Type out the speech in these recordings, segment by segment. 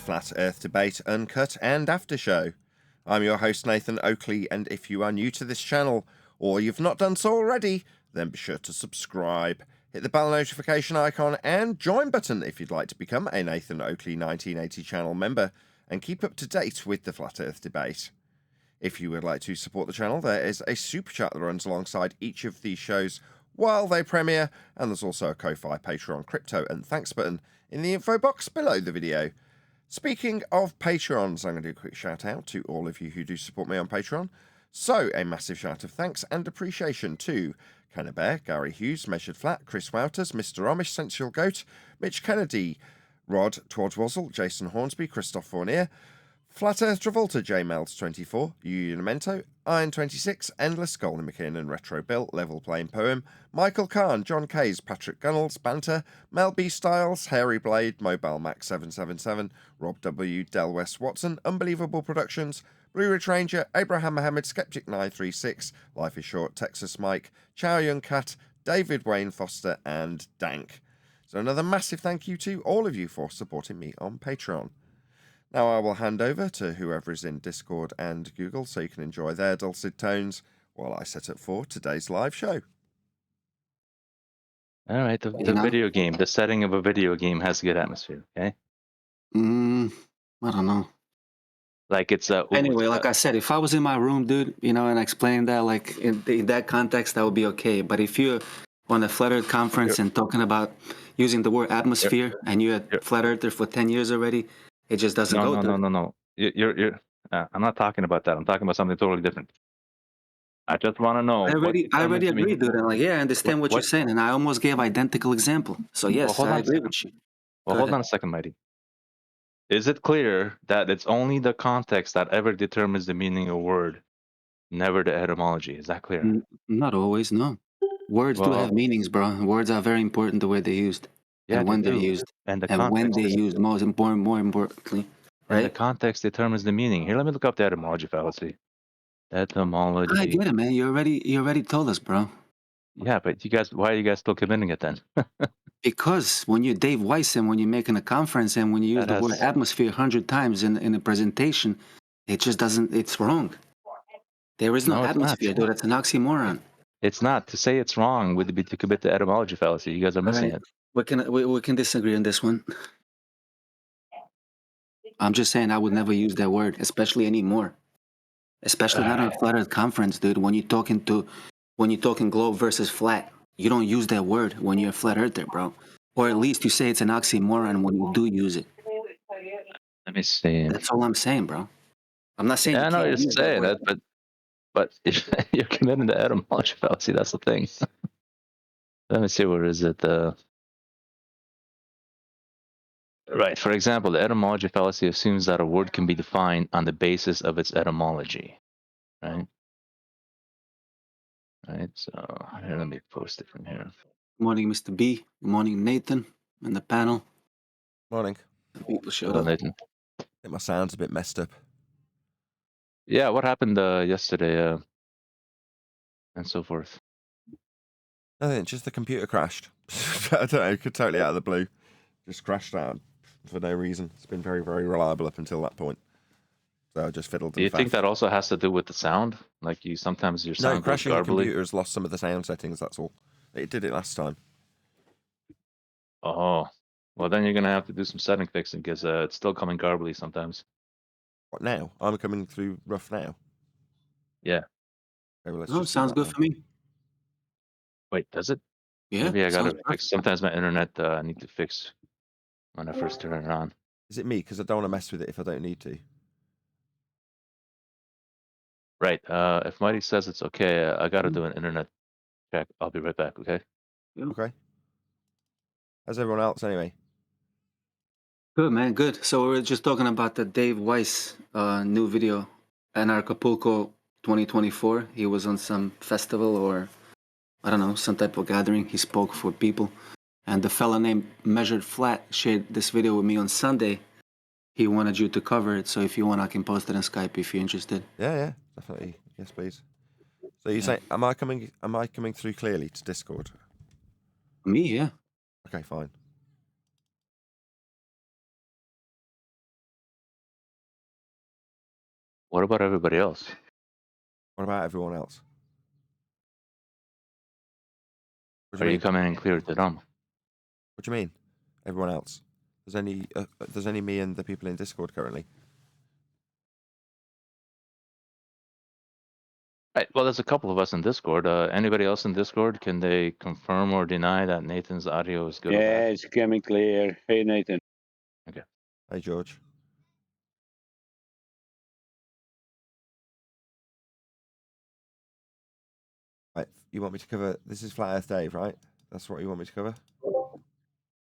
Flat Earth Debate, Uncut and After Show. I'm your host Nathan Oakley, and if you are new to this channel, or you've not done so already, then be sure to subscribe. Hit the bell notification icon and join button if you'd like to become a Nathan Oakley 1980 channel member and keep up to date with the Flat Earth Debate. If you would like to support the channel, there is a super chat that runs alongside each of these shows while they premiere, and there's also a Ko-Fi, Patreon, crypto and thanks button in the info box below the video. Speaking of Patrons, I'm going to do a quick shout out to all of you who do support me on Patreon. So, a massive shout of thanks and appreciation to Kenna Bear, Gary Hughes, Measured Flat, Chris Wouters, Mr. Amish, Sensual Goat, Mitch Kennedy, Rod Twadswazzle, Jason Hornsby, Christoph Fournier, Flat Earth Travolta, J Melds 24, Unimento, Iron 26, Endless, Golden McKinnon, Retro Bill, Level Playing Poem, Michael Kahn, John Kays, Patrick Gunnels, Banter, Mel B Styles, Hairy Blade, Mobile Max 777, Rob W, Del West Watson, Unbelievable Productions, Blue Ridge Ranger, Abraham Mohammed, Skeptic 936, Life is Short, Texas Mike, Chow Young Cat, David Wayne Foster, and Dank. So another massive thank you to all of you for supporting me on Patreon. Now I will hand over to whoever is in Discord and Google so you can enjoy their dulcet tones while I set up for today's live show. All right, the video game, the setting of a video game has a good atmosphere, okay? I don't know. Like it's anyway, like I said, if I was in my room, dude, and I explained that, like in that context, that would be okay. But if you're on a Flat Earth conference and talking about using the word atmosphere, and you're a Flat Earther for 10 years already, it just doesn't go. No. You're. I'm not talking about that. I'm talking about something totally different. I just want to know. I already agree, dude. And I understand what you're saying, and I almost gave identical example. So yes, I agree with you. Well, hold on a second, Mighty. Is it clear that it's only the context that ever determines the meaning of a word, never the etymology? Is that clear? Not always, no. Words do have meanings, bro. Words are very important the way they're used, and when they're used, and when they're used. More importantly, right? And the context determines the meaning. Here, let me look up the etymology fallacy. Etymology. I get it, man. You already told us, bro. Yeah, but you guys, why are you guys still committing it then? Because when you're Dave Weiss and when you're making a conference and when you use the word atmosphere 100 times in a presentation, it just doesn't. It's wrong. There is no atmosphere, dude. It's an oxymoron. It's not. To say it's wrong would be to commit the etymology fallacy. You guys are missing it. We can disagree on this one. I'm just saying I would never use that word, especially anymore. Especially not on a Flat Earth conference, dude. When you're talking globe versus flat, you don't use that word when you're a Flat Earther, bro. Or at least you say it's an oxymoron when you do use it. Let me see. That's all I'm saying, bro. I'm not saying. I know you're saying that, but if you're committing the etymology fallacy, that's the thing. Let me see, where is it? Right. For example, the etymology fallacy assumes that a word can be defined on the basis of its etymology. Right. Right. So here, let me post it from here. Good morning, Mr. B. Good morning, Nathan, and the panel. Morning. People showed Hello, up. Nathan. I think my sound's a bit messed up. Yeah, what happened yesterday and so forth? I think just the computer crashed. I don't know, totally out of the blue. Just crashed out for no reason. It's been very, very reliable up until that point. So I just fiddled. Do you think that also has to do with the sound? Like sometimes your sound goes crashing the garbly? computer has lost some of the sound settings, that's all. It did it last time. Oh, well then you're going to have to do some setting fixing because it's still coming garbly sometimes. What now? I'm coming through rough now. Yeah. Okay, well, No, sounds good for me. Wait, does it? Yeah. Maybe I gotta fix. Sometimes my internet I need to fix when I first turn it on. Is it me? Because I don't want to mess with it if I don't need to. Right. If Mighty says it's okay, I gotta do an internet check. I'll be right back. Okay. Yeah. Okay. How's everyone else anyway? Good, man. Good. So we're just talking about the Dave Weiss new video, Acapulco 2024. He was on some festival or I don't know, some type of gathering. He spoke for people. And the fella named Measured Flat shared this video with me on Sunday. He wanted you to cover it. So if you want, I can post it on Skype if you're interested. Yeah, definitely. Yes, please. So you say, am I coming through clearly to Discord? Me, yeah. Okay, fine. What about everybody else? What about everyone else? What do Are you you mean? coming in clear to them? What do you mean? Everyone else? There's only me and the people in Discord currently. Right. Well, there's a couple of us in Discord. Anybody else in Discord? Can they confirm or deny that Nathan's audio is good or Yeah, bad? it's coming clear. Hey, Nathan. Hey, George. Right, you want me to cover? This is Flat Earth Dave, right? That's what you want me to cover?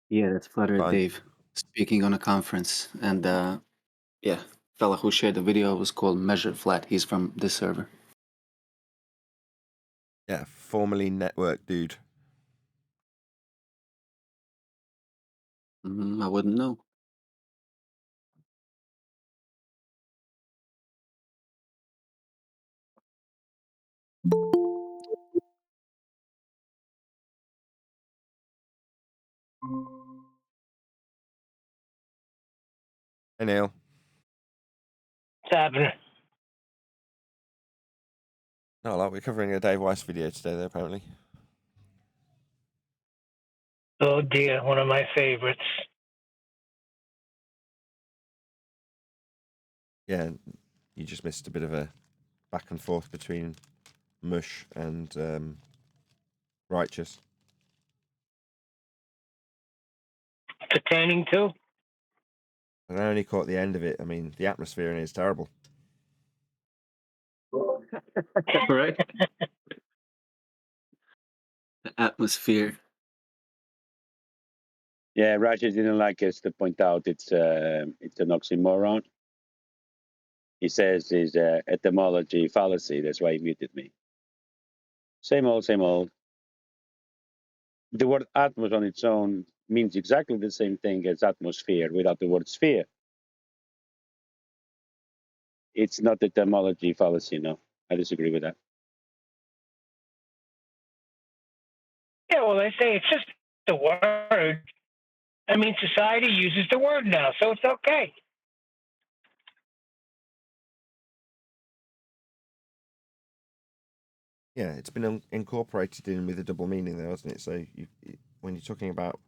Yeah, that's Flutter Fine. Dave speaking on a conference. And yeah, fella who shared the video was called Measured Flat. He's from this server. Yeah, formerly network dude. I wouldn't know. Hey, Neil. What's happening? No, like we're covering a Dave Weiss video today, though, apparently. Oh dear, one of my favorites. Yeah, you just missed a bit of a back and forth between Mush and Righteous. Pertaining to? And I only caught the end of it. I mean, the atmosphere in it is terrible. Right? The atmosphere. Yeah, Rajesh didn't like us to point out it's an oxymoron. He says it's etymology fallacy. That's why he muted me. Same old, same old. The word atmos on its own means exactly the same thing as atmosphere without the word sphere. It's not etymology fallacy, no. I disagree with that. Yeah, well, they say it's just the word. I mean, society uses the word now, so it's okay. Yeah, it's been incorporated in with a double meaning, though, hasn't it? So when you're talking about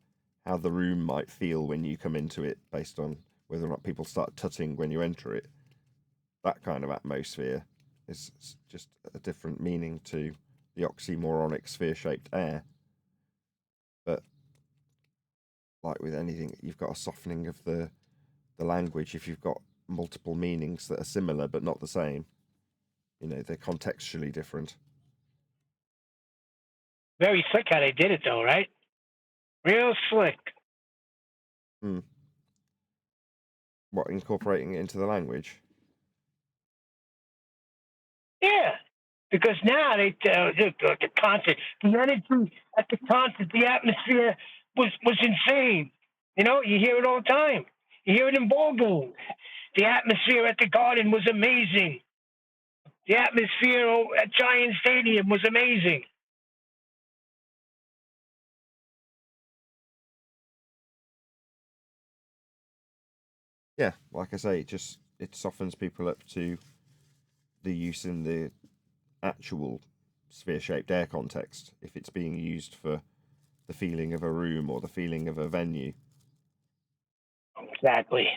how the room might feel when you come into it, based on whether or not people start tutting when you enter it, that kind of atmosphere is just a different meaning to the oxymoronic sphere-shaped air. But like with anything, you've got a softening of the language if you've got multiple meanings that are similar but not the same. You know, they're contextually different. Very slick how they did it, though, right? Real slick. What, incorporating it into the language? Yeah, because now they the concert, the energy at the concert, the atmosphere was insane. You know, you hear it all the time. You hear it in ball games. The atmosphere at the Garden was amazing. The atmosphere at Giant Stadium was amazing. Yeah, like I say, it softens people up to the use in the actual sphere-shaped air context if it's being used for the feeling of a room or the feeling of a venue. Exactly.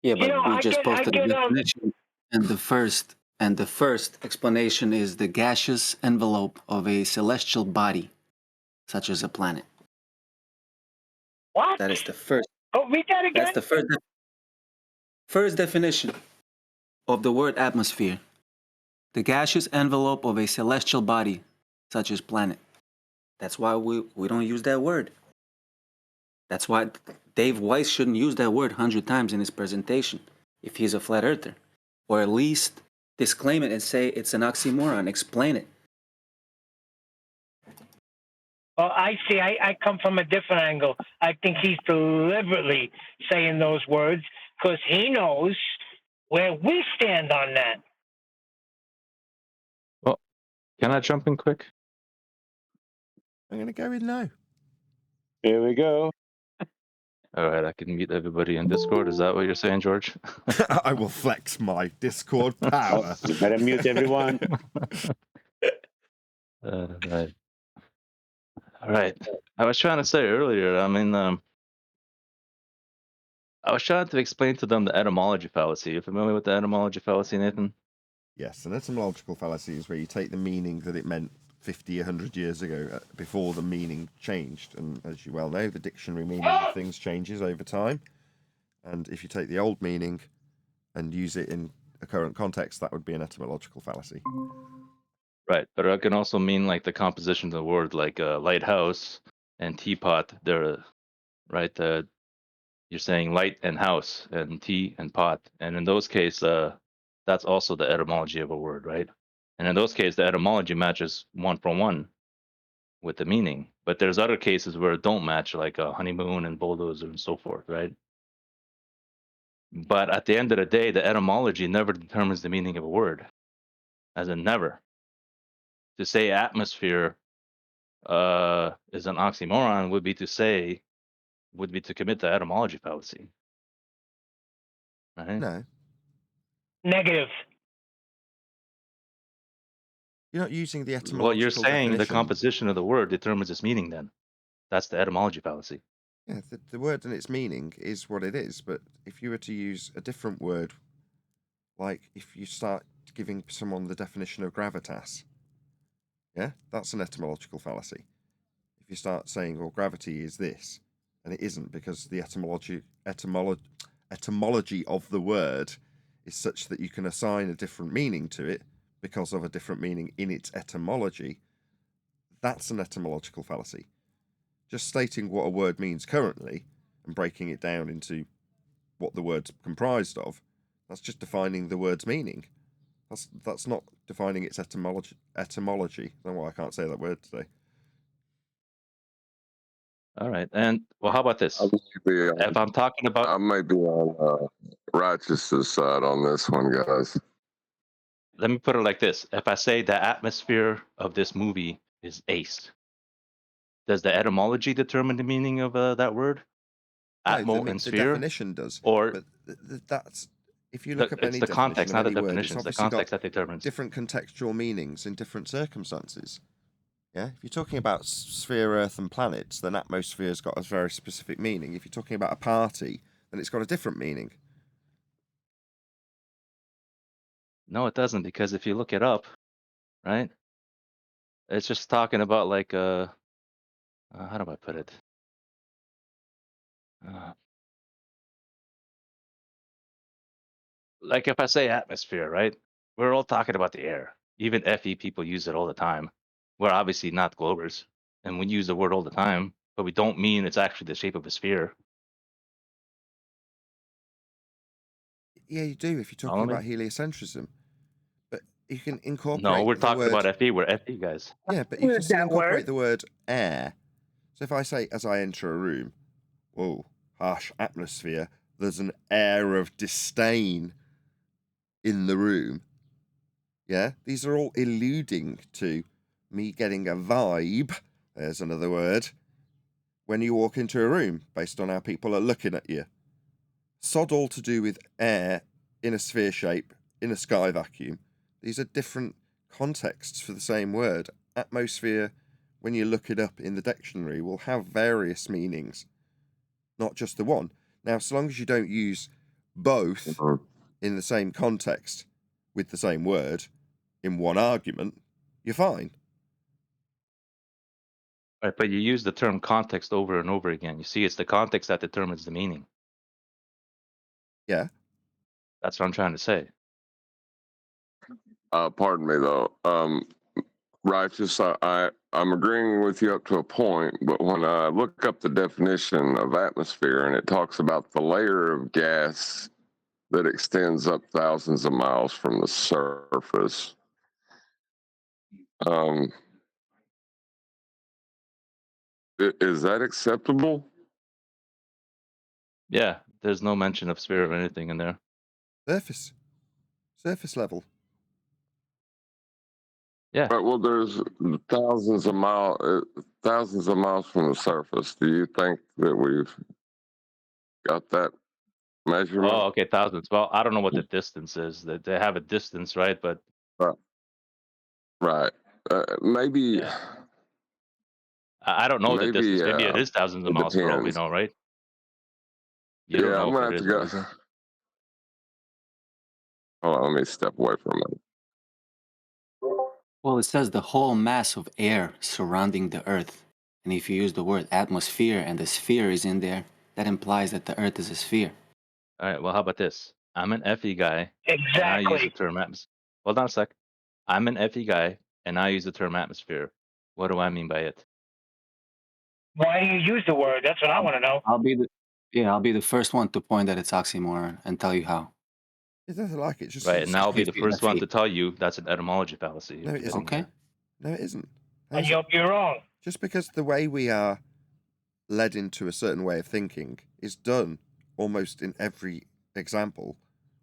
Yeah, but we just posted a get definition, and the first explanation is the gaseous envelope of a celestial body, such as a planet. what? That is the first. Oh, read that again. That's the first definition of the word atmosphere. The gaseous envelope of a celestial body, such as planet. That's why we don't use that word. That's why Dave Weiss shouldn't use that word 100 times in his presentation if he's a flat earther. Or at least disclaim it and say it's an oxymoron. Explain it. Well, I see. I come from a different angle. I think he's deliberately saying those words because he knows where we stand on that. Can I jump in quick? I'm going to go in now. Here we go. All right, I can mute everybody in Discord. Is that what you're saying, George? I will flex my Discord Oh, power. you better mute everyone. Right. All right. I was trying to say earlier, I mean, I was trying to explain to them the etymology fallacy. You familiar with the etymology fallacy, Nathan? Yes, an etymological fallacy is where you take the meaning that it meant 50, 100 years ago, before the meaning changed. And as you well know, the dictionary meaning of things changes over time. And if you take the old meaning and use it in a current context, that would be an etymological fallacy. Right, but it can also mean like the composition of the word, like lighthouse and teapot. They're right. You're saying light and house and tea and pot, and in those cases, that's also the etymology of a word, right? And in those cases, the etymology matches 1-for-1 with the meaning. But there's other cases where it don't match, like honeymoon and bulldozer and so forth, right? But at the end of the day, the etymology never determines the meaning of a word, as in never. To say atmosphere is an oxymoron would be to commit the etymology fallacy, right? No, Negative. you're not using the etymological Well, you're saying the definition. composition of the word determines its meaning. Then that's the etymology fallacy. Yeah, the word and its meaning is what it is. But if you were to use a different word, like if you start giving someone the definition of gravitas, yeah, that's an etymological fallacy. If you start saying, well, gravity is this, and it isn't, because the etymology of the word is such that you can assign a different meaning to it because of a different meaning in its etymology, that's an etymological fallacy. Just stating what a word means currently and breaking it down into what the word's comprised of, that's just defining the word's meaning. That's not defining its etymology. I don't know why I can't say that word today. All right, and well, how about this? If I'm talking about, I might be on righteous's side on this one, guys. let me put it like this: if I say the atmosphere of this movie is ace, does the etymology determine the meaning of that word? Atmo and the sphere, definition does, or but that's if you look up it's any the definition context, of not the any word, definition. it's It's the obviously got context that determines. different contextual meanings in different circumstances. Yeah, if you're talking about sphere, Earth, and planets, then atmosphere's got a very specific meaning. If you're talking about a party, then it's got a different meaning. No, it doesn't, because if you look it up, right, it's just talking about like how do I put it? Like if I say atmosphere, right? We're all talking about the air. Even FE people use it all the time. We're obviously not Globers, and we use the word all the time, but we don't mean it's actually the shape of a sphere. Yeah, you do if you're talking Follow about me? heliocentrism. But you can No, incorporate we're the talking word. about FE. We're FE guys. Yeah, but you can Use still that incorporate word. the word air. So if I say, as I enter a room, whoa, harsh atmosphere, there's an air of disdain in the room. Yeah, these are all alluding to me getting a vibe, there's another word, when you walk into a room based on how people are looking at you. Sod all to do with air in a sphere shape, in a sky vacuum. These are different contexts for the same word. Atmosphere, when you look it up in the dictionary, will have various meanings, not just the one. Now, so long as you don't use both in the same context with the same word in one argument, you're fine. Right, but you use the term context over and over again. You see, it's the context that determines the meaning. Yeah. That's what I'm trying to say. Pardon me, though. Righteous, I'm agreeing with you up to a point, but when I look up the definition of atmosphere and it talks about the layer of gas that extends up thousands of miles from the surface, is that acceptable? Yeah, there's no mention of sphere or anything in there. Surface level. Yeah. Right. Well, there's thousands of miles from the surface. Do you think that we've got that measurement? Oh, okay, thousands. Well, I don't know what the distance is. That they have a distance, right? But Right. Right. Maybe. yeah, I don't know the Maybe. distance. Maybe it is thousands of It miles for all we depends. know, right? You don't Yeah, know I'm if gonna it have to is, go. obviously. Hold on, let me step away for a minute. Well, it says the whole mass of air surrounding the Earth. And if you use the word atmosphere and the sphere is in there, that implies that the Earth is a sphere. All right. Well, how about this? I'm an FE guy, and I use the Exactly. term atmosphere. Hold on a sec. I'm an FE guy, and I use the term atmosphere. What do I mean by it? Why do you use the word? That's what I want to know. I'll be the first one to point that it's oxymoron and tell you how. It doesn't like it. Just Right, and I'll be the If you- first one to tell you that's an etymology fallacy. No, if it you isn't. didn't Okay. hear. No, it isn't. And you're wrong. Just because the way we are led into a certain way of thinking is done almost in every example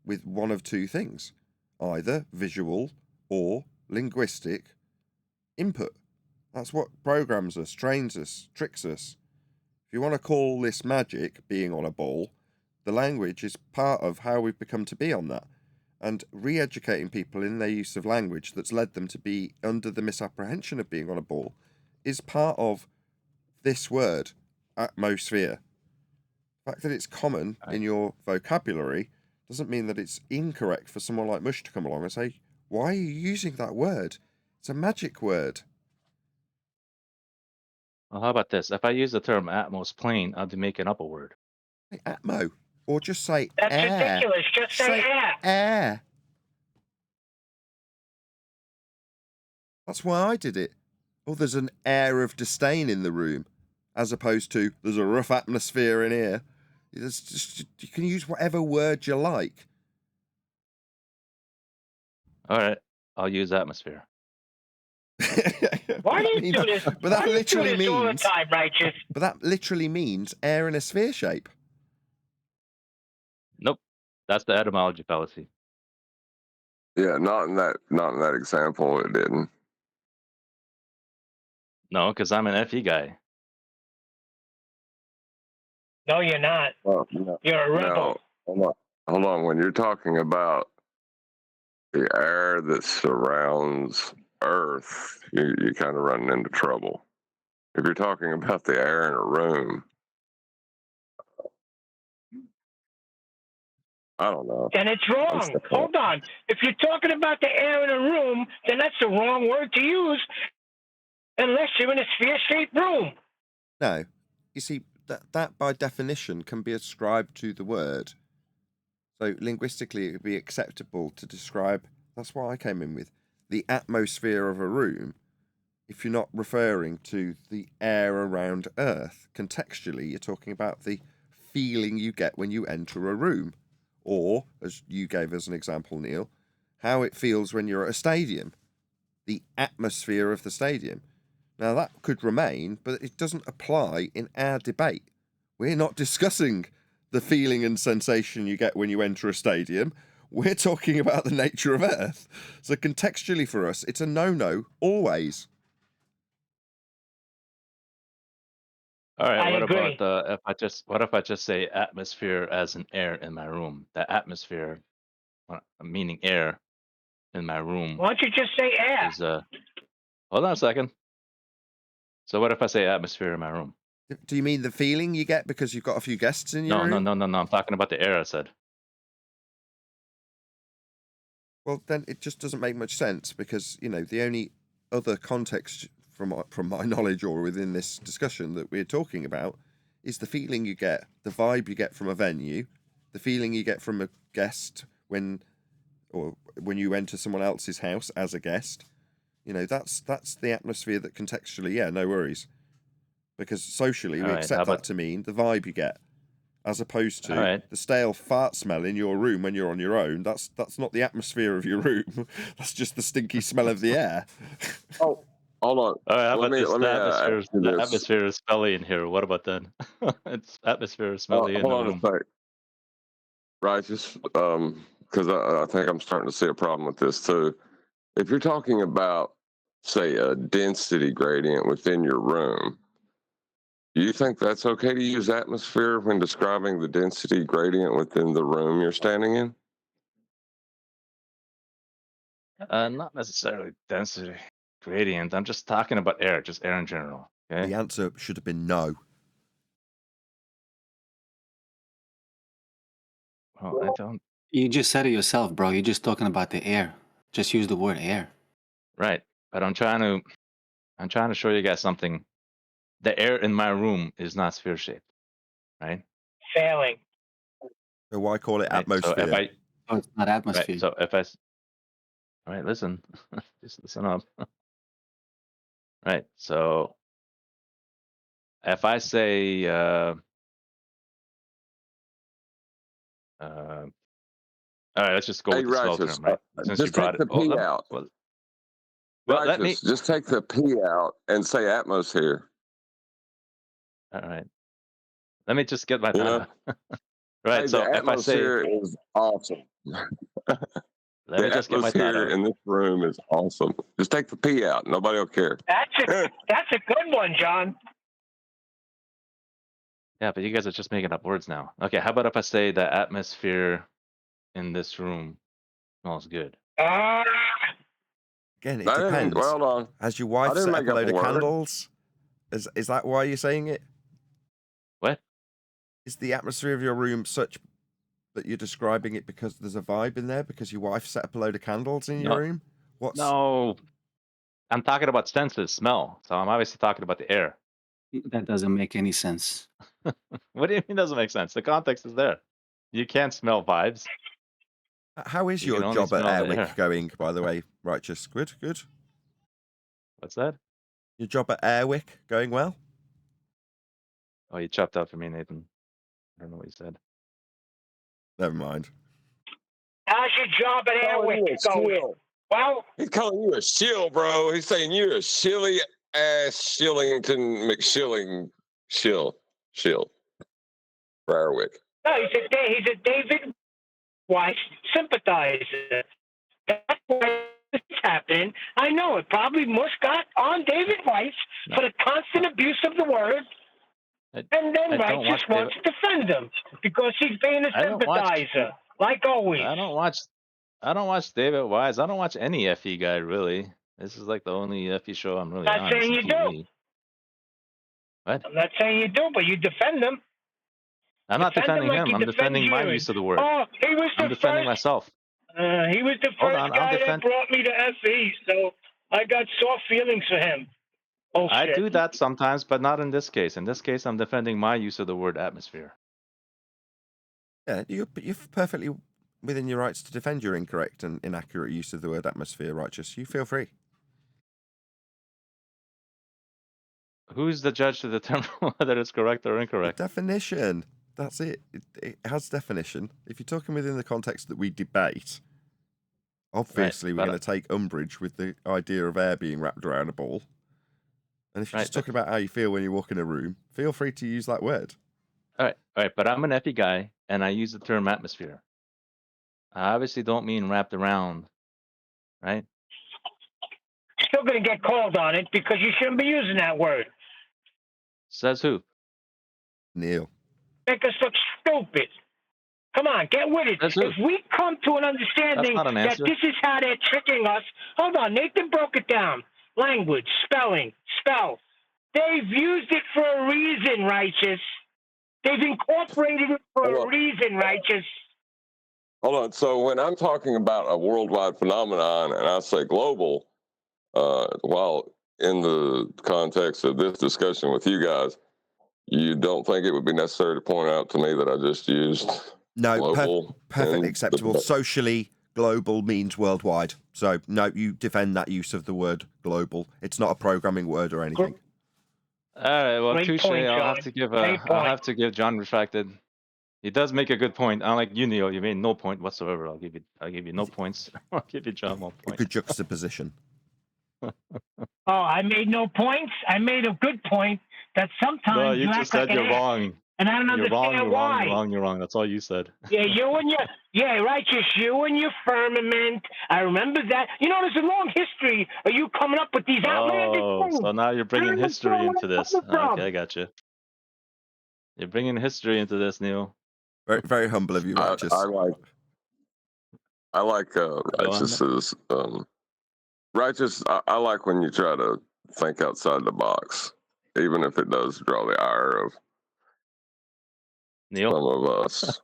with one of two things, either visual or linguistic input. That's what programs us, trains us, tricks us. If you want to call this magic, being on a ball, the language is part of how we've become to be on that. And re-educating people in their use of language that's led them to be under the misapprehension of being on a ball is part of this word, atmosphere. The fact that it's common in your vocabulary doesn't mean that it's incorrect for someone like Mush to come along and say, why are you using that word? It's a magic word. Well, how about this? If I use the term atmos plane, I'll be making up a word. Say atmo. Or just say That's air. ridiculous. Just say air. Air. That's why I did it. Oh, there's an air of disdain in the room, as opposed to there's a rough atmosphere in here. It's just, you can use whatever word you like. All right, I'll use atmosphere. Why do you do this? But that Why do you do literally this all the means. time, Righteous? But that literally means air in a sphere shape. Nope, that's the etymology fallacy. Yeah, not in that example. It didn't. No, because I'm an FE guy. No, you're not. Oh, no. You're a rebel. No, hold on. When you're talking about the air that surrounds Earth, you're kind of running into trouble. If you're talking about the air in a room, I don't know. Then it's wrong. Hold on. If you're talking about the air in a room, then that's the wrong word to use unless you're in a sphere-shaped room. No. You see, that by definition can be ascribed to the word. So linguistically, it would be acceptable to describe, that's what I came in with, the atmosphere of a room, if you're not referring to the air around Earth. Contextually, you're talking about the feeling you get when you enter a room. Or, as you gave as an example, Neil, how it feels when you're at a stadium. The atmosphere of the stadium. Now, that could remain, but it doesn't apply in our debate. We're not discussing the feeling and sensation you get when you enter a stadium. We're talking about the nature of Earth. So contextually for us, it's a no-no, always. All right, I what agree. about if I just say atmosphere as an air in my room? The atmosphere, meaning air in my room, Why don't you just say air? is hold on a second. So what if I say atmosphere in my room? Do you mean the feeling you get because you've got a few guests in your room? No. I'm talking about the air. I said. Well, then it just doesn't make much sense because, the only other context from my knowledge or within this discussion that we're talking about is the feeling you get, the vibe you get from a venue, the feeling you get from a guest when you enter someone else's house as a guest. That's the atmosphere that contextually, yeah, no worries. Because socially, we accept that to mean the vibe you get, as opposed to the stale fart smell in your room when you're on your own. That's not the atmosphere of your room. That's just the stinky smell of the air. Oh, hold on. All right, how about this? The this. atmosphere is smelly in here. What about then? It's atmosphere is smelly in the Hold on room. a sec. Righteous, because I think I'm starting to see a problem with this too. If you're talking about say, a density gradient within your room, do you think that's okay to use atmosphere when describing the density gradient within the room you're standing in? Not necessarily density gradient. I'm just talking about air, just air in general. Okay. The answer should have been no. Well, I don't. You just said it yourself, bro. You're just talking about the air. Just use the word air. Right, but I'm trying to show you guys something. The air in my room is not sphere shaped, right? Failing. So why call it Right. So atmosphere? if I Oh, it's not atmosphere. right, so if I all right, listen, just listen up. Right. So if I say all right, let's just go Hey, with the spell Righteous, term, right? Since you just take brought it. the P out. Well, let me. Righteous, just take the P out and say atmosphere. All right. Let me just get my You know? thought. Right. Hey, So the if I say, atmosphere is awesome. let me just get my thought atmosphere out. in this room is awesome. Just take the P out. Nobody will care. That's a good one, John. Yeah, but you guys are just making up words now. Okay, how about if I say the atmosphere in this room smells good? Again, it depends. Well done. Has your wife didn't set up make a up load a of word. candles? Is that why you're saying it? What? Is the atmosphere of your room such that you're describing it because there's a vibe in there because your wife set up a load of candles in your room? No, I'm talking about senses, smell. So I'm obviously talking about the air. That doesn't make any sense. What do you mean doesn't make sense? The context is there. You can't smell vibes. How is You your can only job at smell the Airwick air. going, by the way? Righteous. Good. What's that? Your job at Airwick going well? Oh, you chopped out for me, Nathan. I don't know what you said. Never mind. How's your job at Airwick going? Well, He's calling you a shill, bro. He's saying you're a shilly ass Shillington McShilling shill. Briarwick. no, he's a David Weiss sympathizer. That's why this is happening. I know it probably got on David Weiss for the constant abuse of the word. And then Righteous wants to defend him because he's being a sympathizer, like always. I don't watch David Weiss. I don't watch any FE guy really. This is like the only FE show I'm really on. I'm not saying you do. What? I'm not saying you do, but you defend him. I'm not defending him. I'm defending my use of the word. Oh, he was I'm defending myself. He was the first guy that brought me to FE, so I got soft feelings for him. Oh, I do that sometimes, but not in this case. In this case, I'm defending my use of the word atmosphere. Yeah, you're perfectly within your rights to defend your incorrect and inaccurate use of the word atmosphere, Righteous. You feel free. Who's the judge to determine whether it's correct or incorrect? The definition. That's it. It has definition. If you're talking within the context that we debate, obviously we're going to take umbrage with the idea of air being wrapped around a ball. And if you're just talking about how you feel when you walk in a room, feel free to use that word. All right, but I'm an FE guy, and I use the term atmosphere. I obviously don't mean wrapped around, right? Still going to get called on it because you shouldn't be using that word. Says who? Neil. Make us look stupid. Come on, get with it. If we come to an understanding that this is how they're tricking us, hold on, Nathan broke it down. Language, spelling, spell. They've used it for a reason, Righteous. They've incorporated it for a reason, Righteous. Hold on. So when I'm talking about a worldwide phenomenon and I say global, while in the context of this discussion with you guys, you don't think it would be necessary to point out to me that I just used global? Perfectly acceptable. Socially, global means worldwide. So, no, you defend that use of the word global. It's not a programming word or anything. All right, well, touche. I'll have to give John Refracted. He does make a good point. Unlike you, Neil, you made no point whatsoever. I'll give you no points. I'll give you John 1 point. A good juxtaposition. Oh, I made no points. I made a good point that sometimes you just said you're wrong. And I don't You're wrong, understand you're wrong, why. you're wrong, you're wrong. That's all you said. Yeah, righteous. You and your firmament. I remember that. You know, there's a long history of you coming up with these outlandish Oh, things. so now you're bringing history into this. Where it's Okay, I got you. You're bringing history into this, Neil. Very, very humble of you, Righteous. I like on. Righteous's Righteous. I like when you try to think outside the box, even if it does draw the ire of Neil? some of us.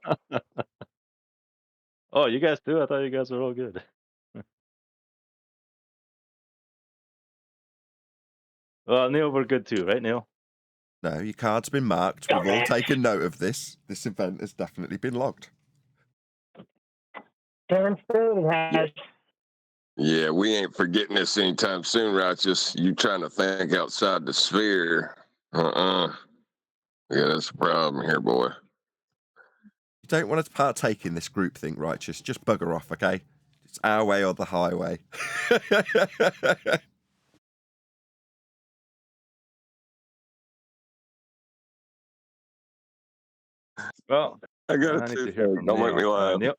Oh, you guys too? I thought you guys were all good. Well, Neil, we're good too, right, Neil? No, your card's been marked. We've all taken note of this. This event has definitely been logged. Darn food has. Yeah, we ain't forgetting this anytime soon, Righteous. You trying to think outside the sphere. Yeah, that's a problem here, boy. You don't want to partake in this group thing, Righteous. Just bugger off, okay? It's our way or the highway. Well, I got I it need too. to hear from Don't make me Neil. laugh. Neil,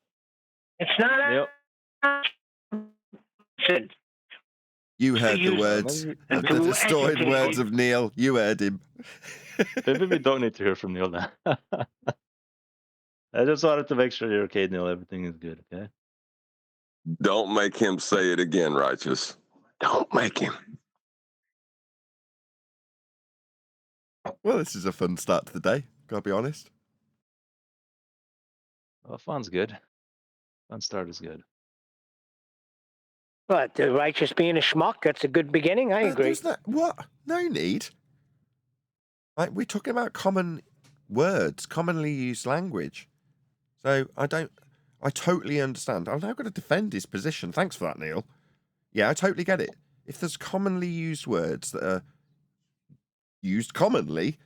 It's not. Neil. You heard the use words, maybe- the to distorted educate words you. of Neil. You heard him. Maybe we don't need to hear from Neil now. I just wanted to make sure you're okay, Neil. Everything is good, okay? Don't make him say it again, Righteous. Don't make him. Well, this is a fun start to the day, gotta be honest. Well, fun's good. Fun start is good. But the righteous being a schmuck, that's a good beginning. I agree. There's what? No need. Like, we're talking about common words, commonly used language. So I totally understand. I'm now going to defend his position. Thanks for that, Neil. Yeah, I totally get it. If there's commonly used words that are used commonly,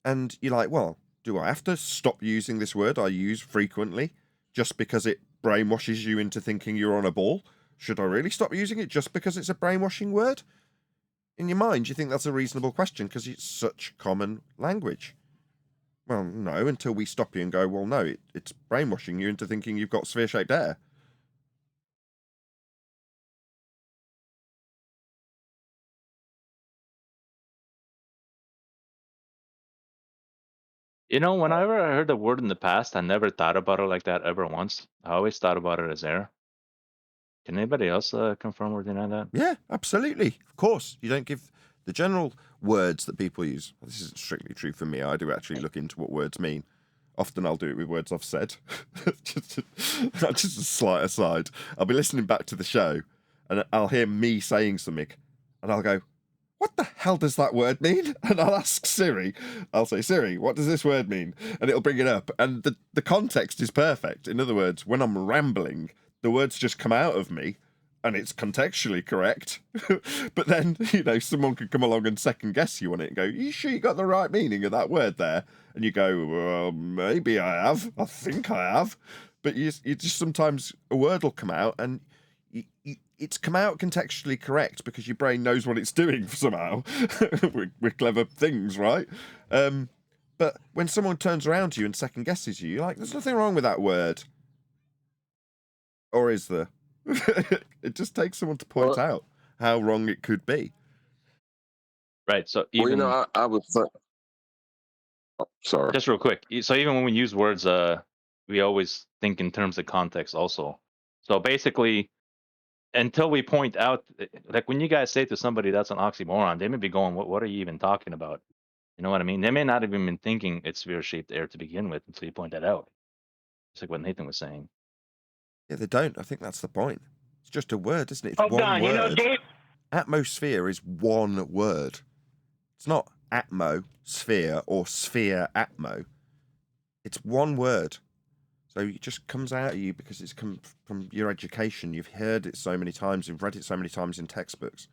and you're like, well, do I have to stop using this word I use frequently just because it brainwashes you into thinking you're on a ball? Should I really stop using it just because it's a brainwashing word? In your mind, you think that's a reasonable question because it's such common language. Well, no, until we stop you and go, well, no, it's brainwashing you into thinking you've got sphere-shaped hair. You know, whenever I heard the word in the past, I never thought about it like that ever once. I always thought about it as air. Can anybody else confirm or deny that? Yeah, absolutely. Of course. You don't give the general words that people use. This isn't strictly true for me. I do actually look into what words mean. Often I'll do it with words I've said. just a slight aside. I'll be listening back to the show and I'll hear me saying something and I'll go, what the hell does that word mean? And I'll ask Siri. I'll say, Siri, what does this word mean? And it'll bring it up. And the context is perfect. In other words, when I'm rambling, the words just come out of me and it's contextually correct. But then, someone could come along and second guess you on it and go, you sure you got the right meaning of that word there? And you go, well, maybe I have. I think I have. But you just sometimes a word will come out and it's come out contextually correct because your brain knows what it's doing somehow. we're clever things, right? But when someone turns around to you and second guesses you, you're like, there's nothing wrong with that word. Or is there? It just takes someone to point out how wrong it could be. Right. So even I was sorry. just real quick. So even when we use words, we always think in terms of context also. So basically, until we point out, like when you guys say to somebody that's an oxymoron, they may be going, what are you even talking about? You know what I mean? They may not have even been thinking it's sphere-shaped air to begin with until you point that out. It's like what Nathan was saying. Yeah, they don't. I think that's the point. It's just a word, isn't it? It's Hold one on, word. Dave. Atmosphere is one word. It's not atmo, sphere, or sphere atmo. It's one word. So it just comes out of you because it's come from your education. You've heard it so many times, you've read it so many times in textbooks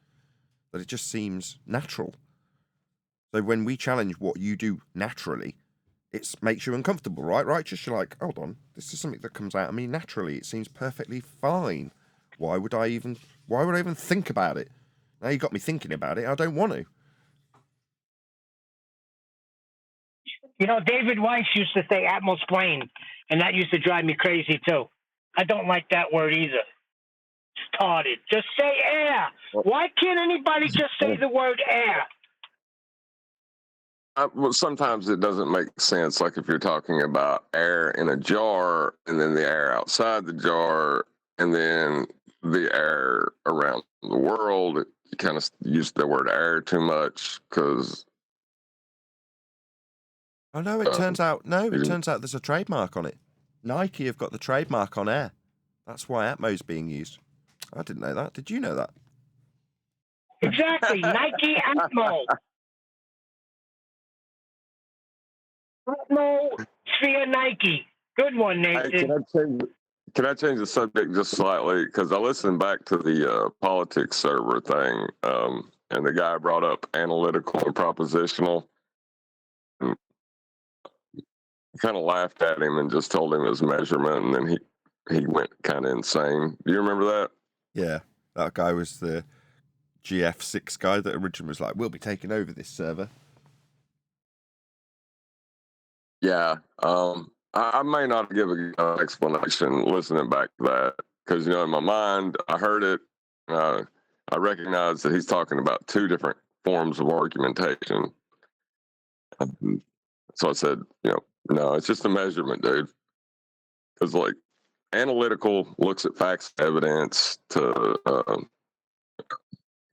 that it just seems natural. So when we challenge what you do naturally, it makes you uncomfortable, right? Righteous, you're like, hold on, this is something that comes out of me naturally. It seems perfectly fine. Why would I even think about it? Now you got me thinking about it. I don't want to. You know, David Weiss used to say Atmos plane, and that used to drive me crazy too. I don't like that word either. It's retarded. Just say air. Why can't anybody just say the word air? Well, sometimes it doesn't make sense. Like if you're talking about air in a jar and then the air outside the jar and then the air around the world, you kind of use the word air too much because. Oh no! It turns out there's a trademark on it. Nike have got the trademark on air. That's why Atmo's being used. I didn't know that. Did you know that? Exactly. Nike Atmo. Atmosphere Nike. Good one, Nathan. Hey, can I change the subject just slightly? Because I listened back to the politics server thing, and the guy brought up analytical and propositional. And kind of laughed at him and just told him his measurement, and then he went kind of insane. Do you remember that? Yeah, that guy was the GF6 guy that originally was like, "We'll be taking over this server." Yeah, I may not give an explanation listening back to that because in my mind I heard it. I recognize that he's talking about two different forms of argumentation. So I said, no, it's just a measurement, dude. Because like analytical looks at facts and evidence to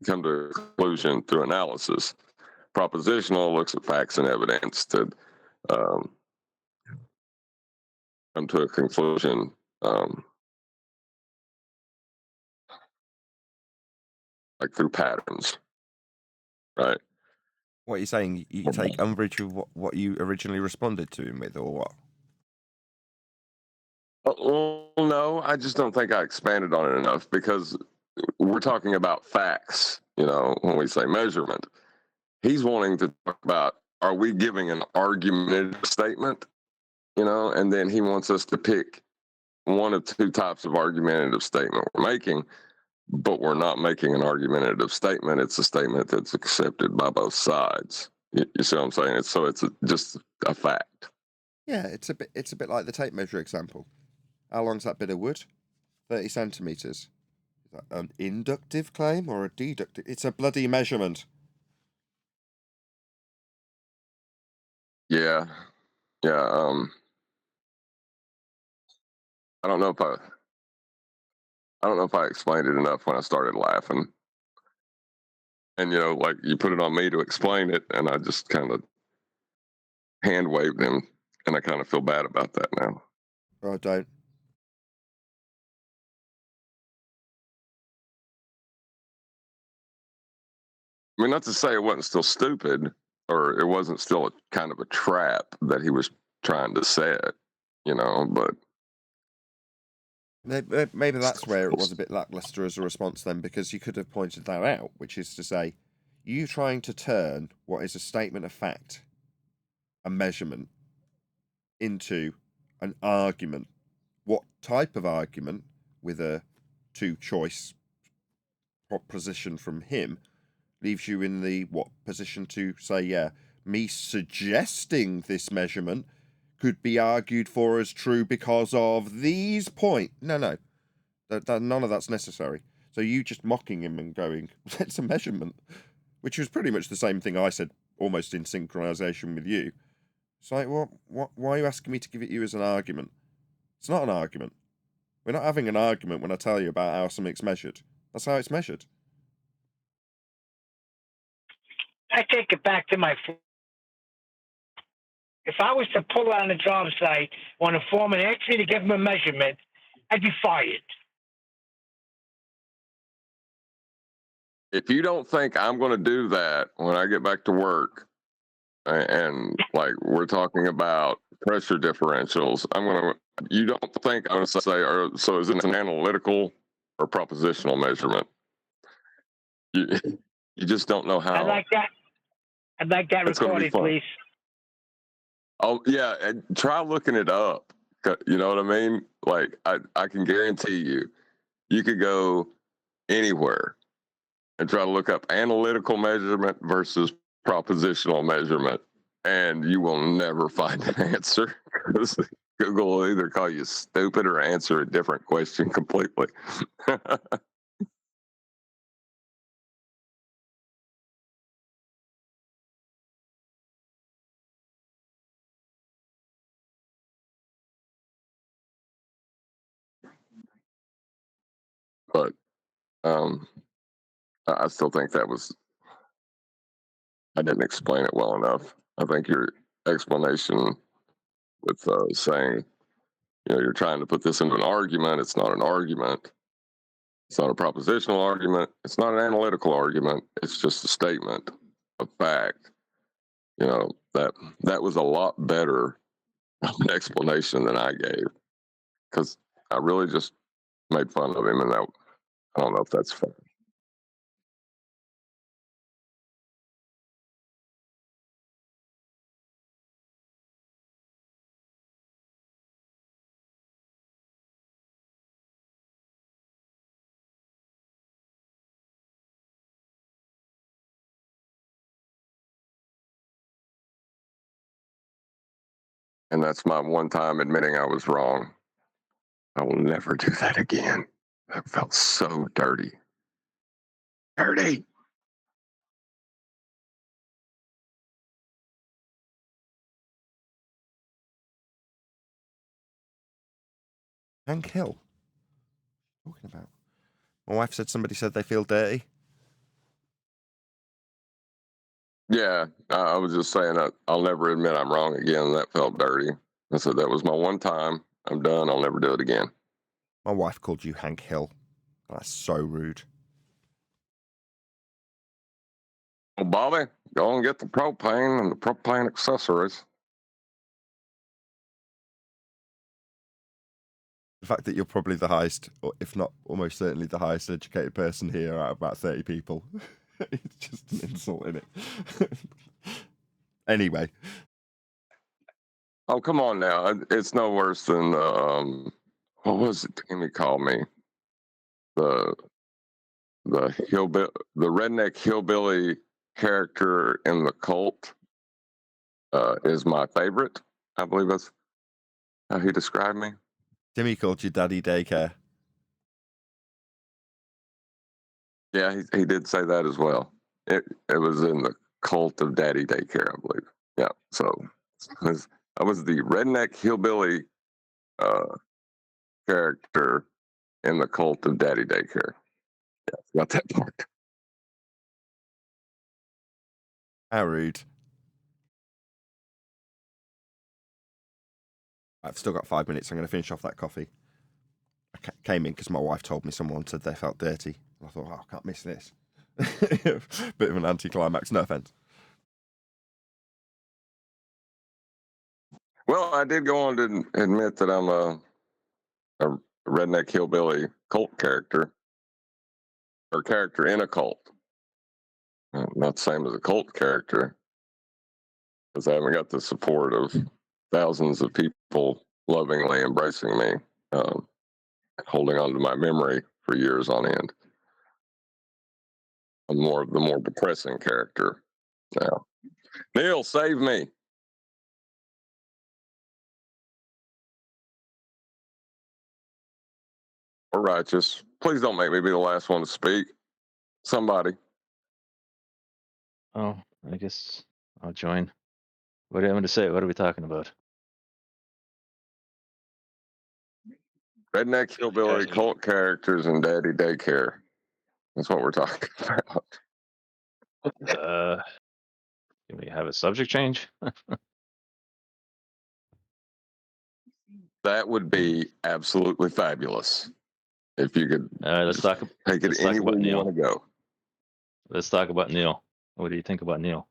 come to a conclusion through analysis. Propositional looks at facts and evidence to come to a conclusion. Like through patterns, right? What are you saying? You take umbrage with what you originally responded to him with, or what? Well, no, I just don't think I expanded on it enough because we're talking about facts, when we say measurement. He's wanting to talk about, are we giving an argumentative statement, and then he wants us to pick one of two types of argumentative statement we're making, but we're not making an argumentative statement. It's a statement that's accepted by both sides. You see what I'm saying? It's just a fact. Yeah, it's a bit like the tape measure example. How long's that bit of wood? 30 centimeters. Is that an inductive claim or a deductive? It's a bloody measurement. Yeah. I don't know if I explained it enough when I started laughing. And like you put it on me to explain it, and I just kind of hand waved him, and I kind of feel bad about that now. Oh, I don't. I mean, not to say it wasn't still stupid, or it wasn't still a kind of a trap that he was trying to set, but maybe that's where it was a bit lackluster as a response then, because you could have pointed that out, which is to say, you trying to turn what is a statement of fact, a measurement, into an argument. What type of argument, with a two-choice proposition from him, leaves you in the position to say, yeah, me suggesting this measurement could be argued for as true because of these points. No, none of that's necessary. So you just mocking him and going, it's a measurement, which was pretty much the same thing I said, almost in synchronization with you. It's like, why are you asking me to give it you as an argument? It's not an argument. We're not having an argument when I tell you about how something's measured. That's how it's measured. I take it back to my. If I was to pull out on a job site when a foreman asked me to give him a measurement, I'd be fired. If you don't think I'm going to do that when I get back to work, and like we're talking about pressure differentials, you don't think I'm going to say, so is it an analytical or propositional measurement? You just don't know how. I'd like that recorded, please. Oh yeah, and try looking it up. You know what I mean? Like I can guarantee you could go anywhere and try to look up analytical measurement versus propositional measurement, and you will never find an answer because Google will either call you stupid or answer a different question completely. But I still think that was, I didn't explain it well enough. I think your explanation with saying, you're trying to put this into an argument. It's not an argument. It's not a propositional argument. It's not an analytical argument. It's just a statement of fact. That was a lot better of an explanation than I gave, because I really just made fun of him, and that, I don't know if that's fair. And that's my one time admitting I was wrong. I will never do that again. That felt so dirty. Dirty. Hank Hill? What are you talking about? My wife said somebody said they feel dirty. Yeah, I was just saying that I'll never admit I'm wrong again. That felt dirty. I said that was my one time. I'm done. I'll never do it again. My wife called you Hank Hill. That's so rude. Well, Bobby, go and get the propane and the propane accessories. The fact that you're probably the highest, or if not almost certainly the highest educated person here out of about 30 people. It's just an insult, isn't it? Anyway. Oh, come on now. It's no worse than what was it Timmy called me? The redneck hillbilly character in the cult is my favorite. I believe that's how he described me. Timmy called you Daddy Daycare. Yeah, he did say that as well. It was in the cult of Daddy Daycare, I believe. Yeah, so I was the redneck hillbilly character in the cult of Daddy Daycare. Yeah, got that part. How rude. I've still got 5 minutes. I'm going to finish off that coffee. I came in because my wife told me someone said they felt dirty. I thought, I can't miss this. Bit of an anticlimax, no offense. Well, I did go on to admit that I'm a redneck hillbilly cult character, or character in a cult. Not the same as a cult character, because I haven't got the support of thousands of people lovingly embracing me, holding on to my memory for years on end. I'm the more depressing character now. Neil, save me. Or righteous. Please don't make me be the last one to speak. Somebody. Oh, I guess I'll join. What do you want to say? What are we talking about? Redneck hillbilly cult characters and Daddy Daycare. That's what we're talking about. Can we have a subject change? That would be absolutely fabulous. If you could Let's talk. take it anywhere you want to go. Let's talk about Neil. What do you think about Neil?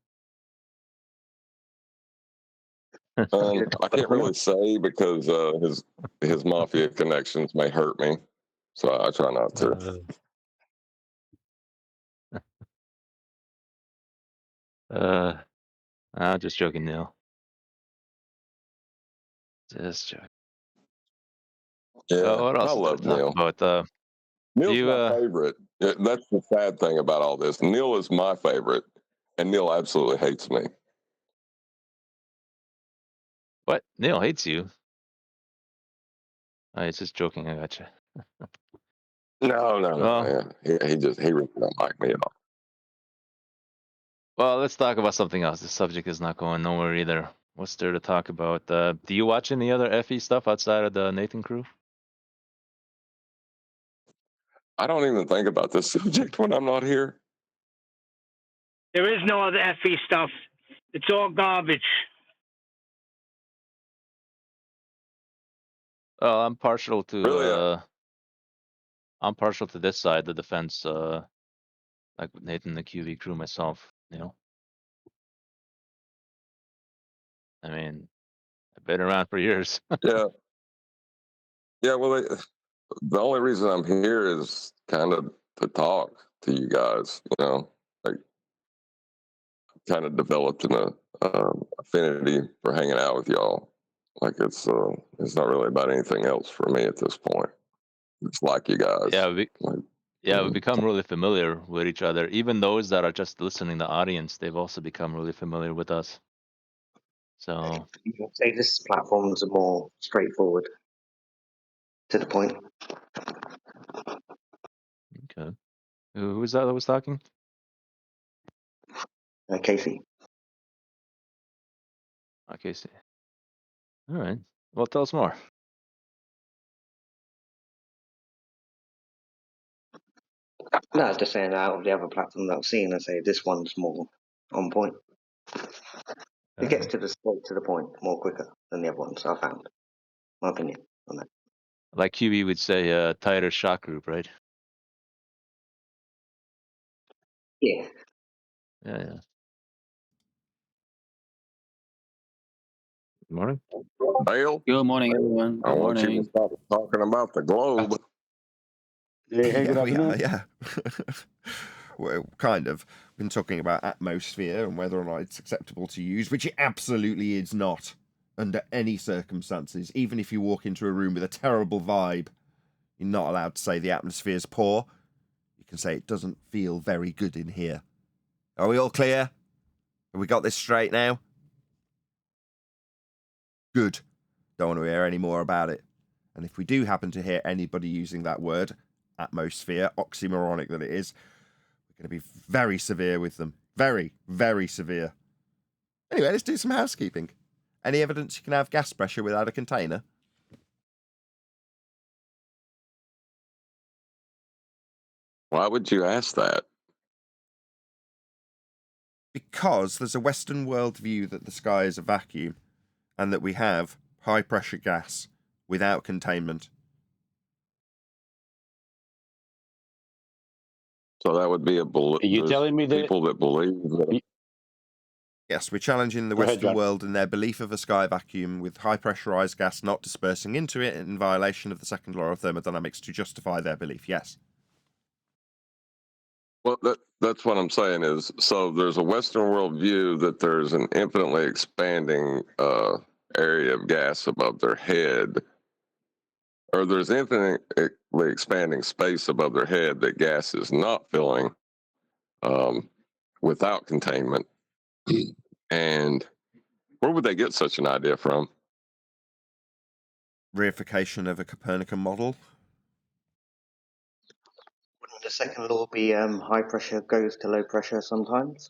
I can't really say because his mafia connections may hurt me, so I try not to. I'm just joking, Neil. Just joking. Yeah, what else I love Neil. About Neil's my favorite. That's the sad thing about all this. Neil is my favorite, and Neil absolutely hates me. What? Neil hates you. Oh, he's just joking. I gotcha. No, Well, man. He really don't like me at all. well, let's talk about something else. This subject is not going nowhere either. What's there to talk about? Do you watch any other FE stuff outside of the Nathan crew? I don't even think about this subject when I'm not here. There is no other FE stuff. It's all garbage. Oh, I'm partial to Really, I'm partial to this side, the defense, like Nathan, the QV crew, myself. You know, I mean, I've been around for years. yeah, yeah. Well, the only reason I'm here is kind of to talk to you guys. You know, like kind of developed an affinity for hanging out with y'all. Like it's not really about anything else for me at this point. It's like you guys. Yeah, Like, we've become really familiar with each other. Even those that are just listening, the audience, they've also become really familiar with us. So You can say this platforms are more straightforward, to the point. okay, who was that was talking? Casey. Okay, see. All right. Well, tell us more. No, I was just saying out of the other platform that I've seen, I say this one's more on point. It gets to the straight to the point more quicker than the other ones I found. My opinion on that. Like QB would say, tighter shot group, right? Yeah. Yeah. Good morning. Dale, Good morning, everyone. I Good want you to morning. stop talking about the globe. Hey, good Yeah, we are, afternoon. yeah. Well, kind of. We've been talking about atmosphere and whether or not it's acceptable to use, which it absolutely is not under any circumstances. Even if you walk into a room with a terrible vibe, you're not allowed to say the atmosphere's poor. You can say it doesn't feel very good in here. Are we all clear? Have we got this straight now? Good. Don't want to hear any more about it. And if we do happen to hear anybody using that word, atmosphere, oxymoronic that it is, we're going to be very severe with them. Very, very severe. Anyway, let's do some housekeeping. Any evidence you can have gas pressure without a container? Why would you ask that? Because there's a Western world view that the sky is a vacuum and that we have high pressure gas without containment. So that would be Are you telling me that? people that believe that. Yes, we're challenging the Go ahead, Western John. world in their belief of a sky vacuum with high pressurized gas not dispersing into it in violation of the second law of thermodynamics to justify their belief. Yes. Well, that's what I'm saying is, so there's a Western world view that there's an infinitely expanding area of gas above their head, or there's infinitely expanding space above their head that gas is not filling without containment. And where would they get such an idea from? Reification of a Copernican model. Wouldn't the second law be high pressure goes to low pressure sometimes?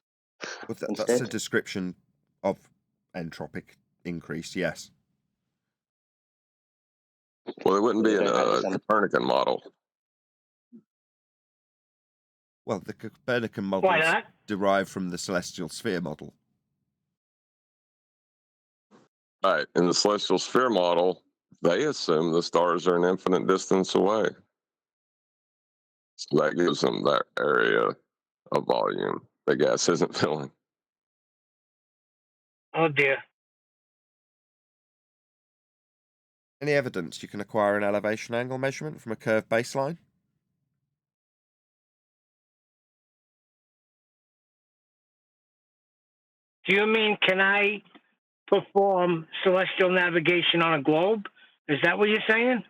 Well, that's Instead? a description of entropic increase, yes. Well, it wouldn't They be don't have a this Copernican model. Well, the Copernican model Why is not? derived from the celestial sphere model. Right. In the celestial sphere model, they assume the stars are an infinite distance away. So that gives them that area of volume that gas isn't filling. Oh dear. Any evidence you can acquire an elevation angle measurement from a curved baseline? Do you mean can I perform celestial navigation on a globe? Is that what you're saying?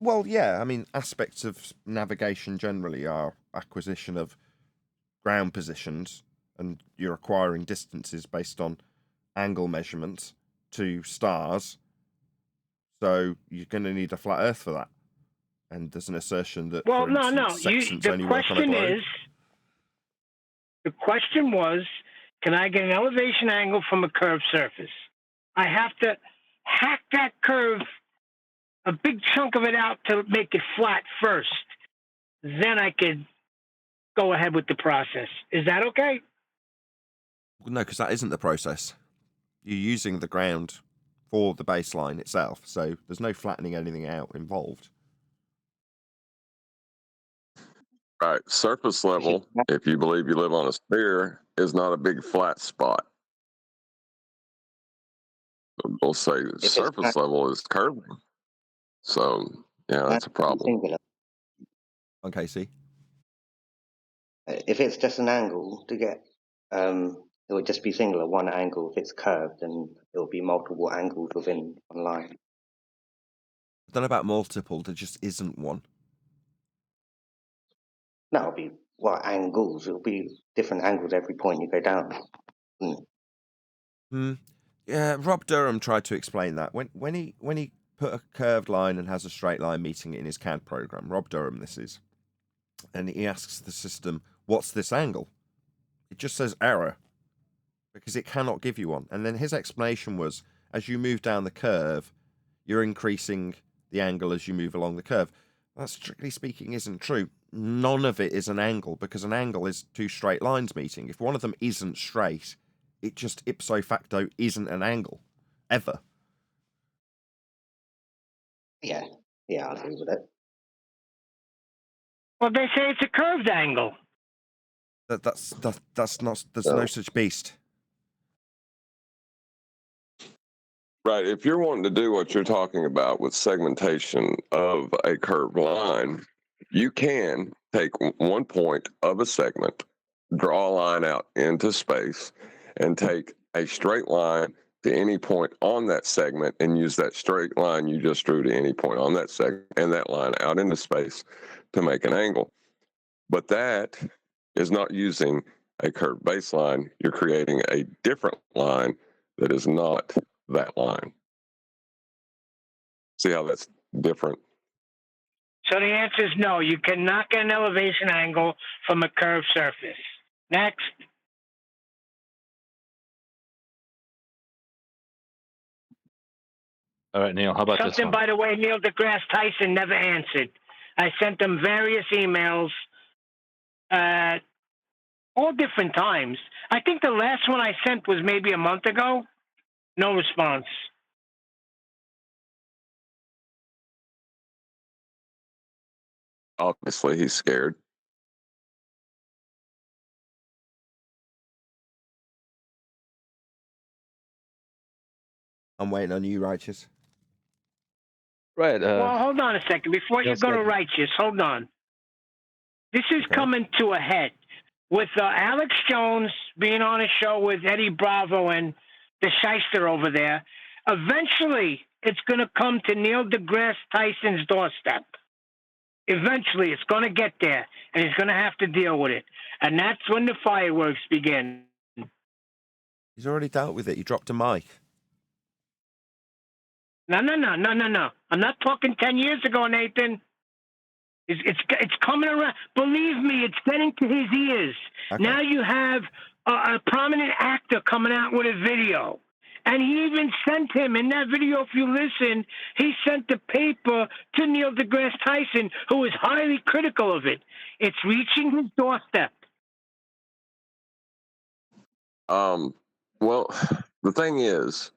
Well, yeah. I mean, aspects of navigation generally are acquisition of ground positions, and you're acquiring distances based on angle measurements. to stars. So you're going to need a flat Earth for that. And there's an assertion that, Well, for no, instance, sextants the only work on a question globe. the question was, can I get an elevation angle from a curved surface? I have to hack that curve, a big chunk of it out to make it flat first. Then I could go ahead with the process. Is that okay? No, because that isn't the process. You're using the ground for the baseline itself, so there's no flattening anything out involved. Right. Surface level, if you believe you live on a sphere, is not a big flat spot. We'll say surface level is curving. So, yeah, that's a problem. Singular. Okay, see? If it's just an angle to get, it would just be singular, one angle. If it's curved, then it will be multiple angles within one line. I don't know about multiple, there just isn't one. No, it'll be angles. It'll be different angles every point you go down. Yeah, Rob Durham tried to explain that. When he put a curved line and has a straight line meeting it in his CAD program, Rob Durham this is, and he asks the system, what's this angle? It just says error, because it cannot give you one. And then his explanation was, as you move down the curve, you're increasing the angle as you move along the curve. That, strictly speaking, isn't true. None of it is an angle, because an angle is two straight lines meeting. If one of them isn't straight, it just ipso facto isn't an angle, ever. Yeah, I agree with it. Well, they say it's a curved angle. That's not. There's no such beast. Right. If you're wanting to do what you're talking about with segmentation of a curved line, you can take one point of a segment, draw a line out into space, and take a straight line to any point on that segment and use that straight line you just drew to any point on that segment and that line out into space to make an angle. But that is not using a curved baseline. You're creating a different line that is not that line. See how that's different? So the answer is no. You cannot get an elevation angle from a curved surface. Next. All right, Neil, how about this Something, one? by the way, Neil deGrasse Tyson never answered. I sent him various emails at all different times. I think the last one I sent was maybe a month ago. No response. Obviously, he's scared. I'm waiting on you, Righteous. Right. Well, hold on a second. Before you go to Righteous, hold on. This is coming to a head. With Alex Jones being on a show with Eddie Bravo and the shyster over there, eventually it's going to come to Neil deGrasse Tyson's doorstep. Eventually it's going to get there, and he's going to have to deal with it. And that's when the fireworks begin. He's already dealt with it. He dropped a mic. No. I'm not talking 10 years ago, Nathan. It's coming around. Believe me, it's getting to his ears. Okay. Now you have a prominent actor coming out with a video. And he even sent him, in that video, if you listen, he sent the paper to Neil deGrasse Tyson, who is highly critical of it. It's reaching his doorstep. Well, the thing is,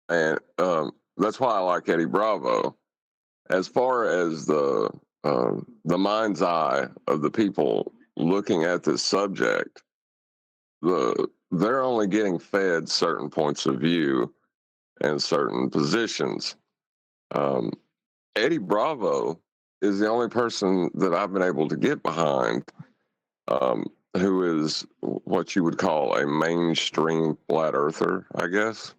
and that's why I like Eddie Bravo, as far as the mind's eye of the people looking at this subject, they're only getting fed certain points of view and certain positions. Eddie Bravo is the only person that I've been able to get behind who is what you would call a mainstream flat earther, I guess.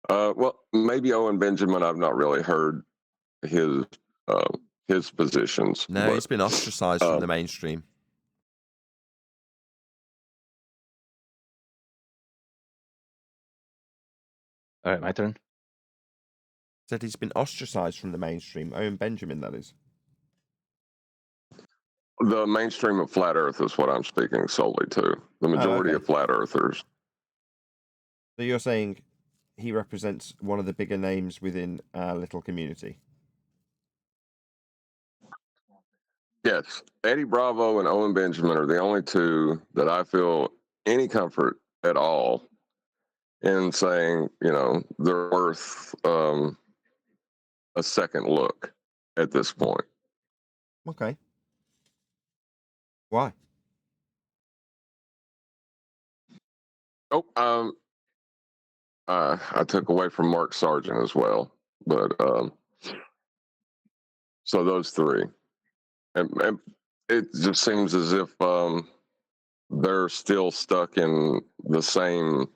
Well, maybe Owen Benjamin. I've not really heard his positions. No, he's been ostracized from the mainstream. All right, my turn. Said he's been ostracized from the mainstream. Owen Benjamin, that is. The mainstream of flat Earth is what I'm speaking solely to. The majority okay. of flat Earthers. So you're saying he represents one of the bigger names within our little community? Yes, Eddie Bravo and Owen Benjamin are the only two that I feel any comfort at all in saying, they're worth a second look at this point. Okay. Why? Oh, I took away from Mark Sargent as well, but so those three, and it just seems as if they're still stuck in the same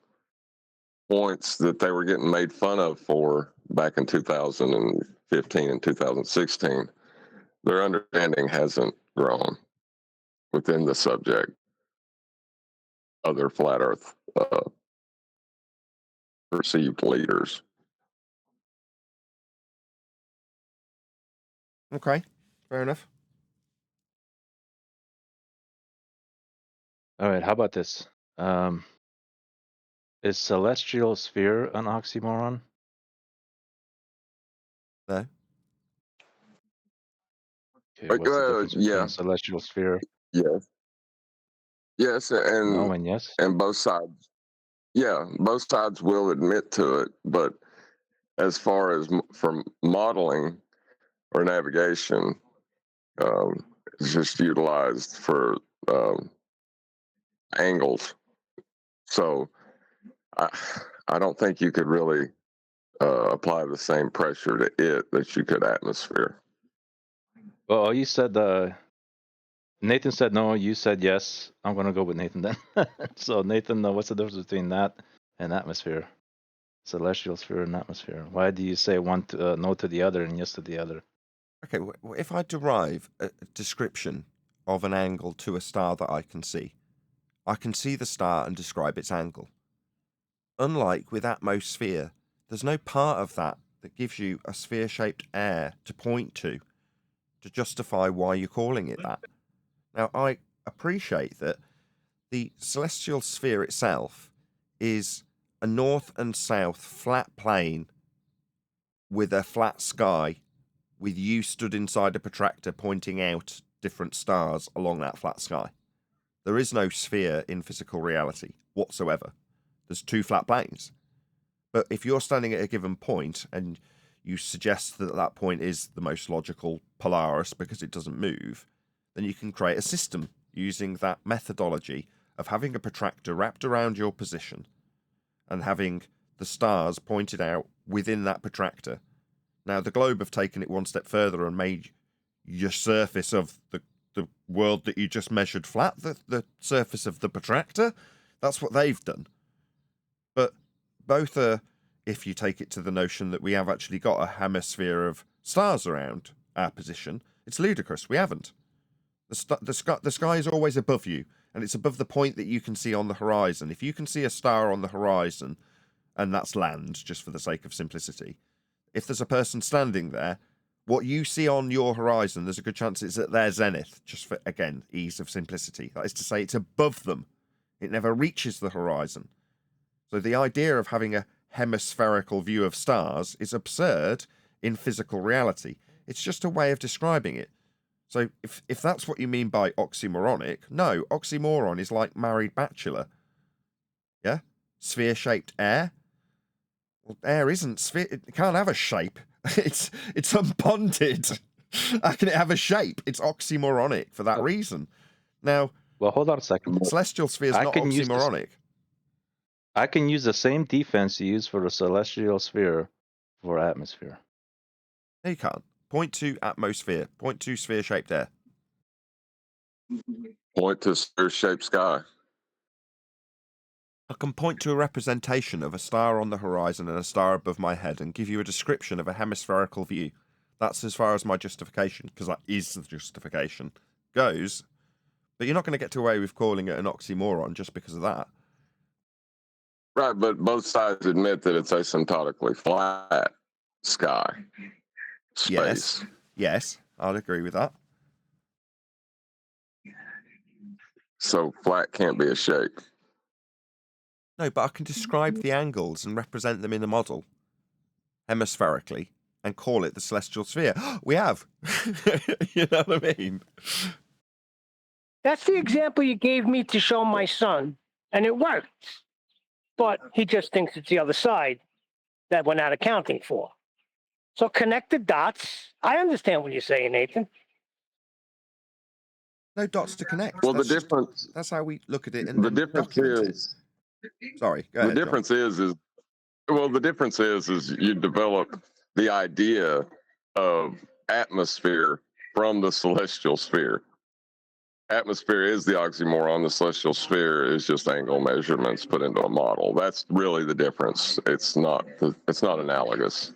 points that they were getting made fun of for back in 2015 and 2016. Their understanding hasn't grown within the subject. Other flat Earth perceived leaders. Okay. Fair enough. All right, how about this? Is celestial sphere an oxymoron? No. Okay, what's the difference Yeah, between celestial sphere? yes, No and yes. and both sides. Yeah, both sides will admit to it, but as far as from modeling or navigation, it's just utilized for angles. So I don't think you could really apply the same pressure to it that you could atmosphere. Well, you said Nathan said no. You said yes. I'm gonna go with Nathan then. So Nathan, what's the difference between that and atmosphere? Celestial sphere and atmosphere. Why do you say one no to the other and yes to the other? Okay, if I derive a description of an angle to a star that I can see the star and describe its angle. Unlike with atmosphere, there's no part of that that gives you a sphere-shaped air to point to justify why you're calling it that. Now, I appreciate that the celestial sphere itself is a north and south flat plane with a flat sky, with you stood inside a protractor pointing out different stars along that flat sky. There is no sphere in physical reality whatsoever. There's two flat planes. But if you're standing at a given point and you suggest that that point is the most logical Polaris because it doesn't move, then you can create a system using that methodology of having a protractor wrapped around your position and having the stars pointed out within that protractor. Now, the globe have taken it one step further and made your surface of the world that you just measured flat, the surface of the protractor. That's what they've done. But both are, if you take it to the notion that we have actually got a hemisphere of stars around our position, it's ludicrous. We haven't. The sky is always above you, and it's above the point that you can see on the horizon. If you can see a star on the horizon, and that's land, just for the sake of simplicity, if there's a person standing there, what you see on your horizon, there's a good chance it's at their zenith, just for, again, ease of simplicity. That is to say, it's above them. It never reaches the horizon. So the idea of having a hemispherical view of stars is absurd in physical reality. It's just a way of describing it. So if that's what you mean by oxymoronic, no, oxymoron is like married bachelor. Yeah? Sphere-shaped air? Well, air isn't sphere. It can't have a shape. It's unbonded. How can it have a shape? It's oxymoronic for that reason. Now, well, hold on a second. Celestial sphere is not oxymoronic. I can use the same defense you use for the celestial sphere for atmosphere. No, you can't. Point to atmosphere. Point to sphere-shaped air. Point to sphere-shaped sky. I can point to a representation of a star on the horizon and a star above my head and give you a description of a hemispherical view. That's as far as my justification, because that is the justification, goes. But you're not going to get away with calling it an oxymoron just because of that. Right, but both sides admit that it's asymptotically flat sky, space. Yes, I'd agree with that. So flat can't be a shape. No, but I can describe the angles and represent them in a model, hemispherically, and call it the celestial sphere. We have. You know what I mean? That's the example you gave me to show my son, and it worked. But he just thinks it's the other side that we're not accounting for. So connect the dots. I understand what you're saying, Nathan. No dots to connect. Well, that's the difference. That's how we look at it and The difference document is. it. Sorry, go The ahead, difference is well, the difference is you develop the idea of atmosphere from the celestial sphere. Atmosphere is the oxymoron. The celestial sphere is just angle measurements put into a model. That's really the difference. It's not analogous.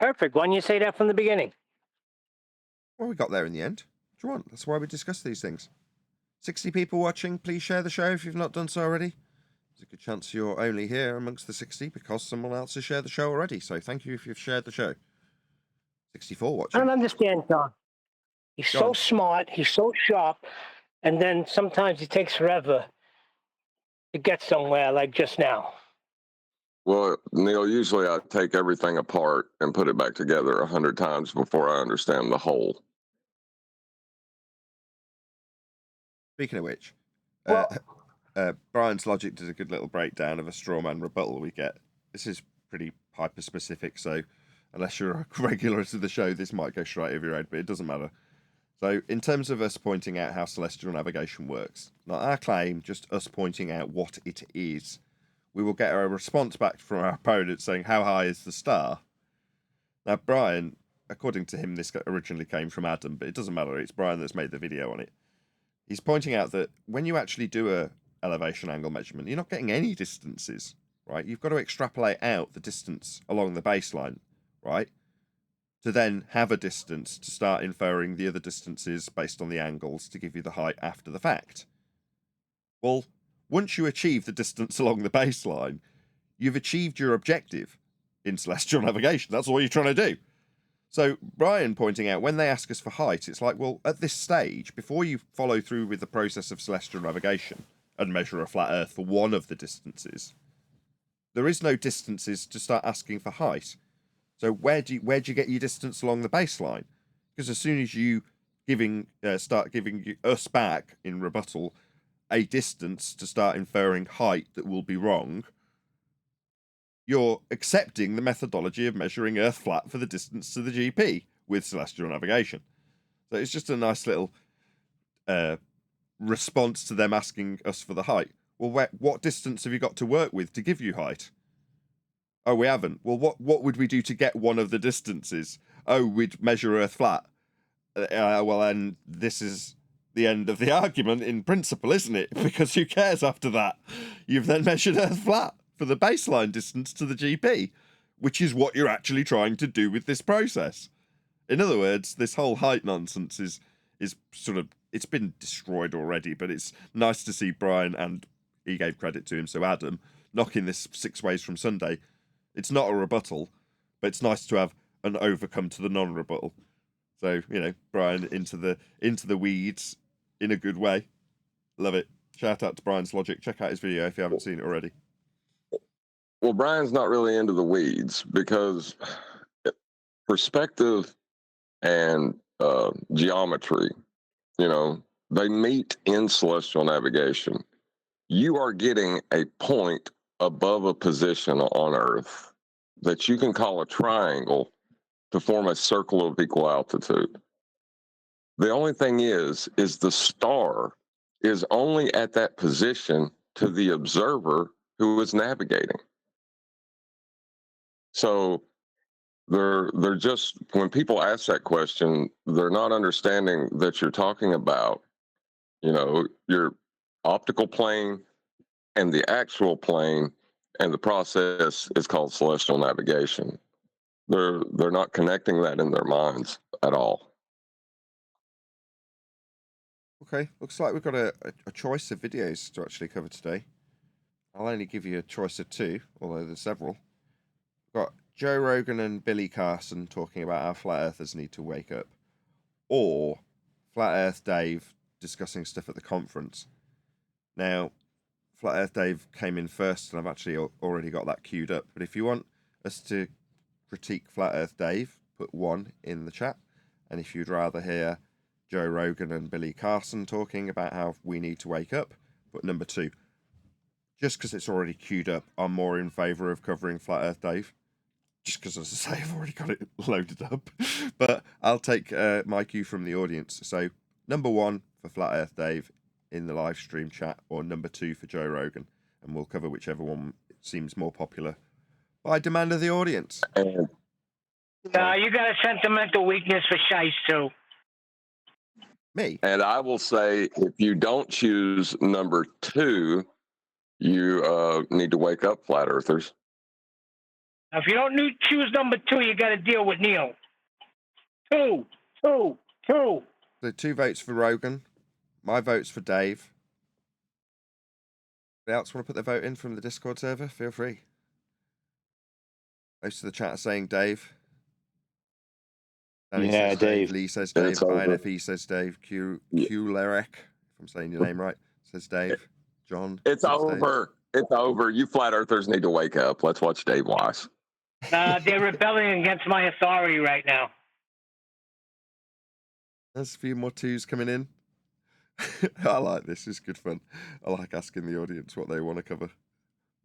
Perfect. Why didn't you say that from the beginning? Well, we got there in the end. What do you want? That's why we discuss these things. 60 people watching. Please share the show if you've not done so already. There's a good chance you're only here amongst the 60 because someone else has shared the show already. So thank you if you've shared the show. 64 I watching. don't understand, John. He's so smart. He's so sharp. And then sometimes it takes forever to get somewhere, like just now. Well, Neil, usually I take everything apart and put it back together 100 times before I understand the whole. Speaking of which, Well, Brian's logic did a good little breakdown of a straw man rebuttal we get. This is pretty hyper specific, so unless you're a regular to the show, this might go straight over your head, but it doesn't matter. So, in terms of us pointing out how celestial navigation works, not our claim, just us pointing out what it is, we will get a response back from our opponent saying, "How high is the star?" Now, Brian, according to him, this originally came from Adam, but it doesn't matter. It's Brian that's made the video on it. He's pointing out that when you actually do a elevation angle measurement, you're not getting any distances, right? You've got to extrapolate out the distance along the baseline, right? To then have a distance to start inferring the other distances based on the angles to give you the height after the fact. Well, once you achieve the distance along the baseline, you've achieved your objective in celestial navigation. That's all you're trying to do. So Brian pointing out, when they ask us for height, it's like, well, at this stage, before you follow through with the process of celestial navigation and measure a flat Earth for one of the distances, there is no distances to start asking for height. So where do you get your distance along the baseline? Because as soon as you start giving us back in rebuttal a distance to start inferring height that will be wrong, you're accepting the methodology of measuring Earth flat for the distance to the GP with celestial navigation. So it's just a nice little response to them asking us for the height. Well, what distance have you got to work with to give you height? Oh, we haven't. Well, what would we do to get one of the distances? Oh, we'd measure Earth flat. Well, then this is the end of the argument in principle, isn't it? Because who cares after that? You've then measured Earth flat for the baseline distance to the GP, which is what you're actually trying to do with this process. In other words, this whole height nonsense is sort of, it's been destroyed already, but it's nice to see Brian, and he gave credit to him, so Adam, knocking this 6 ways from Sunday. It's not a rebuttal, but it's nice to have an overcome to the non-rebuttal. So, Brian into the weeds in a good way. Love it. Shout out to Brian's logic. Check out his video if you haven't seen it already. Well, Brian's not really into the weeds because perspective and geometry, they meet in celestial navigation. You are getting a point above a position on Earth that you can call a triangle to form a circle of equal altitude. The only thing is the star is only at that position to the observer who is navigating. So they're just, when people ask that question, they're not understanding that you're talking about, your optical plane and the actual plane, and the process is called celestial navigation. They're not connecting that in their minds at all. Okay, looks like we've got a choice of videos to actually cover today. I'll only give you a choice of 2, although there's several. We've got Joe Rogan and Billy Carson talking about how flat earthers need to wake up, or Flat Earth Dave discussing stuff at the conference. Now, Flat Earth Dave came in first, and I've actually already got that queued up. But if you want us to critique Flat Earth Dave, put 1 in the chat. And if you'd rather hear Joe Rogan and Billy Carson talking about how we need to wake up, put number 2. Just because it's already queued up, I'm more in favour of covering Flat Earth Dave. Just because, as I say, I've already got it loaded up. But I'll take my cue from the audience. So, number 1 for Flat Earth Dave in the live stream chat, or number 2 for Joe Rogan. And we'll cover whichever one seems more popular by demand of the audience. No, you got a sentimental weakness for shice, too. Me? And I will say, if you don't choose number 2, you need to wake up, flat earthers. Now, if you don't choose number 2, you got to deal with Neil. 2. So 2 votes for Rogan. My vote's for Dave. Anybody else want to put their vote in from the Discord server? Feel free. Most of the chat are saying Dave. Danny says Dave. Lee says Dave. INFE says Dave. Q-Lerek, if I'm saying your name right, says Dave. John. It's over. Dave. It's over. You flat earthers need to wake up. Let's watch Dave Weiss. They're rebelling against my authority right now. There's a few more 2s coming in. I like this. It's good fun. I like asking the audience what they want to cover.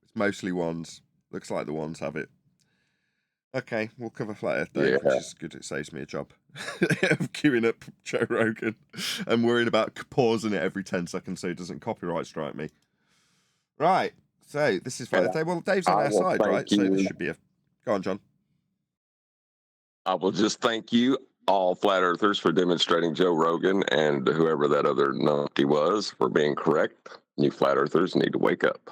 It's mostly 1s. Looks like the 1s have it. Okay, we'll cover Flat Earth Day, which is good. It saves me a job of queuing up Joe Rogan and worrying about pausing it every 10 seconds so it doesn't copyright strike me. Right, so this is Flat Earth Day. Well, Dave's on our side, right? So this should be a... Go on, John. I will just thank you, all flat earthers, for demonstrating Joe Rogan and whoever that other numpty was for being correct. You flat earthers need to wake up.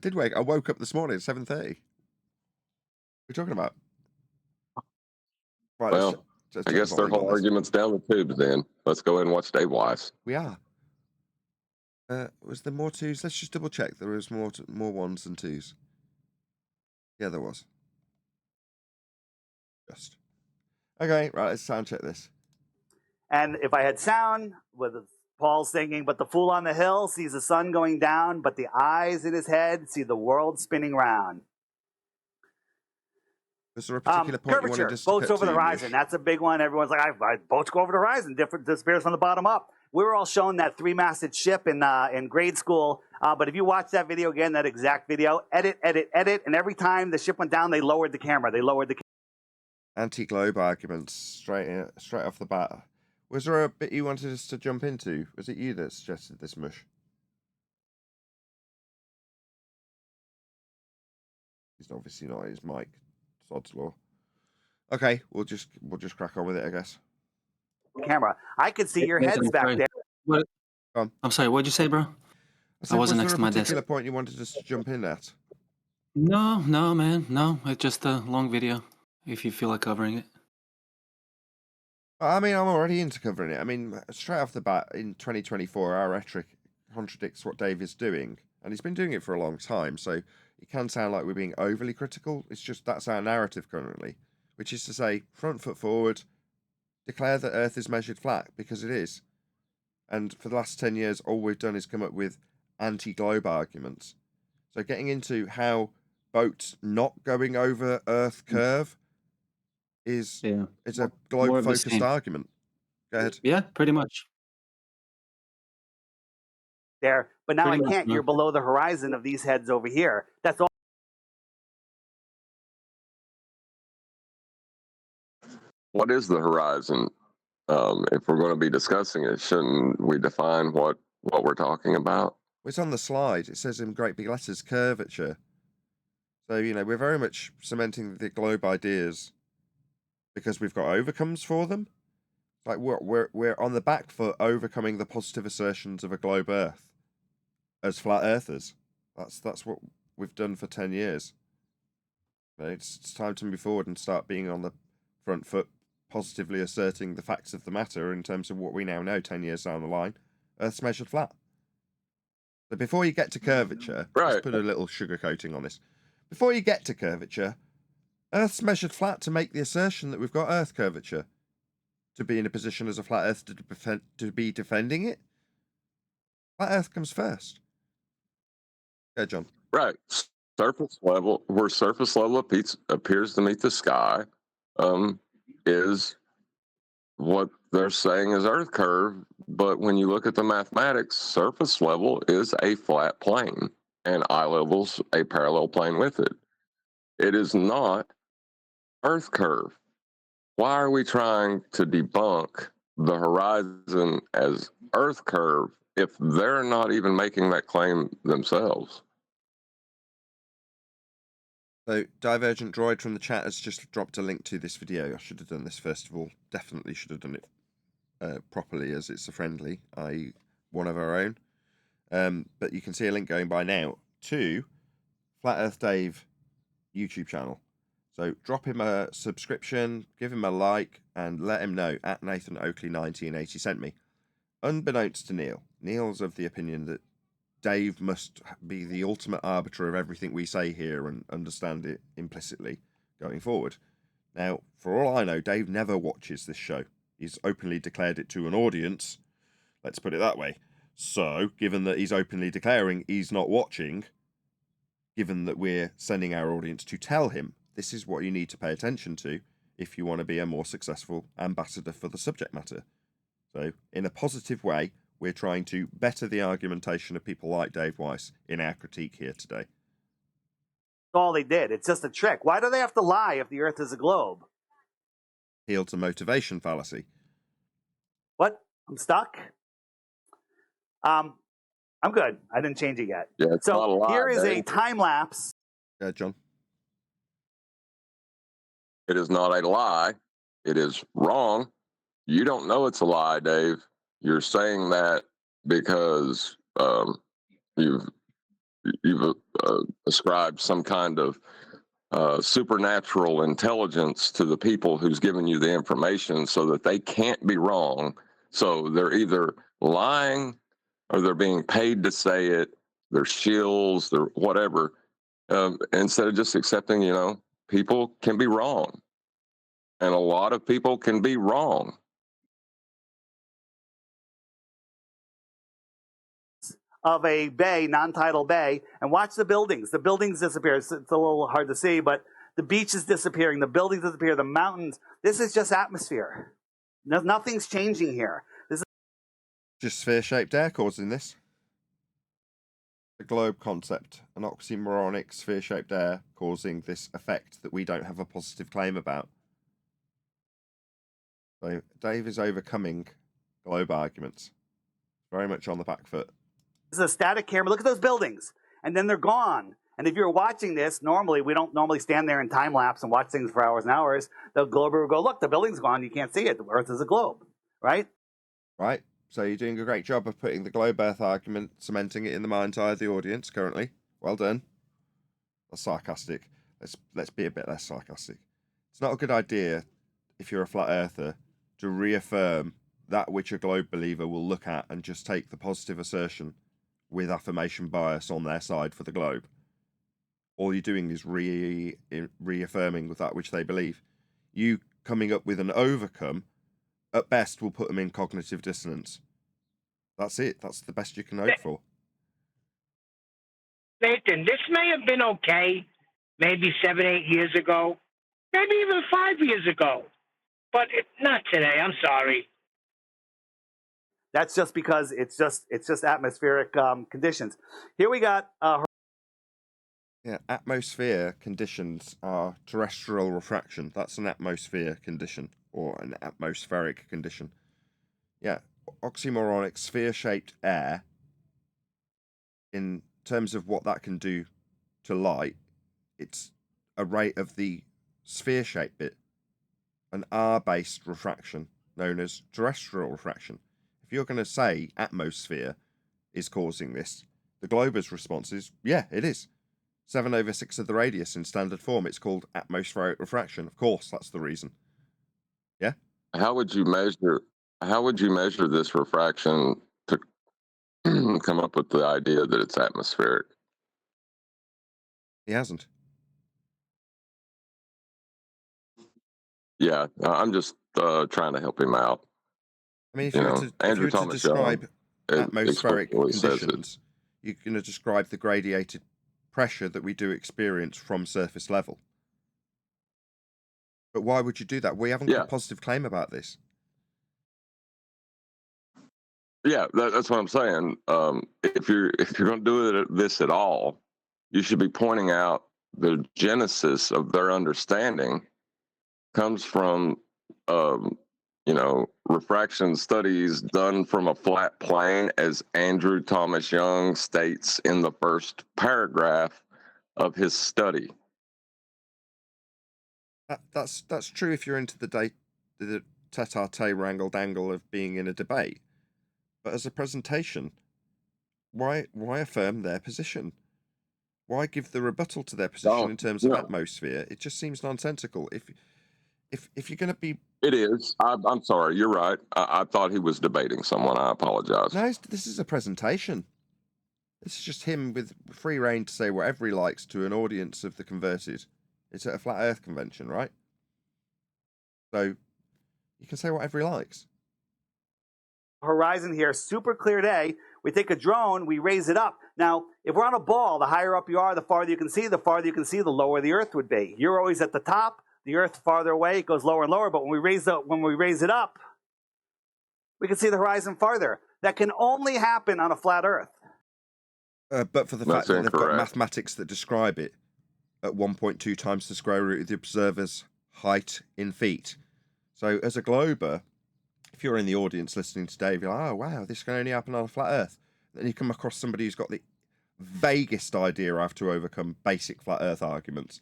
I woke up this morning at 7:30. What are you talking about? Right, well, I guess their whole argument's down the tubes then. Let's go ahead and watch Dave Weiss. We are. Was there more 2s? Let's just double check. There was more 1s than 2s. Yeah, there was. Just. Okay, right, let's sound check this. And if I had sound, with Paul singing, but the fool on the hill sees the sun going down, but the eyes in his head see the world spinning round. Was there a particular point you wanted us to boats cut over the horizon. That's a big one. Everyone's like, boats go over the horizon. Different disappears from the bottom up. We were all shown that 3-masted ship in grade school. But if you watch that video again, that exact video, edit, and every time the ship went down, they lowered the camera. Anti-globe arguments straight off the bat. Was there a bit you wanted us to jump into? Was it you that suggested this mush? He's obviously not his mic. Sod's law. Okay, we'll just crack on with it, I guess. Camera. I could see your heads back there. What? I'm sorry. What'd you say, bro? I wasn't next to my desk. Was there a particular point you wanted us to jump in at? No, man. No, it's just a long video. If you feel like covering it. I mean, I'm already into covering it. I mean, straight off the bat, in 2024, our rhetoric contradicts what Dave is doing. And he's been doing it for a long time, so it can sound like we're being overly critical. It's just that's our narrative currently, which is to say, front foot forward, declare that Earth is measured flat, because it is. And for the last 10 years, all we've done is come up with anti-globe arguments. So getting into how boats not going over Earth curve is a globe-focused argument. Go ahead. Yeah, pretty much. There, but now Pretty I can't. much, You're below the horizon of these heads over here. That's all. What is the horizon? If we're going to be discussing it, shouldn't we define what we're talking about? It's on the slide. It says in great big letters, curvature. So, we're very much cementing the globe ideas because we've got overcomes for them. Like we're on the back foot overcoming the positive assertions of a globe Earth as flat earthers. That's what we've done for 10 years. It's time to move forward and start being on the front foot positively asserting the facts of the matter in terms of what we now know 10 years down the line, Earth's measured flat. So before you get to curvature, let's put a little sugar coating on this. Before you get to curvature, Earth's measured flat to make the assertion that we've got Earth curvature. To be in a position as a flat Earth to be defending it, flat Earth comes first. Yeah, John. Right. Surface level, where surface level appears to meet the sky, is what they're saying is Earth curve. But when you look at the mathematics, surface level is a flat plane, and eye level's a parallel plane with it. It is not Earth curve. Why are we trying to debunk the horizon as Earth curve if they're not even making that claim themselves? So, Divergent Droid from the chat has just dropped a link to this video. I should have done this first of all. Definitely should have done it properly, as it's a friendly, i.e. one of our own. But you can see a link going by now to Flat Earth Dave YouTube channel. So drop him a subscription, give him a like, and let him know at Nathan Oakley 1980 sent me. Unbeknownst to Neil, Neil's of the opinion that Dave must be the ultimate arbiter of everything we say here and understand it implicitly going forward. Now, for all I know, Dave never watches this show. He's openly declared it to an audience. Let's put it that way. So, given that he's openly declaring he's not watching, given that we're sending our audience to tell him, this is what you need to pay attention to if you want to be a more successful ambassador for the subject matter. So, in a positive way, we're trying to better the argumentation of people like Dave Weiss in our critique here today. That's all they did. It's just a trick. Why do they have to lie if the Earth is a globe? Appeal to motivation fallacy. What? I'm stuck? I'm good. I didn't change it yet. Yeah, it's not a lie, here is Dave. a time lapse. Yeah, John. It is not a lie. It is wrong. You don't know it's a lie, Dave. You're saying that because you've ascribed some kind of supernatural intelligence to the people who's giving you the information so that they can't be wrong. So they're either lying or they're being paid to say it. They're shills, they're whatever. Instead of just accepting, people can be wrong. And a lot of people can be wrong. Of a bay, non-tidal bay, and watch the buildings. The buildings disappear. It's a little hard to see, but the beach is disappearing. The buildings disappear. The mountains. This is just atmosphere. Nothing's changing here. This is just sphere-shaped air causing this. The globe concept, an oxymoronic sphere-shaped air causing this effect that we don't have a positive claim about. So Dave is overcoming globe arguments. Very much on the back foot. This is a static camera. Look at those buildings. And then they're gone. And if you're watching this, normally, we don't normally stand there in time lapse and watch things for hours and hours. The glober will go, look, the building's gone. You can't see it. The Earth is a globe. Right? Right. So you're doing a great job of putting the globe Earth argument, cementing it in the mind's eye of the audience currently. Well done. That's sarcastic. Let's be a bit less sarcastic. It's not a good idea, if you're a flat earther, to reaffirm that which a globe believer will look at and just take the positive assertion with affirmation bias on their side for the globe. All you're doing is reaffirming with that which they believe. You coming up with an overcome, at best, will put them in cognitive dissonance. That's it. That's the best you can hope for. Nathan, this may have been okay maybe 7-8 years ago, maybe even 5 years ago, but not today. I'm sorry. That's just because it's just atmospheric conditions. Here we got. Yeah, atmosphere conditions are terrestrial refraction. That's an atmosphere condition or an atmospheric condition. Yeah, oxymoronic sphere-shaped air. In terms of what that can do to light, it's a rate of the sphere-shaped bit, an R-based refraction known as terrestrial refraction. If you're going to say atmosphere is causing this, the glober's response is, yeah, it is. 7/6 of the radius in standard form. It's called atmospheric refraction. Of course, that's the reason. Yeah? how would you measure this refraction to come up with the idea that it's atmospheric? He hasn't. Yeah, I'm just trying to help him out. I mean, if You you were know, to Andrew Thomas Young describe atmospheric explicitly says it. conditions, you're going to describe the gradiated pressure that we do experience from surface level. But why would you do that? We haven't got a positive claim about this. Yeah, that's what I'm saying. If you're going to do this at all, you should be pointing out the genesis of their understanding comes from, refraction studies done from a flat plane, as Andrew Thomas Young states in the first paragraph of his study. That's true if you're into the tete-a-tete wrangle-dangle of being in a debate. But as a presentation, why affirm their position? Why give the rebuttal to their position in terms of atmosphere? It just seems nonsensical. If you're going to be... It is. I'm sorry. You're right. I thought he was debating someone. I apologize. No, this is a presentation. This is just him with free reign to say whatever he likes to an audience of the converted. It's at a flat earth convention, right? So you can say whatever he likes. Horizon here, super clear day. We take a drone, we raise it up. Now, if we're on a ball, the higher up you are, the farther you can see, the lower the Earth would be. You're always at the top. The Earth farther away, it goes lower and lower. But when we raise it up, we can see the horizon farther. That can only happen on a flat Earth. But for the fact that they've got mathematics that describe it at 1.2 times the square root of the observer's height in feet. So as a glober, if you're in the audience listening to Dave, you're like, oh, wow, this can only happen on a flat Earth. Then you come across somebody who's got the vaguest idea of how to overcome basic flat Earth arguments.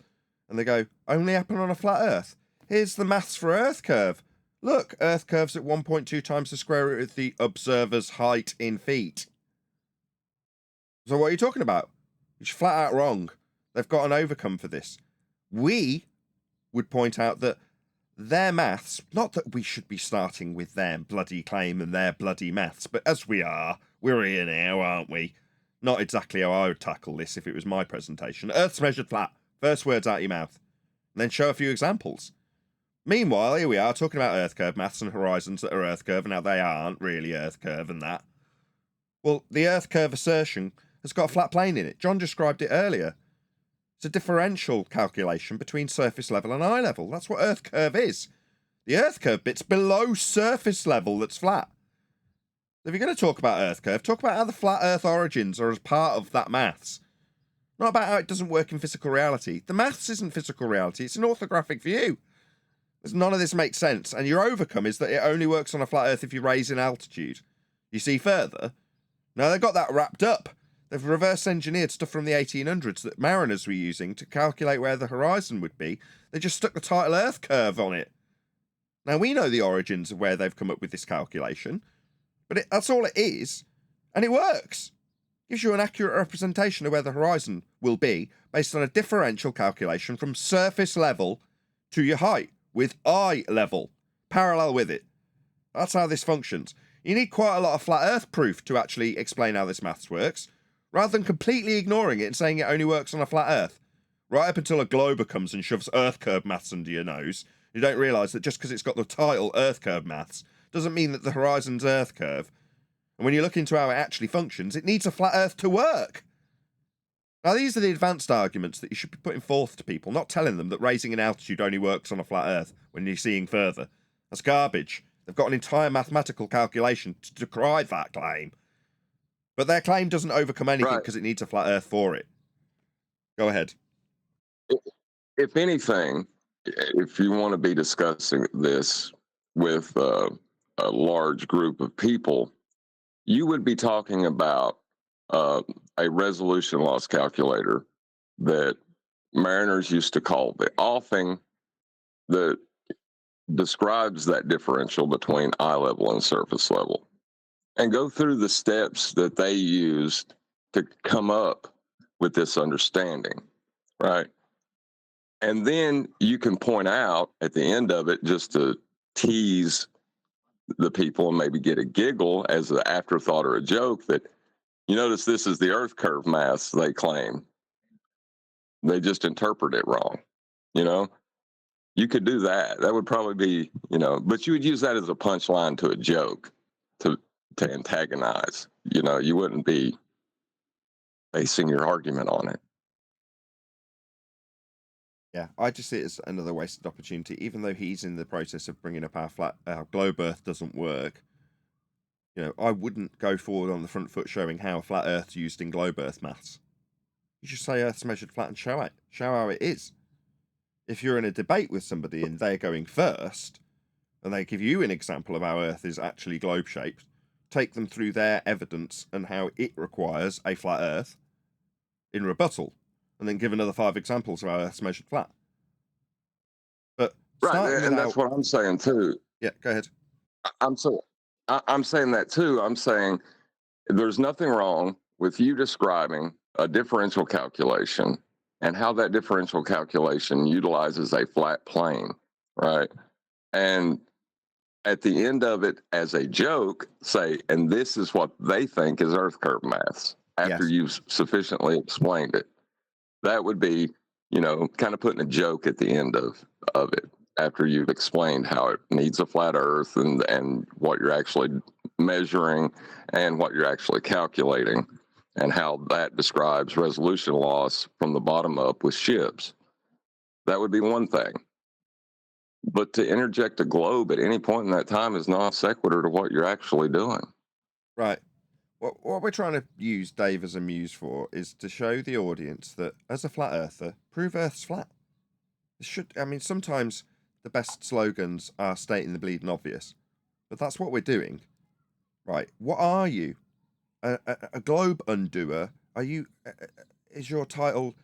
And they go, only happen on a flat Earth? Here's the maths for Earth curve. Look, Earth curve's at 1.2 times the square root of the observer's height in feet. So what are you talking about? It's flat out wrong. They've got an overcome for this. We would point out that their maths, not that we should be starting with their bloody claim and their bloody maths, but as we are, we're here now, aren't we? Not exactly how I would tackle this if it was my presentation. Earth's measured flat. First words out your mouth. And then show a few examples. Meanwhile, here we are talking about Earth curve maths and horizons that are Earth curve and how they aren't really Earth curve and that. Well, the Earth curve assertion has got a flat plane in it. John described it earlier. It's a differential calculation between surface level and eye level. That's what Earth curve is. The Earth curve bit's below surface level that's flat. If you're going to talk about Earth curve, talk about how the flat Earth origins are as part of that maths. Not about how it doesn't work in physical reality. The maths isn't physical reality. It's an orthographic view. None of this makes sense. And your overcome is that it only works on a flat Earth if you raise in altitude. You see further? Now, they've got that wrapped up. They've reverse engineered stuff from the 1800s that mariners were using to calculate where the horizon would be. They just stuck the tidal Earth curve on it. Now, we know the origins of where they've come up with this calculation, but that's all it is, and it works. Gives you an accurate representation of where the horizon will be based on a differential calculation from surface level to your height, with eye level, parallel with it. That's how this functions. You need quite a lot of flat Earth proof to actually explain how this maths works, rather than completely ignoring it and saying it only works on a flat Earth. Right up until a glober comes and shoves Earth curve maths under your nose, you don't realise that just because it's got the title Earth curve maths doesn't mean that the horizon's Earth curve. And when you look into how it actually functions, it needs a flat Earth to work. Now, these are the advanced arguments that you should be putting forth to people, not telling them that raising in altitude only works on a flat Earth when you're seeing further. That's garbage. They've got an entire mathematical calculation to decry that claim. But their claim doesn't overcome anything because it needs a flat Earth for it. Go ahead. If anything, if you want to be discussing this with a large group of people, you would be talking about a resolution loss calculator that mariners used to call the offing, that describes that differential between eye level and surface level, and go through the steps that they used to come up with this understanding, right? And then you can point out at the end of it, just to tease the people and maybe get a giggle as an afterthought or a joke that, you notice this is the Earth curve mass they claim. They just interpret it wrong. You know, you could do that. That would probably be, you know, but you would use that as a punchline to a joke to antagonize. You know, you wouldn't be basing your argument on it. Yeah, I just see it as another wasted opportunity, even though he's in the process of bringing up our globe Earth doesn't work. You know, I wouldn't go forward on the front foot showing how a flat Earth's used in globe Earth maths. You just say Earth's measured flat and show how it is. If you're in a debate with somebody and they're going first, and they give you an example of how Earth is actually globe-shaped, take them through their evidence and how it requires a flat Earth in rebuttal, and then give another 5 examples of how Earth's measured flat. But right, and that's what I'm saying too. Yeah, go ahead. I'm saying that too. I'm saying there's nothing wrong with you describing a differential calculation and how that differential calculation utilizes a flat plane, right? And at the end of it, as a joke, say, and this is what they think is Earth curve maths after you've sufficiently explained it. That would be, you know, kind of putting a joke at the end of it after you've explained how it needs a flat Earth and what you're actually measuring and what you're actually calculating and how that describes resolution loss from the bottom up with ships. That would be one thing. But to interject a globe at any point in that time is non sequitur to what you're actually doing. Right. What we're trying to use Dave as a muse for is to show the audience that, as a flat earther, prove Earth's flat. Sometimes the best slogans are stating the bleeding obvious, but that's what we're doing. Right. What are you? A globe undoer? Are you? Is your title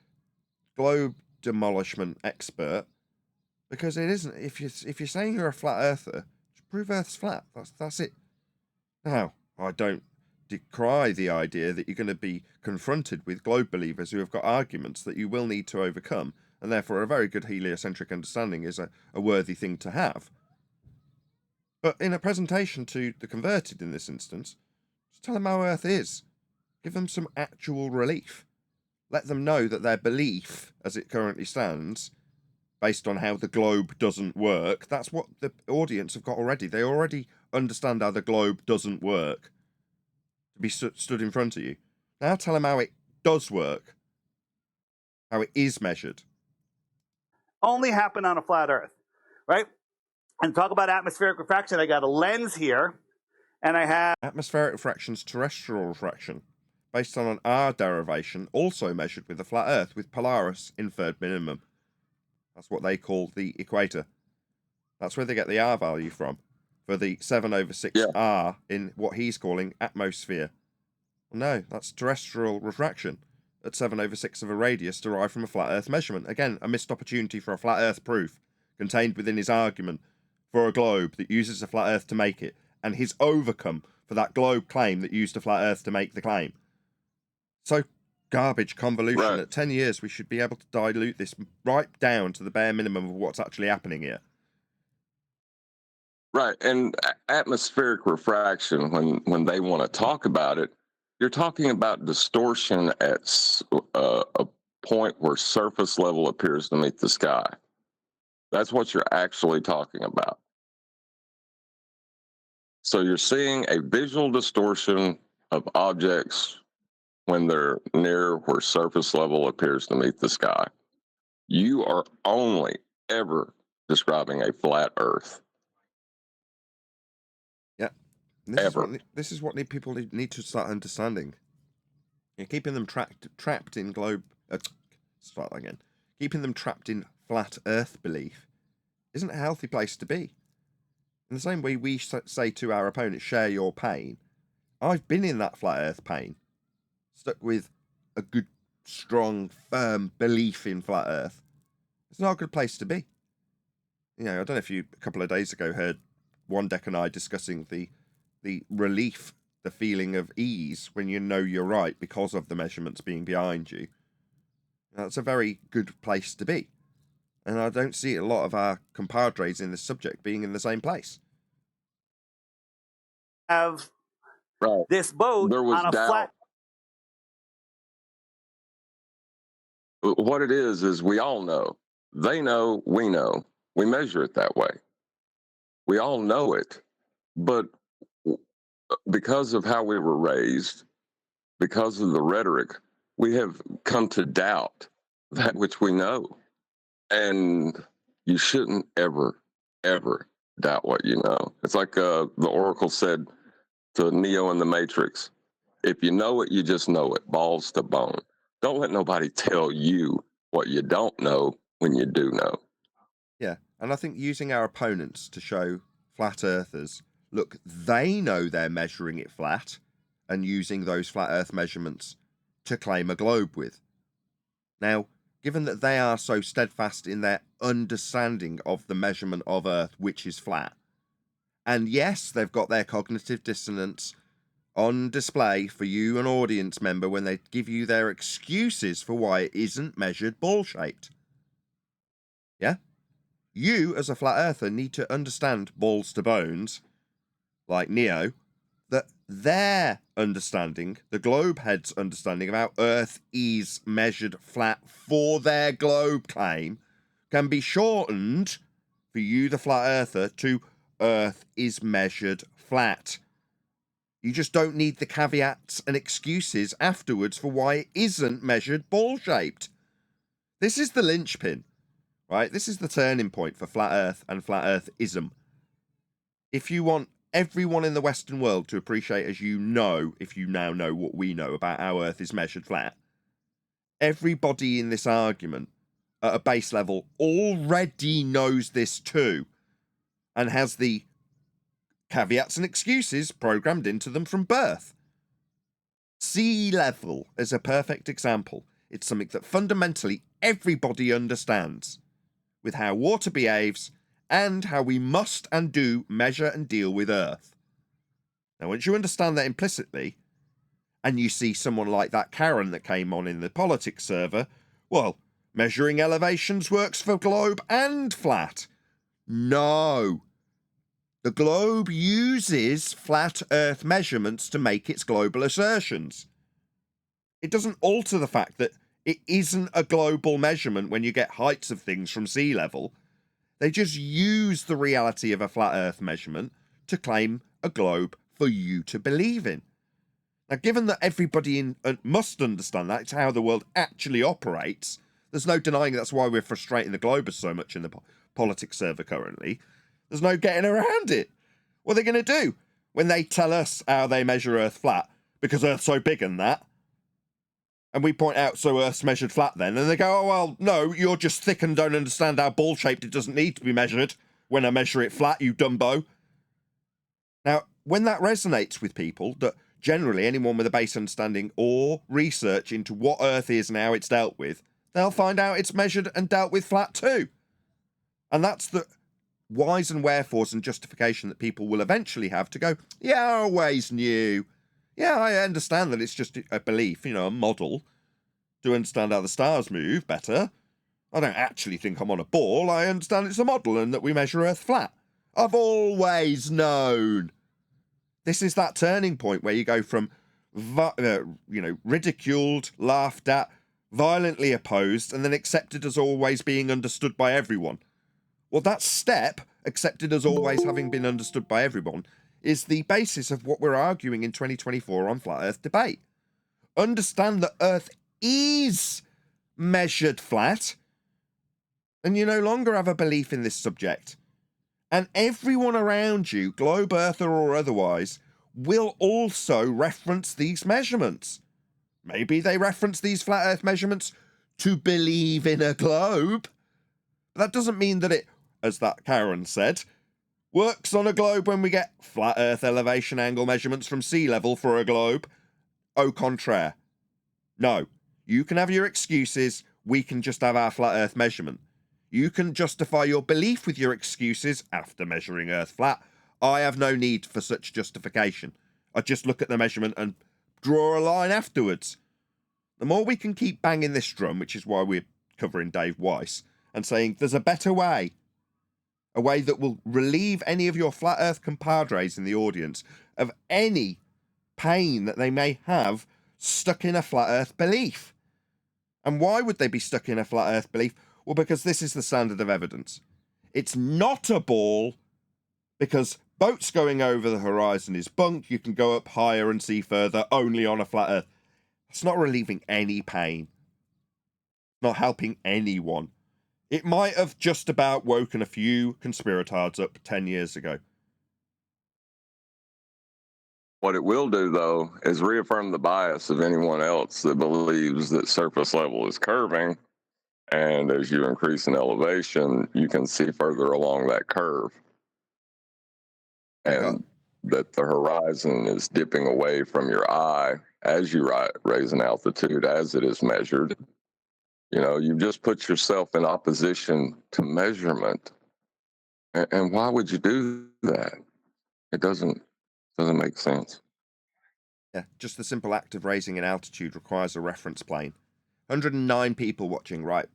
globe demolishment expert? Because it isn't. If you're saying you're a flat earther, prove Earth's flat. That's it. Now, I don't decry the idea that you're going to be confronted with globe believers who have got arguments that you will need to overcome, and therefore a very good heliocentric understanding is a worthy thing to have. But in a presentation to the converted in this instance, just tell them how Earth is. Give them some actual relief. Let them know that their belief, as it currently stands, based on how the globe doesn't work, that's what the audience have got already. They already understand how the globe doesn't work to be stood in front of you. Now tell them how it does work, how it is measured. Only happen on a flat Earth, right? And talk about atmospheric refraction. I got a lens here, and I have atmospheric refraction's terrestrial refraction, based on an R derivation, also measured with a flat Earth with Polaris inferred minimum. That's what they call the equator. That's where they get the R value from, for the 7/6 R in what he's calling atmosphere. No, that's terrestrial refraction at 7/6 of a radius derived from a flat Earth measurement. Again, a missed opportunity for a flat Earth proof contained within his argument for a globe that uses a flat Earth to make it, and his overcome for that globe claim that used a flat Earth to make the claim. So garbage convolution. Right. At 10 years, we should be able to dilute this right down to the bare minimum of what's actually happening here. Right, and atmospheric refraction, when they want to talk about it, you're talking about distortion at a point where surface level appears to meet the sky. That's what you're actually talking about. So you're seeing a visual distortion of objects when they're near where surface level appears to meet the sky. You are only ever describing a flat Earth. Yeah. This is what people need to start understanding. You're keeping them trapped in globe. Start again. Keeping them trapped in flat Earth belief isn't a healthy place to be. In the same way we say to our opponents, share your pain. I've been in that flat Earth pain, stuck with a good, strong, firm belief in flat Earth. It's not a good place to be. You know, I don't know if you a couple of days ago heard Wandek and I discussing the relief, the feeling of ease when you know you're right because of the measurements being behind you. That's a very good place to be. And I don't see a lot of our compadres in this subject being in the same place. Have Right. this boat There was on a doubt. flat. What it is we all know. They know, we know. We measure it that way. We all know it. But because of how we were raised, because of the rhetoric, we have come to doubt that which we know. And you shouldn't ever, ever doubt what you know. It's like the Oracle said to Neo in the Matrix, if you know it, you just know it, balls to bone. Don't let nobody tell you what you don't know when you do know. Yeah, and I think using our opponents to show flat earthers, look, they know they're measuring it flat, and using those flat earth measurements to claim a globe with. Now, given that they are so steadfast in their understanding of the measurement of Earth, which is flat, and yes, they've got their cognitive dissonance on display for you, an audience member, when they give you their excuses for why it isn't measured ball-shaped. Yeah? You, as a flat earther, need to understand balls to bones, like Neo, that their understanding, the globe head's understanding of how Earth is measured flat for their globe claim, can be shortened for you, the flat earther, to Earth is measured flat. You just don't need the caveats and excuses afterwards for why it isn't measured ball-shaped. This is the linchpin, right? This is the turning point for flat Earth and flat Earthism. If you want everyone in the Western world to appreciate, as you know, if you now know what we know about how Earth is measured flat, everybody in this argument at a base level already knows this too, and has the caveats and excuses programmed into them from birth. Sea level is a perfect example. It's something that fundamentally everybody understands, with how water behaves and how we must and do measure and deal with Earth. Now, once you understand that implicitly, and you see someone like that Karen that came on in the politics server, well, measuring elevations works for globe and flat. No. The globe uses flat Earth measurements to make its global assertions. It doesn't alter the fact that it isn't a global measurement when you get heights of things from sea level. They just use the reality of a flat Earth measurement to claim a globe for you to believe in. Now, given that everybody must understand that, it's how the world actually operates, there's no denying that's why we're frustrating the globers so much in the politics server currently. There's no getting around it. What are they going to do when they tell us how they measure Earth flat? Because Earth's so big and that. And we point out, so Earth's measured flat then. And they go, oh, well, no, you're just thick and don't understand how ball-shaped it doesn't need to be measured when I measure it flat, you dumbo. Now, when that resonates with people, that generally anyone with a base understanding or research into what Earth is and how it's dealt with, they'll find out it's measured and dealt with flat too. And that's the whys and wherefores and justification that people will eventually have to go, yeah, I always knew. Yeah, I understand that it's just a belief, a model to understand how the stars move better. I don't actually think I'm on a ball. I understand it's a model and that we measure Earth flat. I've always known. This is that turning point where you go from, ridiculed, laughed at, violently opposed, and then accepted as always being understood by everyone. Well, that step, accepted as always having been understood by everyone, is the basis of what we're arguing in 2024 on Flat Earth Debate. Understand that Earth is measured flat, and you no longer have a belief in this subject. And everyone around you, globe earther or otherwise, will also reference these measurements. Maybe they reference these flat Earth measurements to believe in a globe. But that doesn't mean that it, as that Karen said, works on a globe when we get flat Earth elevation angle measurements from sea level for a globe. Au contraire. No, you can have your excuses, we can just have our flat Earth measurement. You can justify your belief with your excuses after measuring Earth flat. I have no need for such justification. I just look at the measurement and draw a line afterwards. The more we can keep banging this drum, which is why we're covering Dave Weiss, and saying there's a better way, a way that will relieve any of your flat earth compadres in the audience of any pain that they may have stuck in a flat earth belief. And why would they be stuck in a flat earth belief? Well, because this is the standard of evidence. It's not a ball, because boats going over the horizon is bunk. You can go up higher and see further only on a flat earth. It's not relieving any pain, not helping anyone. It might have just about woken a few conspiratards up 10 years ago. What it will do, though, is reaffirm the bias of anyone else that believes that surface level is curving, and as you increase in elevation, you can see further along that curve, and that the horizon is dipping away from your eye as you raise in altitude, as it is measured. You know, you just put yourself in opposition to measurement, and why would you do that? It doesn't make sense. Yeah, just the simple act of raising an altitude requires a reference plane. 109 people watching, right?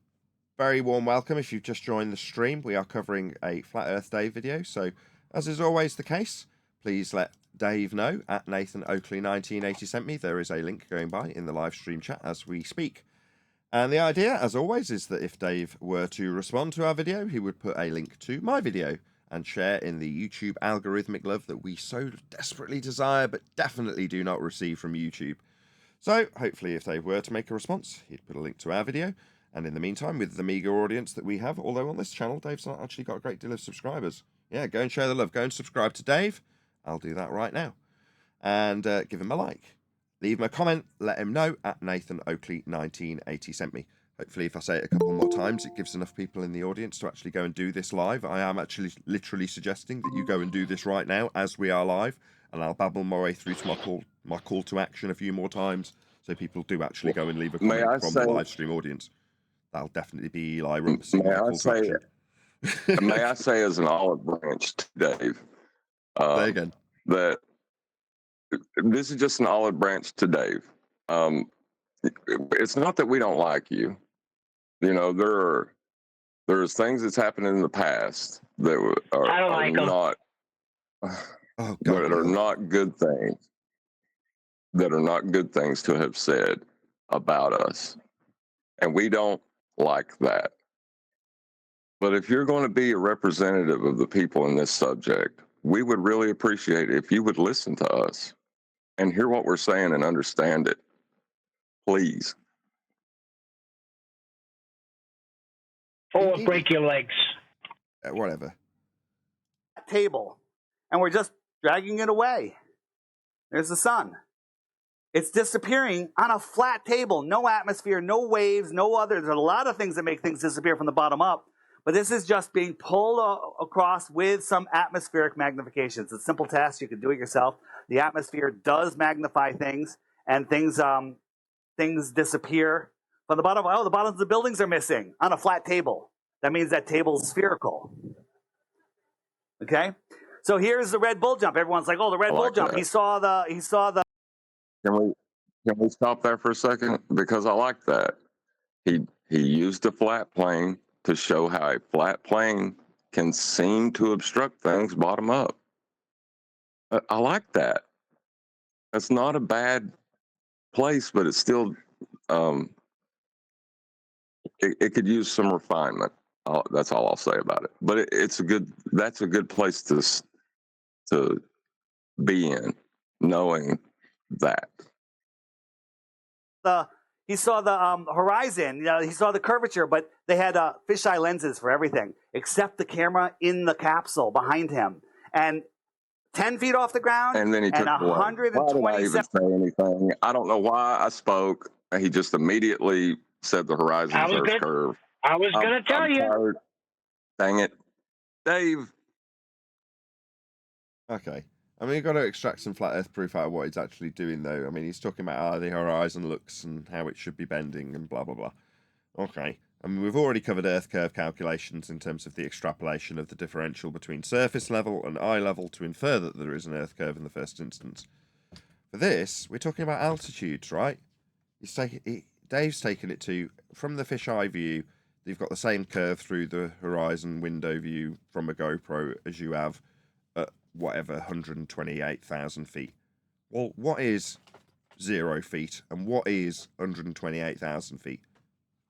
Very warm welcome if you've just joined the stream. We are covering a Flat Earth Day video, so as is always the case, please let Dave know at Nathan Oakley 1980 sent me. There is a link going by in the live stream chat as we speak. And the idea, as always, is that if Dave were to respond to our video, he would put a link to my video and share in the YouTube algorithmic love that we so desperately desire but definitely do not receive from YouTube. So hopefully if Dave were to make a response, he'd put a link to our video. And in the meantime, with the meager audience that we have, although on this channel, Dave's not actually got a great deal of subscribers. Yeah, go and share the love. Go and subscribe to Dave. I'll do that right now. And give him a like. Leave him a comment. Let him know at Nathan Oakley 1980 sent me. Hopefully, if I say it a couple more times, it gives enough people in the audience to actually go and do this live. I am actually literally suggesting that you go and do this right now as we are live. And I'll babble my way through to my call to action a few more times so people do actually go and leave a comment from the live stream audience. That'll definitely be Eli Rumpusing my call to action. May I say as an olive branch to Dave, Say again. that this is just an olive branch to Dave. It's not that we don't like you. You know, there's things that's happened in the past that are not that are not good things. That are not good things to have said about us, and we don't like that. But if you're going to be a representative of the people in this subject, we would really appreciate it if you would listen to us and hear what we're saying and understand it. Please. Or break your legs. Whatever. Table, and we're just dragging it away. There's the sun. It's disappearing on a flat table. No atmosphere, no waves, no other. There's a lot of things that make things disappear from the bottom up. But this is just being pulled across with some atmospheric magnification. It's a simple test. You can do it yourself. The atmosphere does magnify things, and things disappear from the bottom. Oh, the bottoms of the buildings are missing on a flat table. That means that table's spherical. Okay? So here's the Red Bull jump. Everyone's like, oh, the Red Bull jump. That. He saw the Can we stop there for a second? Because I like that. He used a flat plane to show how a flat plane can seem to obstruct things bottom up. I like that. That's not a bad place, but it's still it could use some refinement. That's all I'll say about it. But that's a good place to be in, knowing that. He saw the horizon. You know, he saw the curvature, but they had fisheye lenses for everything except the camera in the capsule behind him, and 10 feet off the ground. And then he took 127. Why did I even say anything? I don't know why I spoke. He just immediately said the horizon is curve. I was going to tell you. Tired. Dang it, Dave. Okay. I mean, you've got to extract some flat earth proof out of what he's actually doing, though. I mean, he's talking about how the horizon looks and how it should be bending and blah, blah, blah. Okay. I mean, we've already covered earth curve calculations in terms of the extrapolation of the differential between surface level and eye level to infer that there is an earth curve in the first instance. For this, we're talking about altitudes, right? Dave's taken it to, from the fisheye view, you've got the same curve through the horizon window view from a GoPro as you have at whatever 128,000 feet. Well, what is 0 feet and what is 128,000 feet?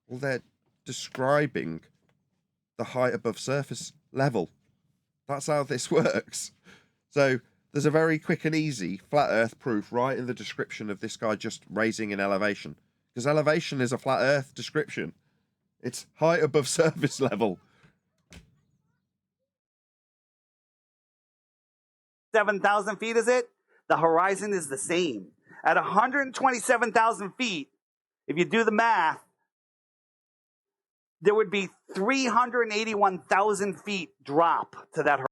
Well, they're describing the height above surface level. That's how this works. So there's a very quick and easy flat earth proof right in the description of this guy just raising an elevation. Because elevation is a flat earth description. It's height above surface level. 7,000 feet, is it? The horizon is the same. At 127,000 feet, if you do the math, there would be 381,000 feet drop to that horizon.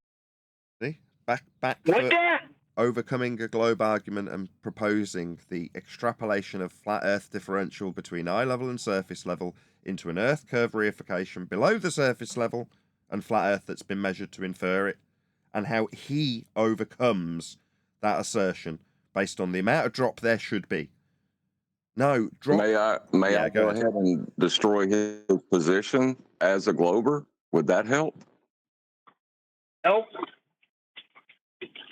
See? Back Like for that? overcoming a globe argument and proposing the extrapolation of flat earth differential between eye level and surface level into an earth curve reification below the surface level and flat earth that's been measured to infer it, and how he overcomes that assertion based on the amount of drop there should be. No, drop. May Yeah, I go go ahead. ahead and destroy his position as a glober? Would that help? Nope.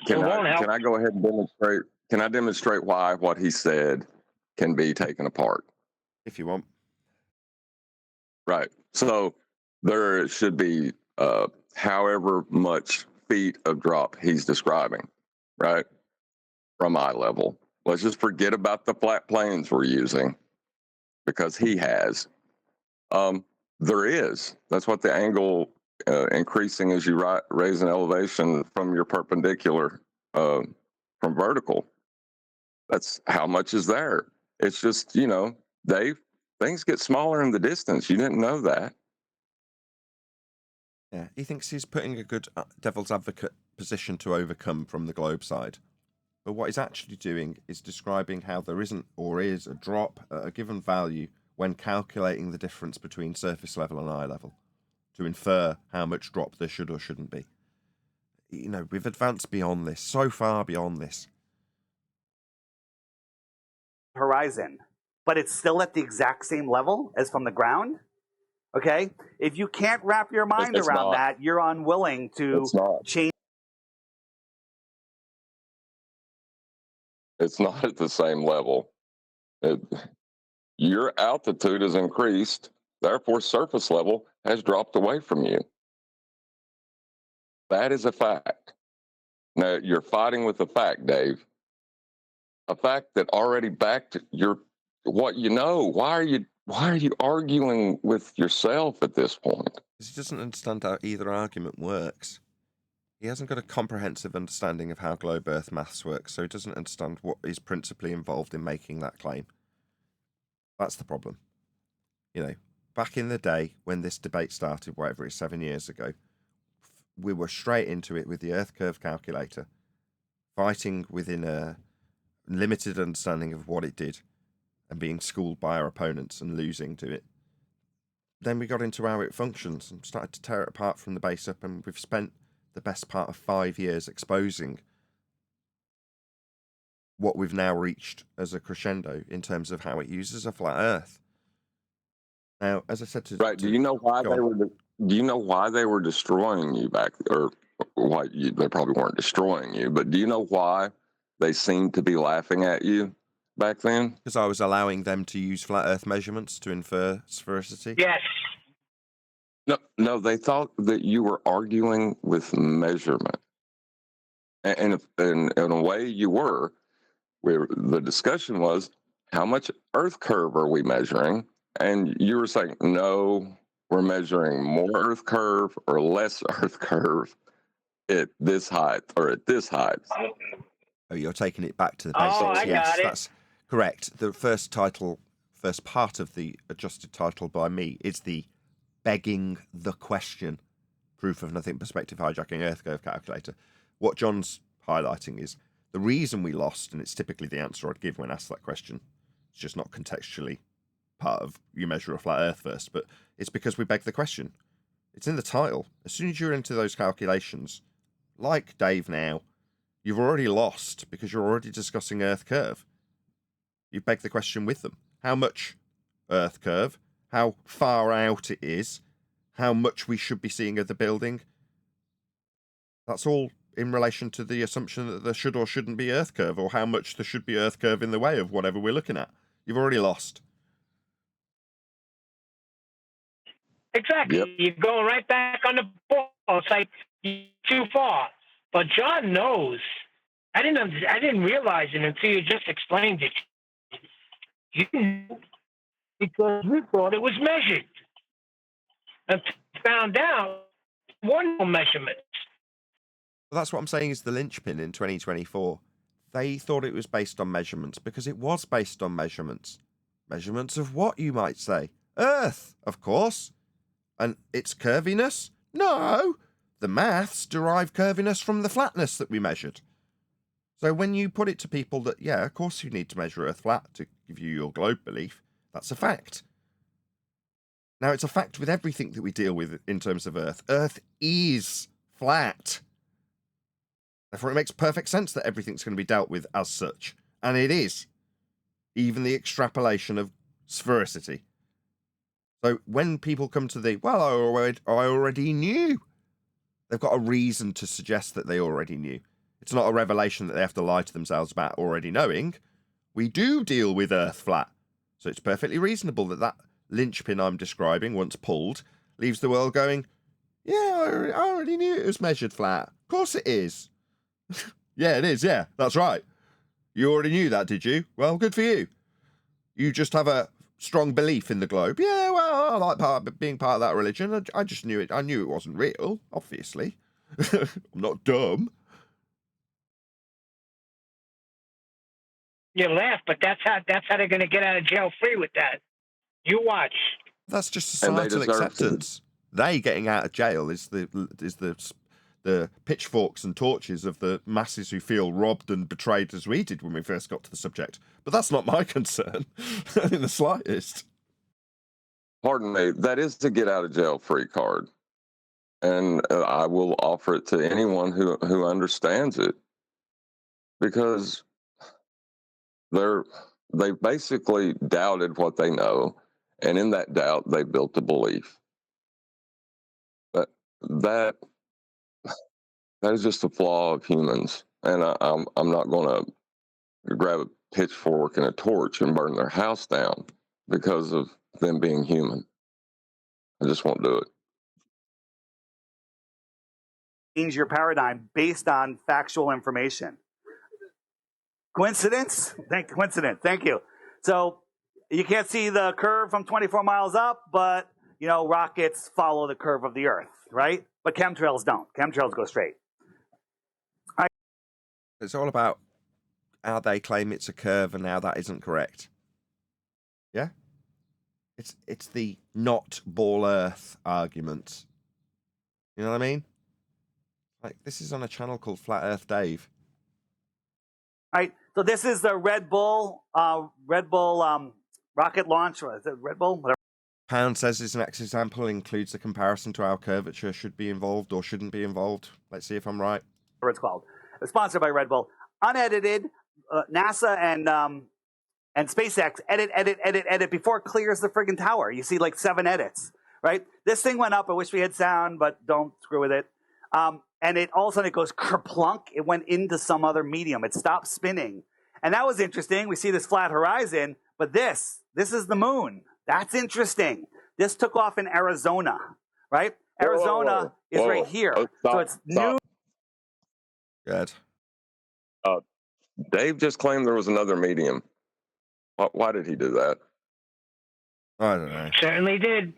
Can It won't help. Can I go ahead and demonstrate? Can I demonstrate why what he said can be taken apart? If you want. Right. So there should be however much feet of drop he's describing, right? From eye level. Let's just forget about the flat planes we're using because he has. There is. That's what the angle increasing as you raise an elevation from your perpendicular from vertical. That's how much is there. It's just, Dave, things get smaller in the distance. You didn't know that. Yeah, he thinks he's putting a good devil's advocate position to overcome from the globe side. But what he's actually doing is describing how there isn't or is a drop at a given value when calculating the difference between surface level and eye level to infer how much drop there should or shouldn't be. We've advanced beyond this, so far beyond this. Horizon, but it's still at the exact same level as from the ground. Okay? If you can't wrap your mind It's around not. that, you're unwilling to It's not. change. It's not at the same level. Your altitude has increased, therefore surface level has dropped away from you. That is a fact. Now you're fighting with a fact, Dave. A fact that already backed what you know. Why are you arguing with yourself at this point? Because he doesn't understand how either argument works. He hasn't got a comprehensive understanding of how globe earth maths works, so he doesn't understand what is principally involved in making that claim. That's the problem. Back in the day when this debate started, whatever it is, 7 years ago, we were straight into it with the earth curve calculator, fighting within a limited understanding of what it did and being schooled by our opponents and losing to it. Then we got into how it functions and started to tear it apart from the base up, and we've spent the best part of 5 years exposing what we've now reached as a crescendo in terms of how it uses a flat earth. Now, as I said Do you know why go on. Do you know why they were destroying you back, or they probably weren't destroying you, but do you know why they seemed to be laughing at you back then? Because I was allowing them to use flat earth measurements to infer sphericity? Yes. No, they thought that you were arguing with measurement. And in a way you were. The discussion was, how much earth curve are we measuring? And you were saying, no, we're measuring more earth curve or less earth curve at this height or at this height. Oh, you're taking it back to the Oh, basics. I Yes, got it. that's correct. The first part of the adjusted title by me is the begging the question, proof of nothing, perspective hijacking earth curve calculator. What John's highlighting is the reason we lost, and it's typically the answer I'd give when asked that question. It's just not contextually part of you measure a flat earth first, but it's because we beg the question. It's in the title. As soon as you're into those calculations, like Dave now, you've already lost because you're already discussing earth curve. You beg the question with them. How much earth curve how far out it is, how much we should be seeing of the building. That's all in relation to the assumption that there should or shouldn't be Earth curve, or how much there should be Earth curve in the way of whatever we're looking at. You've already lost. Exactly. Yep. You're going right back on the ball. It's like you're too far. But John knows. I didn't realize it until you just explained it. You knew because we thought it was measured. And found out one measurement. Well, that's what I'm saying is the linchpin in 2024. They thought it was based on measurements because it was based on measurements. Measurements of what, you might say? Earth, of course. And its curviness? No! The maths derive curviness from the flatness that we measured. So when you put it to people that, yeah, of course you need to measure Earth flat to give you your globe belief, that's a fact. Now, it's a fact with everything that we deal with in terms of Earth. Earth is flat. Therefore, it makes perfect sense that everything's going to be dealt with as such. And it is. Even the extrapolation of sphericity. So when people come to the, well, I already knew, they've got a reason to suggest that they already knew. It's not a revelation that they have to lie to themselves about already knowing. We do deal with Earth flat. So it's perfectly reasonable that that linchpin I'm describing, once pulled, leaves the world going, yeah, I already knew it was measured flat. Of course it is. Yeah, it is. Yeah, that's right. You already knew that, did you? Well, good for you. You just have a strong belief in the globe. Yeah, well, I like being part of that religion. I just knew it. I knew it wasn't real, obviously. I'm not dumb. You laugh, but that's how they're going to get out of jail free with that. You watch. That's just And they societal deserve to. acceptance. They getting out of jail is the pitchforks and torches of the masses who feel robbed and betrayed as we did when we first got to the subject. But that's not my concern in the slightest. Pardon me, that is the get out of jail free card. And I will offer it to anyone who understands it, because they basically doubted what they know, and in that doubt they built a belief. But that is just a flaw of humans, and I'm not going to grab a pitchfork and a torch and burn their house down because of them being human. I just won't do it. Change your paradigm based on factual information. Coincidence? Coincidence. Thank you. So you can't see the curve from 24 miles up, but rockets follow the curve of the Earth, right? But chemtrails don't. Chemtrails go straight. It's all about how they claim it's a curve and how that isn't correct. Yeah? It's the not ball Earth argument. You know what I mean? Like, this is on a channel called Flat Earth Dave. All right. So this is the Red Bull rocket launch. Is it Red Bull? Whatever. Pound says his next example includes a comparison to how curvature should be involved or shouldn't be involved. Let's see if I'm right. Whatever it's called. It's sponsored by Red Bull. Unedited, NASA and SpaceX edit before it clears the friggin' tower. You see like 7 edits, right? This thing went up. I wish we had sound, but don't screw with it. And it all of a sudden it goes kerplunk. It went into some other medium. It stopped spinning. And that was interesting. We see this flat horizon, but this is the moon. That's interesting. This took off in Arizona, right? Arizona is right here. So it's new. Good. Dave just claimed there was another medium. Why did he do that? I don't know. Certainly did.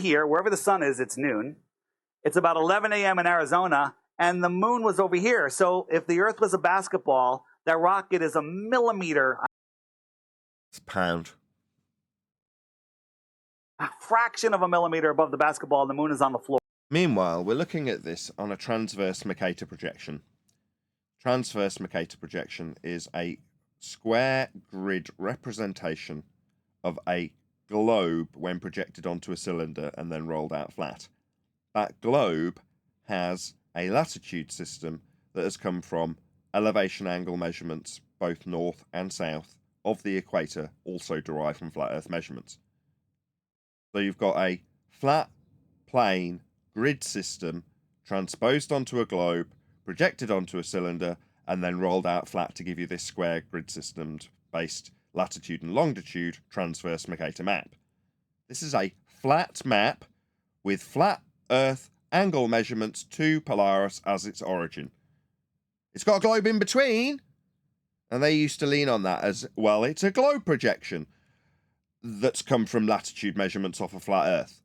Here, wherever the sun is, it's noon. It's about 11 a.m. in Arizona, and the moon was over here. So if the Earth was a basketball, that rocket is a millimeter. It's pound. A fraction of a millimeter above the basketball, and the moon is on the floor. Meanwhile, we're looking at this on a transverse Mercator projection. Transverse Mercator projection is a square grid representation of a globe when projected onto a cylinder and then rolled out flat. That globe has a latitude system that has come from elevation angle measurements, both north and south, of the equator also derive from flat Earth measurements. So you've got a flat, plane, grid system transposed onto a globe, projected onto a cylinder, and then rolled out flat to give you this square grid system-based latitude and longitude transverse Mercator map. This is a flat map with flat Earth angle measurements to Polaris as its origin. It's got a globe in between, and they used to lean on that as, well, it's a globe projection that's come from latitude measurements off a flat Earth.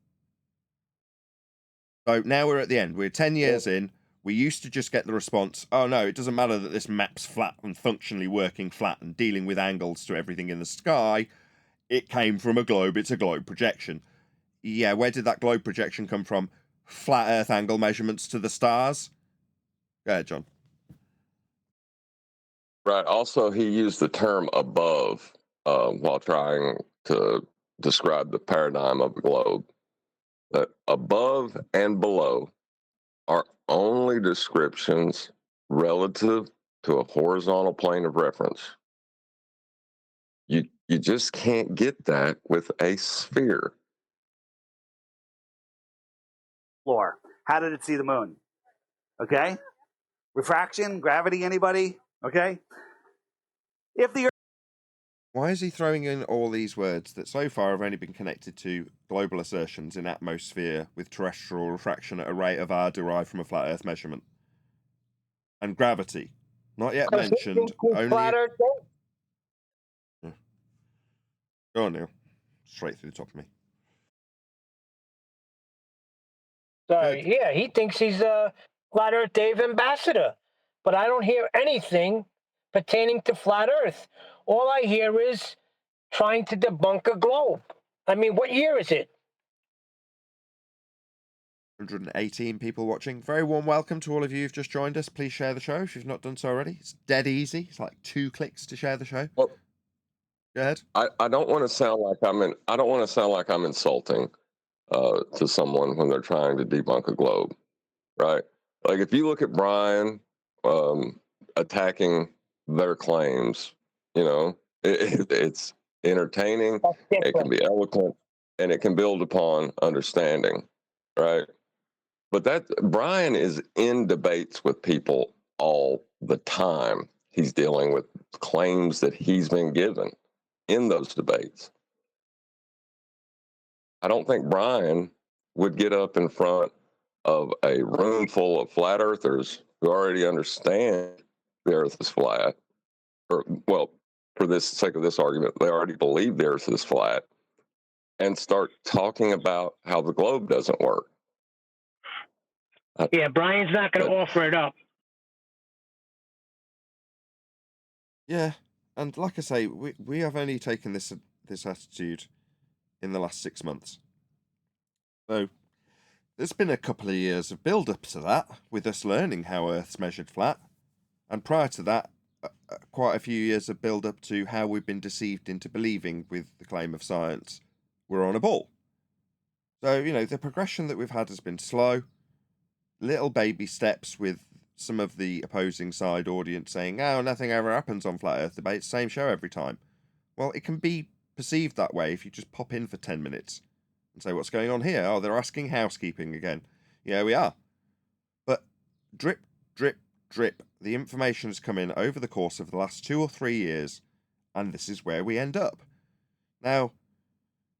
So now we're at the end. We're 10 years in. We used to just get the response, oh no, it doesn't matter that this map's flat and functionally working flat and dealing with angles to everything in the sky. It came from a globe. It's a globe projection. Yeah, where did that globe projection come from? Flat Earth angle measurements to the stars? Go ahead, John. Right. Also, he used the term above while trying to describe the paradigm of the globe. That above and below are only descriptions relative to a horizontal plane of reference. You just can't get that with a sphere. Floor. How did it see the moon? Okay. Refraction, gravity, anybody? Okay. If the Why is he throwing in all these words that so far have only been connected to global assertions in atmosphere with terrestrial refraction at a rate of r derived from a flat Earth measurement? And gravity, not yet mentioned. Only. Flat Earth Yeah. Go on, Neil. Straight through the top of me. Sorry, yeah, he thinks he's a Flat Earth Dave ambassador, but I don't hear anything pertaining to Flat Earth. All I hear is trying to debunk a globe. I mean, what year is it? 118 people watching. Very warm welcome to all of you who've just joined us. Please share the show if you've not done so already. It's dead easy. It's like 2 clicks to share the show. Well, go ahead. I don't want to sound like I don't want to sound like I'm insulting to someone when they're trying to debunk a globe, right? Like if you look at Brian attacking their claims, you know, it's entertaining, it can be eloquent, and it can build upon understanding, right? But that Brian is in debates with people all the time. He's dealing with claims that he's been given in those debates. I don't think Brian would get up in front of a room full of flat earthers who already understand the earth is flat, or, well, for the sake of this argument, they already believe the earth is flat, and start talking about how the globe doesn't work. Yeah, Brian's not going to offer it up. Yeah, and like I say, we have only taken this attitude in the last 6 months. So there's been a couple of years of build-up to that, with us learning how Earth's measured flat, and prior to that, quite a few years of build-up to how we've been deceived into believing with the claim of science we're on a ball. So, you know, the progression that we've had has been slow, little baby steps with some of the opposing side audience saying, oh, nothing ever happens on flat Earth debates, same show every time. Well, it can be perceived that way if you just pop in for 10 minutes and say, what's going on here? Oh, they're asking housekeeping again. Yeah, we are. But drip, drip, drip, the information has come in over the course of the last 2 or 3 years, and this is where we end up. Now,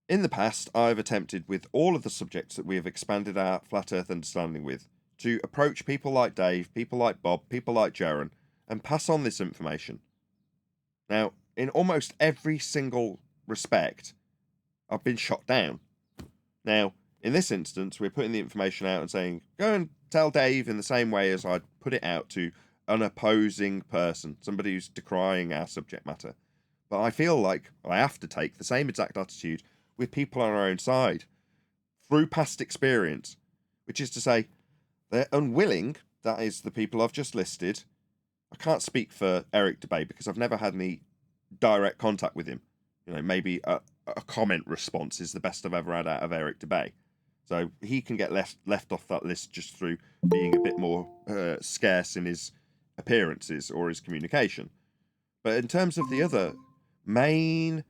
in the past, I've attempted with all of the subjects that we have expanded our flat Earth understanding with to approach people like Dave, people like Bob, people like Jaron, and pass on this information. Now, in almost every single respect, I've been shot down. Now, in this instance, we're putting the information out and saying, go and tell Dave in the same way as I'd put it out to an opposing person, somebody who's decrying our subject matter. But I feel like I have to take the same exact attitude with people on our own side through past experience, which is to say, they're unwilling, that is the people I've just listed. I can't speak for Eric Debay because I've never had any direct contact with him. You know, maybe a comment response is the best I've ever had out of Eric Debay. So he can get left off that list just through being a bit more scarce in his appearances or his communication. But in terms of the other main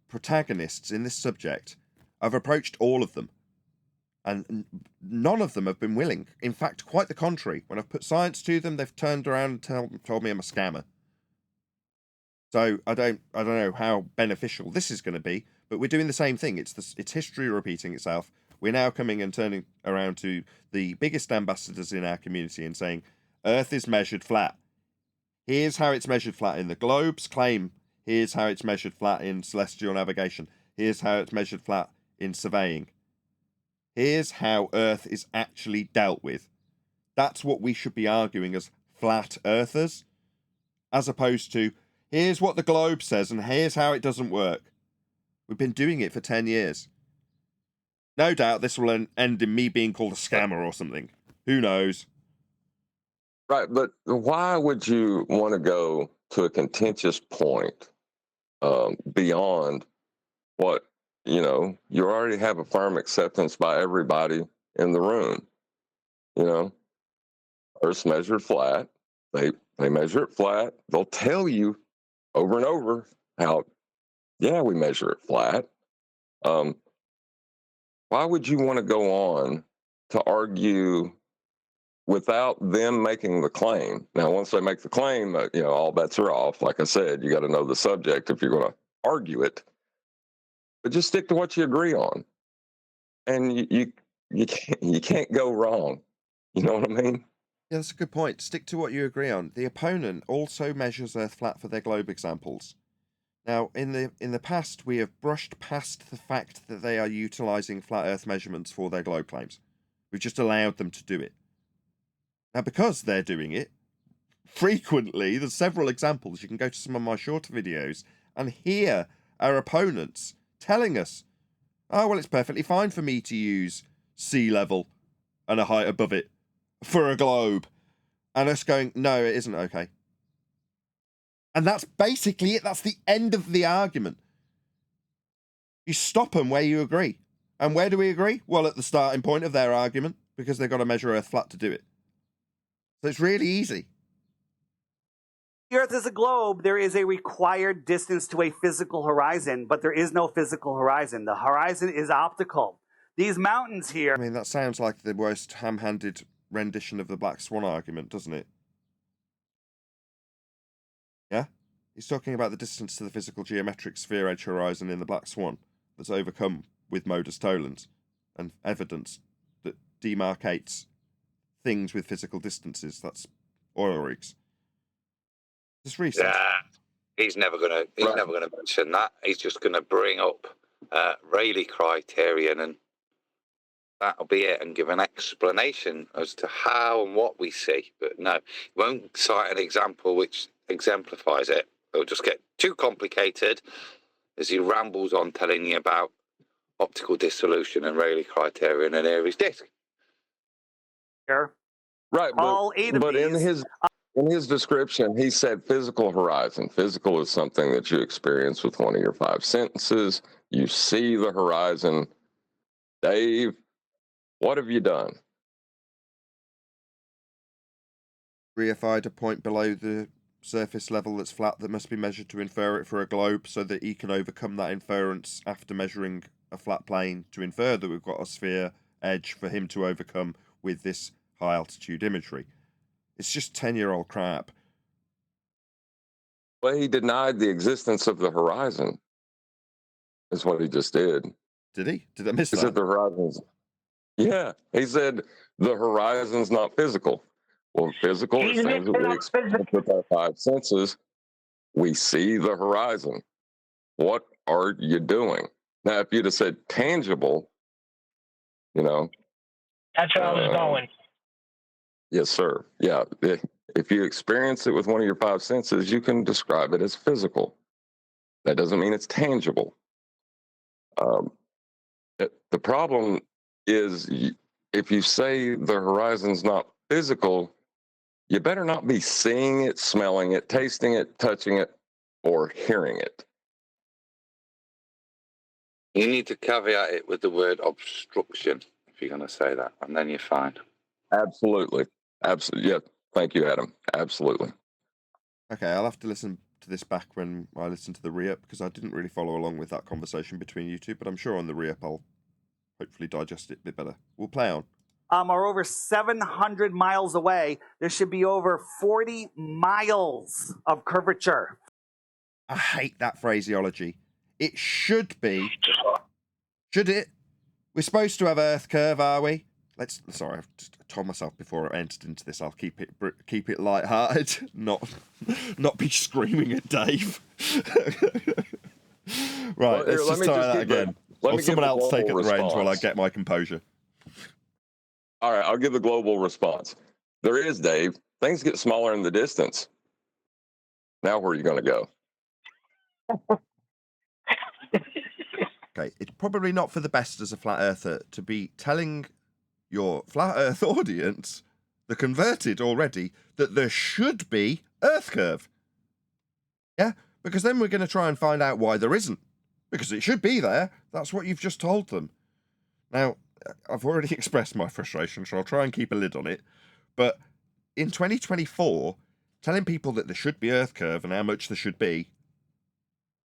protagonists in this subject, I've approached all of them, and none of them have been willing. In fact, quite the contrary. When I've put science to them, they've turned around and told me I'm a scammer. So I don't know how beneficial this is going to be, but we're doing the same thing. It's history repeating itself. We're now coming and turning around to the biggest ambassadors in our community and saying, Earth is measured flat. Here's how it's measured flat in the globe's claim. Here's how it's measured flat in celestial navigation. Here's how it's measured flat in surveying. Here's how Earth is actually dealt with. That's what we should be arguing as flat earthers, as opposed to, here's what the globe says and here's how it doesn't work. We've been doing it for 10 years. No doubt this will end in me being called a scammer or something. Who knows? Right, but why would you want to go to a contentious point beyond what, you already have a firm acceptance by everybody in the room. Earth's measured flat. They measure it flat. They'll tell you over and over how, yeah, we measure it flat. Why would you want to go on to argue without them making the claim? Now, once they make the claim, all bets are off. Like I said, you got to know the subject if you're going to argue it. But just stick to what you agree on, and you can't go wrong. You know what I mean? Yeah, that's a good point. Stick to what you agree on. The opponent also measures Earth flat for their globe examples. Now, in the past, we have brushed past the fact that they are utilizing flat Earth measurements for their globe claims. We've just allowed them to do it. Now, because they're doing it frequently, there's several examples. You can go to some of my shorter videos and hear our opponents telling us, oh, well, it's perfectly fine for me to use sea level and a height above it for a globe. And us going, no, it isn't okay. And that's basically it. That's the end of the argument. You stop them where you agree. And where do we agree? Well, at the starting point of their argument, because they've got to measure Earth flat to do it. So it's really easy. The Earth is a globe. There is a required distance to a physical horizon, but there is no physical horizon. The horizon is optical. These mountains here. I mean, that sounds like the worst ham-handed rendition of the Black Swan argument, doesn't it? Yeah? He's talking about the distance to the physical geometric sphere edge horizon in the Black Swan that's overcome with modus tollens and evidence that demarcates things with physical distances. That's oil rigs. Just research. Yeah, he's never gonna mention that. He's just gonna bring up Rayleigh criterion, and that'll be it, and give an explanation as to how and what we see. But no, he won't cite an example which exemplifies it. It'll just get too complicated as he rambles on telling you about optical dissolution and Rayleigh criterion and Airy's disk. Here. Right, All eight of but these. in his description, he said physical horizon. Physical is something that you experience with one of your five senses. You see the horizon. Dave, what have you done? Reified a point below the surface level that's flat that must be measured to infer it for a globe so that he can overcome that inference after measuring a flat plane to infer that we've got a sphere edge for him to overcome with this high altitude imagery. It's just 10-year-old crap. Well, he denied the existence of the horizon, is what he just did. Did he? Did I miss He that? said the horizon's... Yeah, he said the horizon's not physical. Well, physical is things that we experience with our five senses. We see the horizon. What are you doing? Now, if you'd have said tangible, That's where I was going. Yes, sir. Yeah. If you experience it with one of your five senses, you can describe it as physical. That doesn't mean it's tangible. The problem is if you say the horizon's not physical, you better not be seeing it, smelling it, tasting it, touching it, or hearing it. You need to caveat it with the word obstruction if you're going to say that, and then you're fine. Absolutely. Absolutely. Yeah. Thank you, Adam. Absolutely. Okay, I'll have to listen to to this back when I listened to the re-up, because I didn't really follow along with that conversation between you two, but I'm sure on the re-up I'll hopefully digest it a bit better. We'll play on. Are over 700 miles away. There should be over 40 miles of curvature. I hate that phraseology. It should be. Should it? We're supposed to have Earth curve, are we? Sorry, I've just told myself before I entered into this, I'll keep it light-hearted, not be screaming at Dave. Right, let's just try that again. Or someone else take at the reins while I get my composure. All right, I'll give the global response. There is, Dave. Things get smaller in the distance. Now where are you going to go? Okay, it's probably not for the best as a flat earther to be telling your flat earth audience, the converted already, that there should be Earth curve. Yeah, because then we're going to try and find out why there isn't. Because it should be there. That's what you've just told them. Now, I've already expressed my frustration, so I'll try and keep a lid on it. But in 2024, telling people that there should be Earth curve and how much there should be,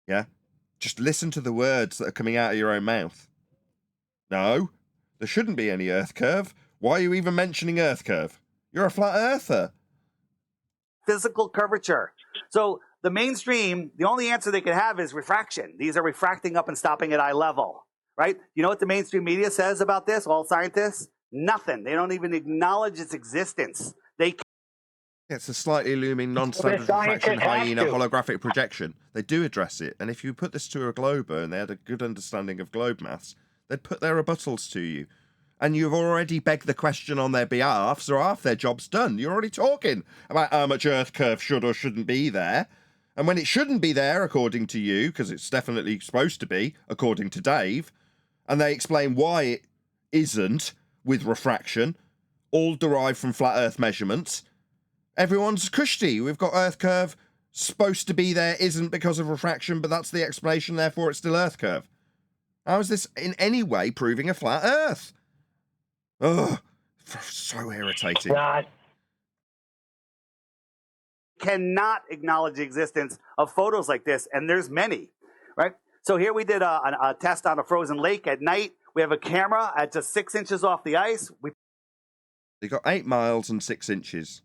yeah, just listen to the words that are coming out of your own mouth. No, there shouldn't be any Earth curve. Why are you even mentioning Earth curve? You're a flat earther. Physical curvature. So the mainstream, the only answer they can have is refraction. These are refracting up and stopping at eye level, right? You know what the mainstream media says about this, all scientists? Nothing. They don't even acknowledge its existence. It's a slightly looming non-standard refraction hyena holographic projection. They do address it, and if you put this to a glober and they had a good understanding of globe maths, they'd put their rebuttals to you. And you've already begged the question on their behalf, so half their job's done. You're already talking about how much Earth curve should or shouldn't be there. And when it shouldn't be there, according to you, because it's definitely supposed to be, according to Dave, and they explain why it isn't with refraction, all derived from flat Earth measurements, everyone's cushy. We've got Earth curve supposed to be there, isn't because of refraction, but that's the explanation, therefore it's still Earth curve. How is this in any way proving a flat Earth? Ugh, so irritating. God. Cannot acknowledge the existence of photos like this, and there's many, right? So here we did a test on a frozen lake at night. We have a camera at just 6 inches off the ice. They got 8 miles and 6 inches.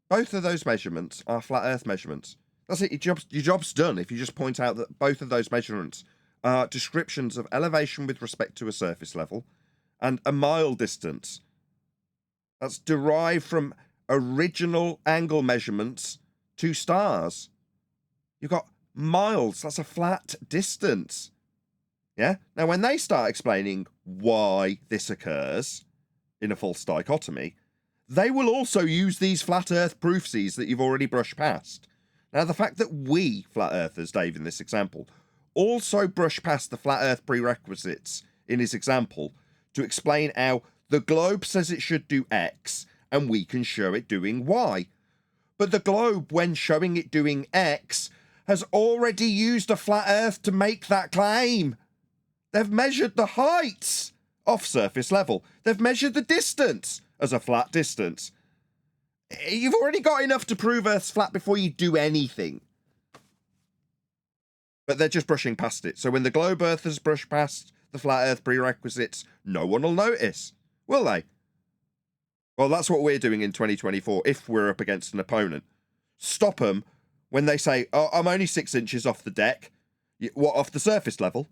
Both of those measurements are flat Earth measurements. That's it. Your job's done if you just point out that both of those measurements are descriptions of elevation with respect to a surface level and a mile distance. That's derived from original angle measurements to stars. You've got miles. That's a flat distance. Yeah? Now, when they start explaining why this occurs in a false dichotomy, they will also use these flat Earth proofsies that you've already brushed past. Now, the fact that we, flat Earthers, Dave, in this example, also brush past the flat Earth prerequisites in his example to explain how the globe says it should do X and we can show it doing Y. But the globe, when showing it doing X, has already used a flat Earth to make that claim. They've measured the heights off surface level. They've measured the distance as a flat distance. You've already got enough to prove Earth's flat before you do anything. But they're just brushing past it. So when the globe earthers brush past the flat Earth prerequisites, no one will notice, will they? Well, that's what we're doing in 2024 if we're up against an opponent. Stop them when they say, oh, I'm only 6 inches off the deck. What, off the surface level?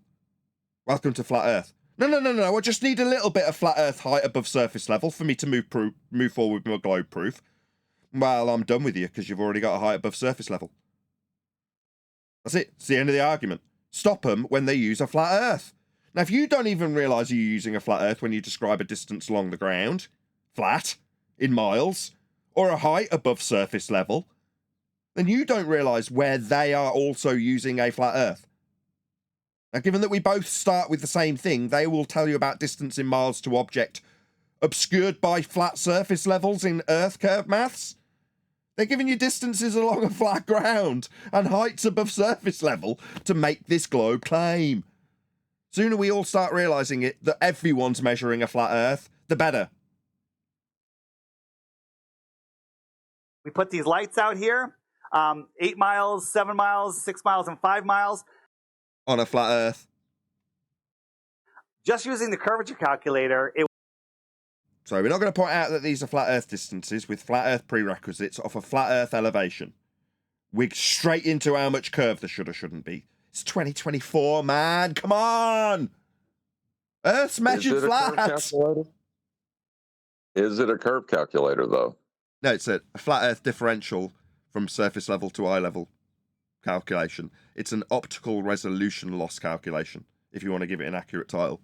Welcome to flat Earth. No. I just need a little bit of flat Earth height above surface level for me to move forward with my globe proof. Well, I'm done with you because you've already got a height above surface level. That's it. It's the end of the argument. Stop them when they use a flat Earth. Now, if you don't even realise you're using a flat Earth when you describe a distance along the ground, flat, in miles, or a height above surface level, then you don't realise where they are also using a flat Earth. Now, given that we both start with the same thing, they will tell you about distance in miles to object obscured by flat surface levels in Earth curve maths. They're giving you distances along a flat ground and heights above surface level to make this globe claim. Sooner we all start realising it, that everyone's measuring a flat Earth, the better. We put these lights out here. 8 miles, 7 miles, 6 miles, and 5 miles. On a flat Earth. Just using the curvature calculator, So we're not going to point out that these are flat Earth distances with flat Earth prerequisites off a flat Earth elevation. We're straight into how much curve there should or shouldn't be. It's 2024, man. Come on. Earth's measured flat. Is it a curve calculator, though? No, it's a flat Earth differential from surface level to eye level calculation. It's an optical resolution loss calculation, if you want to give it an accurate title.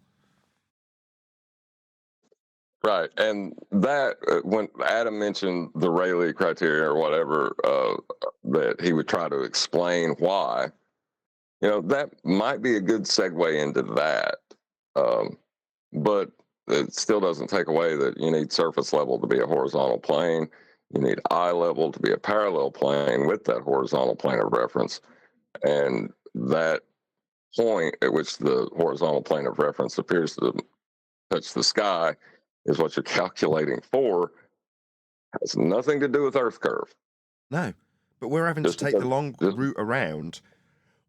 Right, and that when Adam mentioned the Rayleigh criteria or whatever, that he would try to explain why, that might be a good segue into that. But it still doesn't take away that you need surface level to be a horizontal plane. You need eye level to be a parallel plane with that horizontal plane of reference. And that point at which the horizontal plane of reference appears to touch the sky is what you're calculating for. Has nothing to do with Earth curve. No, but we're having to take the long route around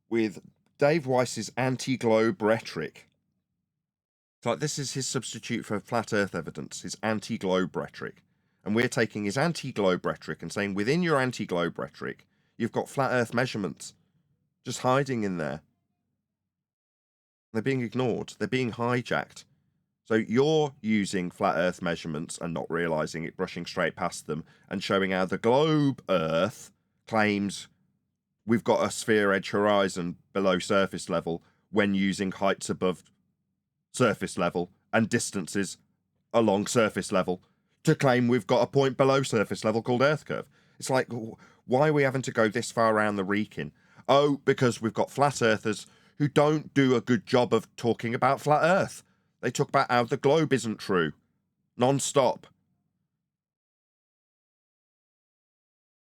with Dave Weiss's anti-globe rhetoric. It's like this is his substitute for flat Earth evidence, his anti-globe rhetoric. And we're taking his anti-globe rhetoric and saying within your anti-globe rhetoric, you've got flat Earth measurements just hiding in there. They're being ignored. They're being hijacked. So you're using flat Earth measurements and not realizing it, brushing straight past them and showing how the globe Earth claims we've got a sphere edge horizon below surface level when using heights above surface level and distances along surface level to claim we've got a point below surface level called Earth curve. It's like, why are we having to go this far around the reeking? Oh, because we've got flat earthers who don't do a good job of talking about flat Earth. They talk about how the globe isn't true, non-stop.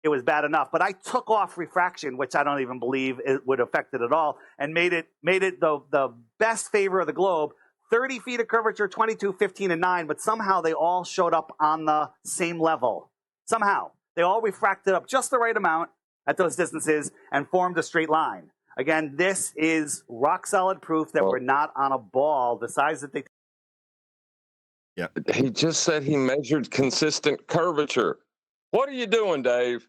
It was bad enough, but I took off refraction, which I don't even believe it would affect it at all, and made it the best favor of the globe. 30 feet of curvature, 22, 15, and 9, but somehow they all showed up on the same level. Somehow. They all refracted up just the right amount at those distances and formed a straight line. Again, this is rock solid proof that we're not on a ball the size that they... Yeah. He just said he measured consistent curvature. What are you doing, Dave?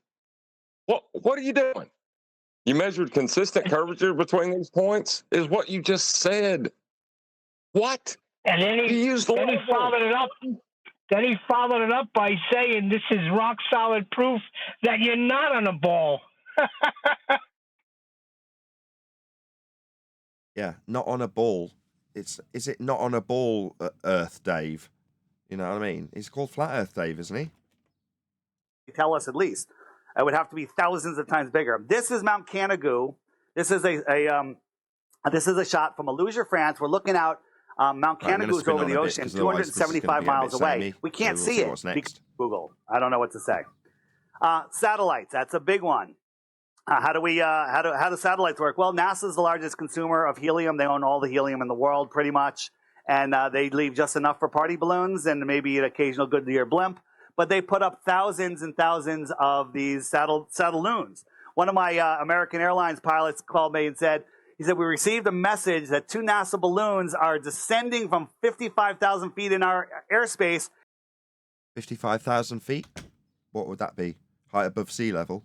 What are you doing? You measured consistent curvature between these points is what you just said. What? And then he followed it up. Then he followed it up by saying, "This is rock solid proof that you're not on a ball." Yeah, not on a ball. Is it not on a ball, Earth, Dave? You know what I mean? He's called Flat Earth Dave, isn't he? Tell us at least. It would have to be thousands of times bigger. This is Mount Canigou. This is a shot from Alusia, France. We're looking out. Mount Canigou is over the ocean, 275 miles away. We can't see it because Google. I don't know what to say. Satellites. That's a big one. How do satellites work? Well, NASA's the largest consumer of helium. They own all the helium in the world, pretty much, and they leave just enough for party balloons and maybe an occasional Goodyear blimp. But they put up thousands and thousands of these satelloons. One of my American Airlines pilots called me and said, we received a message that 2 NASA balloons are descending from 55,000 feet in our airspace. 55,000 feet? What would that be? Height above sea level?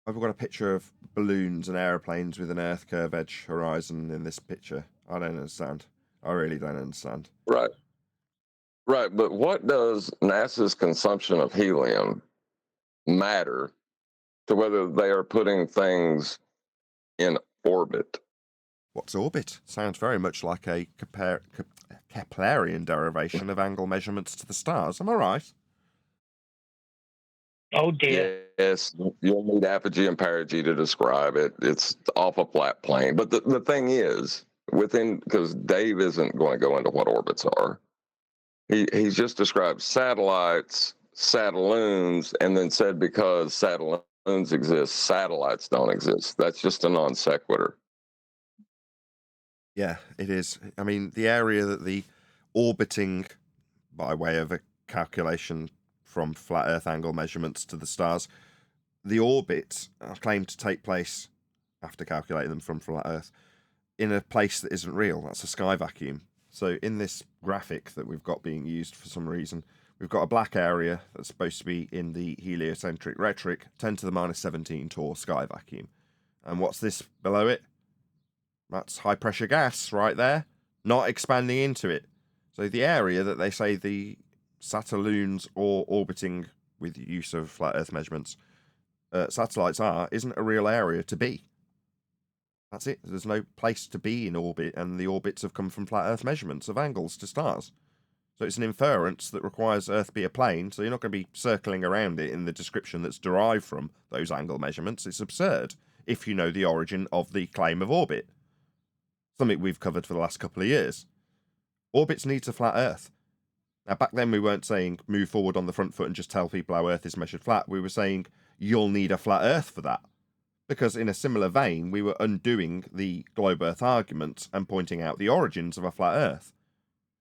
I've got a picture of balloons and aeroplanes with an Earth curve edge horizon in this picture. I don't understand. I really don't understand. Right. Right, but what does NASA's consumption of helium matter to whether they are putting things in orbit? What's orbit? Sounds very much like a Keplerian derivation of angle measurements to the stars. Am I right? Oh, dear. Yes, you'll need apogee and perigee to describe it. It's off a flat plane. But the thing is, because Dave isn't going to go into what orbits are, he's just described satellites, satelloons, and then said because satelloons exist, satellites don't exist. That's just a non sequitur. Yeah, it is. I mean, the area that the orbiting, by way of a calculation from flat Earth angle measurements to the stars, the orbits are claimed to take place, after calculating them from flat Earth, in a place that isn't real. That's a sky vacuum. So in this graphic that we've got being used for some reason, we've got a black area that's supposed to be in the heliocentric rhetoric, 10 to the minus 17 torr sky vacuum. And what's this below it? That's high pressure gas right there, not expanding into it. So the area that they say the Satelloons or orbiting with use of flat Earth measurements satellites are, isn't a real area to be. That's it. There's no place to be in orbit, and the orbits have come from flat Earth measurements of angles to stars. So it's an inference that requires Earth be a plane, so you're not going to be circling around it in the description that's derived from those angle measurements. It's absurd if you know the origin of the claim of orbit. Something we've covered for the last couple of years. Orbits needs a flat Earth. Now, back then we weren't saying move forward on the front foot and just tell people how Earth is measured flat. We were saying you'll need a flat Earth for that. Because in a similar vein, we were undoing the globe Earth argument and pointing out the origins of a flat Earth.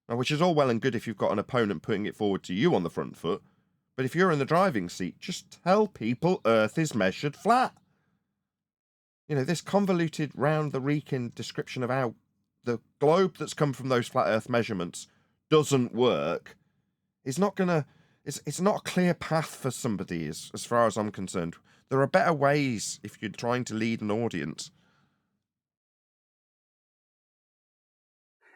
Now, which is all well and good if you've got an opponent putting it forward to you on the front foot, but if you're in the driving seat, just tell people Earth is measured flat. You know, this convoluted round-the-reeking description of how the globe that's come from those flat Earth measurements doesn't work is not going to... It's not a clear path for somebody, as far as I'm concerned. There are better ways if you're trying to lead an audience.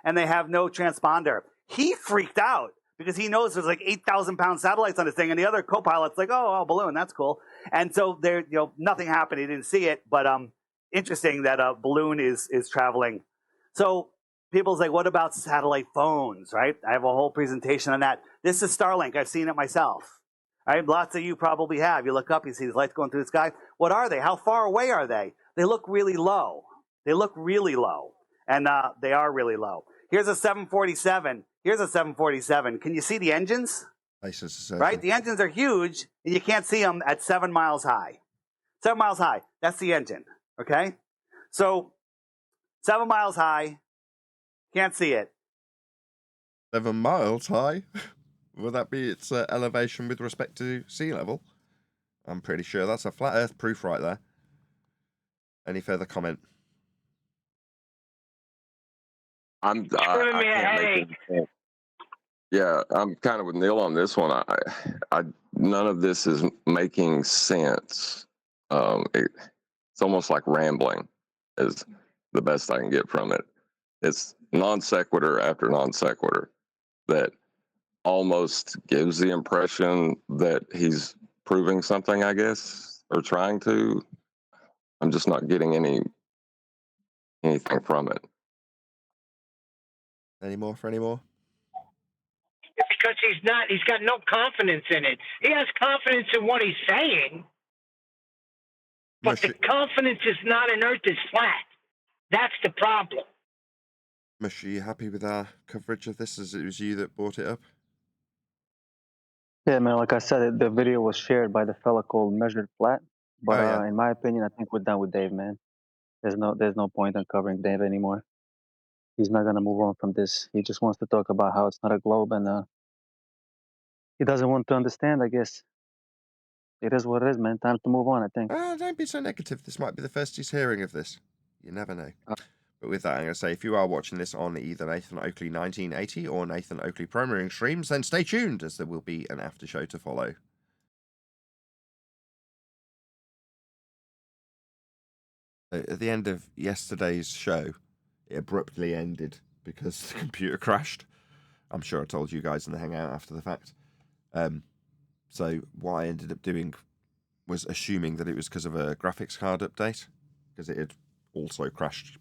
And they have no transponder. He freaked out because he knows there's like 8,000-pound satellites on this thing, and the other co-pilot's like, oh, balloon, that's cool. And so there, nothing happened. He didn't see it, but interesting that a balloon is traveling. So people's like, what about satellite phones, right? I have a whole presentation on that. This is Starlink. I've seen it myself. Right? Lots of you probably have. You look up, you see these lights going through the sky. What are they? How far away are they? They look really low. They look really low. And they are really low. Here's a 747. Here's a 747. Can you see the engines? Right? The engines are huge, and you can't see them at 7 miles high. 7 miles high. That's the engine. Okay? So 7 miles high. Can't see it. 7 miles high? Would that be its elevation with respect to sea level? I'm pretty sure that's a flat Earth proof right there. Any further comment? I can't make it. Yeah, I'm kind of with Neil on this one. None of this is making sense. It's almost like rambling is the best I can get from it. It's non sequitur after non sequitur that almost gives the impression that he's proving something, I guess, or trying to. I'm just not getting anything from it. Any more for any more? Because he's got no confidence in it. He has confidence in what he's saying, but the confidence is not in Earth is flat. That's the problem. Mush, are you happy with our coverage of this, as it was you that brought it up? Yeah, man, like I said, the video was shared by the fella called Measured Flat. But in my opinion, I think we're done with Dave, man. There's no point in covering Dave anymore. He's not gonna move on from this. He just wants to talk about how it's not a globe, and he doesn't want to understand, I guess. It is what it is, man. Time to move on, I think. Don't be so negative. This might be the first he's hearing of this. You never know. But with that, I'm going to say, if you are watching this on either Nathan Oakley 1980 or Nathan Oakley Premiering streams, then stay tuned, as there will be an after show to follow. At the end of yesterday's show, it abruptly ended because the computer crashed. I'm sure I told you guys in the Hangout after the fact. So what I ended up doing was assuming that it was because of a graphics card update, because it had also crashed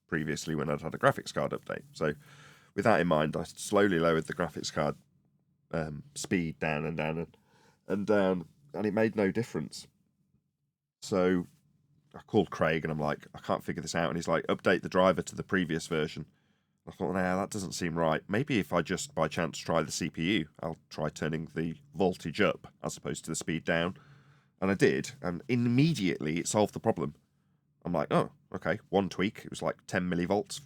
previously when I'd had a graphics card update. So with that in mind, I slowly lowered the graphics card speed down and down and down, and it made no difference. So I called Craig and I'm like, I can't figure this out. And he's like, update the driver to the previous version. I thought, nah, that doesn't seem right. Maybe if I just by chance try the CPU, I'll try turning the voltage up as opposed to the speed down. And I did, and immediately it solved the problem. I'm like, oh, okay, one tweak. It was like 10 millivolts,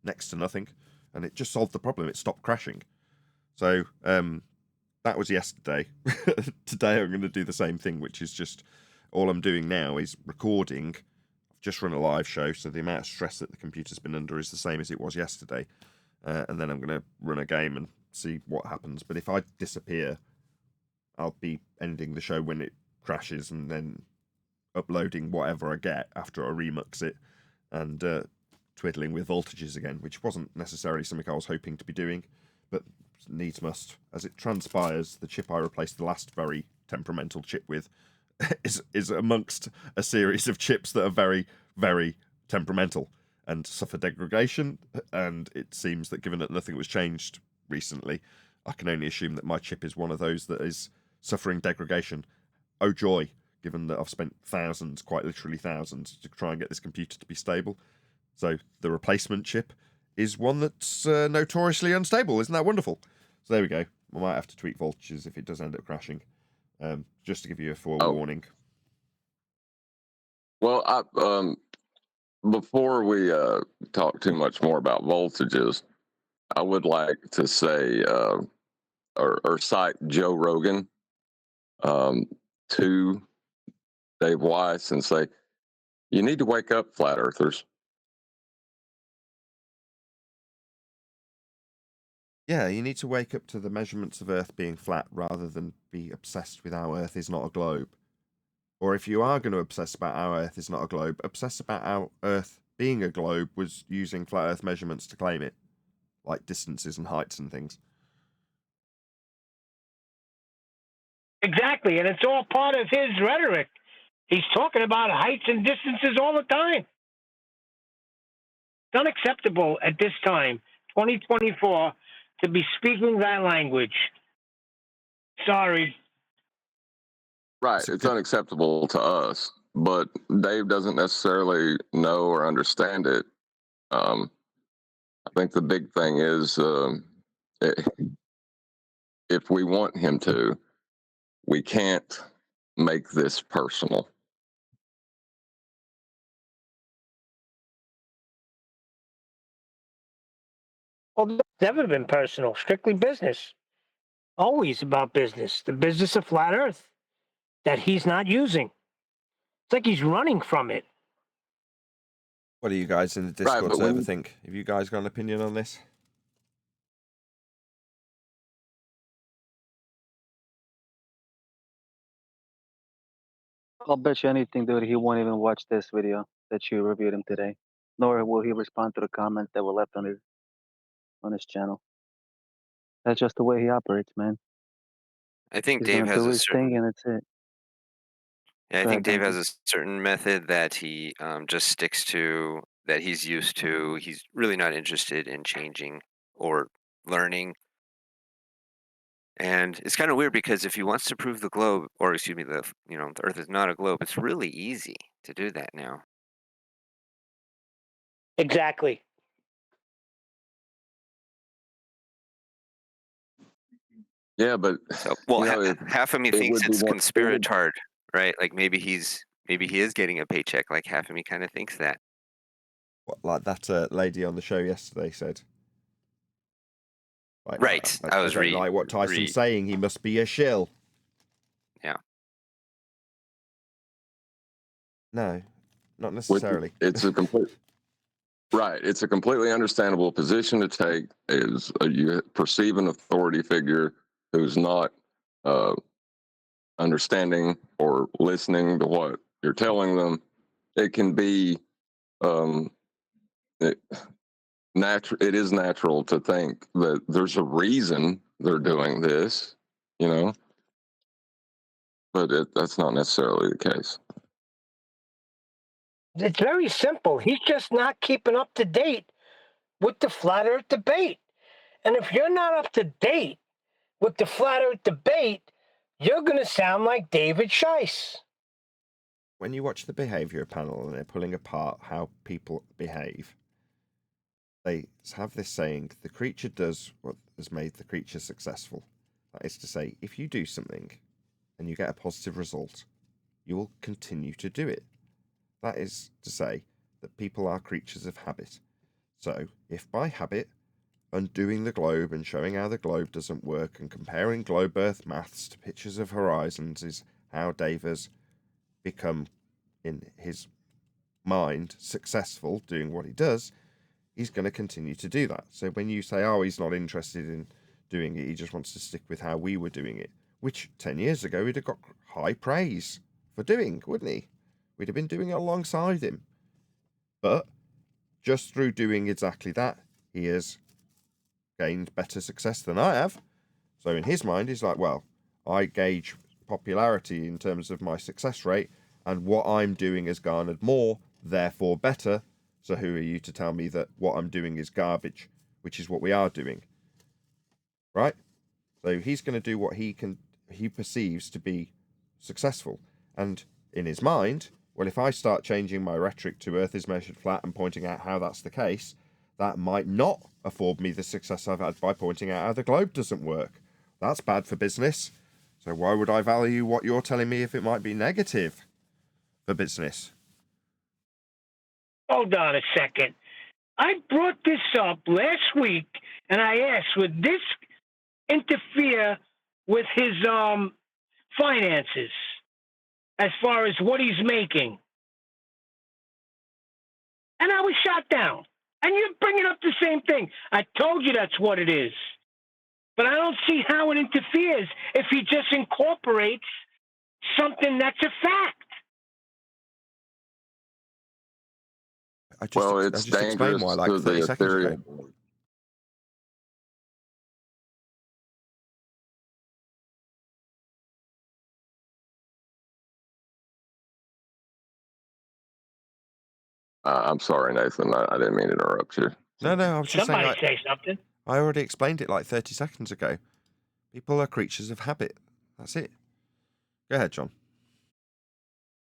next to nothing. And it just solved the problem. It stopped crashing. So that was yesterday. Today I'm going to do the same thing, which is just all I'm doing now is recording. I've just run a live show, so the amount of stress that the computer's been under is the same as it was yesterday. And then I'm going to run a game and see what happens. But if I disappear, I'll be ending the show when it crashes and then uploading whatever I get after I remux it and twiddling with voltages again, which wasn't necessarily something I was hoping to be doing, but needs must. As it transpires, the chip I replaced the last very temperamental chip with is amongst a series of chips that are very, very temperamental and suffer degradation, and it seems that given that nothing was changed recently, I can only assume that my chip is one of those that is suffering degradation. Oh joy, given that I've spent thousands, quite literally thousands, to try and get this computer to be stable. So the replacement chip is one that's notoriously unstable. Isn't that wonderful? So there we go. I might have to tweak voltages if it does end up crashing, just to give you a forewarning. Well, before we talk too much more about voltages, I would like to say or cite Joe Rogan to Dave Weiss and say, you need to wake up, flat earthers. Yeah, you need to wake up to the measurements of Earth being flat rather than be obsessed with how Earth is not a globe. Or if you are going to obsess about how Earth is not a globe, obsess about how Earth being a globe was using flat Earth measurements to claim it, like distances and heights and things. Exactly, and it's all part of his rhetoric. He's talking about heights and distances all the time. It's unacceptable at this time, 2024, to be speaking that language. Sorry. Right, it's unacceptable to us, but Dave doesn't necessarily know or understand it. I think the big thing is if we want him to, we can't make this personal. Well, it's never been personal, strictly business. Always about business, the business of flat Earth that he's not using. It's like he's running from it. What do you guys in the Discord but server when- think? Have you guys got an opinion on this? I'll bet you anything, dude, he won't even watch this video that you reviewed him today. Nor will he respond to the comments that were left on his channel. That's just the way he operates, man. I think He's Dave gonna has do a his certain. thing and that's it. Yeah, I Go think ahead, Dave has Donkey. a certain method that he just sticks to, that he's used to. He's really not interested in changing or learning. And it's kind of weird because if he wants to prove the globe, or excuse me, the Earth is not a globe, it's really easy to do that now. Exactly. Yeah, but So, well, half of me it thinks would be it's more- conspiratard, right? Like maybe he is getting a paycheck. Like half of me kind of thinks that. What, like that lady on the show yesterday said? Like, Right. I don't like what Tyson's saying. He must be a shill. Yeah. No, not necessarily. It's a complete right. It's a completely understandable position to take. Is you perceive an authority figure who's not understanding or listening to what you're telling them. It can be it is natural to think that there's a reason they're doing this, but that's not necessarily the case. It's very simple. He's just not keeping up to date with the flat Earth debate. And if you're not up to date with the flat Earth debate, you're going to sound like David Weiss. When you watch the behavior panel and they're pulling apart how people behave, they have this saying, the creature does what has made the creature successful. That is to say, if you do something and you get a positive result, you will continue to do it. That is to say that people are creatures of habit. So, if by habit, undoing the globe and showing how the globe doesn't work and comparing globe Earth maths to pictures of horizons is how Dave has become, in his mind, successful doing what he does, he's going to continue to do that. So when you say, oh, he's not interested in doing it, he just wants to stick with how we were doing it, which 10 years ago he'd have got high praise for doing, wouldn't he? We'd have been doing it alongside him. But just through doing exactly that, he has gained better success than I have. So in his mind, he's like, well, I gauge popularity in terms of my success rate, and what I'm doing has garnered more, therefore better. So who are you to tell me that what I'm doing is garbage, which is what we are doing, right? So he's going to do what he perceives to be successful. And in his mind, well, if I start changing my rhetoric to Earth is measured flat and pointing out how that's the case, that might not afford me the success I've had by pointing out how the globe doesn't work. That's bad for business. So why would I value what you're telling me if it might be negative for business? Hold on a second. I brought this up last week, and I asked, would this interfere with his finances as far as what he's making? And I was shot down. And you're bringing up the same thing. I told you that's what it is. But I don't see how it interferes if he just incorporates something that's a fact. I just It's explained dangerous why like to 30 the seconds ago. Ethereum. I'm sorry, Nathan. I didn't mean to interrupt you. No, I was just Somebody saying. say something. I already explained it like 30 seconds ago. People are creatures of habit. That's it. Go ahead, John.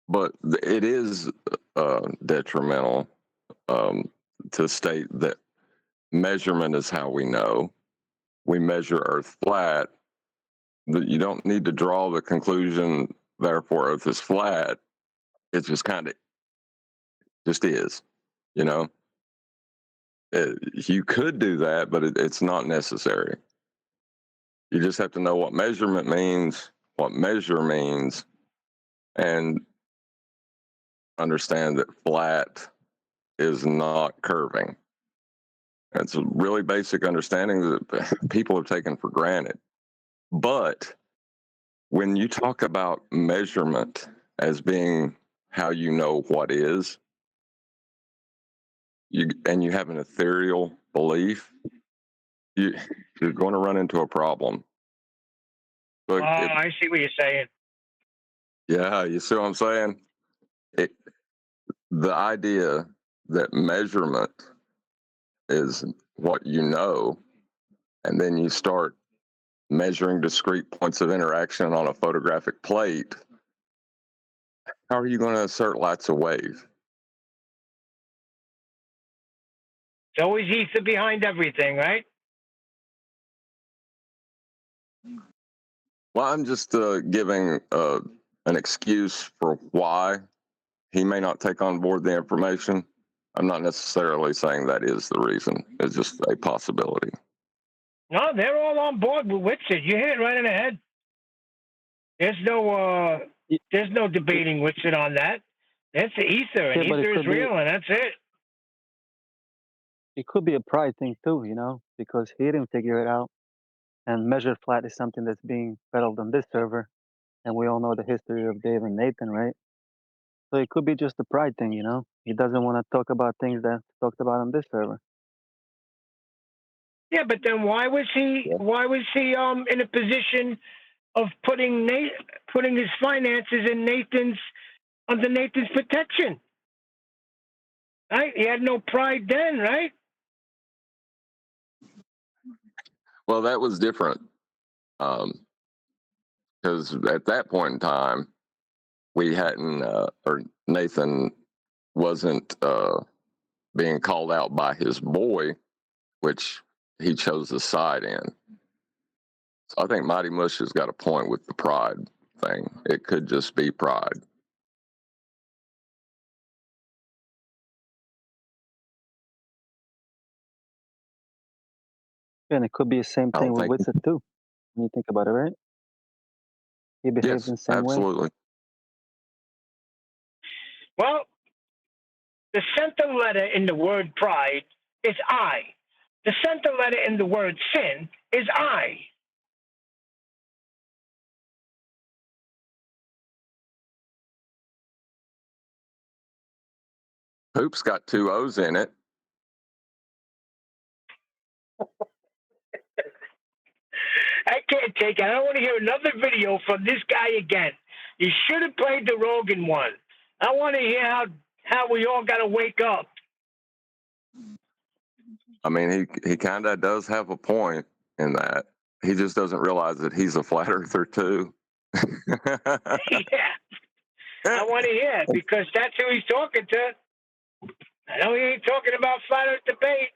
But it is detrimental to state that measurement is how we know. We measure Earth flat. You don't need to draw the conclusion, therefore, Earth is flat. It just kind of just is, you know. You could do that, but it's not necessary. You just have to know what measurement means, what measure means, and understand that flat is not curving. It's a really basic understanding that people have taken for granted. But when you talk about measurement as being how you know what is, you have an ethereal belief, you're going to run into a problem. But I see what you're saying. Yeah, you see what I'm saying? The idea that measurement is what you know, and then you start measuring discrete points of interaction on a photographic plate, how are you going to assert lights of wave? It's always ether behind everything, right? Well, I'm just giving an excuse for why he may not take on board the information. I'm not necessarily saying that is the reason. It's just a possibility. No, they're all on board with it. You hit it right in the head. There's no debating with it on that. It's the ether, and ether is real, and that's it. It could be a pride thing too, you know, because he didn't figure it out. And measured flat is something that's being peddled on this server. And we all know the history of Dave and Nathan, right? So it could be just a pride thing, you know. He doesn't want to talk about things that's talked about on this server. Yeah, but then why was he in a position of putting his finances under Nathan's protection? Right? He had no pride then, right? Well, that was different. Because at that point in time, we hadn't, or Nathan wasn't being called out by his boy, which he chose a side in. So I think Mighty Mush has got a point with the pride thing. It could just be pride. And it could be the same thing with Witsit too, when you think about it, right? He behaves in the same way. Absolutely. Well, the center letter in the word pride is I. The center letter in the word sin is I. Hoop's got two O's in it. I can't take it. I don't want to hear another video from this guy again. You should have played the Rogan one. I want to hear how we all got to wake up. I mean, he kind of does have a point in that. He just doesn't realize that he's a flat earther too. Yeah, I want to hear it because that's who he's talking to. I know he ain't talking about flat earth debate.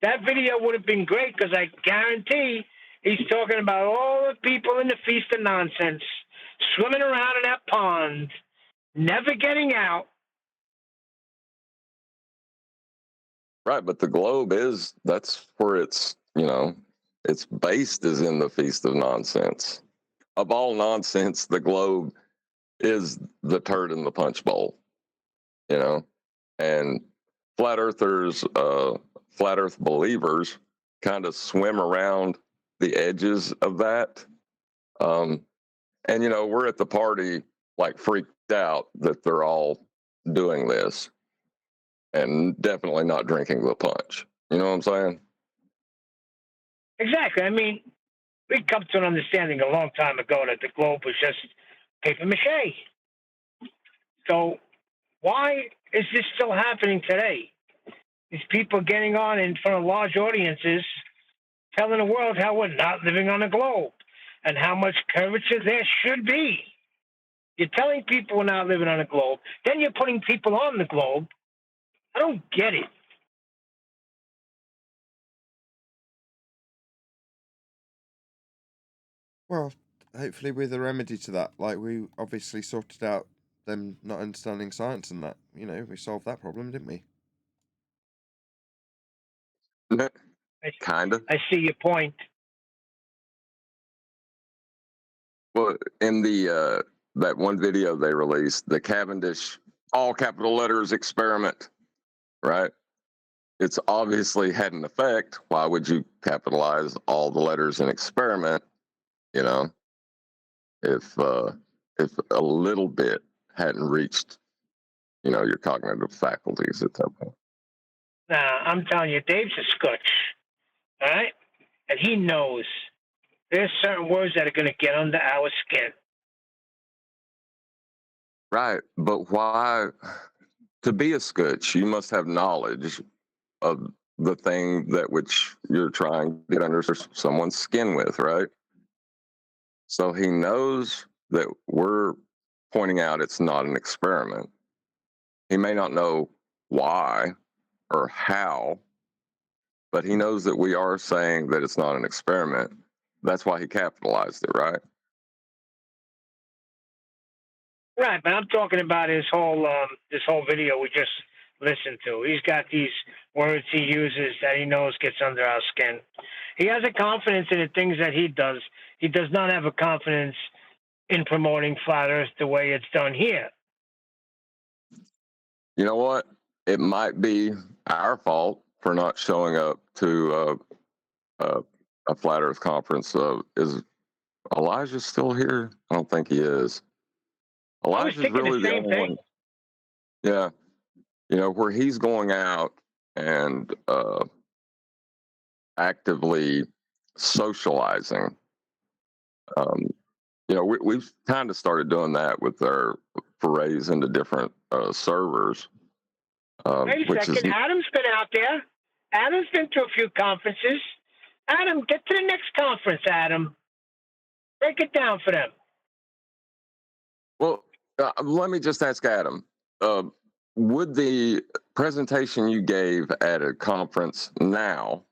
That video would have been great because I guarantee he's talking about all the people in the feast of nonsense swimming around in that pond, never getting out. Right, but the globe that's where it's it's based is in the feast of nonsense. Of all nonsense, the globe is the turd in the punch bowl, and flat earthers, flat earth believers kind of swim around the edges of that. And we're at the party like freaked out that they're all doing this and definitely not drinking the punch. You know what I'm saying? Exactly. I mean, we come to an understanding a long time ago that the globe was just paper mache. So why is this still happening today? These people getting on in front of large audiences telling the world how we're not living on a globe and how much curvature there should be. You're telling people we're not living on a globe, then you're putting people on the globe. I don't get it. Well, hopefully with a remedy to that, like we obviously sorted out them not understanding science and that, we solved that problem, didn't we? Kind of. I see your point. Well, in the that one video they released, the Cavendish all capital letters experiment, right? It's obviously had an effect. Why would you capitalize all the letters in experiment? If a little bit hadn't reached, your cognitive faculties at that point. Nah, I'm telling you, Dave's a scotch, all right? And he knows there's certain words that are going to get under our skin. Right, but why? To be a scotch, you must have knowledge of the thing that which you're trying to get under someone's skin with, right? So he knows that we're pointing out it's not an experiment. He may not know why or how, but he knows that we are saying that it's not an experiment. That's why he capitalized it, right? Right, but I'm talking about his whole video we just listened to. He's got these words he uses that he knows gets under our skin. He has a confidence in the things that he does. He does not have a confidence in promoting flat Earth the way it's done here. You know what? It might be our fault for not showing up to a flat Earth conference. Is Elijah still here? I don't think he is. Elijah's really the only one. Yeah. Where he's going out and actively socializing. We've kind of started doing that with our forays into different servers. Wait a second. Adam's been out there. Adam's been to a few conferences. Adam, get to the next conference, Adam. Break it down for them. Well, let me just ask Adam. Would the presentation you gave at a conference now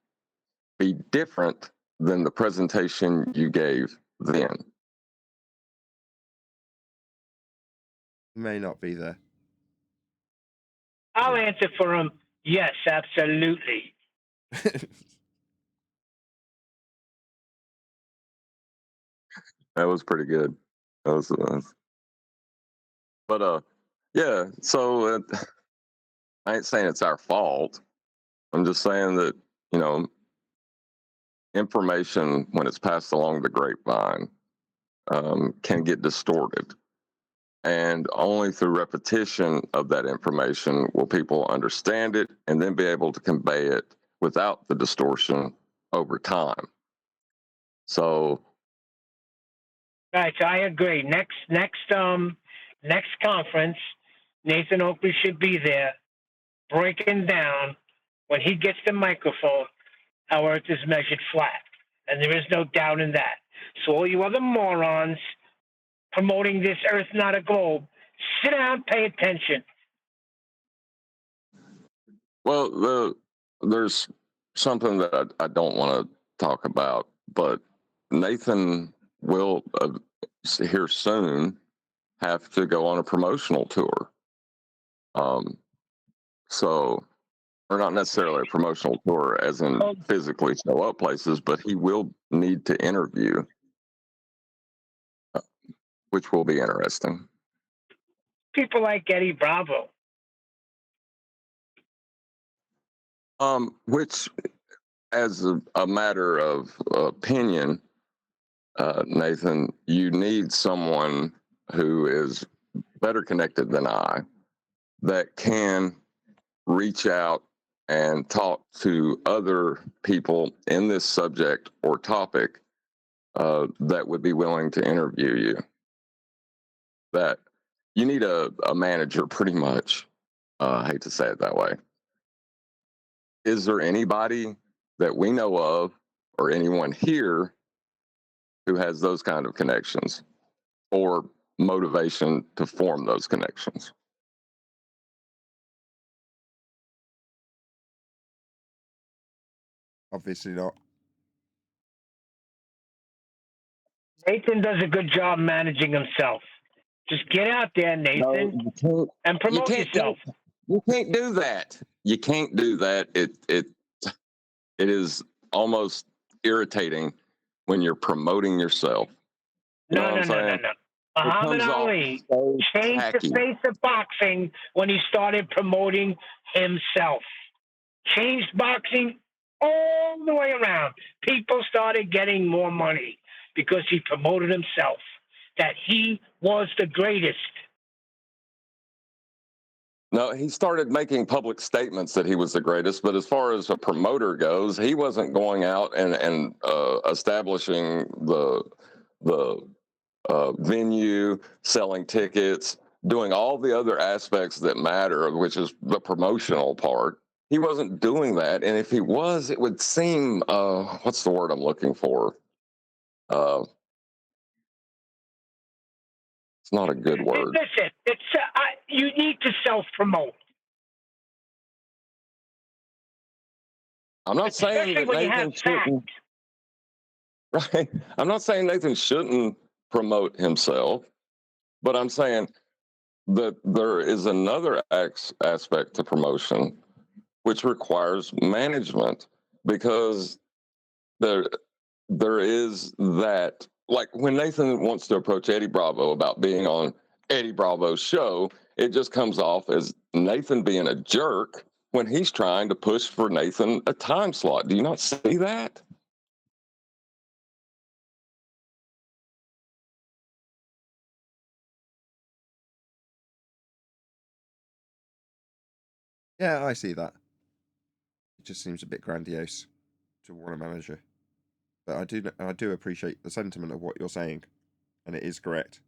be different than the presentation you gave then? May not be there. I'll answer for him. Yes, absolutely. That was pretty good. That was. But Yeah. So I ain't saying it's our fault. I'm just saying that, you know, information, when it's passed along the grapevine, can get distorted. And only through repetition of that information will people understand it and then be able to convey it without the distortion over time. So, Right, so I agree. Next conference, Nathan Oakley should be there, breaking down when he gets the microphone how Earth is measured flat, and there is no doubt in that. So all you other morons promoting this Earth not a globe, sit down, pay attention. well, there's something that I don't want to talk about, but Nathan will here soon have to go on a promotional tour. So, or not necessarily a promotional tour as in physically show up places, but he will need to interview, which will be interesting. People like Eddie Bravo. Which, as a matter of opinion, Nathan, you need someone who is better connected than I that can reach out and talk to other people in this subject or topic that would be willing to interview you. That you need a manager, pretty much. I hate to say it that way. Is there anybody that we know of or anyone here who has those kind of connections or motivation to form those connections? Obviously not. Nathan does a good job managing himself. Just get out there, Nathan, and promote yourself. You can't do that. You can't do that. It is almost irritating when you're promoting yourself. You know what I'm saying? No. Muhammad Ali changed the face of boxing when he started promoting himself. Changed boxing all the way around. People started getting more money because he promoted himself, that he was the greatest. No, he started making public statements that he was the greatest, but as far as a promoter goes, he wasn't going out and establishing the venue, selling tickets, doing all the other aspects that matter, which is the promotional part. He wasn't doing that, and if he was, it would seem what's the word I'm looking for? It's not a good word. Listen, you need to self-promote. I'm not saying that Nathan shouldn't. Right. I'm not saying Nathan shouldn't promote himself, but I'm saying that there is another aspect to promotion which requires management, because there is that, like when Nathan wants to approach Eddie Bravo about being on Eddie Bravo's show, it just comes off as Nathan being a jerk when he's trying to push for Nathan a time slot. Do you not see that? Yeah, I see that. It just seems a bit grandiose to want a manager. But I do appreciate the sentiment of what you're saying, and it is correct.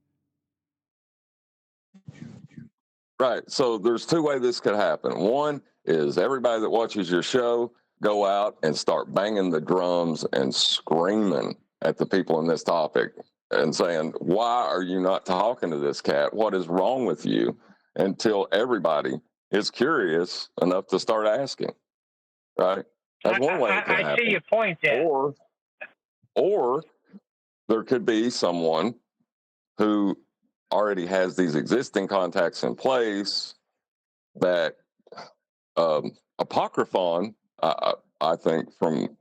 Right. So there's two ways this could happen. One is everybody that watches your show go out and start banging the drums and screaming at the people in this topic and saying, why are you not talking to this cat? What is wrong with you? Until everybody is curious enough to start asking. Right. That's one way it could happen. I see your point there. Or there could be someone who already has these existing contacts in place that Apocryphon, I think from,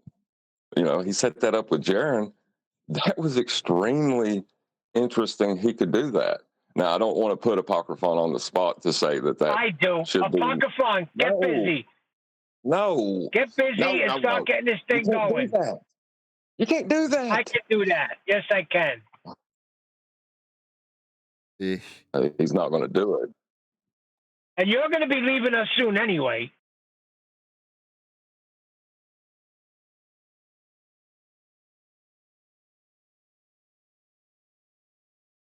he set that up with Jaron. That was extremely interesting. He could do that. Now, I don't want to put Apocryphon on the spot to say that I do. should be. Apocryphon, get No. busy. No. Get busy No, and no, start no. getting this You thing can't do going. that. You can't do that. I can do that. Yes, I can. He's not going to do it. And you're going to be leaving us soon anyway.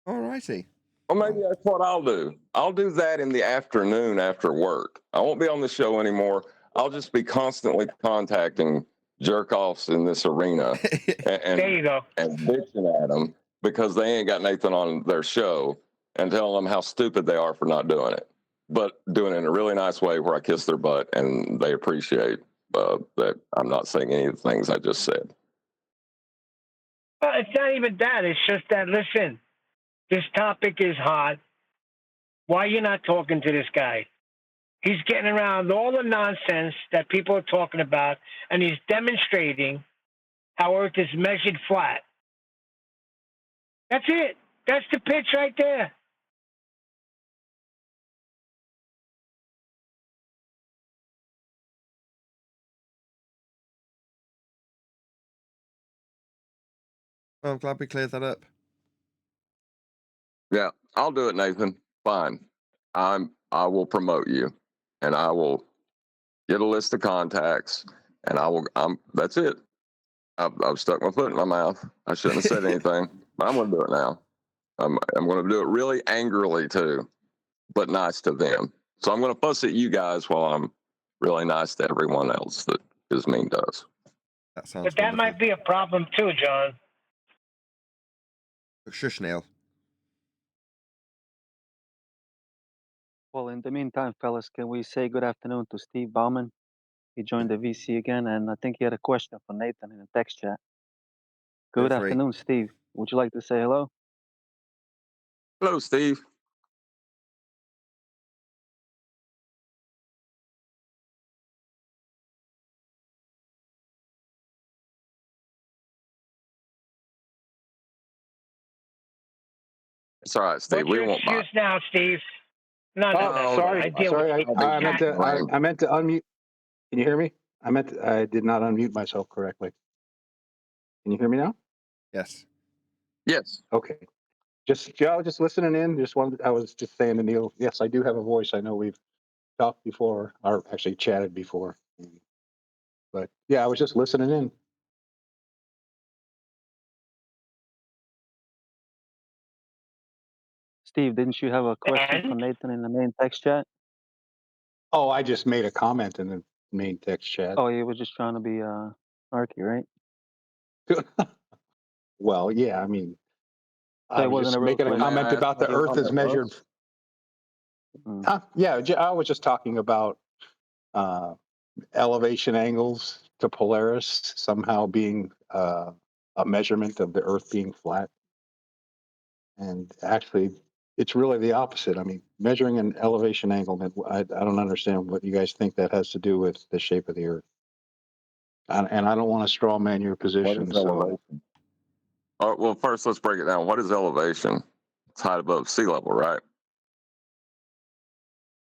All righty. Well, maybe that's what I'll do. I'll do that in the afternoon after work. I won't be on the show anymore. I'll just be constantly contacting jerk-offs in this arena There you go. and bitching at them because they ain't got Nathan on their show and telling them how stupid they are for not doing it. But doing it in a really nice way where I kiss their butt and they appreciate that I'm not saying any of the things I just said. Well, it's not even that. It's just that, listen, this topic is hot. Why are you not talking to this guy? He's getting around all the nonsense that people are talking about, and he's demonstrating how Earth is measured flat. That's it. That's the pitch right there. Well, I'm glad we cleared that up. Yeah, I'll do it, Nathan. Fine. I will promote you, and I will get a list of contacts, and that's it. I've stuck my foot in my mouth. I shouldn't have said anything, but I'm going to do it now. I'm going to do it really angrily too, but nice to them. So I'm going to fuss at you guys while I'm really nice to everyone else that is mean to us. That sounds But that wonderful. might be a problem too, John. Shush, Neil. Well, in the meantime, fellas, can we say good afternoon to Steve Bauman? He joined the VC again, and I think he had a question for Nathan in the text chat. Good Feel free. afternoon, Steve. Would you like to say hello? Hello, Steve. It's all right, Steve. What's We your won't bite. excuse now, Steve? No, Sorry, I deal with people. I meant to unmute. Can you hear me? I did not unmute myself correctly. Can you hear me now? Yes. Yes. Okay. Just listening in. I was just saying to Neil, yes, I do have a voice. I know we've talked before, or actually chatted before. But yeah, I was just listening in. Steve, didn't you have a question for And? Nathan in the main text chat? Oh, I just made a comment in the main text chat. Oh, you were just trying to be snarky, right? Well, yeah, I mean, So I it was wasn't just a real making a question. comment about the Earth is measured. Yeah, I was just talking about elevation angles to Polaris somehow being a measurement of the Earth being flat. And actually, it's really the opposite. I mean, measuring an elevation angle, I don't understand what you guys think that has to do with the shape of the Earth. And I don't want to straw man your position. What is elevation? Well, first, let's break it down. What is elevation? It's height above sea level, right?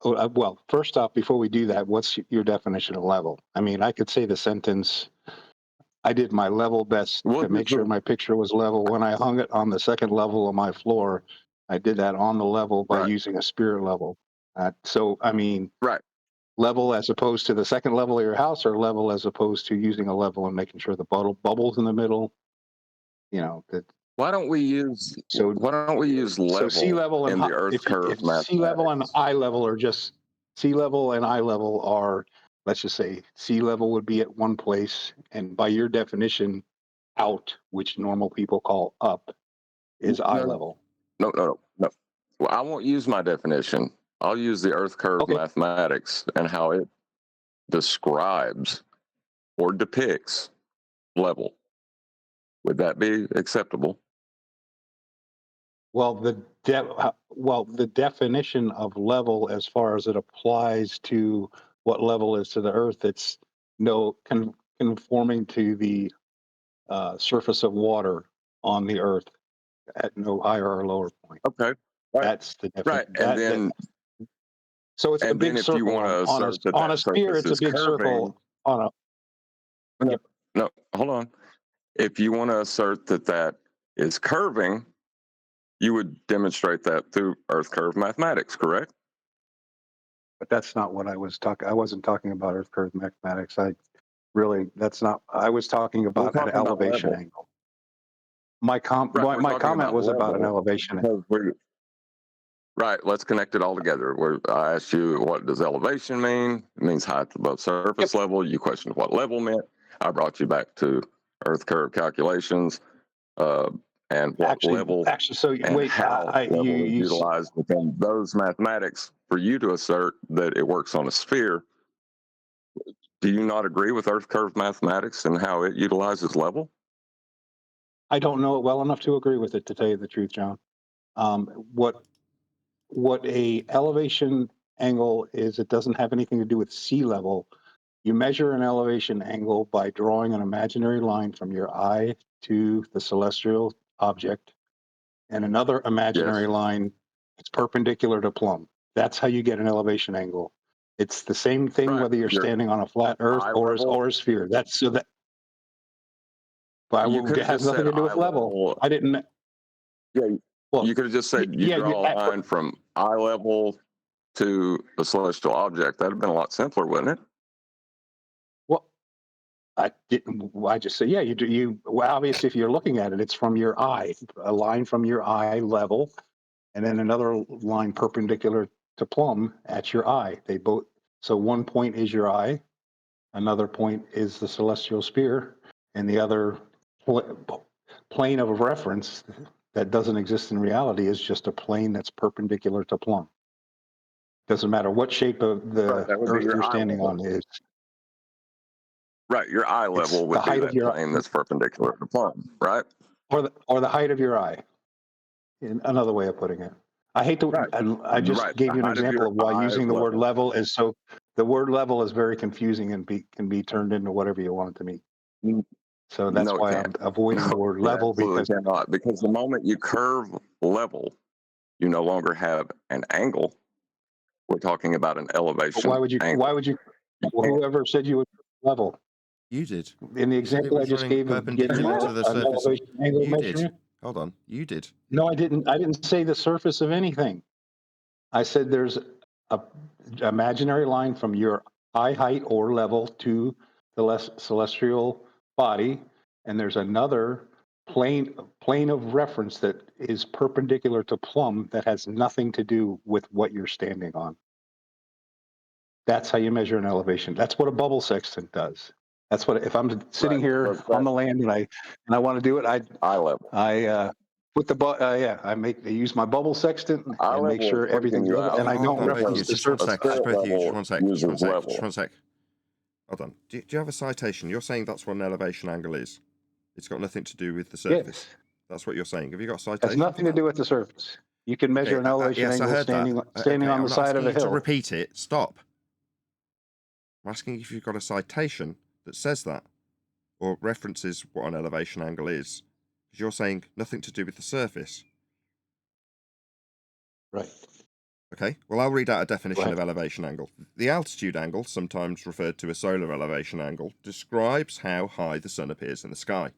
Well, first off, before we do that, what's your definition of level? I mean, I could say the sentence, I did my level best to make sure my picture was level. When I hung it on the second level of my floor, I did that on the level by using a spirit level. So, I mean, level as opposed to the second level of your house, or level as opposed to using a level and making sure the bubbles in the middle, you know, that. Why don't we use level? So sea level and in the Earth curve if sea level and eye level are just sea level and eye level are, let's just say sea level would be at one place, and by your definition, out, which normal people call up, is eye level. No. Well, I won't use my definition. I'll use the Earth curve mathematics and how it describes or depicts level. Would that be acceptable? Well, the definition of level, as far as it applies to what level is to the Earth, it's conforming to the surface of water on the Earth at no higher or lower point. Okay. Right. That's the difference. Right. And then, so it's a big if you circle want to assert that on a that sphere. surface It's a is big circle curving, on a. no, no, hold on. If you want to assert that that is curving, you would demonstrate that through Earth curve mathematics, correct? But that's not what I was talking. I wasn't talking about Earth curve mathematics. That's not. I was talking We're about an talking about elevation level. angle. My Right. We're my talking comment about was about an level elevation angle. because right. Let's connect it all together. I asked you, what does elevation mean? It means height above surface level. You questioned what level meant. I brought you back to Earth curve calculations and what level So and wait, how level is utilized within those mathematics for you to assert that it works on a sphere. Do you not agree with Earth curve mathematics and how it utilizes level? I don't know it well enough to agree with it, to tell you the truth, John. What a elevation angle is, it doesn't have anything to do with sea level. You measure an elevation angle by drawing an imaginary line from your eye to the celestial object, and another imaginary line that's perpendicular to plumb. That's how you get an elevation angle. It's the same thing whether you're standing on a flat Earth or a sphere. That's so that. But it has nothing to do with level. I didn't. Yeah, you could have just said you draw a line from eye level to the celestial object. That'd have been a lot simpler, wouldn't it? Well, I didn't. I just said, yeah, you do. Well, obviously, if you're looking at it, it's from your eye, a line from your eye level, and then another line perpendicular to plumb at your eye. They both. So one point is your eye, another point is the celestial sphere, and the other plane of reference that doesn't exist in reality is just a plane that's perpendicular to plumb. Doesn't matter what shape of the Earth you're standing on is. Right, your eye level would be that plane that's perpendicular to plumb, right? Or the height of your eye. Another way of putting it. I hate to. Right. I just gave you an example of why using the word level is so. The word level is very confusing and can be turned into whatever you want it to mean. So that's why I'm avoiding the word level, because the moment you curve level, you no longer have an angle. We're talking about an elevation. Why would you? Angle. Why would you? Whoever said you would level? You did. In the example I just gave of getting to the surface. Angle You measurement. did. Hold on. You did. No, I didn't. I didn't say the surface of anything. I said there's a imaginary line from your eye height or level to the celestial body, and there's another plane of reference that is perpendicular to plumb that has nothing to do with what you're standing on. That's how you measure an elevation. That's what a bubble sextant does. That's what, if I'm sitting here on the land and I want to do it, eye level. I put the I use my bubble sextant and make sure everything's level, and I don't reference the surface. Just one sec. Hold on. Do you have a citation? You're saying that's what an elevation angle is. It's got nothing to do with the surface. Yes. That's what you're saying. Have you got a citation? It has nothing to do with the surface. You can measure an elevation angle standing on the side of a hill. To repeat it. Stop. I'm asking if you've got a citation that says that or references what an elevation angle is. Because you're saying nothing to do with the surface. Right. Okay, well, I'll read out a definition of elevation angle. The altitude angle, sometimes referred to as solar elevation angle, describes how high the sun appears in the sky.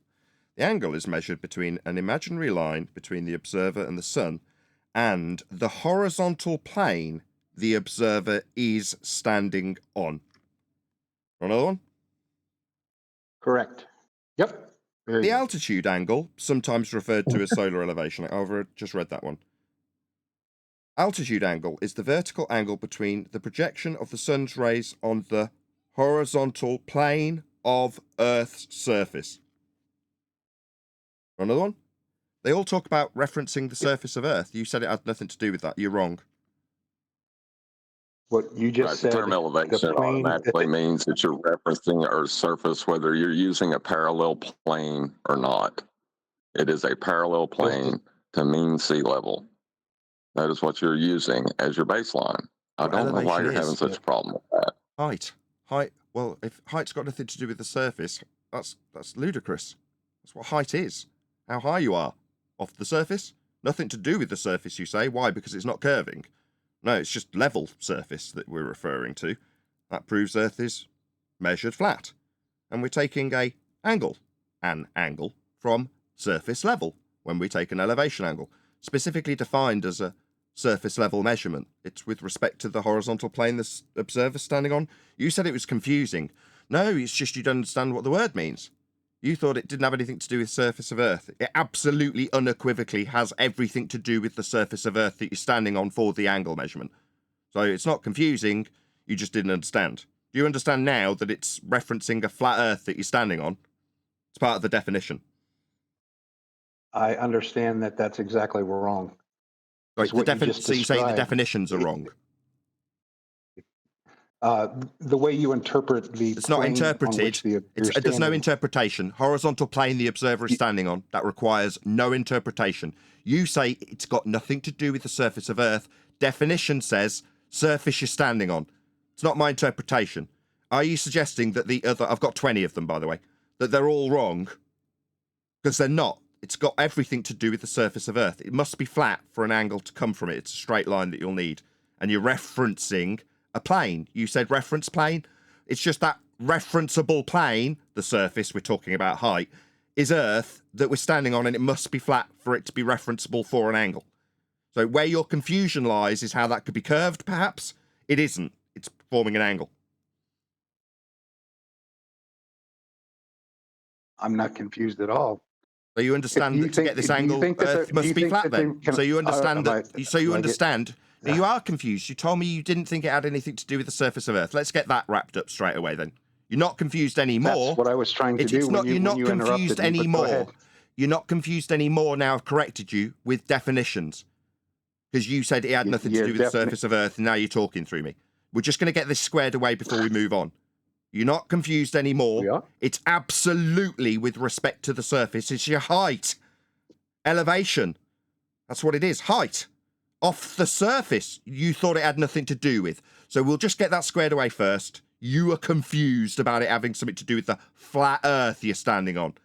The angle is measured between an imaginary line between the observer and the sun and the horizontal plane the observer is standing on. Another one? Correct. Yep. The altitude angle, sometimes referred to as solar elevation. I've just read that one. Altitude angle is the vertical angle between the projection of the sun's rays on the horizontal plane of Earth's surface. Another one? They all talk about referencing the surface of Earth. You said it had nothing to do with that. You're wrong. What you just said. The term elevation automatically means that you're referencing Earth's surface, whether you're using a parallel plane or not. It is a parallel plane to mean sea level. That is what you're using as your baseline. I don't know why you're having such a problem with that. Height. Well, if height's got nothing to do with the surface, that's ludicrous. That's what height is. How high you are off the surface, Nothing to do with the surface, you say. Why? Because it's not curving. No, it's just level surface that we're referring to. That proves Earth is measured flat. And we're taking an angle from surface level when we take an elevation angle, specifically defined as a surface level measurement. It's with respect to the horizontal plane the observer's standing on. You said it was confusing. No, it's just you don't understand what the word means. You thought it didn't have anything to do with surface of Earth. It absolutely unequivocally has everything to do with the surface of Earth that you're standing on for the angle measurement. So it's not confusing, you just didn't understand. Do you understand now that it's referencing a flat Earth that you're standing on? It's part of the definition. I understand that that's exactly wrong. Right, So you say the definitions are wrong. The way you interpret the it's not plane interpreted. On which There's no interpretation. Horizontal plane the observer is standing on, that requires no interpretation. You say it's got nothing to do with the surface of Earth. Definition says surface you're standing on. It's not my interpretation. Are you suggesting that the other, I've got 20 of them, by the way, that they're all wrong? Because they're not. It's got everything to do with the surface of Earth. It must be flat for an angle to come from it. It's a straight line that you'll need. And you're referencing a plane. You said reference plane. It's just that referenceable plane, the surface, we're talking about height, is Earth that we're standing on, and it must be flat for it to be referenceable for an angle. So where your confusion lies is how that could be curved, perhaps. It isn't. It's forming an angle. I'm not confused at all. So you understand that to get this angle, Earth must be flat then? So you understand that, so you understand. Now you are confused. You told me you didn't think it had anything to do with the surface of Earth. Let's get that wrapped up straight away then. You're not confused anymore. That's what I was trying to do. You're not confused anymore. You're not confused anymore now. I've corrected you with definitions. Because you said it had nothing to do with the surface of Earth, and now you're talking through me. We're just going to get this squared away before we move on. You're not confused anymore. We are? It's absolutely with respect to the surface. It's your height. Elevation. That's what it is. Height. Off the surface. You thought it had nothing to do with. So we'll just get that squared away first. You are confused about it having something to do with the flat Earth you're standing on.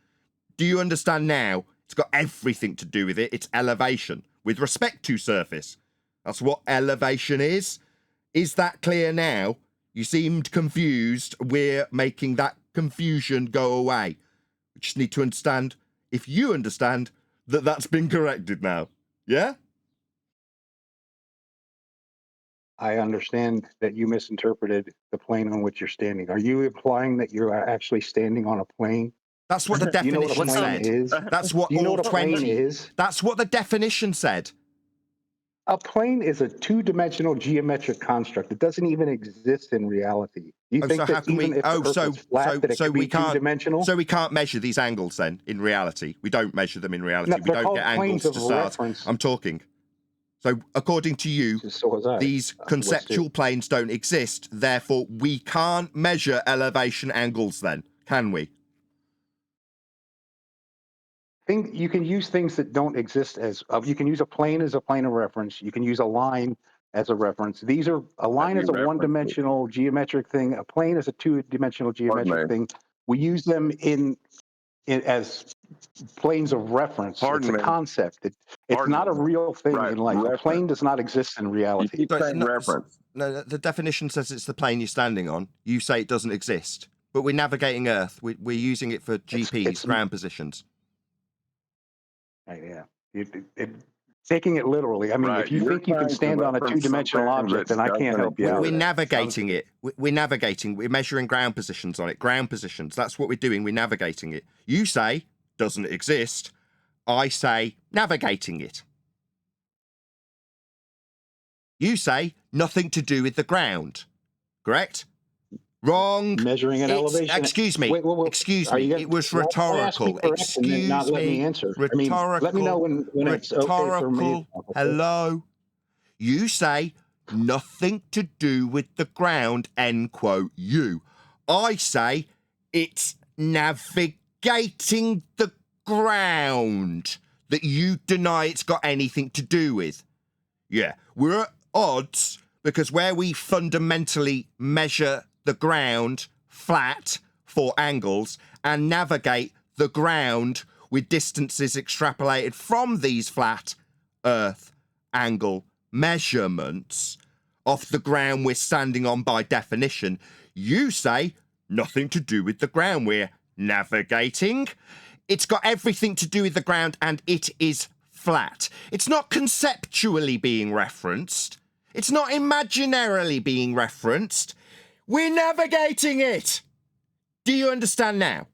Do you understand now? It's got everything to do with it. It's elevation. With respect to surface. That's what elevation is. Is that clear now? You seemed confused. We're making that confusion go away. We just need to understand, if you understand, that that's been corrected now. Yeah? I understand that you misinterpreted the plane on which you're standing. Are you implying that you're actually standing on a plane? That's what the definition said. That's what all 20 is. That's what the definition said. A plane is a two-dimensional geometric construct. It doesn't even exist in reality. You think that even if the Earth is flat, that it could be two-dimensional? So we can't measure these angles then in reality. We don't measure them in reality. We don't get angles to start. I'm talking. So according to you, these conceptual planes don't exist. Therefore, we can't measure elevation angles then, can we? You can use things that don't exist as you can use a plane as a plane of reference. You can use a line as a reference. A line is a one-dimensional geometric thing. A plane is a two-dimensional geometric thing. We use them in as planes of reference. It's a concept. It's not a real thing in life. A plane does not exist in reality. No, the definition says it's the plane you're standing on. You say it doesn't exist, but we're navigating Earth. We're using it for GPS, ground positions. Yeah, taking it literally. I mean, if you think you can stand on a two-dimensional object, then I can't help you out. We're navigating it. We're navigating. We're measuring ground positions on it. Ground positions. That's what we're doing. We're navigating it. You say doesn't exist. I say navigating it. You say nothing to do with the ground. Correct? Wrong. Measuring an elevation. Excuse me. Excuse me. It was rhetorical. Excuse not let me me. answer. Rhetorical. Let me know when it's okay for me. Hello. You say nothing to do with the ground. End quote. You. I say it's navigating the ground that you deny it's got anything to do with. Yeah. We're at odds because where we fundamentally measure the ground flat for angles and navigate the ground with distances extrapolated from these flat Earth angle measurements off the ground we're standing on by definition. You say nothing to do with the ground we're navigating. It's got everything to do with the ground and it is flat. It's not conceptually being referenced. It's not imaginarily being referenced. We're navigating it. Do you understand now?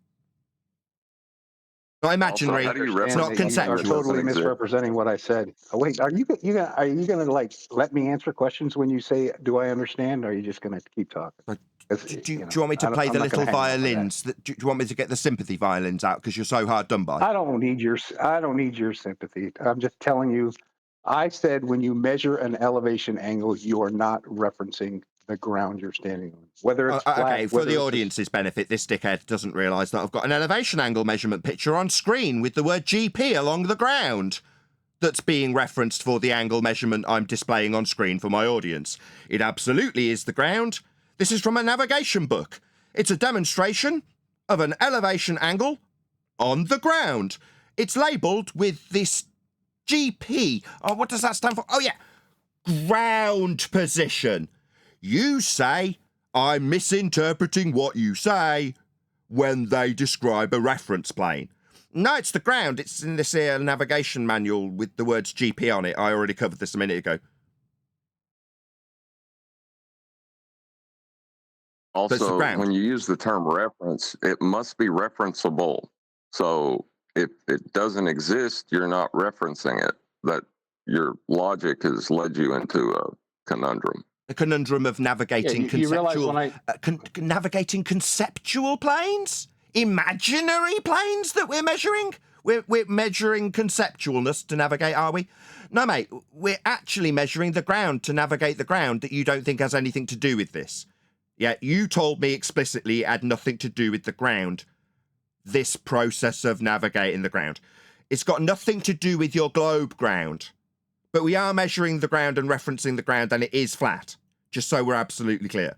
Not imaginary. It's not conceptual. You're totally misrepresenting what I said. Oh, wait, are you gonna like let me answer questions when you say, "Do I understand?" Or are you just gonna keep talking? Do you want me to play the little violins? Do you want me to get the sympathy violins out because you're so hard done by? I don't need your sympathy. I'm just telling you. I said when you measure an elevation angle, you are not referencing the ground you're standing on. Whether it's flat, okay, for the audience's benefit, this dickhead doesn't realise that I've got an elevation angle measurement picture on screen with the word GP along the ground that's being referenced for the angle measurement I'm displaying on screen for my audience. It absolutely is the ground. This is from a navigation book. It's a demonstration of an elevation angle on the ground. It's labelled with this GP. Oh, what does that stand for? Oh, yeah. Ground position. You say I'm misinterpreting what you say when they describe a reference plane. No, it's the ground. It's in this here navigation manual with the words GP on it. I already covered this a minute ago. Also, when you use the term reference, it must be referenceable. So if it doesn't exist, you're not referencing it. That your logic has led you into a conundrum. The conundrum of navigating conceptual, navigating conceptual planes, imaginary planes that we're measuring. We're measuring conceptualness to navigate, are we? No, mate. We're actually measuring the ground to navigate the ground that you don't think has anything to do with this. Yeah, you told me explicitly it had nothing to do with the ground. This process of navigating the ground, it's got nothing to do with your globe ground. But we are measuring the ground and referencing the ground, and it is flat, just so we're absolutely clear.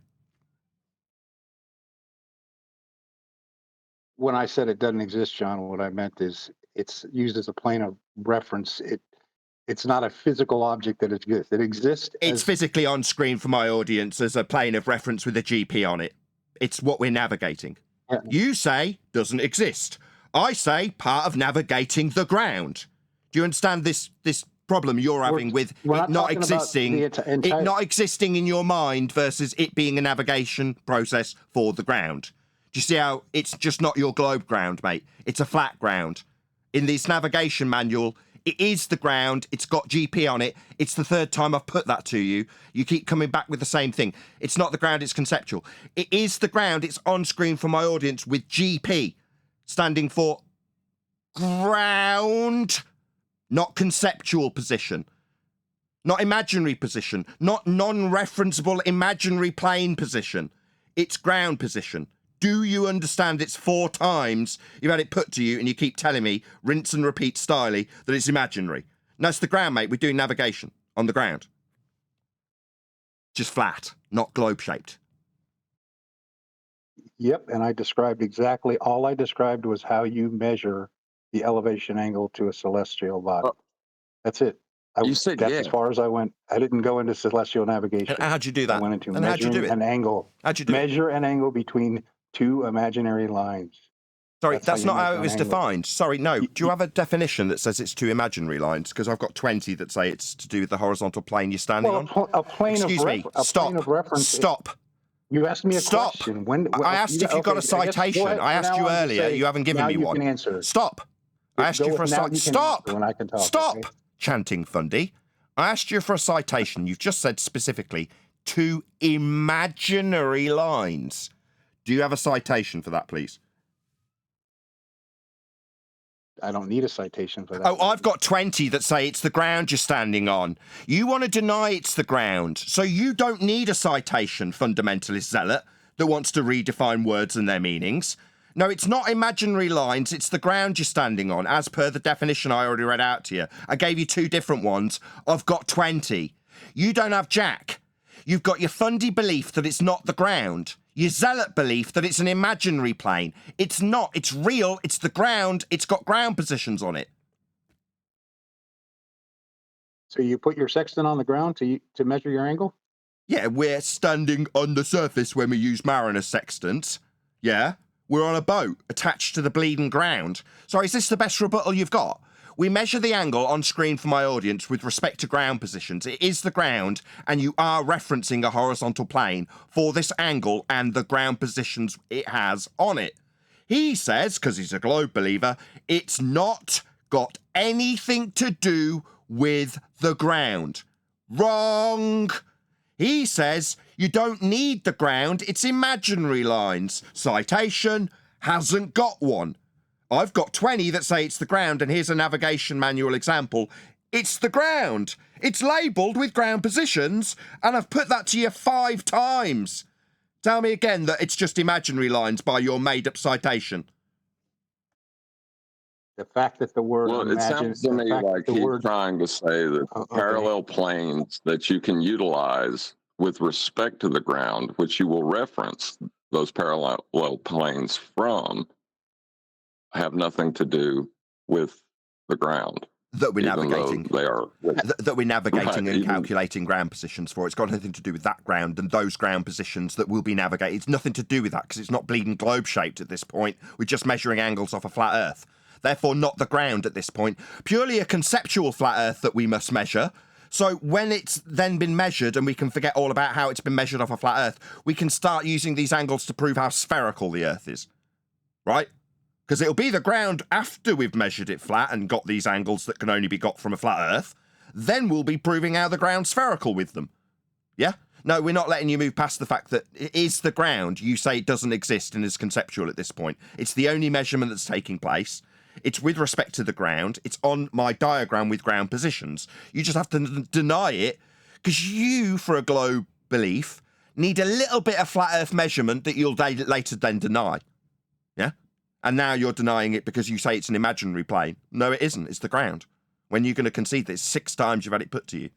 When I said it doesn't exist, John, what I meant is it's used as a plane of reference. It's not a physical object that exists. It exists. It's physically on screen for my audience as a plane of reference with a GP on it. It's what we're navigating. Yeah. You say doesn't exist. I say part of navigating the ground. Do you understand this problem you're having with it not existing, it not existing in your mind versus it being a navigation process for the ground? Do you see how it's just not your globe ground, mate? It's a flat ground. In this navigation manual, it is the ground. It's got GP on it. It's the third time I've put that to you. You keep coming back with the same thing. It's not the ground, it's conceptual. It is the ground. It's on screen for my audience with GP, standing for ground. Not conceptual position, not imaginary position, not non-referenceable imaginary plane position. It's ground position. Do you understand it's 4 times you've had it put to you and you keep telling me, rinse and repeat styly, that it's imaginary? No, it's the ground, mate. We're doing navigation on the ground. Just flat, not globe-shaped. Yep, and I described exactly, all I described was how you measure the elevation angle to a celestial body. That's it. That's as far as I went. I didn't go into celestial navigation. And how'd you do that? I went into measuring an angle. How'd you do measure an angle between 2 imaginary lines. Sorry, that's not how it was defined. Sorry, no. Do you have a definition that says it's 2 imaginary lines? Because I've got 20 that say it's to do with the horizontal plane you're standing on. A plane Excuse me. Stop. You asked me a question. I asked if you got a citation. I asked you earlier. You haven't given me one. Can answer. Stop. I asked you for a citation. Stop. When I can talk. Stop. Okay? Chanting Fundy. I asked you for a citation. You've just said specifically 2 imaginary lines. Do you have a citation for that, please? I don't need a citation for that. Oh, I've got 20 that say it's the ground you're standing on. You want to deny it's the ground, so you don't need a citation, fundamentalist zealot, that wants to redefine words and their meanings. No, it's not imaginary lines, it's the ground you're standing on, as per the definition I already read out to you. I gave you 2 different ones. I've got 20. You don't have jack. You've got your fundy belief that it's not the ground. Your zealot belief that it's an imaginary plane. It's not. It's real. It's the ground. It's got ground positions on it. So you put your sextant on the ground to measure your angle? Yeah, we're standing on the surface when we use mariner sextants. Yeah, we're on a boat attached to the bleeding ground. So is this the best rebuttal you've got? We measure the angle on screen for my audience with respect to ground positions. It is the ground, and you are referencing a horizontal plane for this angle and the ground positions it has on it. He says, because he's a globe believer, it's not got anything to do with the ground. Wrong! He says you don't need the ground, it's imaginary lines. Citation, hasn't got one. I've got 20 that say it's the ground, and here's a navigation manual example. It's the ground. It's labelled with ground positions, and I've put that to you 5 times. Tell me again that it's just imaginary lines by your made-up citation. The fact that the word Well, it imagine, sounds to me like he's word, trying to say that the parallel planes that you can utilize with respect to the ground, which you will reference those parallel planes from, have nothing to do with the ground. That we're navigating. They are. That we're navigating Right, and calculating ground positions for. It's got nothing to do with that ground and those ground positions that will be navigated. It's nothing to do with that because it's not bleeding globe shaped at this point. We're just measuring angles off a flat earth. Therefore, not the ground at this point. Purely a conceptual flat earth that we must measure. So when it's then been measured and we can forget all about how it's been measured off a flat earth, we can start using these angles to prove how spherical the earth is. Right? Because it'll be the ground after we've measured it flat and got these angles that can only be got from a flat earth. Then we'll be proving how the ground's spherical with them. Yeah? No, we're not letting you move past the fact that it is the ground. You say it doesn't exist and is conceptual at this point. It's the only measurement that's taking place. It's with respect to the ground. It's on my diagram with ground positions. You just have to deny it because you, for a globe belief, need a little bit of flat earth measurement that you'll later then deny. Yeah? And now you're denying it because you say it's an imaginary plane. No, it isn't. It's the ground. When you're going to concede this 6 times you've had it put to you.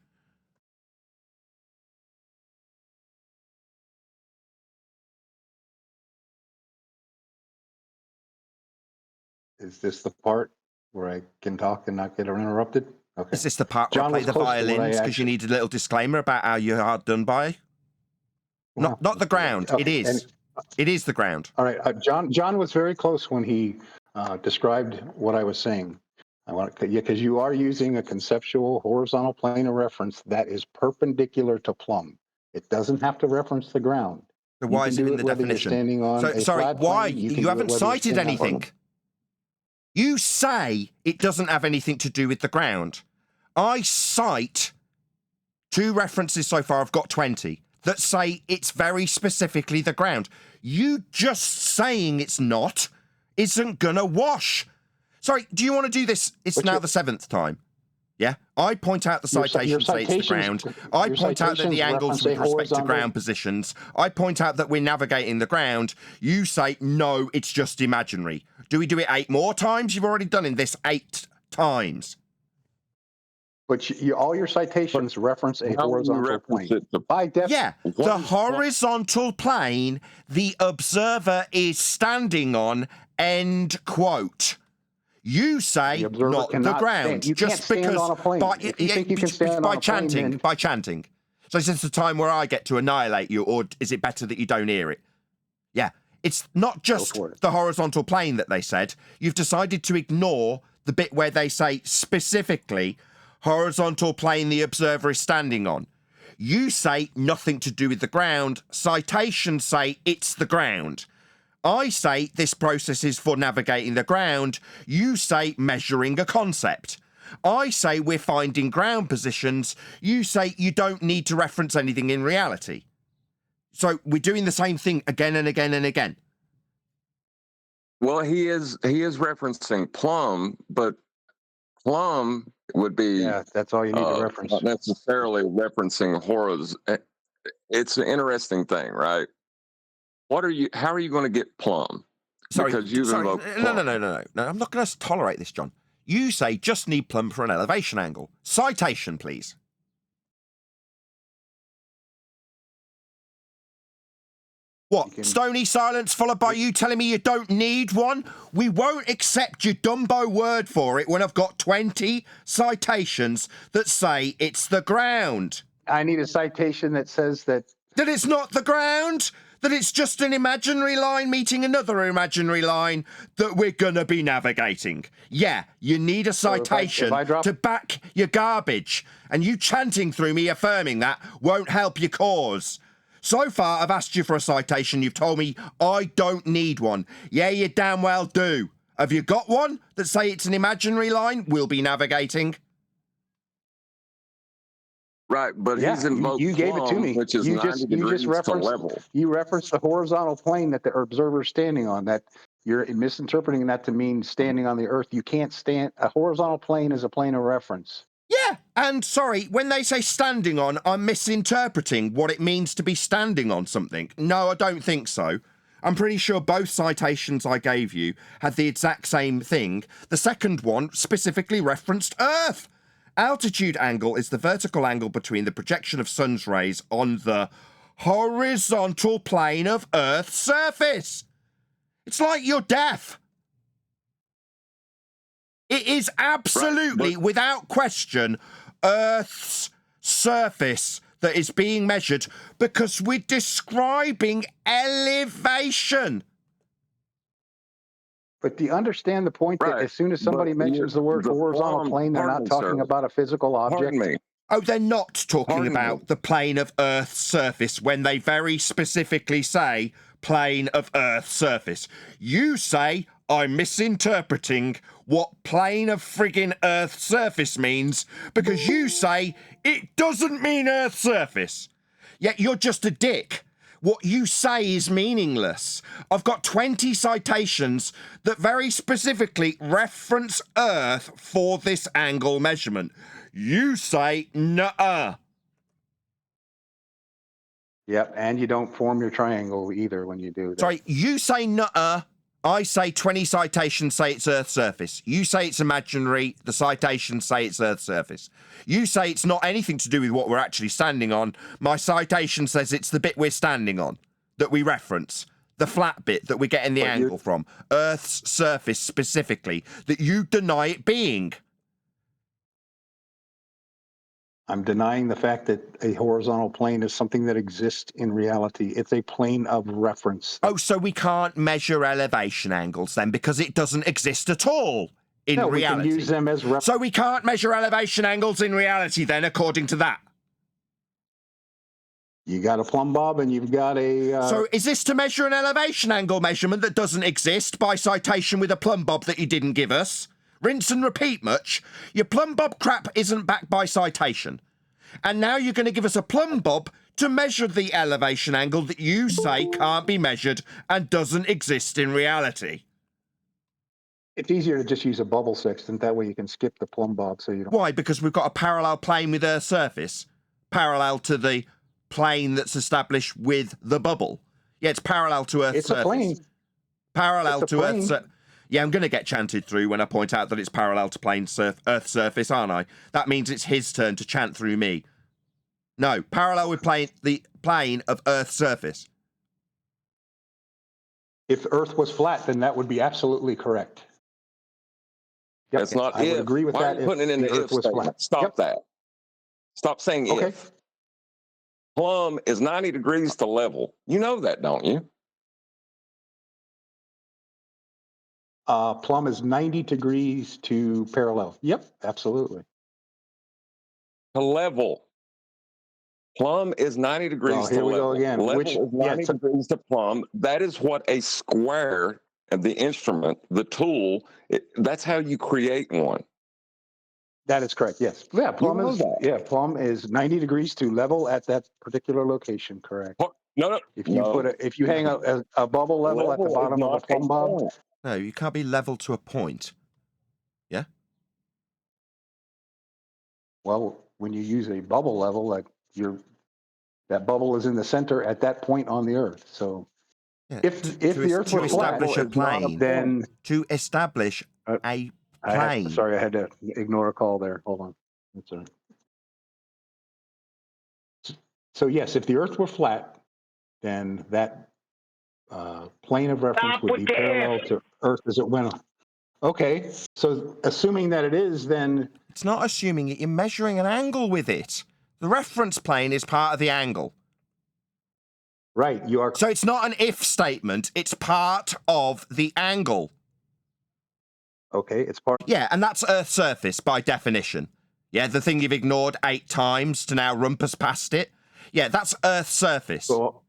is this the part where I can talk and not get interrupted? Okay. Is this the part where I play the violins because you need a little disclaimer about how you're hard done by? Well, not the ground. okay. It is. It is the ground. All right. John was very close when he described what I was saying. Because you are using a conceptual horizontal plane of reference that is perpendicular to plumb. It doesn't have to reference the ground. So why is it in the definition? Sorry, why? You haven't cited anything. You say it doesn't have anything to do with the ground. I cite 2 references so far. I've got 20 that say it's very specifically the ground. You just saying it's not isn't gonna wash. Sorry, do you want to do this? It's now the 7th time. Yeah? I point out the citation say it's the ground. I point out that the angles with respect to ground positions. I point out that we're navigating the ground. You say, no, it's just imaginary. Do we do it 8 more times? You've already done in this 8 times. But all your citations reference a horizontal plane. Yeah, the horizontal plane the observer is standing on, end quote. You say not the ground, just because by chanting. So is this the time where I get to annihilate you, or is it better that you don't hear it? Yeah, it's not just the horizontal plane that they said. You've decided to ignore the bit where they say specifically horizontal plane the observer is standing on. You say nothing to do with the ground. Citations say it's the ground. I say this process is for navigating the ground. You say measuring a concept. I say we're finding ground positions. You say you don't need to reference anything in reality. So we're doing the same thing again and again and again. Well, he is referencing plumb, but plumb would be that's all you need to reference. Not necessarily referencing horizontal. It's an interesting thing, right? How are you going to get plumb? Sorry, because you've invoked plumb. No. I'm not going to tolerate this, John. You say just need plumb for an elevation angle. Citation, please. What, stony silence followed by you telling me you don't need one? We won't accept your Dumbo word for it when I've got 20 citations that say it's the ground. I need a citation that says that it's not the ground, that it's just an imaginary line meeting another imaginary line that we're going to be navigating. Yeah, you need a citation to back your garbage, and you chanting through me affirming that won't help your cause. So far, I've asked you for a citation. You've told me I don't need one. Yeah, you damn well do. Have you got one that say it's an imaginary line we'll be navigating? Right, but he's invoked you gave it to me. which is 90 degrees to level. You referenced the horizontal plane that the observer is standing on. That you're misinterpreting that to mean standing on the earth. You can't stand. A horizontal plane is a plane of reference. Yeah, and sorry, when they say standing on, I'm misinterpreting what it means to be standing on something. No, I don't think so. I'm pretty sure both citations I gave you had the exact same thing. The second one specifically referenced Earth. Altitude angle is the vertical angle between the projection of sun's rays on the horizontal plane of Earth's surface. It's like you're deaf. It is absolutely, without question, Earth's surface that is being measured because we're describing elevation. But do you understand the point that as soon as somebody mentions the word horizontal plane, they're not talking about a physical object? Oh, they're not talking about the plane of Earth's surface when they very specifically say plane of Earth's surface. You say I'm misinterpreting what plane of friggin' Earth's surface means because you say it doesn't mean Earth's surface. Yet you're just a dick. What you say is meaningless. I've got 20 citations that very specifically reference Earth for this angle measurement. You say nuh-uh. Yep, and you don't form your triangle either when you do that. Sorry, you say nuh-uh. I say 20 citations say it's Earth's surface. You say it's imaginary. The citations say it's Earth's surface. You say it's not anything to do with what we're actually standing on. My citation says it's the bit we're standing on that we reference. The flat bit that we're getting the angle from. Earth's surface specifically, that you deny it being. I'm denying the fact that a horizontal plane is something that exists in reality. It's a plane of reference. Oh, so we can't measure elevation angles then because it doesn't exist at all in reality. We can use them as reference. So we can't measure elevation angles in reality then, according to that. You got a plumb bob and you've got a... So is this to measure an elevation angle measurement that doesn't exist by citation with a plumb bob that you didn't give us? Rinse and repeat much? Your plumb bob crap isn't backed by citation. And now you're going to give us a plumb bob to measure the elevation angle that you say can't be measured and doesn't exist in reality. It's easier to just use a bubble sextant. That way you can skip the plumb bob so you don't... Why? Because we've got a parallel plane with Earth's surface. Parallel to the plane that's established with the bubble. Yeah, it's parallel to Earth's surface. It's a plane. Parallel to Earth's surface. Yeah, I'm going to get chanted through when I point out that it's parallel to Earth's surface, aren't I? That means it's his turn to chant through me. No, parallel with the plane of Earth's surface. If Earth was flat, then that would be absolutely correct. Yep. That's not I would agree with that. Why are you putting it in the if statement? Stop that. Stop saying if. Plumb is 90 degrees to level. You know that, don't you? Plumb is 90 degrees to parallel. Yep, absolutely. To level. Plumb is 90 degrees to level. Here we go again. Level is 90 degrees to plumb. That is what a square of the instrument, the tool, that's how you create one. That is correct. Yes. Yeah. Plumb is 90 degrees to level at that particular location. Correct. No. If you hang a bubble level at the bottom of a plumb bob. No, you can't be level to a point. Yeah. Well, when you use a bubble level, that bubble is in the center at that point on the Earth. So, if the Earth was flat, then to establish a plane. Sorry, I had to ignore a call there. Hold on. That's all right. So yes, if the Earth were flat, then that plane of reference Stop would with be the parallel if. to Earth as it went on. Okay, so assuming that it is, then It's not assuming it. You're measuring an angle with it. The reference plane is part of the angle. right, you are So it's not an if statement. It's part of the angle. okay. It's part. Yeah, and that's Earth's surface by definition. Yeah, the thing you've ignored 8 times to now rumpus past it. Yeah, that's Earth's surface. So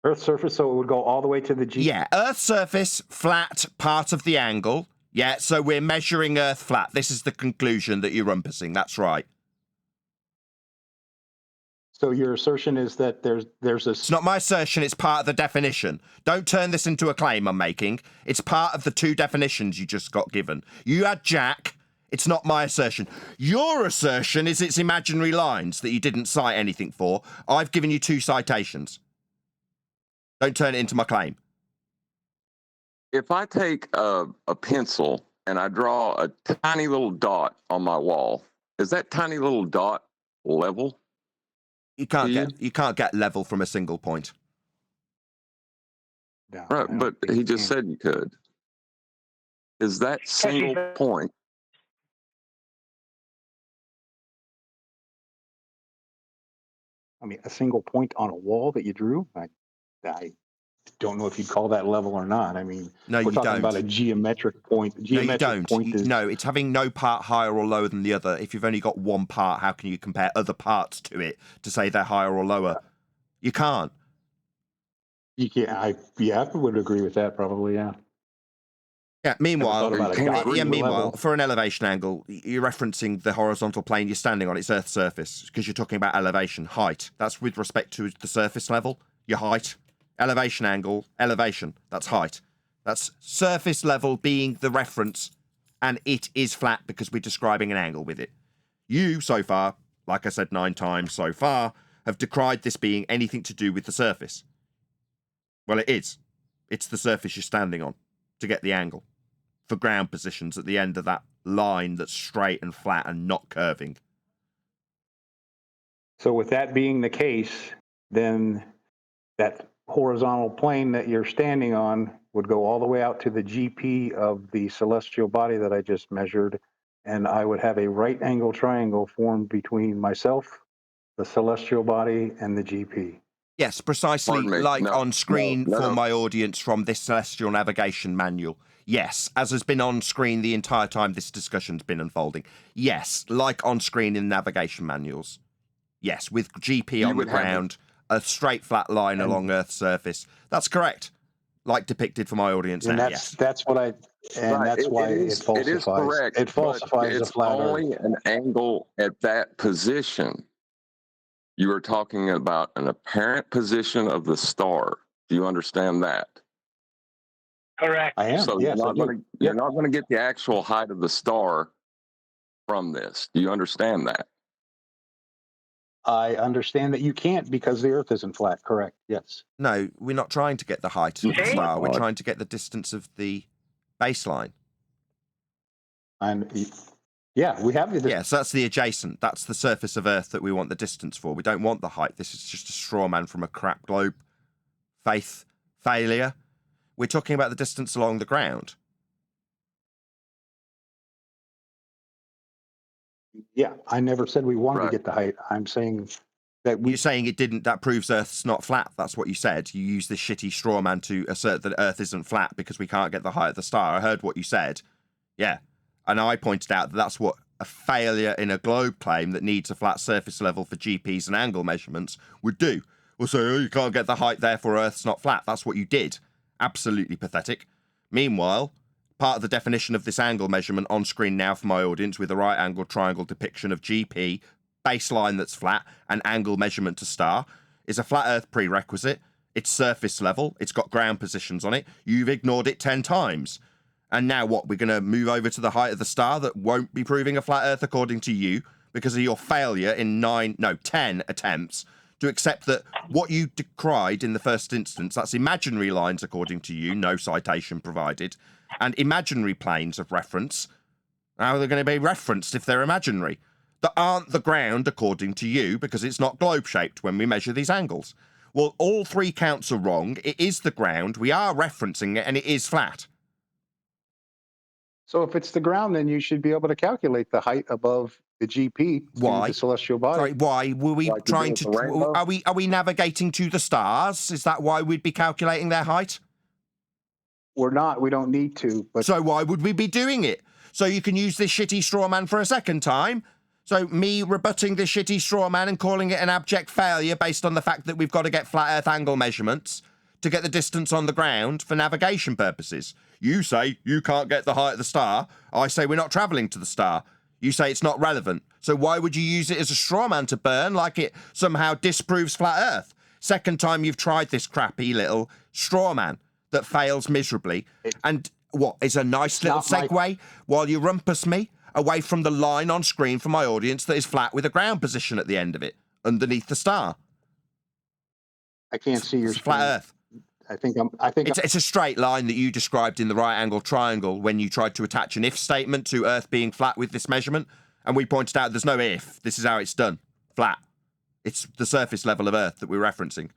Earth's surface, so it would go all the way to the G. Yeah, Earth's surface, flat, part of the angle. Yeah, so we're measuring Earth flat. This is the conclusion that you're rumpusing. That's right. So your assertion is that there's a. It's not my assertion, it's part of the definition. Don't turn this into a claim I'm making. It's part of the 2 definitions you just got given. You had Jack. It's not my assertion. Your assertion is it's imaginary lines that you didn't cite anything for. I've given you 2 citations. Don't turn it into my claim. If I take a pencil and I draw a tiny little dot on my wall, is that tiny little dot level? You can't get level from a single point. No, Right, but he just said you could. Is that single point? I mean, a single point on a wall that you drew. I don't know if you'd call that level or not. I mean, No, we're you talking don't. about a geometric point. Geometric No, you don't. point is No, it's having no part higher or lower than the other. If you've only got one part, how can you compare other parts to it to say they're higher or lower? You can't. you can. I would agree with that probably. Yeah. Yeah. Meanwhile, Never thought about a dot being a meanwhile, level. for an elevation angle, you're referencing the horizontal plane you're standing on. It's Earth's surface because you're talking about elevation, height. That's with respect to the surface level, your height. Elevation angle, elevation. That's height. That's surface level being the reference, and it is flat because we're describing an angle with it. You, so far, like I said 9 times so far, have decried this being anything to do with the surface. Well, it is. It's the surface you're standing on to get the angle. For ground positions at the end of that line that's straight and flat and not curving. So with that being the case, then that horizontal plane that you're standing on would go all the way out to the GP of the celestial body that I just measured, and I would have a right angle triangle formed between myself, the celestial body, and the GP. Yes, precisely like on screen for my audience from this Celestial Navigation manual. Yes, as has been on screen the entire time this discussion's been unfolding. Yes, like on screen in navigation manuals. Yes, with GP on the ground, a straight flat line along Earth's surface. That's correct. Like depicted for my audience And now, that's what I, and that's why it falsifies. It is correct. It falsifies the flat Earth. It's only an angle at that position. You are talking about an apparent position of the star. Do you understand that? Correct. I am. So yes, you're not going to get the actual height of the star from this. Do you understand that? I understand that you can't because the Earth isn't flat. Correct. Yes. No, we're not trying to get the height of the star. We're trying to get the distance of the baseline. And yeah, we have the. Yes, that's the adjacent. That's the surface of Earth that we want the distance for. We don't want the height. This is just a straw man from a crap globe faith failure. We're talking about the distance along the ground. Yeah, I never said we wanted to get the height. I'm saying that You're saying it didn't. That proves Earth's not flat. That's what you said. You used this shitty straw man to assert that Earth isn't flat because we can't get the height of the star. I heard what you said. Yeah. And I pointed out that that's what a failure in a globe claim that needs a flat surface level for GPs and angle measurements would do. We'll say, oh, you can't get the height, therefore Earth's not flat. That's what you did. Absolutely pathetic. Meanwhile, part of the definition of this angle measurement on screen now for my audience with a right angle triangle depiction of GP, baseline that's flat, and angle measurement to star is a flat Earth prerequisite. It's surface level. It's got ground positions on it. You've ignored it 10 times. And now what? We're going to move over to the height of the star that won't be proving a flat Earth according to you because of your failure in 10 attempts to accept that what you decried in the first instance, that's imaginary lines according to you, no citation provided, and imaginary planes of reference. How are they going to be referenced if they're imaginary? That aren't the ground according to you because it's not globe-shaped when we measure these angles. Well, all three counts are wrong. It is the ground. We are referencing it, and it is flat. So if it's the ground, then you should be able to calculate the height above the GP to Why? the celestial body. Sorry, why were we Like you trying do with the to? rainbow? Are we navigating to the stars? Is that why we'd be calculating their height? We're not. We don't need to. But So why would we be doing it? So you can use this shitty straw man for a second time. So me rebutting this shitty straw man and calling it an abject failure based on the fact that we've got to get flat Earth angle measurements to get the distance on the ground for navigation purposes. You say you can't get the height of the star. I say we're not traveling to the star. You say it's not relevant. So why would you use it as a straw man to burn like it somehow disproves flat Earth? Second time you've tried this crappy little straw man that fails miserably. And what is a nice little segue while you rumpus me away from the line on screen for my audience that is flat with a ground position at the end of it, underneath the star. I can't see your flat screen. Earth. I think It's a straight line that you described in the right angle triangle when you tried to attach an if statement to Earth being flat with this measurement. And we pointed out there's no if. This is how it's done. Flat. It's the surface level of Earth that we're referencing.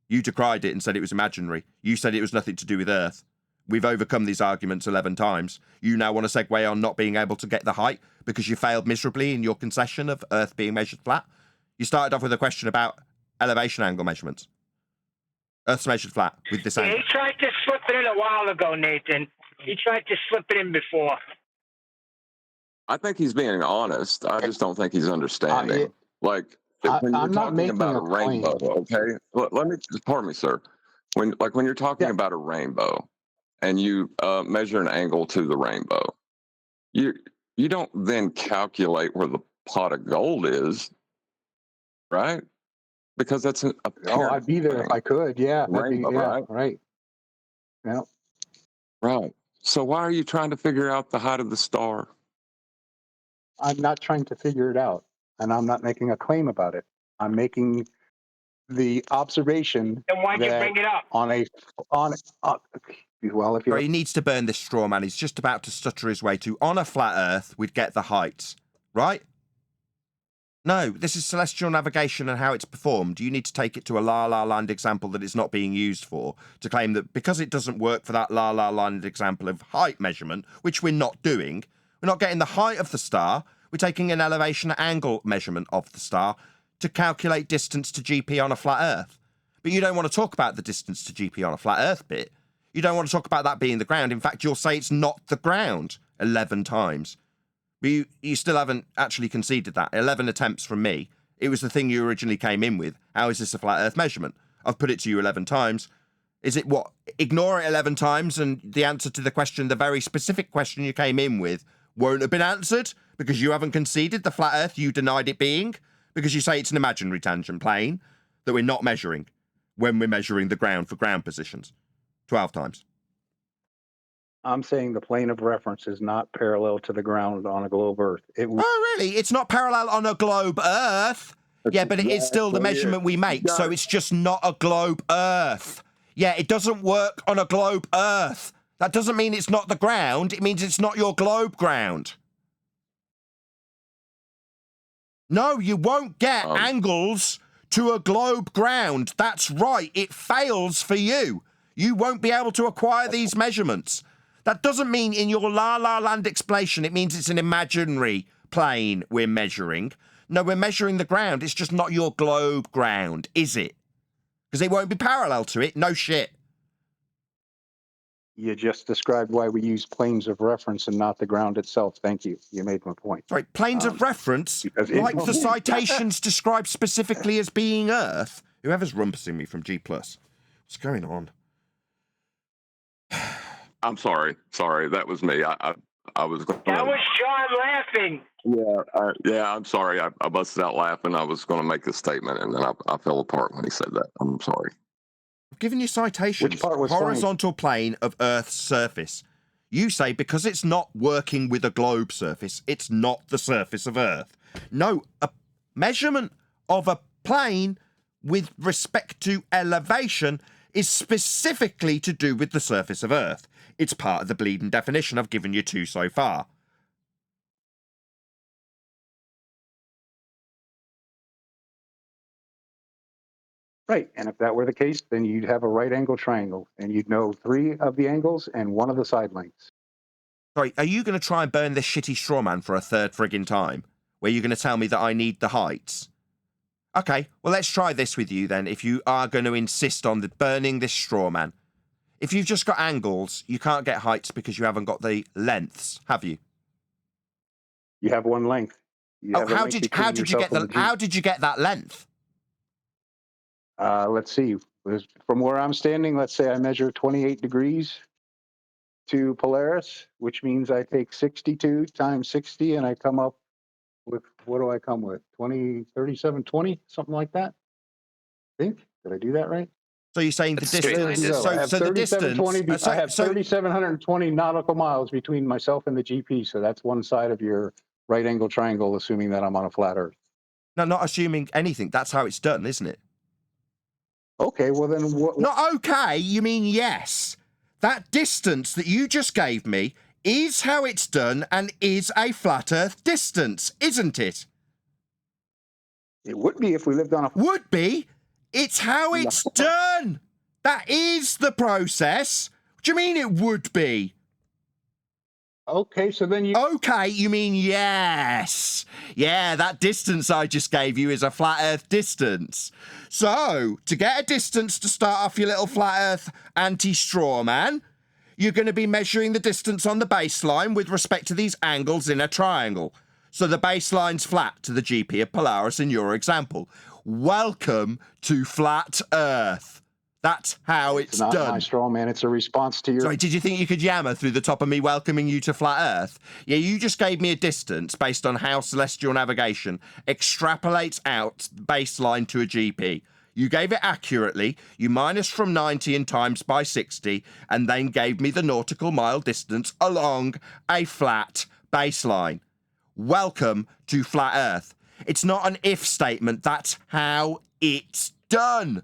You decried it and said it was imaginary. You said it was nothing to do with Earth. We've overcome these arguments 11 times. You now want to segue on not being able to get the height because you failed miserably in your concession of Earth being measured flat. You started off with a question about elevation angle measurements. Earth's measured flat with this angle. He tried to slip it in a while ago, Nathan. He tried to slip it in before. I think he's being honest. I just don't think he's understanding. When you're I'm not talking making about a a rainbow, okay? Let me, pardon me, sir. When you're talking about a rainbow and you measure an angle to the rainbow, you don't then calculate where the pot of gold is, right? Because that's an apparent I'd be there if I could. Yeah, rainbow, right. Yeah. Right. So why are you trying to figure out the height of the star? I'm not trying to figure it out, and I'm not making a claim about it. I'm making the observation. Then why'd you bring it up? Well, if you're He needs to burn this straw man. He's just about to stutter his way to, on a flat Earth, we'd get the heights, right? No, this is celestial navigation and how it's performed. You need to take it to a La La Land example that it's not being used for to claim that because it doesn't work for that La La Land example of height measurement, which we're not doing, we're not getting the height of the star, we're taking an elevation angle measurement of the star to calculate distance to GP on a flat Earth. But you don't want to talk about the distance to GP on a flat Earth bit. You don't want to talk about that being the ground. In fact, you'll say it's not the ground 11 times. But you still haven't actually conceded that. 11 attempts from me. It was the thing you originally came in with. How is this a flat Earth measurement? I've put it to you 11 times. Is it what? Ignore it 11 times and the answer to the question, the very specific question you came in with, won't have been answered because you haven't conceded the flat Earth you denied it being, because you say it's an imaginary tangent plane that we're not measuring when we're measuring the ground for ground positions. 12 times. I'm saying the plane of reference is not parallel to the ground on a globe Earth. Oh, really? It's not parallel on a globe Earth? Yeah, but it is still the measurement we make, so it's just not a globe Earth. Yeah, it doesn't work on a globe Earth. That doesn't mean it's not the ground. It means it's not your globe ground. No, you won't get angles to a globe ground. That's right. It fails for you. You won't be able to acquire these measurements. That doesn't mean in your La La Land explanation, it means it's an imaginary plane we're measuring. No, we're measuring the ground. It's just not your globe ground, is it? Because it won't be parallel to it. No shit. You just described why we use planes of reference and not the ground itself. Thank you. You made my point. Sorry, planes of reference, like the citations described specifically as being Earth. Whoever's rumpusing me from G+. What's going on? I'm sorry. That was me. I was going That was John laughing. Yeah, I'm sorry. I busted out laughing. I was going to make a statement, and then I fell apart when he said that. I'm sorry. I've given you citations. Which part was horizontal plane of Earth's surface. You say because it's not working with a globe surface, it's not the surface of Earth. No, a measurement of a plane with respect to elevation is specifically to do with the surface of Earth. It's part of the bleeding definition I've given you two so far. Right. And if that were the case, then you'd have a right angle triangle and you'd know 3 of the angles and 1 of the side lengths. Sorry, are you going to try and burn this shitty straw man for a third friggin' time? Where you're going to tell me that I need the heights? Okay, well, let's try this with you then, if you are going to insist on burning this straw man. If you've just got angles, you can't get heights because you haven't got the lengths, have you? You have 1 length. How did you get that length? Let's see. From where I'm standing, let's say I measure 28 degrees to Polaris, which means I take 62 times 60 and I come up with, what do I come with? 3720, something like that? I think. Did I do that right? So you're saying the distance? I have 3,720 nautical miles between myself and the GP. So that's one side of your right angle triangle, assuming that I'm on a flat Earth. No, not assuming anything. That's how it's done, isn't it? Okay, well then what? Not okay, you mean yes. That distance that you just gave me is how it's done and is a flat Earth distance, isn't it? It would be if we lived on a... Would be? It's how it's done. That is the process. What do you mean it would be? Okay, so then you... Okay, you mean yes. Yeah, that distance I just gave you is a flat Earth distance. So, to get a distance to start off your little flat Earth anti-straw man, you're going to be measuring the distance on the baseline with respect to these angles in a triangle. So the baseline's flat to the GP of Polaris in your example. Welcome to flat Earth. That's how it's done. It's not my straw man, it's a response to your... Sorry, did you think you could yammer through the top of me welcoming you to flat Earth? Yeah, you just gave me a distance based on how celestial navigation extrapolates out baseline to a GP. You gave it accurately, you minus from 90 and times by 60, and then gave me the nautical mile distance along a flat baseline. Welcome to flat Earth. It's not an if statement, that's how it's done.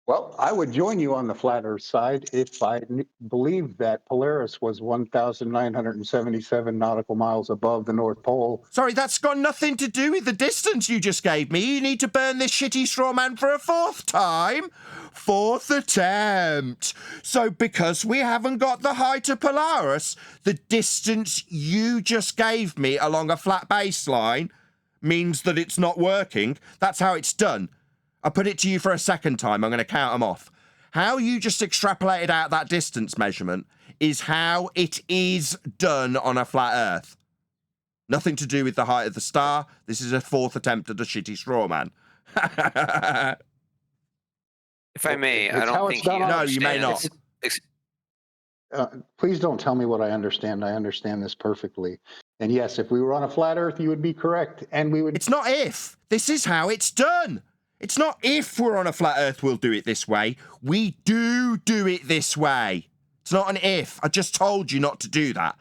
Well, I would join you on the flat Earth side if I believed that Polaris was 1,977 nautical miles above the North Pole. Sorry, that's got nothing to do with the distance you just gave me. You need to burn this shitty straw man for a 4th time. 4th attempt. So because we haven't got the height of Polaris, the distance you just gave me along a flat baseline means that it's not working. That's how it's done. I'll put it to you for a 2nd time. I'm going to count them off. How you just extrapolated out that distance measurement is how it is done on a flat Earth. Nothing to do with the height of the star. This is a 4th attempt at a shitty straw man. If I may, I don't think you No, you may not. Please don't tell me what I understand. I understand this perfectly. And yes, if we were on a flat Earth, you would be correct. And we would... It's not if. This is how it's done. It's not if we're on a flat Earth, we'll do it this way. We do it this way. It's not an if. I just told you not to do that.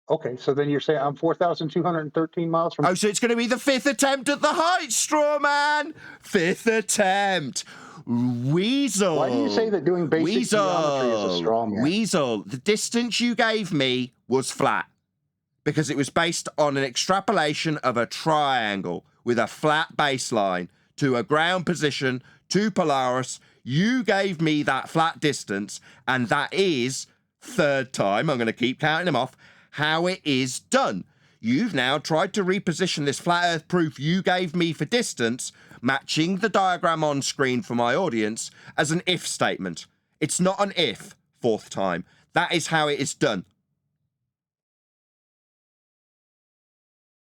Okay, so then you're saying I'm 4,213 miles from... Oh, so it's going to be the 5th attempt at the height, straw man. 5th attempt. Weasel. Why do you say that doing basic geometry is a straw man? Weasel, the distance you gave me was flat because it was based on an extrapolation of a triangle with a flat baseline to a ground position to Polaris. You gave me that flat distance, and that is, 3rd time, I'm going to keep counting them off, how it is done. You've now tried to reposition this flat Earth proof you gave me for distance, matching the diagram on screen for my audience, as an if statement. It's not an if, 4th time. That is how it is done.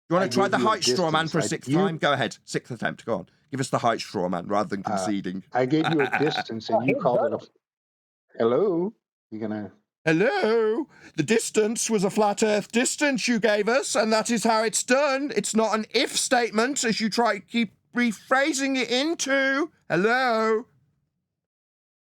You want to try the height straw man for a 6th time? Go ahead. 6th attempt. Go on. Give us the height straw man rather than conceding. I gave you a distance and you called it a... Hello? You gonna... Hello? The distance was a flat Earth distance you gave us, and that is how it's done. It's not an if statement, as you try to keep rephrasing it into. Hello?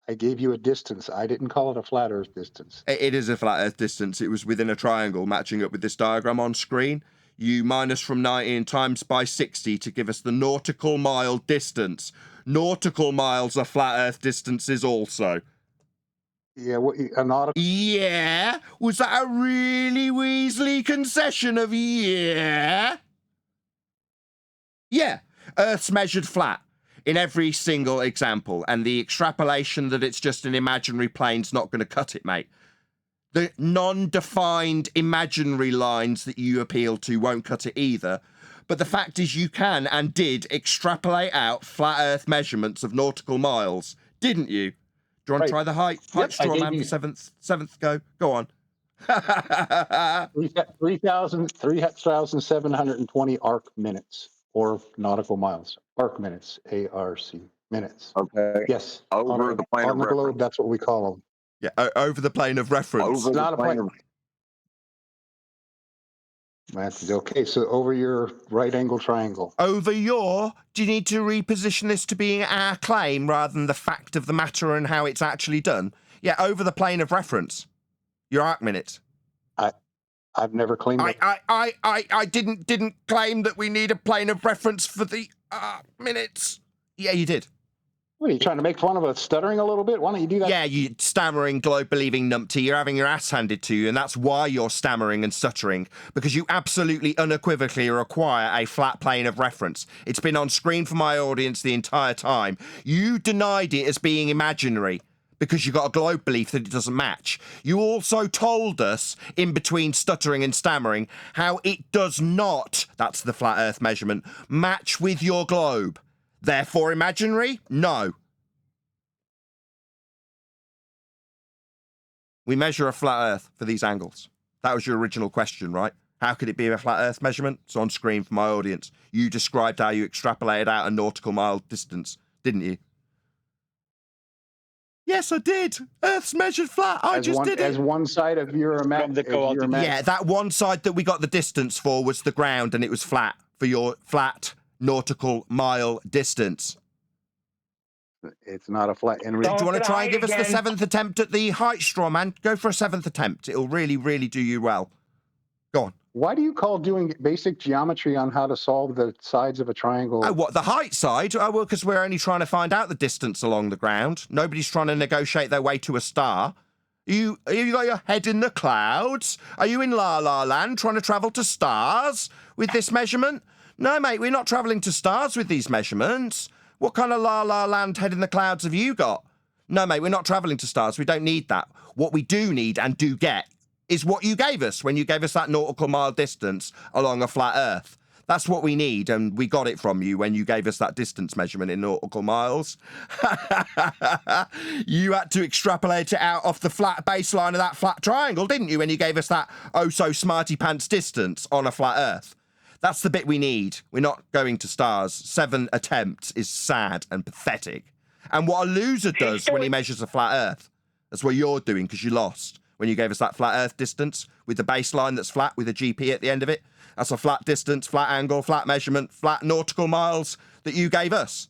I gave you a distance. I didn't call it a flat Earth distance. It is a flat Earth distance. It was within a triangle matching up with this diagram on screen. You minus from 90 and times by 60 to give us the nautical mile distance. Nautical miles are flat Earth distances also. Yeah, a nautical... Yeah? Was that a really Weasley concession of yeah? Yeah. Earth's measured flat in every single example, and the extrapolation that it's just an imaginary plane's not going to cut it, mate. The non-defined imaginary lines that you appeal to won't cut it either. But the fact is you can and did extrapolate out flat Earth measurements of nautical miles, didn't you? Do you want to try the height straw man for seventh go? Go on. 3,720 arc minutes or nautical miles. Arc minutes, A-R-C, minutes. Okay. Yes. Over the plane on the of globe, reference. that's what we call them. Yeah, over the plane of reference. Over Not the a plane. plane of That's okay. So over your right angle triangle. Over your, do you need to reposition this to being our claim rather than the fact of the matter and how it's actually done? Yeah, over the plane of reference. Your arc minutes. I've never claimed it. I didn't claim that we need a plane of reference for the minutes. Yeah, you did. What, are you trying to make fun of us stuttering a little bit? Why don't you do that? Yeah, you stammering, globe-believing numpty. You're having your ass handed to you, and that's why you're stammering and stuttering, because you absolutely unequivocally require a flat plane of reference. It's been on screen for my audience the entire time. You denied it as being imaginary because you got a globe belief that it doesn't match. You also told us, in between stuttering and stammering, how it does not, that's the flat Earth measurement, match with your globe. Therefore imaginary? No. We measure a flat Earth for these angles. That was your original question, right? How could it be a flat Earth measurement? It's on screen for my audience. You described how you extrapolated out a nautical mile distance, didn't you? Yes, I did. Earth's measured flat. I just did it. As one side of your Yeah, that one side that we got the distance for was the ground, and it was flat for your flat nautical mile distance. It's not a flat. Do you want to try and give us the seventh attempt at the height, straw man? Go for a seventh attempt. It'll really, really do you well. Go on. Why do you call doing basic geometry on how to solve the sides of a triangle? Oh, what, the height side? Oh, well, because we're only trying to find out the distance along the ground. Nobody's trying to negotiate their way to a star. You got your head in the clouds? Are you in La La Land trying to travel to stars with this measurement? No, mate, we're not travelling to stars with these measurements. What kind of La La Land head in the clouds have you got? No, mate, we're not travelling to stars. We don't need that. What we do need and do get is what you gave us when you gave us that nautical mile distance along a flat Earth. That's what we need, and we got it from you when you gave us that distance measurement in nautical miles. You had to extrapolate it out off the flat baseline of that flat triangle, didn't you, when you gave us that oh-so-smarty-pants distance on a flat Earth? That's the bit we need. We're not going to stars. 7 attempts is sad and pathetic. And what a loser does when he measures a flat Earth. That's what you're doing, because you lost when you gave us that flat Earth distance with the baseline that's flat with a GP at the end of it. That's a flat distance, flat angle, flat measurement, flat nautical miles that you gave us.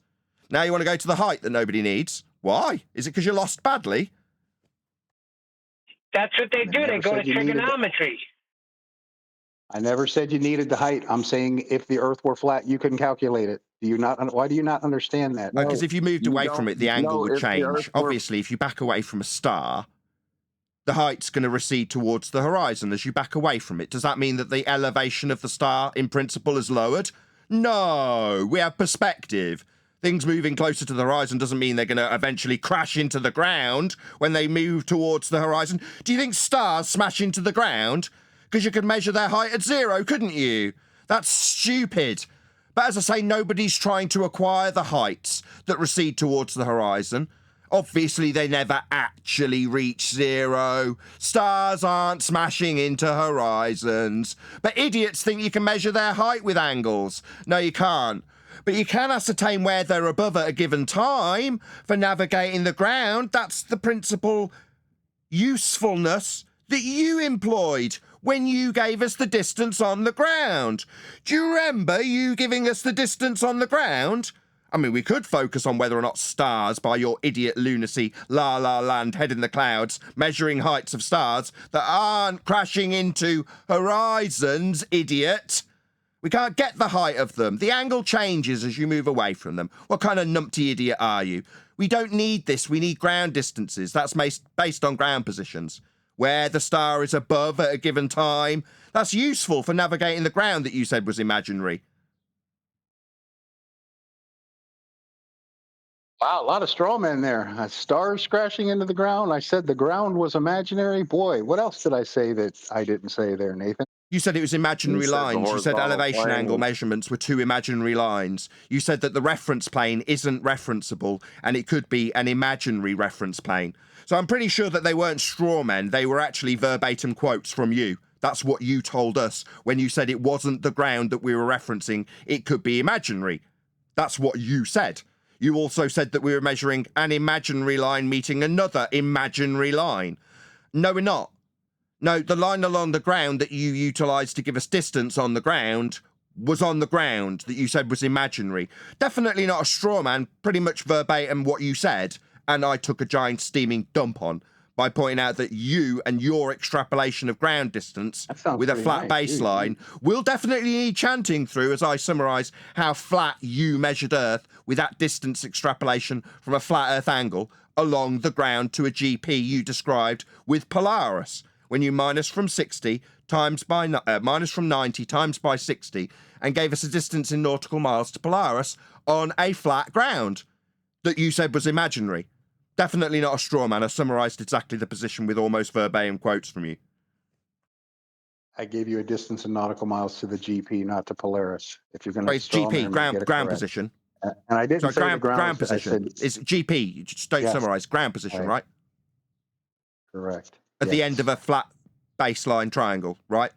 Now you want to go to the height that nobody needs. Why? Is it because you lost badly? That's what they do. They go to trigonometry. I never said you needed the height. I'm saying if the Earth were flat, you couldn't calculate it. Do you not? Why do you not understand that? Because if you moved away from it, the angle would change. Obviously, if you back away from a star, the height's going to recede towards the horizon as you back away from it. Does that mean that the elevation of the star, in principle, is lowered? No, we have perspective. Things moving closer to the horizon doesn't mean they're going to eventually crash into the ground when they move towards the horizon. Do you think stars smash into the ground? Because you could measure their height at 0, couldn't you? That's stupid. But as I say, nobody's trying to acquire the heights that recede towards the horizon. Obviously, they never actually reach 0. Stars aren't smashing into horizons. But idiots think you can measure their height with angles. No, you can't. But you can ascertain where they're above at a given time for navigating the ground. That's the principal usefulness that you employed when you gave us the distance on the ground. Do you remember you giving us the distance on the ground? I mean, we could focus on whether or not stars, by your idiot lunacy, La La Land, head in the clouds, measuring heights of stars that aren't crashing into horizons, idiot. We can't get the height of them. The angle changes as you move away from them. What kind of numpty idiot are you? We don't need this. We need ground distances. That's based on ground positions. Where the star is above at a given time. That's useful for navigating the ground that you said was imaginary. Wow, a lot of straw men there. Stars crashing into the ground. I said the ground was imaginary. Boy, what else did I say that I didn't say there, Nathan? You said it was imaginary lines. You said elevation angle measurements were 2 imaginary lines. You said that the reference plane isn't referenceable and it could be an imaginary reference plane. So I'm pretty sure that they weren't straw men. They were actually verbatim quotes from you. That's what you told us when you said it wasn't the ground that we were referencing. It could be imaginary. That's what you said. You also said that we were measuring an imaginary line meeting another imaginary line. No, we're not. No, the line along the ground that you utilised to give us distance on the ground was on the ground that you said was imaginary. Definitely not a straw man, pretty much verbatim what you said, and I took a giant steaming dump on by pointing out that you and your extrapolation of ground distance with a flat baseline will definitely need chanting through as I summarise how flat you measured Earth with that distance extrapolation from a flat Earth angle along the ground to a GP you described with Polaris. When you minus from 60 times by minus from 90 times by 60 and gave us a distance in nautical miles to Polaris on a flat ground that you said was imaginary. Definitely not a straw man. I summarised exactly the position with almost verbatim quotes from you. I gave you a distance in nautical miles to the GP, not to Polaris. If you're going to GP, ground position. And I didn't say the ground position. It's GP. You just don't summarise. Ground position, right? Correct. At the end of a flat baseline triangle, right?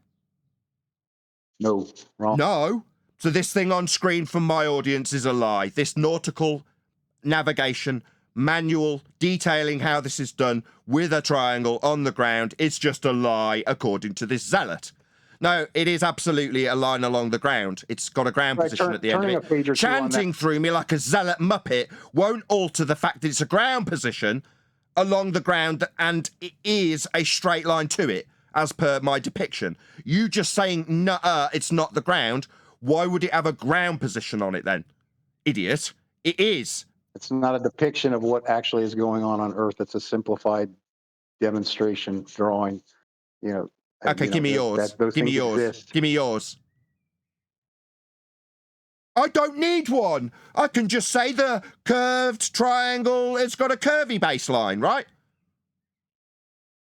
No, wrong. No. So this thing on screen from my audience is a lie. This nautical navigation manual detailing how this is done with a triangle on the ground is just a lie, according to this zealot. No, it is absolutely a line along the ground. It's got a ground position at the end of it. Chanting through me like a zealot muppet won't alter the fact that it's a ground position along the ground, and it is a straight line to it, as per my depiction. You just saying, nuh-uh, it's not the ground. Why would it have a ground position on it then? Idiot. It is. It's not a depiction of what actually is going on Earth. It's a simplified demonstration drawing. You know. Okay, give me yours. Give me yours. Give me yours. I don't need one. I can just say the curved triangle, it's got a curvy baseline, right?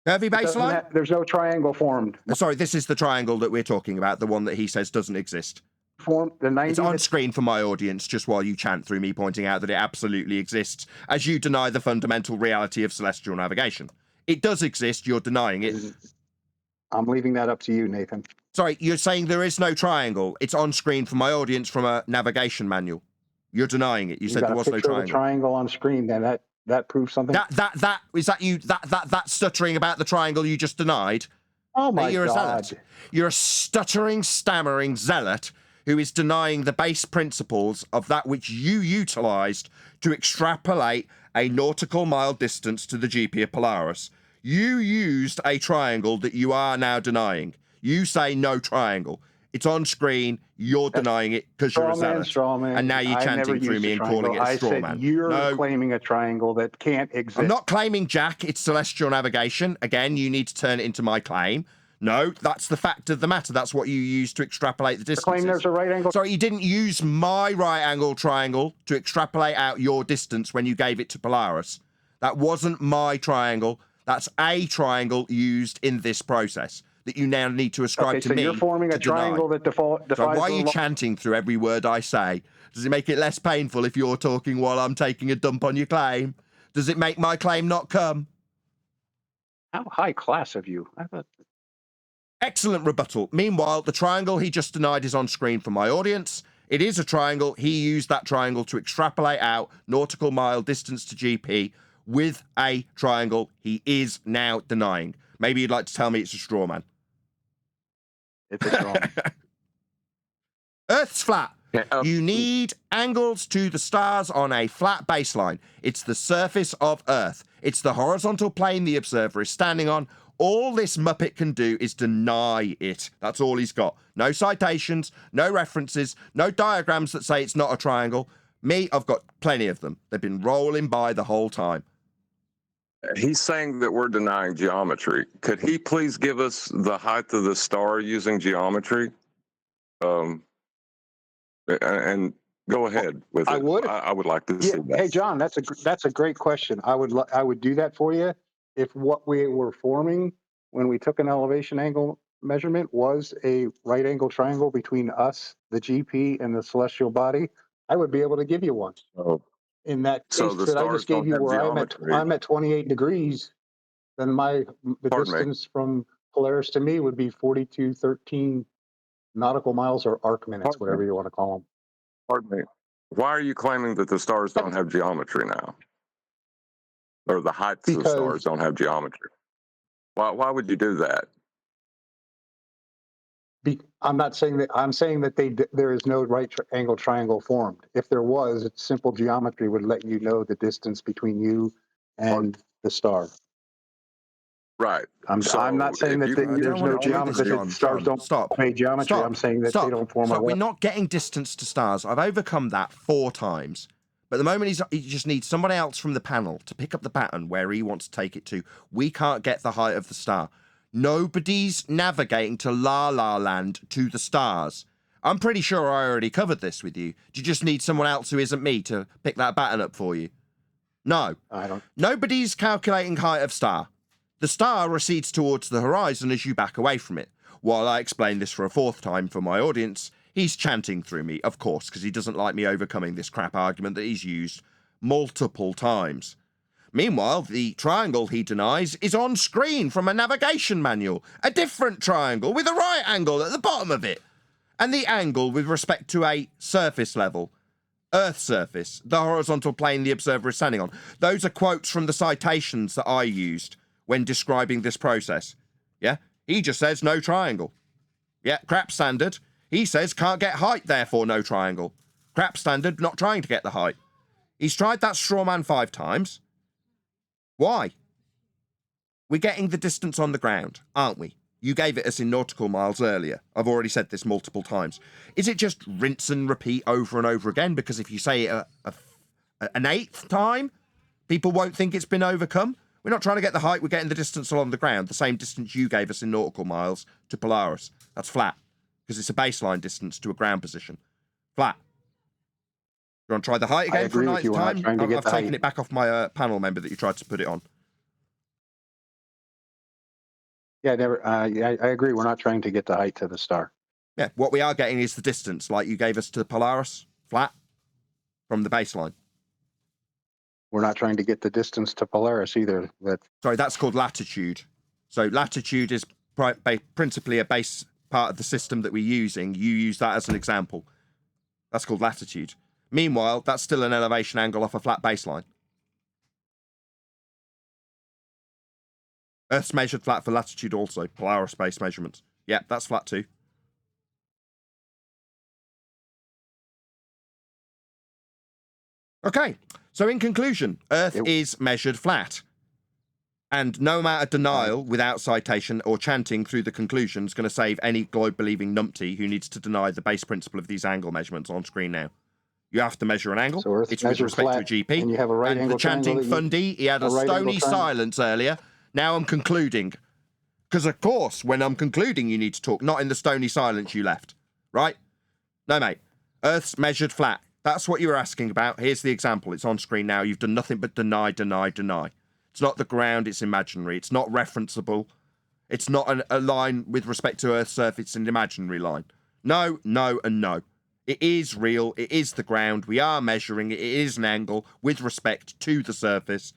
Curvy baseline? There's no triangle formed. Sorry, this is the triangle that we're talking about, the one that he says doesn't exist. It's on screen for my audience, just while you chant through me pointing out that it absolutely exists, as you deny the fundamental reality of celestial navigation. It does exist, you're denying it. I'm leaving that up to you, Nathan. Sorry, you're saying there is no triangle. It's on screen for my audience from a navigation manual. You're denying it. You said there was no triangle. The triangle on screen, then that proves something. That stuttering about the triangle you just denied. Oh my you're God! A zealot. You're a stuttering, stammering zealot who is denying the base principles of that which you utilised to extrapolate a nautical mile distance to the GP of Polaris. You used a triangle that you are now denying. You say no triangle. It's on screen. You're denying it because you're a zealot. Straw man. And now you're chanting through me and calling it a straw man. You're claiming a triangle that can't exist. I'm not claiming, Jack. It's celestial navigation. Again, you need to turn it into my claim. No, that's the fact of the matter. That's what you use to extrapolate the distances. Claim there's a right angle. Sorry, you didn't use my right angle triangle to extrapolate out your distance when you gave it to Polaris. That wasn't my triangle. That's a triangle used in this process that you now need to ascribe to me. You're forming a triangle that defies. So why are you chanting through every word I say? Does it make it less painful if you're talking while I'm taking a dump on your claim? Does it make my claim not come? How high class of you. Excellent rebuttal. Meanwhile, the triangle he just denied is on screen for my audience. It is a triangle. He used that triangle to extrapolate out nautical mile distance to GP with a triangle he is now denying. Maybe you'd like to tell me it's a straw man. It's a straw man. Earth's flat. You need angles to the stars on a flat baseline. It's the surface of Earth. It's the horizontal plane the observer is standing on. All this Muppet can do is deny it. That's all he's got. No citations, no references, no diagrams that say it's not a triangle. Me, I've got plenty of them. They've been rolling by the whole time. He's saying that we're denying geometry. Could he please give us the height of the star using geometry? And Go ahead with it. I would. I would like to see that. Hey, John, that's a great question. I would do that for you if what we were forming when we took an elevation angle measurement was a right angle triangle between us, the GP, and the celestial body. I would be able to give you one. Oh, In that so case the that I stars just gave don't you, have where geometry. I'm at 28 degrees, then the Pardon me. distance from Polaris to me would be 4213 nautical miles or arc minutes, Pardon whatever me. you want to call them. Pardon me. Why are you claiming that the stars don't have geometry now? Or the heights of stars Because don't have geometry? Why would you do that? I'm not saying that. I'm saying that there is no right angle triangle formed. If there was, it's simple geometry would let you know the distance between you and the star. Right. I'm not saying that I there's don't want no to do this, geometry, that John. stars don't Stop. obey geometry. Stop. I'm saying that Stop. they don't form Stop. a We're web. not getting distance to stars. I've overcome that 4 times. But at the moment, he just needs somebody else from the panel to pick up the baton where he wants to take it to. We can't get the height of the star. Nobody's navigating to La La Land to the stars. I'm pretty sure I already covered this with you. Do you just need someone else who isn't me to pick that baton up for you? No. I don't. Nobody's calculating height of star. The star recedes towards the horizon as you back away from it. While I explain this for a 4th time for my audience, he's chanting through me, of course, because he doesn't like me overcoming this crap argument that he's used multiple times. Meanwhile, the triangle he denies is on screen from a navigation manual. A different triangle with a right angle at the bottom of it. And the angle with respect to a surface level. Earth surface, the horizontal plane the observer is standing on. Those are quotes from the citations that I used when describing this process. Yeah? He just says no triangle. Yeah, crap standard. He says can't get height, therefore no triangle. Crap standard, not trying to get the height. He's tried that straw man 5 times. Why? We're getting the distance on the ground, aren't we? You gave it us in nautical miles earlier. I've already said this multiple times. Is it just rinse and repeat over and over again? Because if you say it an 8th time, people won't think it's been overcome. We're not trying to get the height, we're getting the distance along the ground, the same distance you gave us in nautical miles to Polaris. That's flat, because it's a baseline distance to a ground position. Flat. You want to try the height again for a 9th time? I've taken it back off my panel member that you tried to put it on. Yeah, I agree. We're not trying to get the height to the star. Yeah, what we are getting is the distance, like you gave us to Polaris, flat, from the baseline. We're not trying to get the distance to Polaris either. Sorry, that's called latitude. So latitude is principally a base part of the system that we're using. You use that as an example. That's called latitude. Meanwhile, that's still an elevation angle off a flat baseline. Earth's measured flat for latitude also. Polaris-based measurements. Yeah, that's flat too. Okay, so in conclusion, Earth is measured flat. And no amount of denial without citation or chanting through the conclusion is going to save any globe-believing numpty who needs to deny the base principle of these angle measurements on screen now. You have to measure an angle. So it's with respect to a GP. And you have a right angle the chanting triangle Fundy, he had a stony silence earlier. Now I'm concluding. Because, of course, when I'm concluding, you need to talk, not in the stony silence you left. Right? No, mate. Earth's measured flat. That's what you were asking about. Here's the example. It's on screen now. You've done nothing but deny, deny, deny. It's not the ground. It's imaginary. It's not referenceable. It's not a line with respect to Earth's surface. It's an imaginary line. No, no, and no. It is real. It is the ground. We are measuring it. It is an angle with respect to the surface.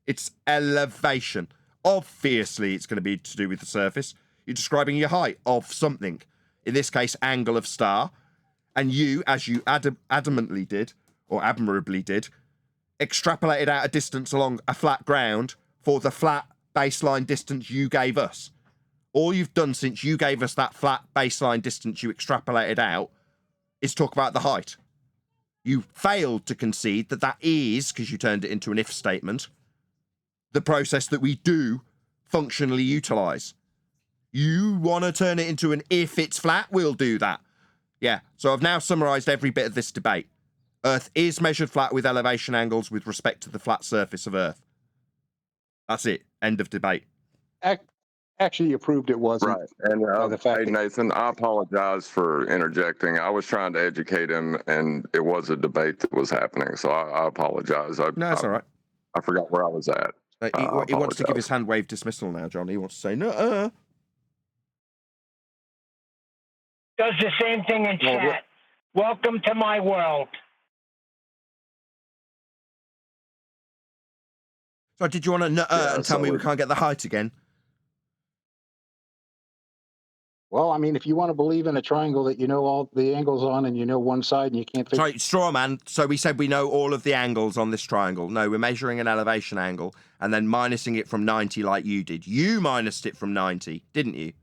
It's elevation. Obviously, it's going to be to do with the surface. You're describing your height of something. In this case, angle of star. And you, as you adamantly did, or admirably did, extrapolated out a distance along a flat ground for the flat baseline distance you gave us. All you've done since you gave us that flat baseline distance you extrapolated out is talk about the height. You failed to concede that that is, because you turned it into an if statement, the process that we do functionally utilize. You want to turn it into an if it's flat, we'll do that. Yeah, so I've now summarized every bit of this debate. Earth is measured flat with elevation angles with respect to the flat surface of Earth. That's it. End of debate. Actually, you proved it wasn't. Right. And by the fact hey, that Nathan, I apologize for interjecting. I was trying to educate him, and it was a debate that was happening. So I apologize. No, it's all right. I forgot where I was at. He wants to give his hand wave dismissal now, John. He wants to say, no. Does the same thing in chat. Welcome to my world. So did you want to and tell me we can't get the height again? Well, I mean, if you want to believe in a triangle that you know all the angles on and you know one side and you can't figure... Sorry, straw man. So we said we know all of the angles on this triangle. No, we're measuring an elevation angle and then minusing it from 90 like you did. You minused it from 90, didn't you?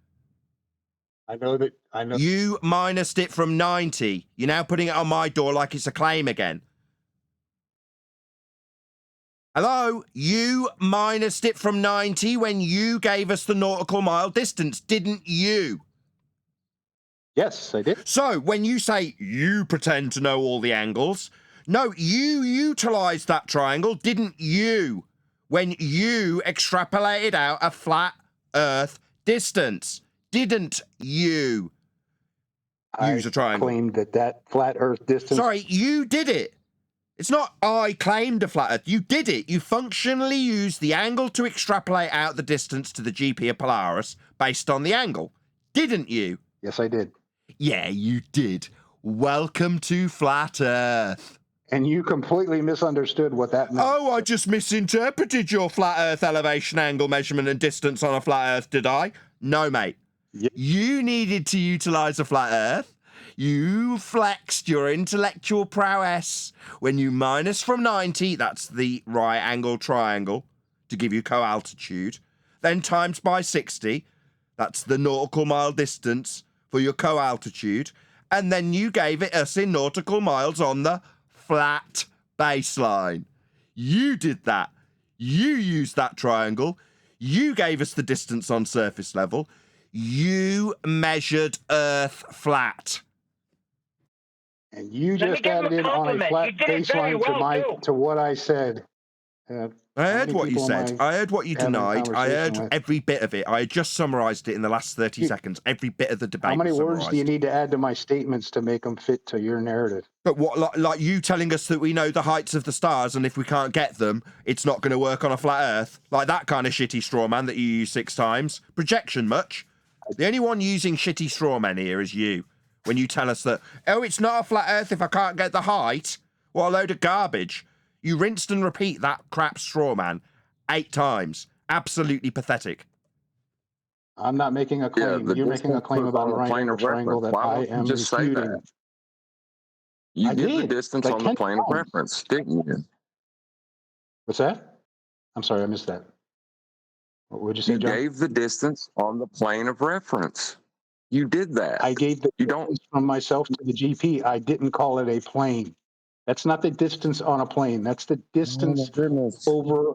I know. You minused it from 90. You're now putting it on my door like it's a claim again. Hello? You minused it from 90 when you gave us the nautical mile distance, didn't you? Yes, I did. So when you say you pretend to know all the angles, no, you utilized that triangle, didn't you? When you extrapolated out a flat Earth distance, didn't you? Use a triangle. I claimed that flat Earth distance... Sorry, you did it. It's not I claimed a flat Earth. You did it. You functionally used the angle to extrapolate out the distance to the GP of Polaris based on the angle. Didn't you? Yes, I did. Yeah, you did. Welcome to Flat Earth. And you completely misunderstood what that meant. Oh, I just misinterpreted your flat Earth elevation angle measurement and distance on a flat Earth, did I? No, mate. Yep. You needed to utilize a flat Earth. You flexed your intellectual prowess when you minus from 90, that's the right angle triangle, to give you co-altitude, then times by 60, that's the nautical mile distance for your co-altitude, and then you gave it us in nautical miles on the flat baseline. You did that. You used that triangle. You gave us the distance on surface level. You measured Earth flat. And you just added in on a flat baseline to what I said. I heard what you said. I heard what you denied. I heard every bit of it. I had just summarized it in the last 30 seconds. Every bit of the debate. How many words do you need to add to my statements to make them fit to your narrative? But what, like you telling us that we know the heights of the stars, and if we can't get them, it's not going to work on a flat Earth? Like that kind of shitty straw man that you use 6 times? Projection much? The only one using shitty straw men here is you. When you tell us that, oh, it's not a flat Earth if I can't get the height. What a load of garbage. You rinsed and repeat that crap straw man 8 times. Absolutely pathetic. I'm not making a claim. Yeah, you're making a claim about a right angle triangle that I am just refuting. Say that? You did the distance on the plane of reference, didn't you? What's that? I'm sorry, I missed that. What would you say, John? You gave the distance on the plane of reference. You did that. I gave the distance from myself to the GP. I didn't call it a plane. That's not the distance on a plane. That's the distance over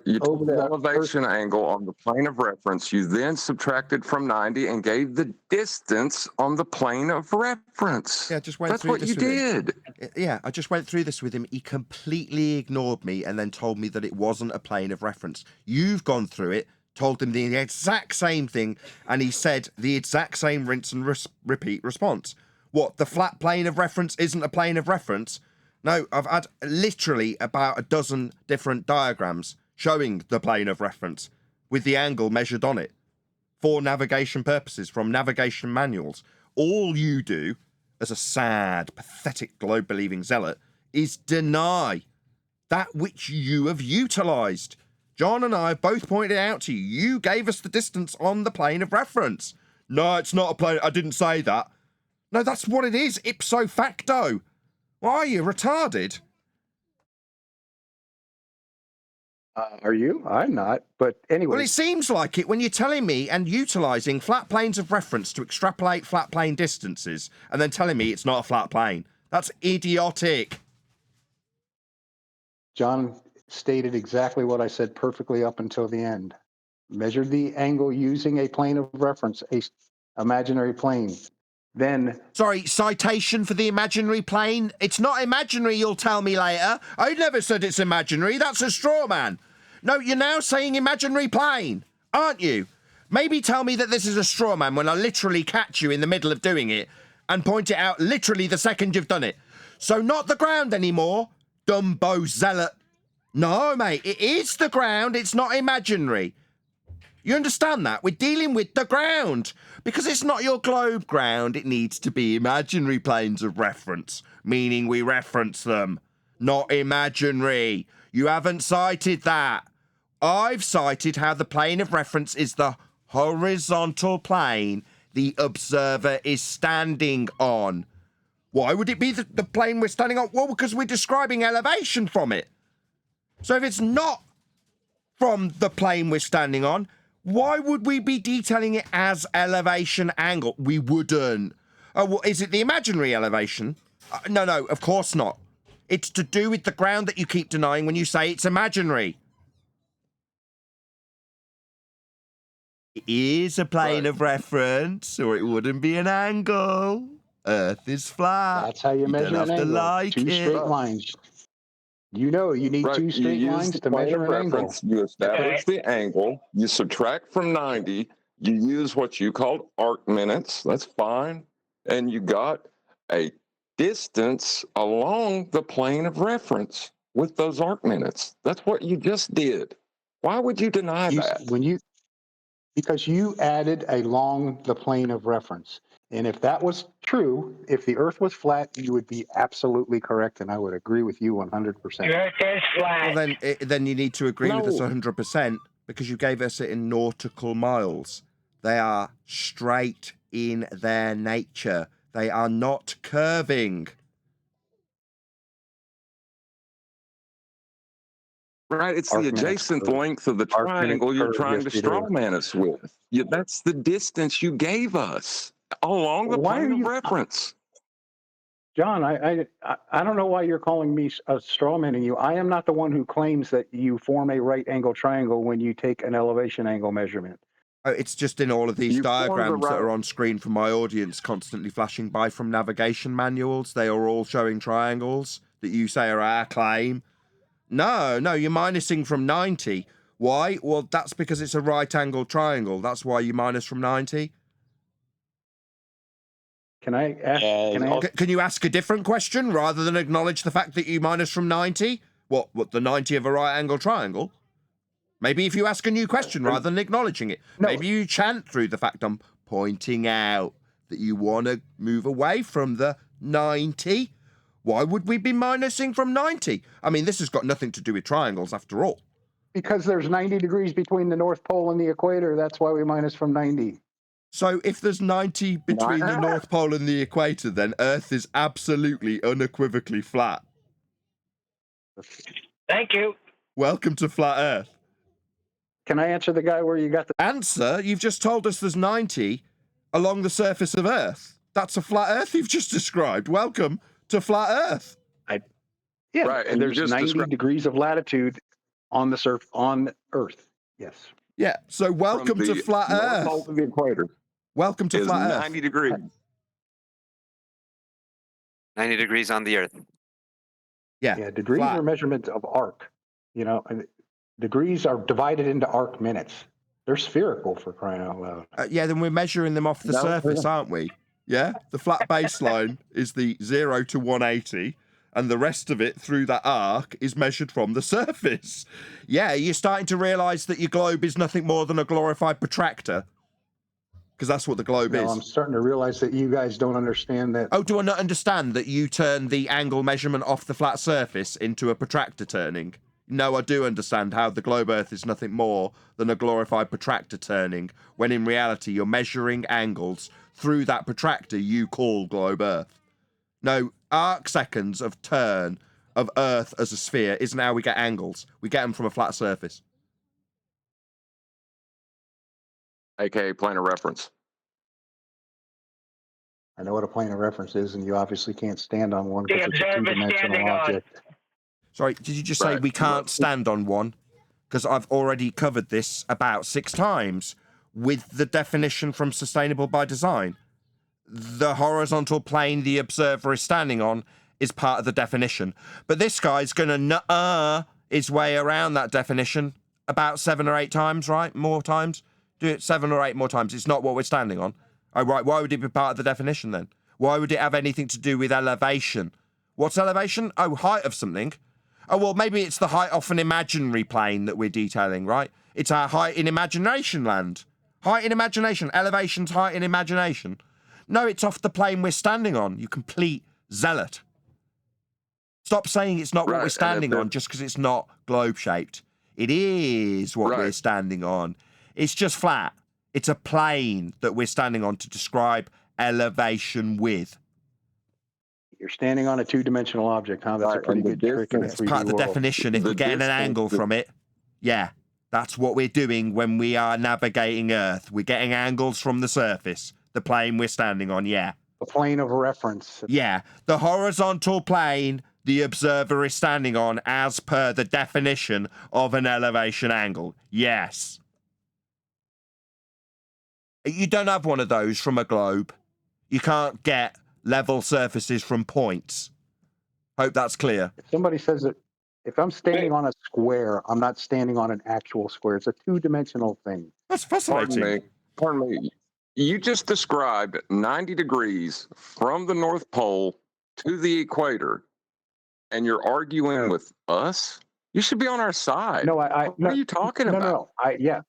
You took the elevation Earth angle on the plane of reference. You then subtracted from 90 and gave the distance on the plane of reference. Yeah, just went That's through what this you did. Yeah, I just went through this with him. He completely ignored me and then told me that it wasn't a plane of reference. You've gone through it, told him the exact same thing, and he said the exact same rinse and repeat response. What, the flat plane of reference isn't a plane of reference? No, I've had literally about a dozen different diagrams showing the plane of reference with the angle measured on it for navigation purposes from navigation manuals. All you do as a sad, pathetic globe-believing zealot is deny that which you have utilized. John and I both pointed out to you, you gave us the distance on the plane of reference. No, it's not a plane. I didn't say that. No, that's what it is, ipso facto. Why are you retarded? Are you? I'm not. But anyway. Well, it seems like it when you're telling me and utilizing flat planes of reference to extrapolate flat plane distances and then telling me it's not a flat plane. That's idiotic. John stated exactly what I said perfectly up until the end. Measured the angle using a plane of reference, a imaginary plane. Then... Sorry, citation for the imaginary plane? It's not imaginary, you'll tell me later. I never said it's imaginary. That's a straw man. No, you're now saying imaginary plane, aren't you? Maybe tell me that this is a straw man when I literally catch you in the middle of doing it and point it out literally the second you've done it. So not the ground anymore, Dumbo zealot. No, mate, it is the ground. It's not imaginary. You understand that? We're dealing with the ground. Because it's not your globe ground, it needs to be imaginary planes of reference, meaning we reference them, not imaginary. You haven't cited that. I've cited how the plane of reference is the horizontal plane the observer is standing on. Why would it be the plane we're standing on? Well, because we're describing elevation from it. So if it's not from the plane we're standing on, why would we be detailing it as elevation angle? We wouldn't. Oh, well, is it the imaginary elevation? No, of course not. It's to do with the ground that you keep denying when you say it's imaginary. It is a plane of reference, or it wouldn't be an angle. Earth is flat. That's how you measure don't an have to angle. like Two it. straight lines. You know you need two straight lines to measure an angle. You establish the angle, you subtract from 90, you use what you called arc minutes, that's fine, and you got a distance along the plane of reference with those arc minutes. That's what you just did. Why would you deny that? Because you added along the plane of reference. And if that was true, if the Earth was flat, you would be absolutely correct, and I would agree with you 100%. The Earth is flat. Well, then you need to agree with us 100% because you gave us it in nautical miles. They are straight in their nature. They are not curving. Right, it's the adjacent length of the triangle you're trying to strawman us with. That's the distance you gave us along the plane of reference. John, I don't know why you're calling me strawmanning you. I am not the one who claims that you form a right angle triangle when you take an elevation angle measurement. It's just in all of these diagrams that are on screen for my audience, constantly flashing by from navigation manuals. They are all showing triangles that you say are our claim. No, you're minusing from 90. Why? Well, that's because it's a right angle triangle. That's why you minus from 90. Can I ask? Can you ask a different question rather than acknowledge the fact that you minus from 90? What the 90 of a right angle triangle? Maybe if you ask a new question rather than acknowledging it. No. Maybe you chant through the fact I'm pointing out that you want to move away from the 90. Why would we be minusing from 90? I mean, this has got nothing to do with triangles after all. Because there's 90 degrees between the North Pole and the equator. That's why we minus from 90. So if there's 90 between the North Pole and the equator, then Earth is absolutely unequivocally flat. Thank you. Welcome to Flat Earth. Can I answer the guy where you got the answer? You've just told us there's 90 along the surface of Earth. That's a flat Earth you've just described. Welcome to Flat Earth. Right, and there's 90 degrees of latitude on the on Earth. Yes. Yeah. So welcome to Flat Earth. North pole to the equator. Welcome to Flat Earth. 90 degrees. 90 degrees on the Earth. Yeah. Degrees are measurements of arc. You know, and degrees are divided into arc minutes. They're spherical, for crying out loud. Yeah, then we're measuring them off the surface, aren't we? Yeah. The flat baseline is the 0 to 180. And the rest of it through that arc is measured from the surface. Yeah, you're starting to realise that your globe is nothing more than a glorified protractor. Because that's what the globe is. I'm starting to realise that you guys don't understand that. Oh, do I not understand that you turn the angle measurement off the flat surface into a protractor turning? No, I do understand how the globe Earth is nothing more than a glorified protractor turning, when in reality you're measuring angles through that protractor you call globe Earth. No, arc seconds of turn of Earth as a sphere isn't how we get angles. We get them from a flat surface. AKA plane of reference. I know what a plane of reference is, and you obviously can't stand on one because it's a two-dimensional object. Sorry, did you just say we can't stand on one? Because I've already covered this about 6 times with the definition from Sustainable by Design. The horizontal plane the observer is standing on is part of the definition. But this guy's going to nuh-uh his way around that definition about 7 or 8 times, right? More times. Do it 7 or 8 more times. It's not what we're standing on. Oh, right. Why would it be part of the definition then? Why would it have anything to do with elevation? What's elevation? Oh, height of something. Oh, well, maybe it's the height off an imaginary plane that we're detailing, right? It's our height in imagination land. Height in imagination. Elevation's height in imagination. No, it's off the plane we're standing on, you complete zealot. Stop saying it's not what we're standing on just because it's not globe-shaped. It is what we're standing on. It's just flat. It's a plane that we're standing on to describe elevation with. You're standing on a two-dimensional object, huh? That's a pretty good trick in a 3D It's part of the world. definition. If we're getting an angle from it, yeah, that's what we're doing when we are navigating Earth. We're getting angles from the surface, the plane we're standing on, yeah. The plane of reference. Yeah, the horizontal plane the observer is standing on as per the definition of an elevation angle. Yes. You don't have one of those from a globe. You can't get level surfaces from points. Hope that's clear. If somebody says that if I'm standing on a square, I'm not standing on an actual square. It's a two-dimensional thing. That's fascinating. Pardon me. You just described 90 degrees from the North Pole to the equator, and you're arguing with us? You should be on our side. No, what are you talking about? Yeah.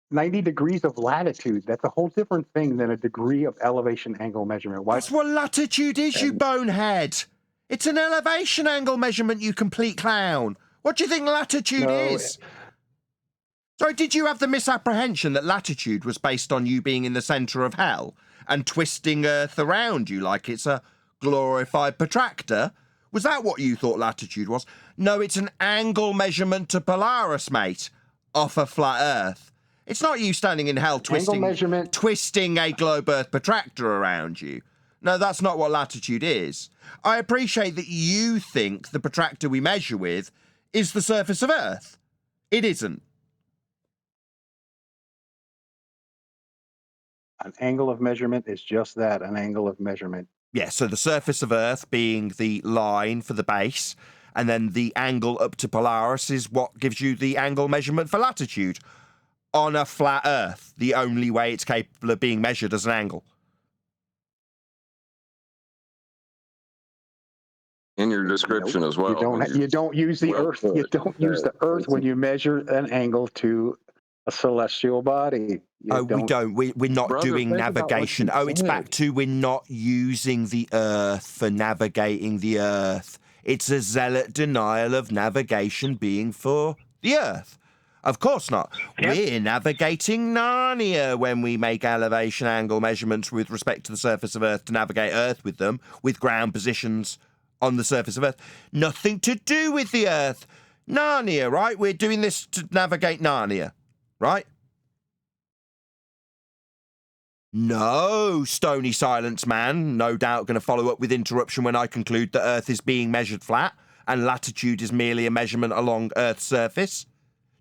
90 degrees of latitude. That's a whole different thing than a degree of elevation angle measurement. That's what latitude is, you bonehead. It's an elevation angle measurement, you complete clown. What do you think latitude is? Sorry, did you have the misapprehension that latitude was based on you being in the centre of hell and twisting Earth around you like it's a glorified protractor? Was that what you thought latitude was? No, it's an angle measurement to Polaris, mate, off a flat Earth. It's not you standing in hell twisting a globe Earth protractor around you. No, that's not what latitude is. I appreciate that you think the protractor we measure with is the surface of Earth. It isn't. An angle of measurement is just that, an angle of measurement. Yeah, so the surface of Earth being the line for the base, and then the angle up to Polaris is what gives you the angle measurement for latitude. On a flat Earth, the only way it's capable of being measured as an angle. In your description as well. You don't use the Earth. You don't use the Earth when you measure an angle to a celestial body. We don't. We're not doing navigation. It's back to we're not using the Earth for navigating the Earth. It's a zealot denial of navigation being for the Earth. Of course not. Yep. We're navigating Narnia when we make elevation angle measurements with respect to the surface of Earth to navigate Earth with them, with ground positions on the surface of Earth. Nothing to do with the Earth. Narnia, right? We're doing this to navigate Narnia, right? No, stony silence, man. No doubt going to follow up with interruption when I conclude that Earth is being measured flat and latitude is merely a measurement along Earth's surface.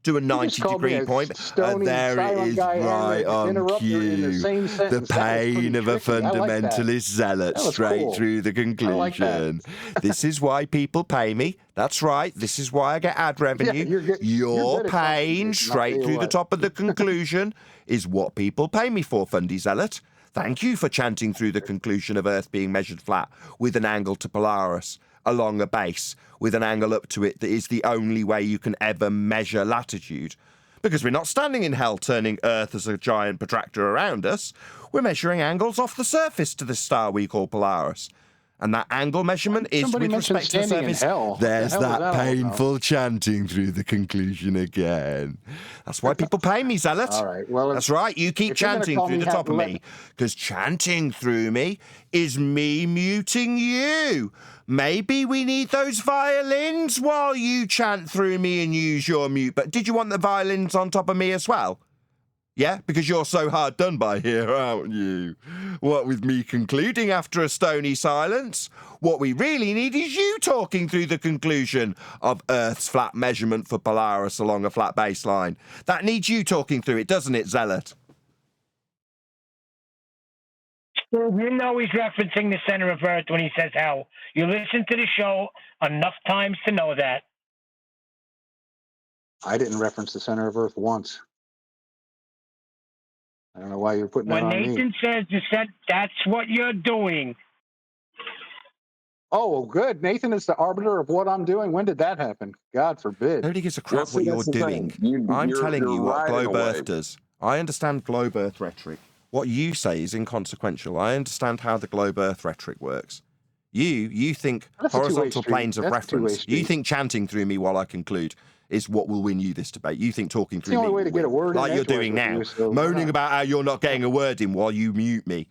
To a 90-degree point, and there it is, right on cue. The pain of a fundamentalist zealot straight through the conclusion. This is why people pay me. That's right. This is why I get ad revenue. Your pain straight through the top of the conclusion is what people pay me for, Fundy Zealot. Thank you for chanting through the conclusion of Earth being measured flat with an angle to Polaris along a base with an angle up to it that is the only way you can ever measure latitude. Because we're not standing in hell turning Earth as a giant protractor around us. We're measuring angles off the surface to the star we call Polaris. And that angle measurement is with respect to the surface. There's that painful chanting through the conclusion again. That's why people pay me, Zealot. All right. Well, that's right. You keep chanting through the top of me. Because chanting through me is me muting you. Maybe we need those violins while you chant through me and use your mute. But did you want the violins on top of me as well? Yeah, because you're so hard done by here, aren't you? What with me concluding after a stony silence, what we really need is you talking through the conclusion of Earth's flat measurement for Polaris along a flat baseline. That needs you talking through it, doesn't it, Zealot? You know he's referencing the center of Earth when he says hell. You listen to the show enough times to know that. I didn't reference the center of Earth once. I don't know why you're putting that What on me. Nathan says is that that's what you're doing. Oh, well, good. Nathan is the arbiter of what I'm doing. When did that happen? God forbid. Nobody gives a crap what you're doing. I'm telling you what Globe Earth does. I understand Globe Earth rhetoric. What you say is inconsequential. I understand how the Globe Earth rhetoric works. You think That's a two-way horizontal street. planes of That's a two-way reference. street. You think chanting through me while I conclude is what will win you this debate. You think talking It's through the only me way to will get a win, word in like you're edgewise doing with now, you, so why moaning not? about how you're not getting a word in while you mute me.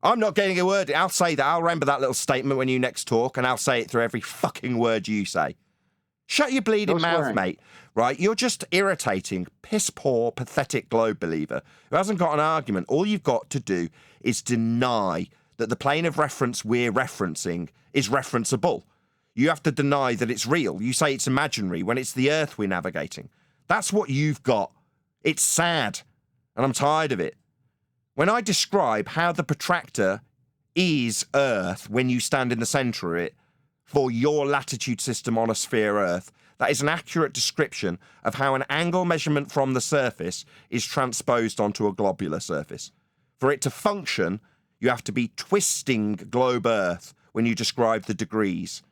I'm not getting a word in. I'll say that. I'll remember that little statement when you next talk, and I'll say it through every fucking word you say. Shut your bleeding No mouth, swearing. mate. Right? You're just irritating, piss-poor, pathetic globe believer who hasn't got an argument. All you've got to do is deny that the plane of reference we're referencing is referenceable. You have to deny that it's real. You say it's imaginary when it's the Earth we're navigating. That's what you've got. It's sad, and I'm tired of it. When I describe how the protractor is Earth when you stand in the centre of it, for your latitude system on a sphere Earth, that is an accurate description of how an angle measurement from the surface is transposed onto a globular surface. For it to function, you have to be twisting globe Earth when you describe the degrees.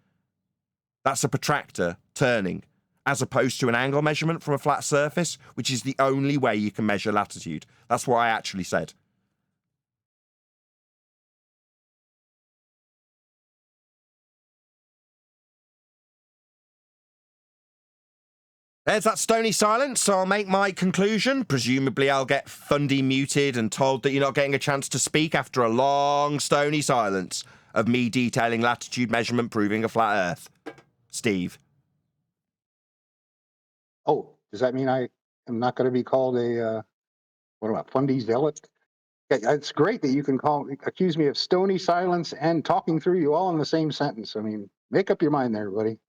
That's a protractor turning, as opposed to an angle measurement from a flat surface, which is the only way you can measure latitude. That's what I actually said. There's that stony silence, so I'll make my conclusion. Presumably I'll get Fundy muted and told that you're not getting a chance to speak after a long stony silence of me detailing latitude measurement proving a flat Earth. Steve. Oh, does that mean I am not going to be called a, what about Fundy zealot? Yeah, it's great that you can accuse me of stony silence and talking through you all in the same sentence. I mean, make up your mind there, buddy.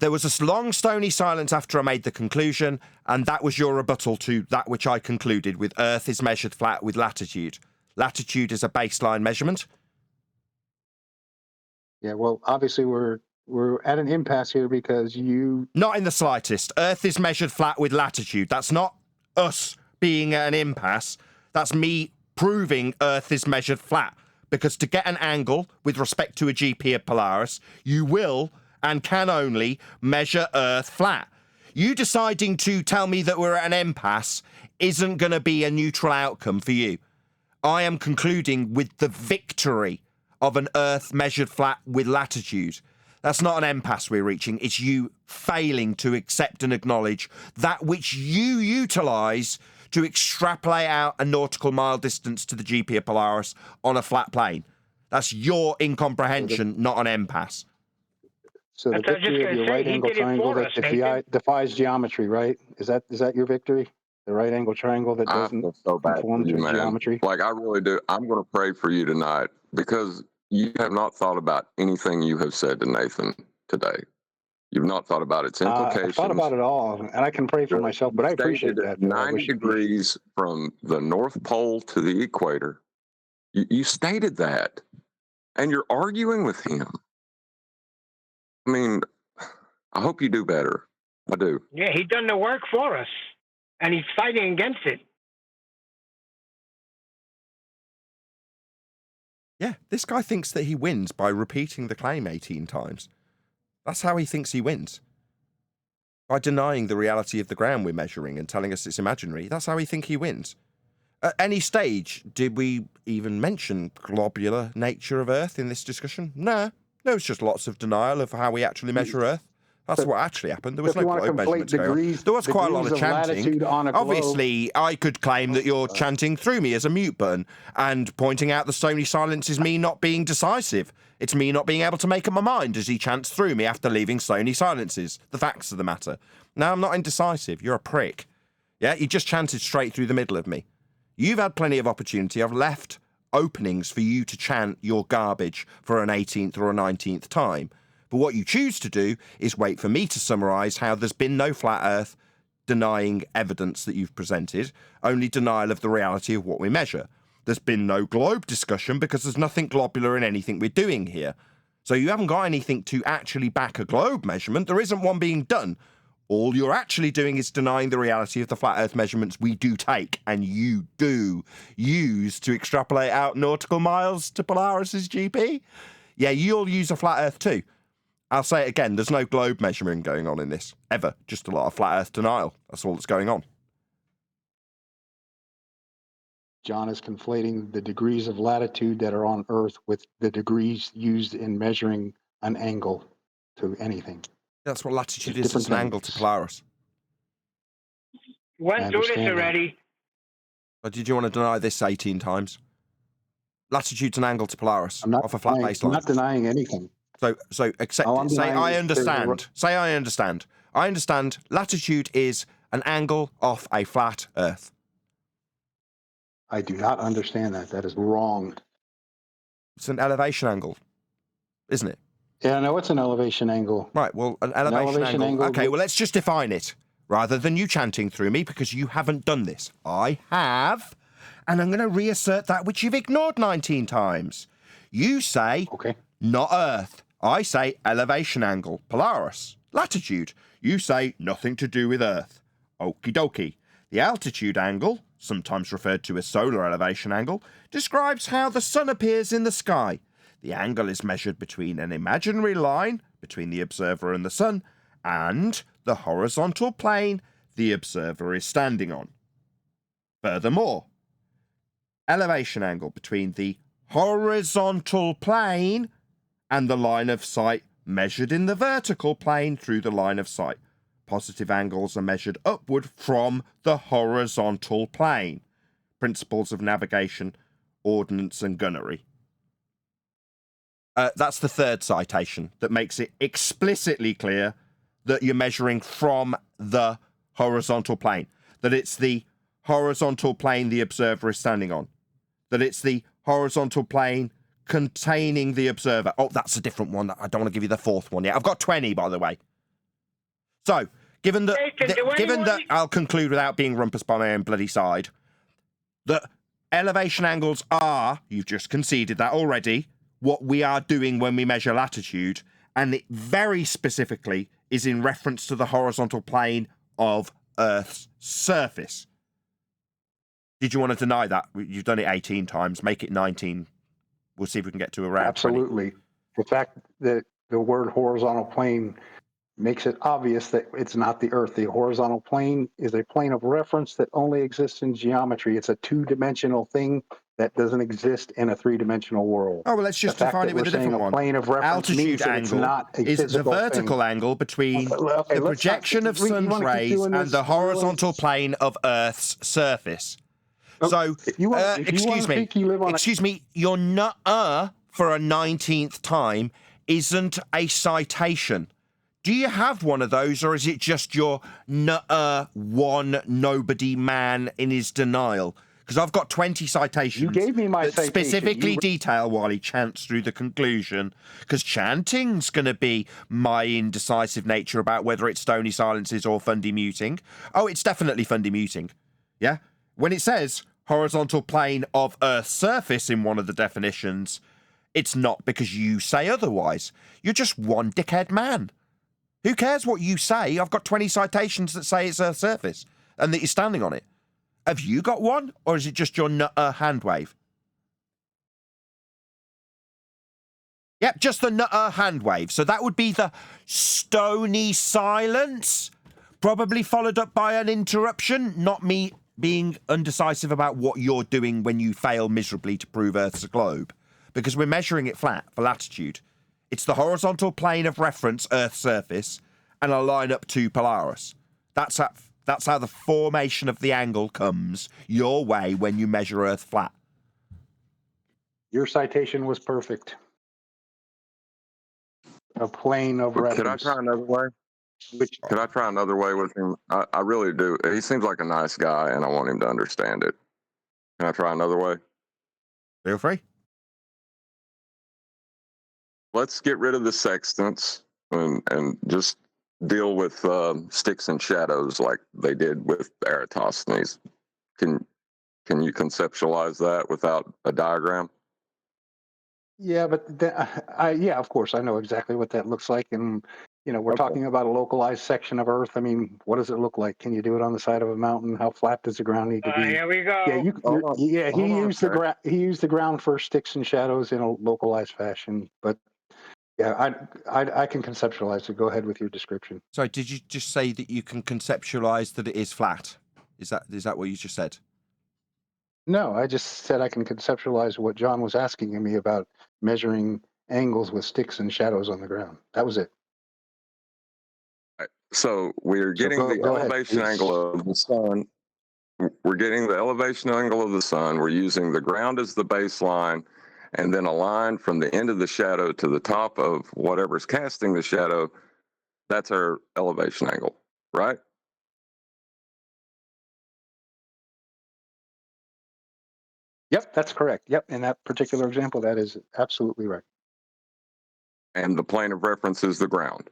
There was a long stony silence after I made the conclusion, and that was your rebuttal to that which I concluded with Earth is measured flat with latitude. Latitude is a baseline measurement. Yeah, well, obviously we're at an impasse here because you... Not in the slightest. Earth is measured flat with latitude. That's not us being at an impasse. That's me proving Earth is measured flat. Because to get an angle with respect to a GP of Polaris, you will and can only measure Earth flat. You deciding to tell me that we're at an impasse isn't going to be a neutral outcome for you. I am concluding with the victory of an Earth measured flat with latitude. That's not an impasse we're reaching. It's you failing to accept and acknowledge that which you utilise to extrapolate out a nautical mile distance to the GP of Polaris on a flat plane. That's your incomprehension, not an impasse. So the victory of your right angle triangle that defies geometry, right? Is that your victory? The right angle triangle that doesn't conform to geometry? Like, I really do. I'm going to pray for you tonight because you have not thought about anything you have said to Nathan today. You've not thought about its implications. I've thought about it all, and I can pray for myself, but I appreciate that. 90 degrees from the North Pole to the equator. You stated that, and you're arguing with him. I mean, I hope you do better. I do. Yeah, he done the work for us, and he's fighting against it. Yeah, this guy thinks that he wins by repeating the claim 18 times. That's how he thinks he wins. By denying the reality of the ground we're measuring and telling us it's imaginary, that's how he thinks he wins. At any stage, did we even mention globular nature of Earth in this discussion? No. There was just lots of denial of how we actually measure Earth. That's what actually happened. There was no globe measurements going on. There was quite a lot of chanting. Obviously, I could claim that you're chanting through me as a mute button and pointing out the stony silence is me not being decisive. It's me not being able to make up my mind as he chants through me after leaving stony silences. The facts of the matter. No, I'm not indecisive. You're a prick. Yeah, you just chanted straight through the middle of me. You've had plenty of opportunity. I've left openings for you to chant your garbage for an 18th or a 19th time. But what you choose to do is wait for me to summarise how there's been no flat Earth, denying evidence that you've presented, only denial of the reality of what we measure. There's been no globe discussion because there's nothing globular in anything we're doing here. So you haven't got anything to actually back a globe measurement. There isn't one being done. All you're actually doing is denying the reality of the flat Earth measurements we do take and you do use to extrapolate out nautical miles to Polaris's GP. Yeah, you'll use a flat Earth too. I'll say it again, there's no globe measuring going on in this, ever. Just a lot of flat Earth denial. That's all that's going on. John is conflating the degrees of latitude that are on Earth with the degrees used in measuring an angle to anything. That's what latitude It's is, it's an angle to Polaris. Went through this already. But did you want to deny this 18 times? Latitude's an angle to Polaris off a flat baseline. I'm not denying anything. So accept, say I understand. Say I understand. I understand latitude is an angle off a flat Earth. I do not understand that. That is wrong. It's an elevation angle, isn't it? Yeah, no, it's an elevation angle. Right, well, an elevation angle. Okay, well, let's just define it rather than you chanting through me because you haven't done this. I have, and I'm going to reassert that which you've ignored 19 times. You say, okay, not Earth. I say elevation angle, Polaris. Latitude. You say nothing to do with Earth. Okie dokie. The altitude angle, sometimes referred to as solar elevation angle, describes how the sun appears in the sky. The angle is measured between an imaginary line, between the observer and the sun, and the horizontal plane the observer is standing on. Furthermore, elevation angle between the horizontal plane and the line of sight measured in the vertical plane through the line of sight. Positive angles are measured upward from the horizontal plane. Principles of navigation, ordnance and gunnery. That's the third citation that makes it explicitly clear that you're measuring from the horizontal plane, that it's the horizontal plane the observer is standing on, that it's the horizontal plane containing the observer. Oh, that's a different one. I don't want to give you the fourth one yet. I've got 20, by the way. So, given that I'll conclude without being rumpus by my own bloody side, that elevation angles are, you've just conceded that already, what we are doing when we measure latitude, and it very specifically is in reference to the horizontal plane of Earth's surface. Did you want to deny that? You've done it 18 times. Make it 19. We'll see if we can get to around Absolutely. 20. The fact that the word horizontal plane makes it obvious that it's not the Earth. The horizontal plane is a plane of reference that only exists in geometry. It's a two-dimensional thing that doesn't exist in a three-dimensional world. Oh, well, let's just define it with a different one. Plane of reference altitude angle is the vertical angle between the projection of sun's rays and the horizontal plane of Earth's surface. So, excuse me, your nuh-uh for a 19th time isn't a citation. Do you have one of those, or is it just your nuh-uh one nobody man in his denial? Because I've got 20 citations. You gave me my citation. Specifically detail while he chants through the conclusion, because chanting's going to be my indecisive nature about whether it's stony silences or fundy muting. Oh, it's definitely fundy muting. Yeah? When it says horizontal plane of Earth's surface in one of the definitions, it's not because you say otherwise. You're just one dickhead man. Who cares what you say? I've got 20 citations that say it's Earth's surface and that you're standing on it. Have you got one, or is it just your hand wave? Yep, just the hand wave. So that would be the stony silence, probably followed up by an interruption, not me being undecisive about what you're doing when you fail miserably to prove Earth's a globe, because we're measuring it flat for latitude. It's the horizontal plane of reference, Earth's surface, and a line up to Polaris. That's how the formation of the angle comes your way when you measure Earth flat. Your citation was perfect. A plane of reference. Could I try another way? Could I try another way with him? I really do. He seems like a nice guy, and I want him to understand it. Can I try another way? Feel free. Let's get rid of the sextants and just deal with sticks and shadows like they did with Eratosthenes. Can you conceptualize that without a diagram? Yeah, but yeah, of course, I know exactly what that looks like, and we're Okay. talking about a localized section of Earth. I mean, what does it look like? Can you do it on the side of a mountain? How flat does the ground need to be? Here we go. Yeah, Hold on. he Hold on, used the okay. he used the ground for sticks and shadows in a localized fashion. But yeah, I can conceptualize it. Go ahead with your description. Sorry, did you just say that you can conceptualize that it is flat? Is that what you just said? No, I just said I can conceptualize what John was asking me about measuring angles with sticks and shadows on the ground. That was it. So we're getting go the ahead, elevation please. angle of the sun. We're getting the elevation angle of the sun. We're using the ground as the baseline, and then a line from the end of the shadow to the top of whatever's casting the shadow. That's our elevation angle, right? Yep, that's correct. Yep, in that particular example, that is absolutely right. And the plane of reference is the ground.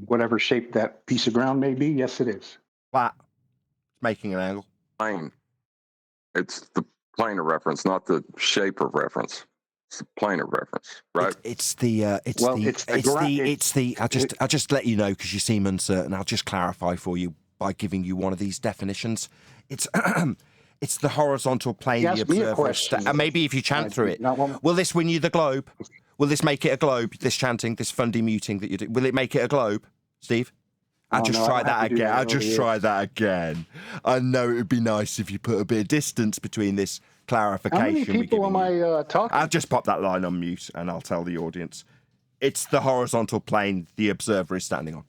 Whatever shape that piece of ground may be, yes, it is. Flat. It's making an angle. Plane. It's the plane of reference, not the shape of reference. It's the plane of reference, right? I'll just let you know because you seem uncertain. I'll just clarify for you by giving you one of these definitions. It's it's the horizontal plane. You asked me a question. And maybe if you chant through it, will this win you the globe? Will this make it a globe? This chanting, this fundy muting that you do, will it make it a globe, Steve? I'll just try that again. I know it would be nice if you put a bit of distance between this clarification. How many people am I talking? I'll just pop that line on mute and I'll tell the audience. It's the horizontal plane the observer is standing on.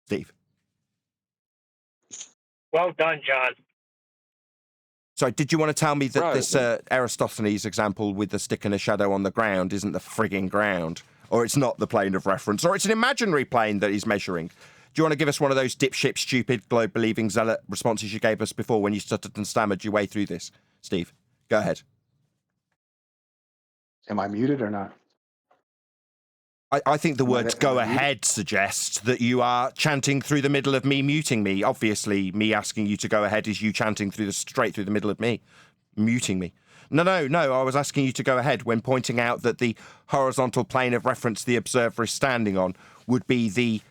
Steve. Well done, John. Sorry, did you want to tell me that this Aristophanes example with the stick and a shadow on the ground isn't the frigging ground? Or it's not the plane of reference? Or it's an imaginary plane that he's measuring? Do you want to give us one of those dipshit, stupid, globe-believing zealot responses you gave us before when you stuttered and stammered your way through this? Steve, go ahead. Am I muted or not? I think the words "go ahead" suggest that you are chanting through the middle of me muting me. Obviously, me asking you to go ahead is you chanting straight through the middle of me, muting me. No, I was asking you to go ahead when pointing out that the horizontal plane of reference the observer is standing on would be the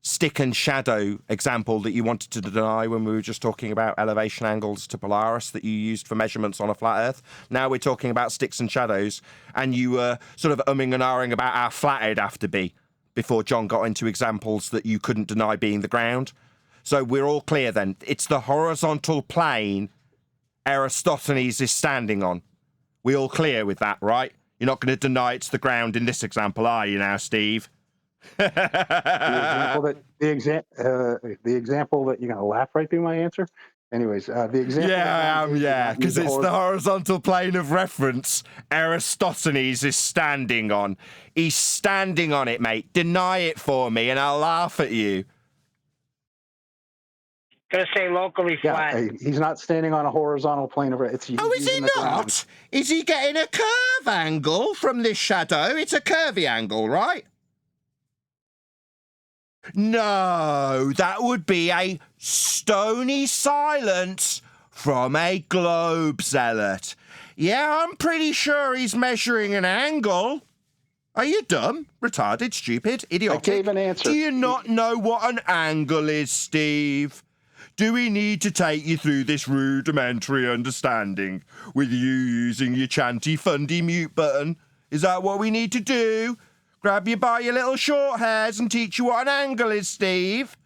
stick and shadow example that you wanted to deny when we were just talking about elevation angles to Polaris that you used for measurements on a flat Earth. Now we're talking about sticks and shadows, and you were sort of umming and ahhing about how flat it'd have to be before John got into examples that you couldn't deny being the ground. So we're all clear then. It's the horizontal plane Aristophanes is standing on. We all clear with that, right? You're not going to deny it's the ground in this example, are you now, Steve? The example that you're going to laugh right through my answer. Anyways, the example. Yeah, I am. Yeah, because it's the horizontal plane of reference Aristophanes is standing on. He's standing on it, mate. Deny it for me, and I'll laugh at you. Gonna say locally flat. Yeah, he's not standing on a horizontal plane of reference. Oh, is he not? Is he getting a curve angle from this shadow? It's a curvy angle, right? No, that would be a stony silence from a globe zealot. Yeah, I'm pretty sure he's measuring an angle. Are you dumb, retarded, stupid, idiotic? I gave an answer. Do you not know what an angle is, Steve? Do we need to take you through this rudimentary understanding with you using your chanty fundy mute button? Is that what we need to do? Grab you by your little short hairs and teach you what an angle is, Steve.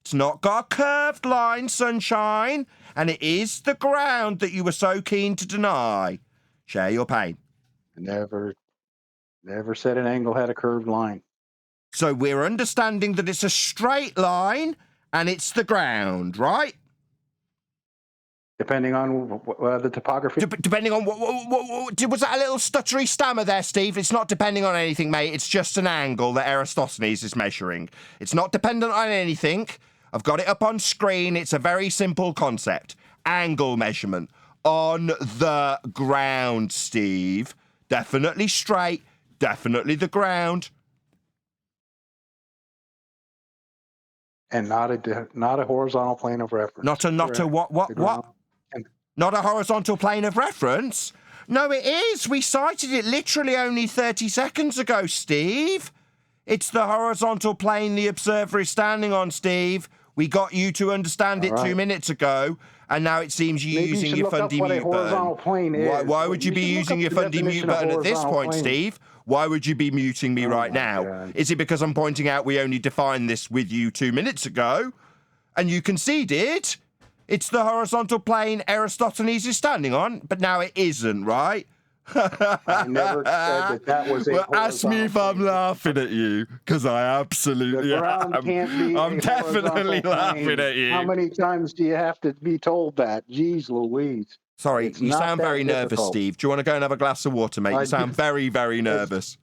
It's not got a curved line, sunshine, and it is the ground that you were so keen to deny. Share your pain. Never said an angle had a curved line. So we're understanding that it's a straight line and it's the ground, right? Depending on the topography. Depending on what was that a little stuttery stammer there, Steve? It's not depending on anything, mate. It's just an angle that Aristophanes is measuring. It's not dependent on anything. I've got it up on screen. It's a very simple concept. Angle measurement on the ground, Steve. Definitely straight. Definitely the ground. And not a horizontal plane of reference. Not a what? Not a horizontal plane of reference? No, it is. We cited it literally only 30 seconds ago, Steve. It's the horizontal plane the observer is standing on, Steve. We got you to understand it 2 minutes ago, and now it seems you're using your fundy mute button. Why would you be using your fundy mute button at this point, Steve? Why would you be muting me right now? God. Is it because I'm pointing out we only defined this with you 2 minutes ago, and you conceded? It's the horizontal plane Aristophanes is standing on, but now it isn't, right? I never said that was a Well, ask me if I'm laughing at you, because I absolutely The ground am. can't be I'm a definitely horizontal laughing plane. at you. How many times do you have to be told that? Jeez Louise. Sorry, It's you not sound that very nervous, difficult. Steve. Do you want to go and have a glass of water, mate? I You sound do. very, very nervous.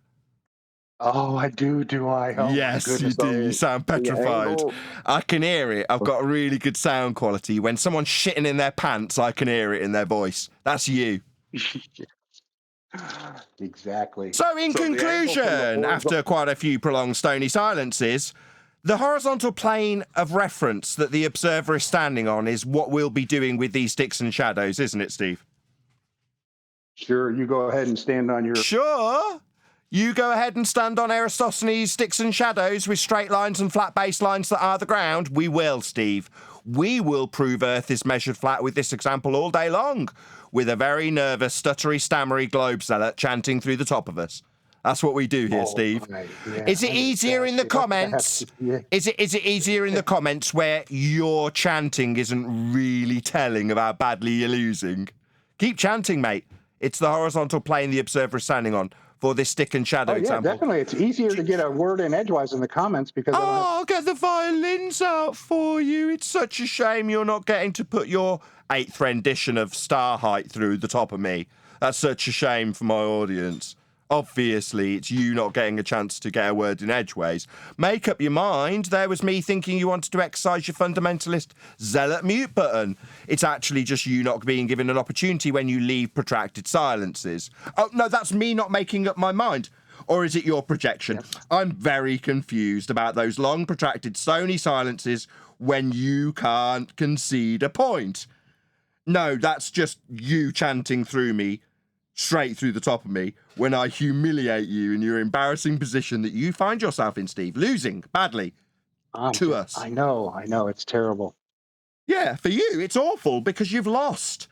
Oh, I do I? Oh, Yes, my you goodness. do. You sound The petrified. angle- I can hear it. I've got a really good sound quality. When someone's shitting in their pants, I can hear it in their voice. That's you. Exactly. So, in So the angle from the conclusion, horizontal- after quite a few prolonged stony silences, the horizontal plane of reference that the observer is standing on is what we'll be doing with these sticks and shadows, isn't it, Steve? Sure, you go ahead and stand on your... Sure. You go ahead and stand on Aristophanes' sticks and shadows with straight lines and flat baselines that are the ground. We will, Steve. We will prove Earth is measured flat with this example all day long, with a very nervous, stuttery, stammery globe zealot chanting through the top of us. That's what we do here, Steve. Right. Yeah, Is it easier in the comments? Is it easier in the comments where your chanting isn't really telling of how badly you're losing? Keep chanting, mate. It's the horizontal plane the observer is standing on for this stick and shadow example. Definitely. It's easier to get a word in edgewise in the comments because... I'll get the violins out for you. It's such a shame you're not getting to put your 8th rendition of Star Height through the top of me. That's such a shame for my audience. Obviously, it's you not getting a chance to get a word in edgeways. Make up your mind. There was me thinking you wanted to exercise your fundamentalist zealot mute button. It's actually just you not being given an opportunity when you leave protracted silences. Oh, no, that's me not making up my mind. Or is it your projection? Yep. I'm very confused about those long, protracted, stony silences when you can't concede a point. No, that's just you chanting through me, straight through the top of me, when I humiliate you in your embarrassing position that you find yourself in, Steve, losing badly to us. I know, it's terrible. Yeah, for you, it's awful because you've lost.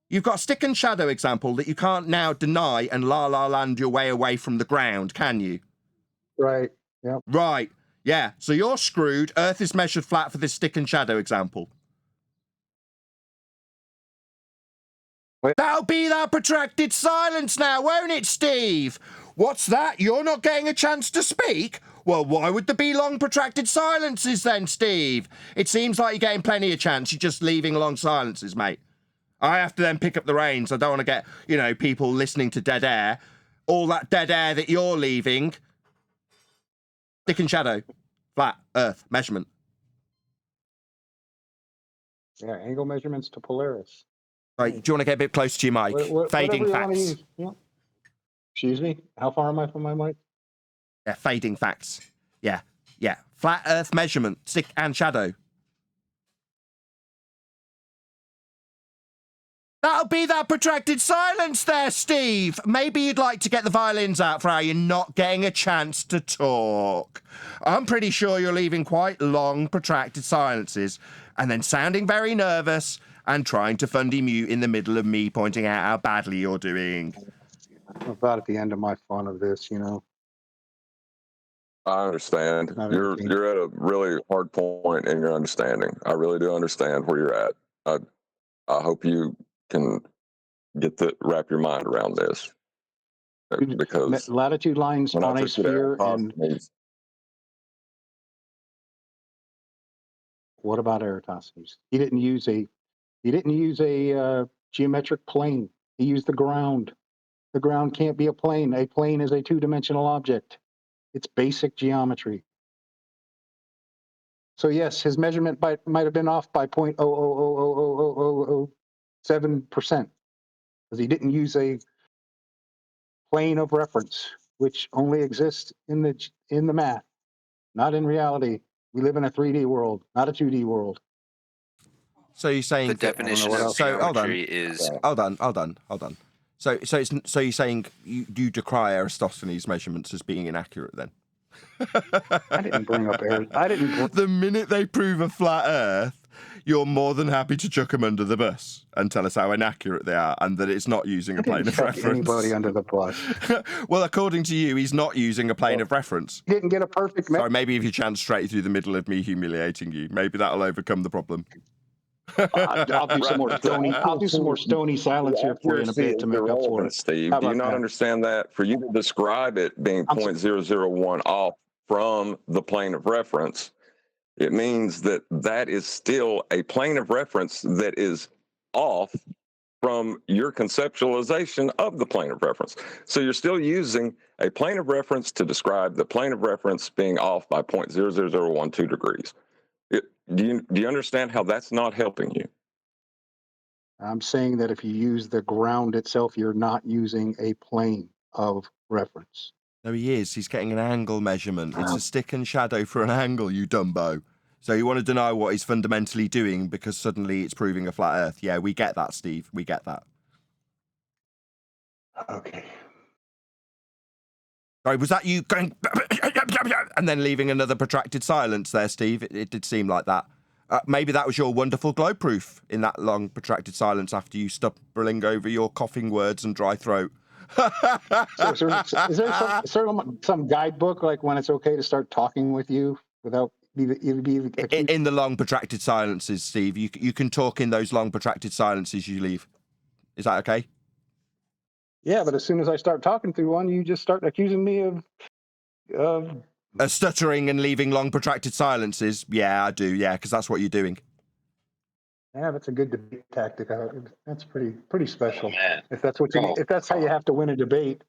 You've got a stick and shadow example that you can't now deny and la land your way away from the ground, can you? Right, yeah. Right, yeah, so you're screwed. Earth is measured flat for this stick and shadow example. That'll be that protracted silence now, won't it, Steve? What's that? You're not getting a chance to speak? Well, why would there be long protracted silences then, Steve? It seems like you're getting plenty of chance. You're just leaving long silences, mate. I have to then pick up the reins. I don't want to get, people listening to dead air. All that dead air that you're leaving. Stick and shadow. Flat, Earth, measurement. Yeah, angle measurements to Polaris. Right, do you want to get a bit closer to your mic? Fading facts. Yeah. Excuse me? How far am I from my mic? Yeah, fading facts. Yeah. Flat Earth measurement, stick and shadow. That'll be that protracted silence there, Steve. Maybe you'd like to get the violins out for how you're not getting a chance to talk. I'm pretty sure you're leaving quite long, protracted silences and then sounding very nervous and trying to fundy mute in the middle of me pointing out how badly you're doing. I'm about at the end of my fun of this, I understand. You're at a really hard point in your understanding. I really do understand where you're at. I hope you can wrap your mind around this. Because latitude lines on a sphere and what about Eratosthenes? He didn't use a geometric plane. He used the ground. The ground can't be a plane. A plane is a two-dimensional object. It's basic geometry. So yes, his measurement might have been off by 0.00007%, because he didn't use a plane of reference, which only exists in the math, not in reality. We live in a 3D world, not a 2D world. So you're saying the definition of geometry is... Hold on. So you're saying you decry Aristophanes' measurements as being inaccurate then? I didn't bring up The minute they prove a flat Earth, you're more than happy to chuck them under the bus and tell us how inaccurate they are and that it's not using a plane of reference. Anybody under the bus? Well, according to you, he's not using a plane of reference. He didn't get a perfect. Sorry, maybe if you chant straight through the middle of me humiliating you, maybe that'll overcome the problem. I'll do some more stony. I'll do some more stony silence here for you in a bit to make up for it. Steve, do you not understand that? For you to describe it being 0.001 off from the plane of reference, it means that that is still a plane of reference that is off from your conceptualization of the plane of reference. So you're still using a plane of reference to describe the plane of reference being off by 0.00012 degrees. Do you understand how that's not helping you? I'm saying that if you use the ground itself, you're not using a plane of reference. No, he is. He's getting an angle measurement. It's a stick and shadow for an angle, you dumbo. So you want to deny what he's fundamentally doing because suddenly it's proving a flat Earth. Yeah, we get that, Steve. We get that. Okay. Sorry, was that you going and then leaving another protracted silence there, Steve? It did seem like that. Maybe that was your wonderful glow proof in that long protracted silence after you stumbling over your coughing words and dry throat. So, is there some guidebook, like when it's okay to start talking with you without in the long protracted silences, Steve? You can talk in those long protracted silences you leave. Is that okay? Yeah, but as soon as I start talking through one, you just start accusing me of stuttering and leaving long protracted silences. Yeah, I do. Yeah, because that's what you're doing. Yeah, that's a good debate tactic. That's pretty special. If that's how you have to win a debate.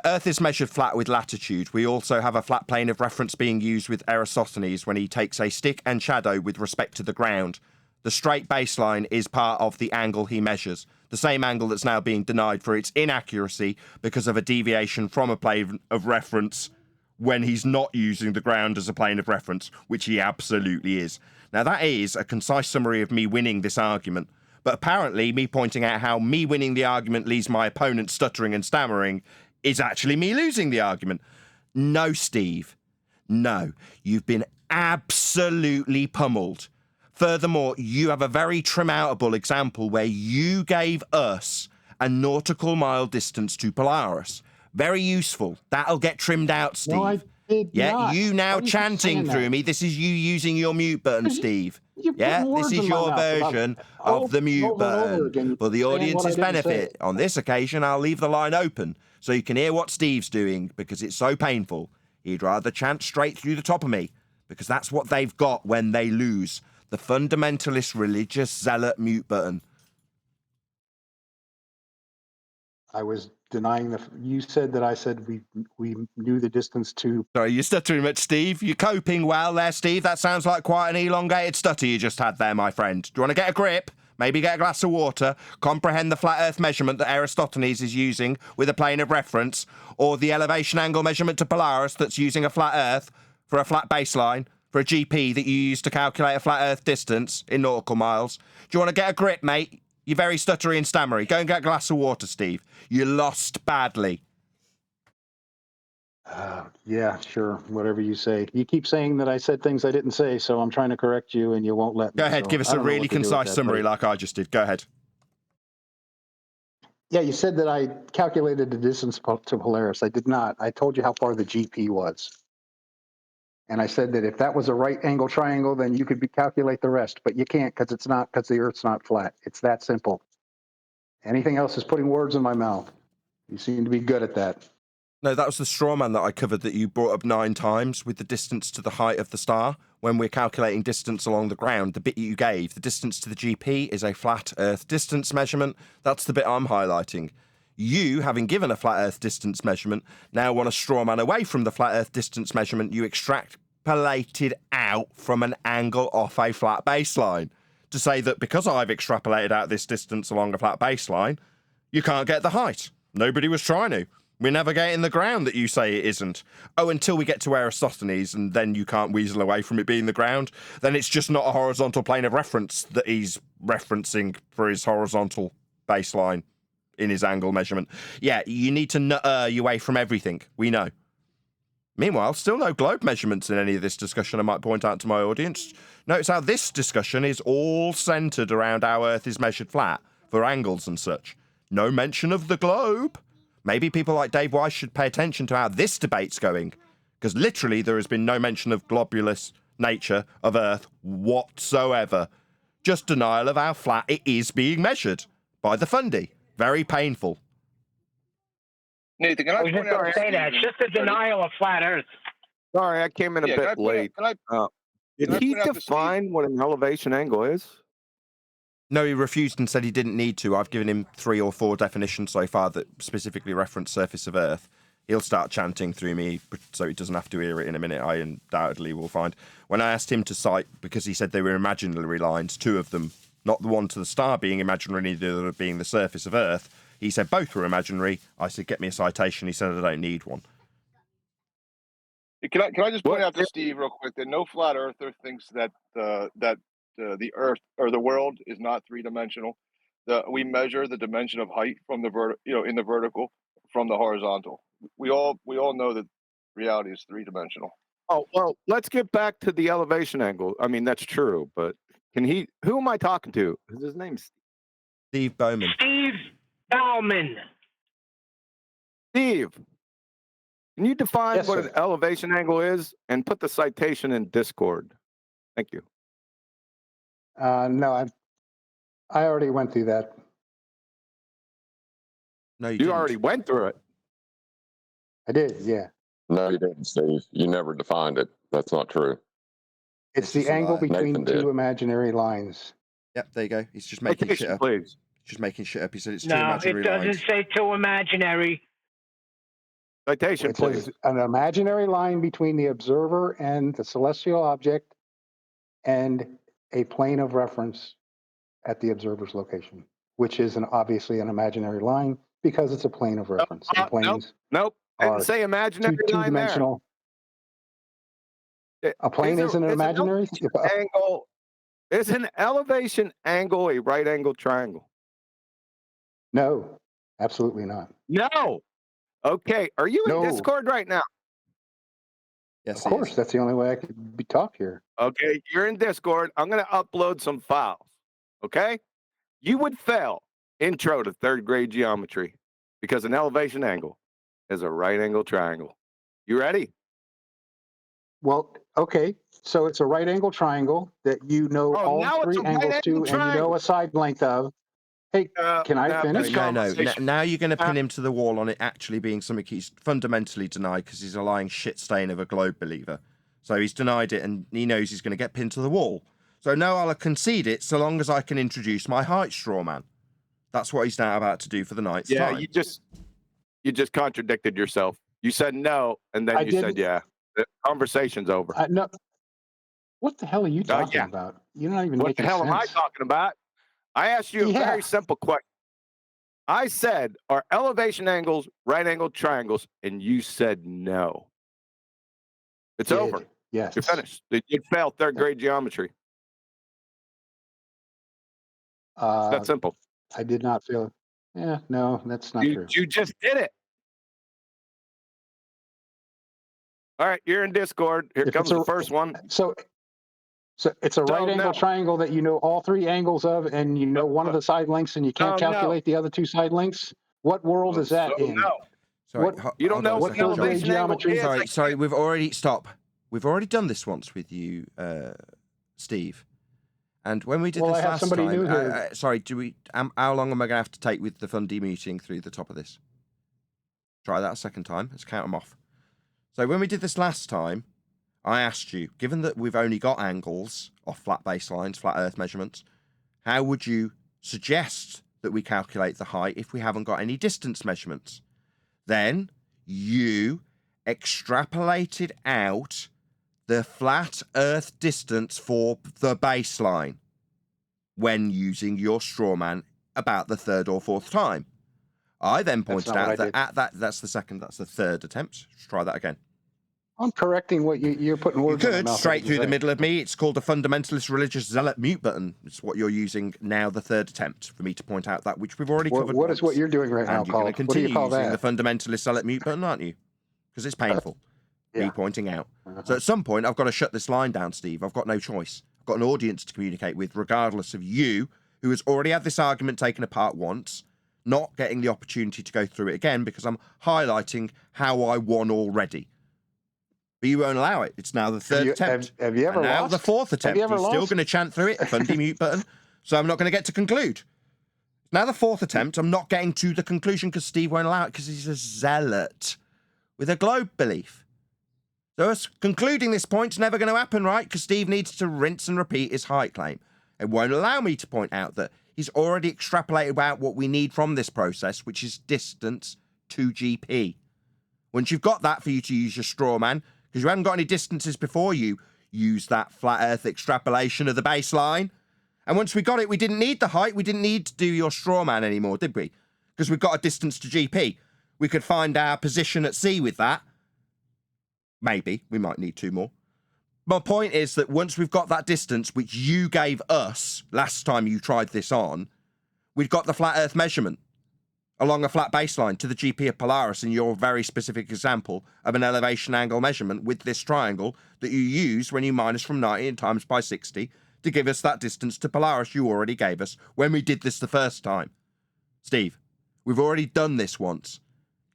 Earth is measured flat with latitude. We also have a flat plane of reference being used with Eratosthenes when he takes a stick and shadow with respect to the ground. The straight baseline is part of the angle he measures, the same angle that's now being denied for its inaccuracy because of a deviation from a plane of reference when he's not using the ground as a plane of reference, which he absolutely is. Now, that is a concise summary of me winning this argument, but apparently me pointing out how me winning the argument leaves my opponent stuttering and stammering is actually me losing the argument. No, Steve. No. You've been absolutely pummeled. Furthermore, you have a very trim-outable example where you gave us a nautical mile distance to Polaris. Very useful. That'll get trimmed out, Steve. No, I did not. You now chanting through me. This is you using your mute button, Steve. This is your version of the mute button. For the audience's benefit, on this occasion, I'll leave the line open so you can hear what Steve's doing because it's so painful. He'd rather chant straight through the top of me because that's what they've got when they lose. The fundamentalist religious zealot mute button. I was denying you said that I said we knew the distance to. Sorry, you're stuttering much, Steve. You're coping well there, Steve. That sounds like quite an elongated stutter you just had there, my friend. Do you want to get a grip? Maybe get a glass of water, comprehend the flat Earth measurement that Aristophanes is using with a plane of reference, or the elevation angle measurement to Polaris that's using a flat Earth for a flat baseline, for a GP that you use to calculate a flat Earth distance in nautical miles. Do you want to get a grip, mate? You're very stuttery and stammery. Go and get a glass of water, Steve. You lost badly. Yeah, sure. Whatever you say. You keep saying that I said things I didn't say, so I'm trying to correct you, and you won't let me. Go ahead. So give us a really concise summary like I just did. Go ahead. Yeah, you said that I calculated the distance to Polaris. I did not. I told you how far the GP was. And I said that if that was a right angle triangle, then you could calculate the rest. But you can't because it's not, because the Earth's not flat. It's that simple. Anything else is putting words in my mouth. You seem to be good at that. No, that was the straw man that I covered that you brought up 9 times with the distance to the height of the star. When we're calculating distance along the ground, the bit you gave, the distance to the GP is a flat Earth distance measurement. That's the bit I'm highlighting. You, having given a flat Earth distance measurement, now want to straw man away from the flat Earth distance measurement you extrapolated out from an angle off a flat baseline. To say that because I've extrapolated out this distance along a flat baseline, you can't get the height. Nobody was trying to. We're navigating the ground that you say it isn't. Oh, until we get to Aristophanes, and then you can't weasel away from it being the ground. Then it's just not a horizontal plane of reference that he's referencing for his horizontal baseline in his angle measurement. Yeah, you need to nut your way from everything. We know. Meanwhile, still no globe measurements in any of this discussion, I might point out to my audience. Notice how this discussion is all centered around how Earth is measured flat for angles and such. No mention of the globe. Maybe people like Dave Weiss should pay attention to how this debate's going, because literally there has been no mention of globulous nature of Earth whatsoever. Just denial of how flat it is being measured by the fundy. Very painful. Nathan, can I I was just point out going to to say that. It's just a denial of flat Earth. Sorry, I came in a bit late. Did he define what an elevation angle is? No, he refused and said he didn't need to. I've given him 3 or 4 definitions so far that specifically reference surface of Earth. He'll start chanting through me, so he doesn't have to hear it in a minute, I undoubtedly will find. When I asked him to cite, because he said they were imaginary lines, 2 of them, not the one to the star being imaginary, the other being the surface of Earth, he said both were imaginary. I said, get me a citation. He said, I don't need one. Can I just point out to Steve real quick that no flat earther thinks that the Earth or the world is not 3-dimensional. We measure the dimension of height from the in the vertical from the horizontal. We all know that reality is 3-dimensional. Oh, well, let's get back to the elevation angle. I mean, that's true, but who am I talking to? Is his name Steve Bowman? Steve Bowman. Steve, can you define Yes, what sir. an elevation angle is and put the citation in Discord? Thank you. No, I already went through that. No, you already went through it. I did, yeah. No, you didn't, Steve. You never defined it. That's not true. It's the angle between Nathan did. 2 imaginary lines. Yep, there you go. He's just making shit up. Please. Just making shit up. He said it's 2 No, imaginary it doesn't lines. say 2 imaginary. Citation, It please. says an imaginary line between the observer and the celestial object and a plane of reference at the observer's location, which is obviously an imaginary line because it's a plane of reference. And planes Nope. are Didn't say imaginary line there. two-dimensional. A plane isn't an imaginary? Angle. Is an elevation angle a right angle triangle? No, absolutely not. No. Okay. Are you No. in Discord right now? Yes, Of course, that's the only way I could talk here. Okay, you're in Discord. I'm going to upload some files. Okay? You would fail intro to 3rd grade geometry because an elevation angle is a right angle triangle. You ready? Well, okay. So it's a right angle triangle that you know all now it's 3 a right angles angle to, and you know a side length of. Hey, can I finish? No. Now you're going to pin him to the wall on it actually being something he's fundamentally denied because he's a lying shit stain of a globe believer. So he's denied it and he knows he's going to get pinned to the wall. So no, I'll concede it so long as I can introduce my height straw man. That's what he's now about to do for the night's time. You just contradicted yourself. You said no, and then you said yeah. The conversation's over. No. What the hell are you talking about? You're not even What the making hell sense. am I talking about? I asked you a very simple question. I said, are elevation angles right angle triangles? And you said no. It's over. Yes. You're finished. You failed 3rd grade geometry. It's that simple. I did not feel. Yeah, no, that's not true. You just did it. All right, you're in Discord. Here comes the first one. So it's a right angle triangle that you know all 3 angles of, and you know one of the side lengths, and you can't calculate the other 2 side lengths. What world is that in? No. Sorry, You don't know what elevation angle is. Sorry, we've already done this once with you, Steve. And when we did this last time, sorry, how long am I going to have to take with the fundy muting through the top of this? Try that a second time. Let's count them off. So when we did this last time, I asked you, given that we've only got angles off flat baselines, flat Earth measurements, how would you suggest that we calculate the height if we haven't got any distance measurements? Then you extrapolated out the flat Earth distance for the baseline when using your straw man about the 3rd or 4th time. I then pointed out that that's the 3rd attempt. Let's try that again. I'm correcting what you're putting You words in my could, mouth. straight What through you the say. middle of me. It's called the fundamentalist religious zealot mute button. It's what you're using now, the third attempt for me to point out that which we've already covered What is what once. you're doing right now And you're going to called? What do you continue call using that? the fundamentalist zealot mute button, aren't you? Because it's painful. Me Yeah. pointing out. Uh-huh. So at some point, I've got to shut this line down, Steve. I've got no choice. I've got an audience to communicate with, regardless of you, who has already had this argument taken apart once, not getting the opportunity to go through it again because I'm highlighting how I won already. But you won't allow it. It's now the third attempt. Have you ever And now lost? the fourth attempt. you ever You're still lost? going to chant through it, Fundy mute button. So I'm not going to get to conclude. Now the fourth attempt, I'm not getting to the conclusion because Steve won't allow it because he's a zealot with a globe belief. So us concluding this point's never going to happen, right? Because Steve needs to rinse and repeat his height claim. It won't allow me to point out that he's already extrapolated out what we need from this process, which is distance to GP. Once you've got that for you to use your straw man, because you haven't got any distances before you use that flat earth extrapolation of the baseline. And once we got it, we didn't need the height. We didn't need to do your straw man anymore, did we? Because we've got a distance to GP. We could find our position at C with that. Maybe. We might need two more. My point is that once we've got that distance, which you gave us last time you tried this on, we've got the flat earth measurement along a flat baseline to the GP of Polaris in your very specific example of an elevation angle measurement with this triangle that you use when you minus from 90 and times by 60 to give us that distance to Polaris you already gave us when we did this the first time. Steve, we've already done this once.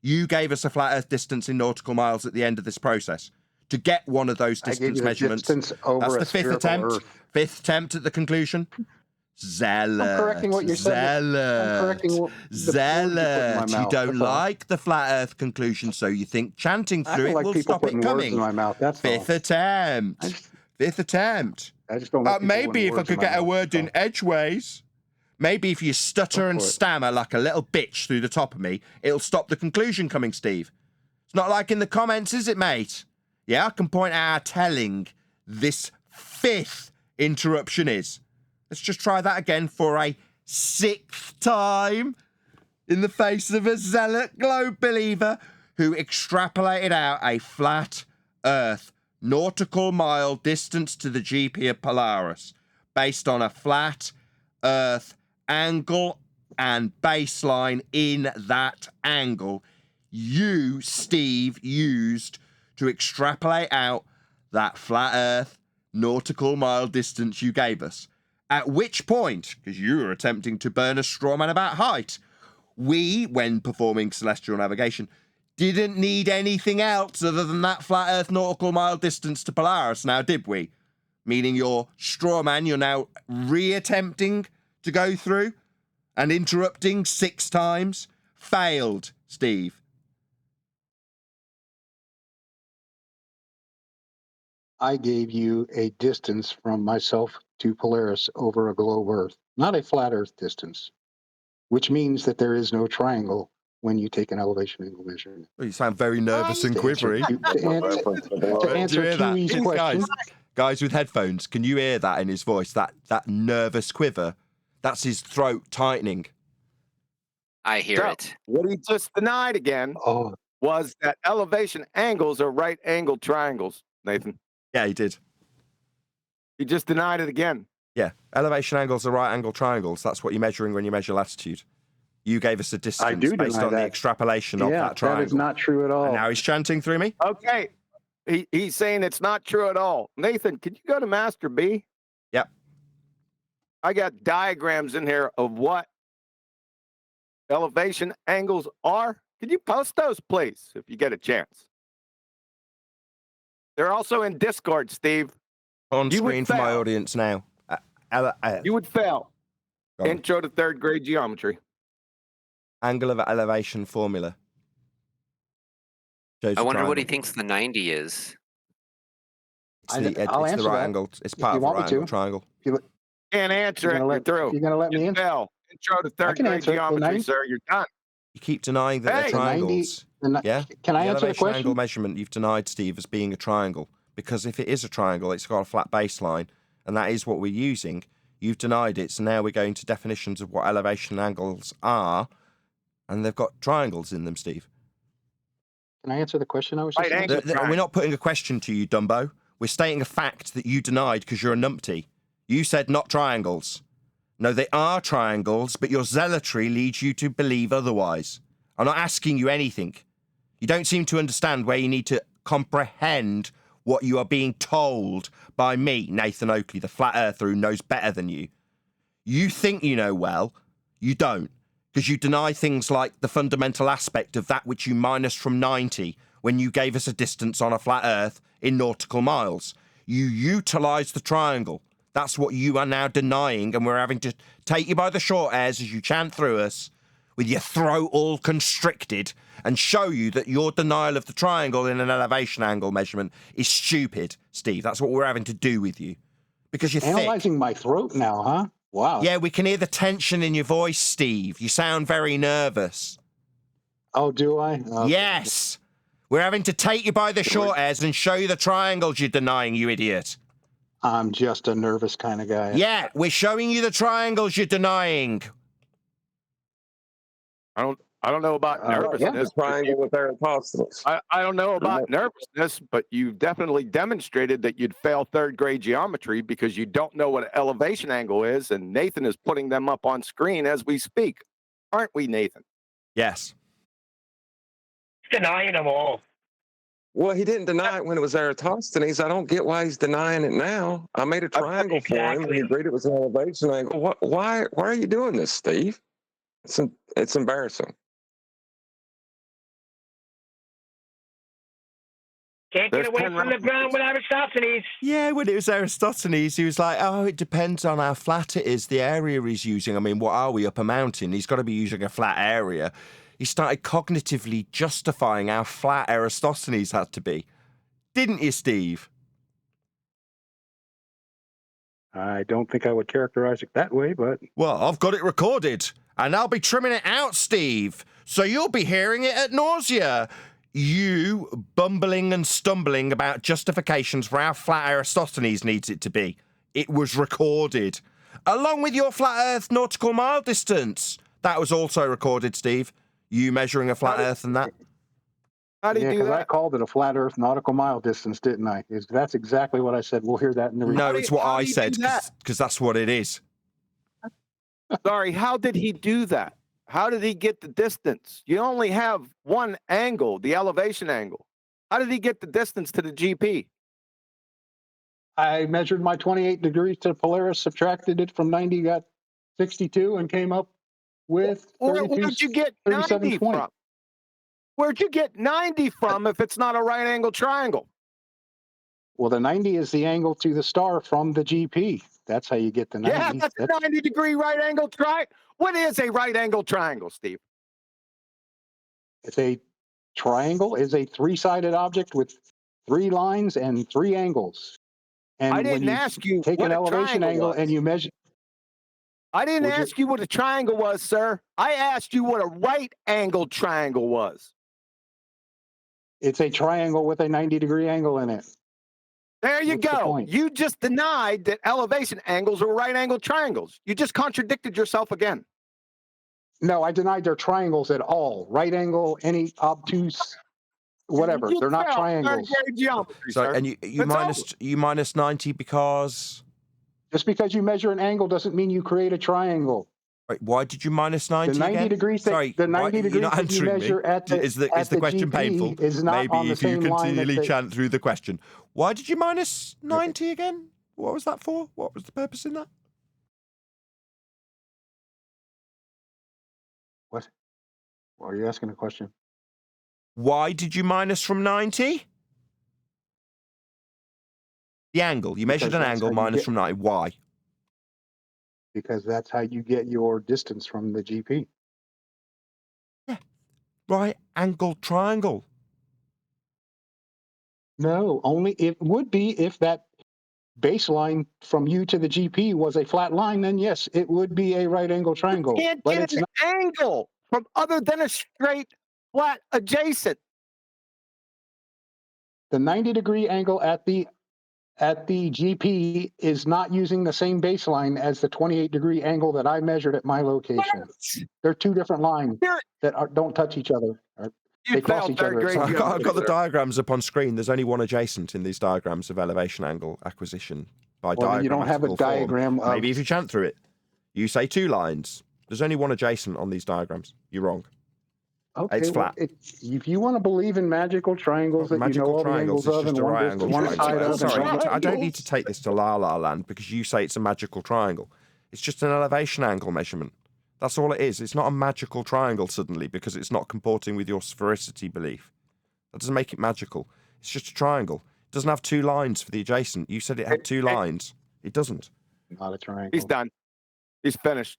You gave us a flat earth distance in nautical miles at the end of this process. To get one of those distance measurements, distance over that's the fifth attempt. Earth. Fifth attempt at the conclusion. Zealot. I'm correcting what you're saying. I'm correcting the words you're putting in my Zealot. You mouth, don't that's all. like the flat earth conclusion, so you think chanting I through don't it like will people stop it putting words in coming. my mouth. That's Fifth all. attempt. Fifth attempt. I just don't like people Maybe putting if I words in could my get a mouth, word in edgeways. Maybe if you stutter and for it. stammer like a little bitch through the top of me, it'll stop the conclusion coming, Steve. It's not like in the comments, is it, mate? Yeah, I can point out how telling this fifth interruption is. Let's just try that again for a sixth time in the face of a zealot globe believer who extrapolated out a flat Earth nautical mile distance to the GP of Polaris based on a flat Earth angle and baseline in that angle you, Steve, used to extrapolate out that flat Earth nautical mile distance you gave us. At which point, because you were attempting to burn a straw man about height, we, when performing celestial navigation, didn't need anything else other than that flat Earth nautical mile distance to Polaris, now did we? Meaning your straw man you're now re-attempting to go through and interrupting 6 times failed, Steve. I gave you a distance from myself to Polaris over a globe Earth, not a flat Earth distance, which means that there is no triangle when you take an elevation angle measurement. Well, you sound very nervous and quivery. To answer QE's question, guys with headphones, can you hear that in his voice? That nervous quiver? That's his throat tightening. I hear it. What he just denied again was that elevation angles are right angle triangles, Nathan. Yeah, he did. He just denied it again. Yeah, elevation angles are right angle triangles. That's what you're measuring when you measure latitude. You gave us a distance based on the extrapolation of that triangle. That is not true at all. And now he's chanting through me? Okay. He's saying it's not true at all. Nathan, can you go to Master B? Yep. I got diagrams in here of what elevation angles are. Can you post those, please, if you get a chance? They're also in Discord, Steve. On screen for my audience now. You would fail. Intro to third grade geometry. Angle of elevation formula. I wonder what he thinks the 90 is. It's the right angle. It's part of the right angle triangle. Can't answer it. You're through. You're going to let me answer? Intro to third grade geometry, sir. You're done. You keep denying that they're triangles. Yeah? Can I answer the question? Angle measurement you've denied, Steve, as being a triangle. Because if it is a triangle, it's got a flat baseline, and that is what we're using. You've denied it, so now we're going to definitions of what elevation angles are, and they've got triangles in them, Steve. Can I answer the question I was Right just angle asking? We're not putting a question to you, Dumbo. We're stating a fact that you denied because you're a numpty. You said not triangles. No, they are triangles, but your zealotry leads you to believe otherwise. I'm not asking you anything. You don't seem to understand where you need to comprehend what you are being told by me, Nathan Oakley, the flat earther who knows better than you. You think you know well. You don't, because you deny things like the fundamental aspect of that which you minused from 90 when you gave us a distance on a flat earth in nautical miles. You utilise the triangle. That's what you are now denying, and we're having to take you by the short hairs as you chant through us with your throat all constricted and show you that your denial of the triangle in an elevation angle measurement is stupid, Steve. That's what we're having to do with you. Because you're Analyzing my throat now, huh? Wow. Yeah, we can hear the tension in your voice, Steve. You sound very nervous. Oh, do I? Okay. Yes. We're having to take you by the short hairs and show you the triangles you're denying, you idiot. I'm just a nervous kind of guy. Yeah, we're showing you the triangles you're denying. I don't know about nervousness. The triangle with Eratosthenes. I don't know about nervousness, but you've definitely demonstrated that you'd fail third grade geometry because you don't know what an elevation angle is, and Nathan is putting them up on screen as we speak. Aren't we, Nathan? Yes. Denying them all. Well, he didn't deny it when it was Eratosthenes. I don't get why he's denying it now. I made a triangle for him, and he agreed it was an elevation angle. Why are you doing this, Steve? It's embarrassing. Can't get away from the ground with Aristophanes. Yeah, when it was Aristophanes, he was like, oh, it depends on how flat it is, the area he's using. I mean, what are we, up a mountain? He's got to be using a flat area. He started cognitively justifying how flat Aristophanes had to be. Didn't you, Steve? I don't think I would characterize it that way, but... Well, I've got it recorded, and I'll be trimming it out, Steve. So you'll be hearing it at nausea. You bumbling and stumbling about justifications for how flat Aristophanes needs it to be. It was recorded. Along with your flat Earth nautical mile distance. That was also recorded, Steve. You measuring a flat Earth and that. How do you do that? I called it a flat Earth nautical mile distance, didn't I? That's exactly what I said. We'll hear that in the No, it's what I said, because that's what it is. Sorry, how did he do that? How did he get the distance? You only have one angle, the elevation angle. How did he get the distance to the GP? I measured my 28 degrees to Polaris, subtracted it from 90, got 62, and came up with 32, where'd you get 90 from? Where'd you get 90 from if it's not a right angle triangle? Well, the 90 is the angle to the star from the GP. That's how you get the 90. Yeah, that's a 90-degree right angle triangle. What is a right angle triangle, Steve? It's a triangle is a three-sided object with three lines and three angles. And I didn't ask you take an elevation angle and you measure. I didn't ask you what a triangle was, sir. I asked you what a right angle triangle was. It's a triangle with a 90-degree angle in it. There you go. You just denied that elevation angles are right angle triangles. You just contradicted yourself again. No, I denied they're triangles at all. Right angle, any obtuse, whatever. They're not triangles. So, and you minus 90 because? Just because you measure an angle doesn't mean you create a triangle. Wait, why did you minus 90 the 90 again? degrees that, the 90 degrees that you measure at the Is the question GP painful? is not Maybe on the if you same line continually chant through the question. Why did you minus 90 again? What was that for? What was the purpose in that? What? Why are you asking a question? Why did you minus from 90? The angle. You measured an angle minus from 90. Why? Because that's how you get your distance from the GP. Yeah. Right angle triangle. No, only it would be if that baseline from you to the GP was a flat line, then yes, it would be a right angle triangle. You can't but get it's an angle from other than a straight flat adjacent. The 90-degree angle at the GP is not using the same baseline as the 28-degree angle that I measured at my location. They're two different lines that don't touch each other. You They cross failed each other third at grade some I've got geometry, the sir. diagrams up on screen. There's only one adjacent in these diagrams of elevation angle acquisition by Well, you don't have a diagrammatical form. diagram of. Maybe if you chant through it, you say 2 lines. There's only one adjacent on these diagrams. You're wrong. Okay, It's well, flat. if you want to believe in magical triangles that you know Magical all the triangles, angles it's of just and a right angle one triangle. side of, Sorry, and I don't need to take this to La La Land because you say it's a magical triangle. It's just an elevation angle measurement. That's all it is. It's not a magical triangle suddenly because it's not comporting with your sphericity belief. That doesn't make it magical. It's just a triangle. It doesn't have 2 lines for the adjacent. You said it had 2 lines. It doesn't. not a triangle. He's done. He's finished.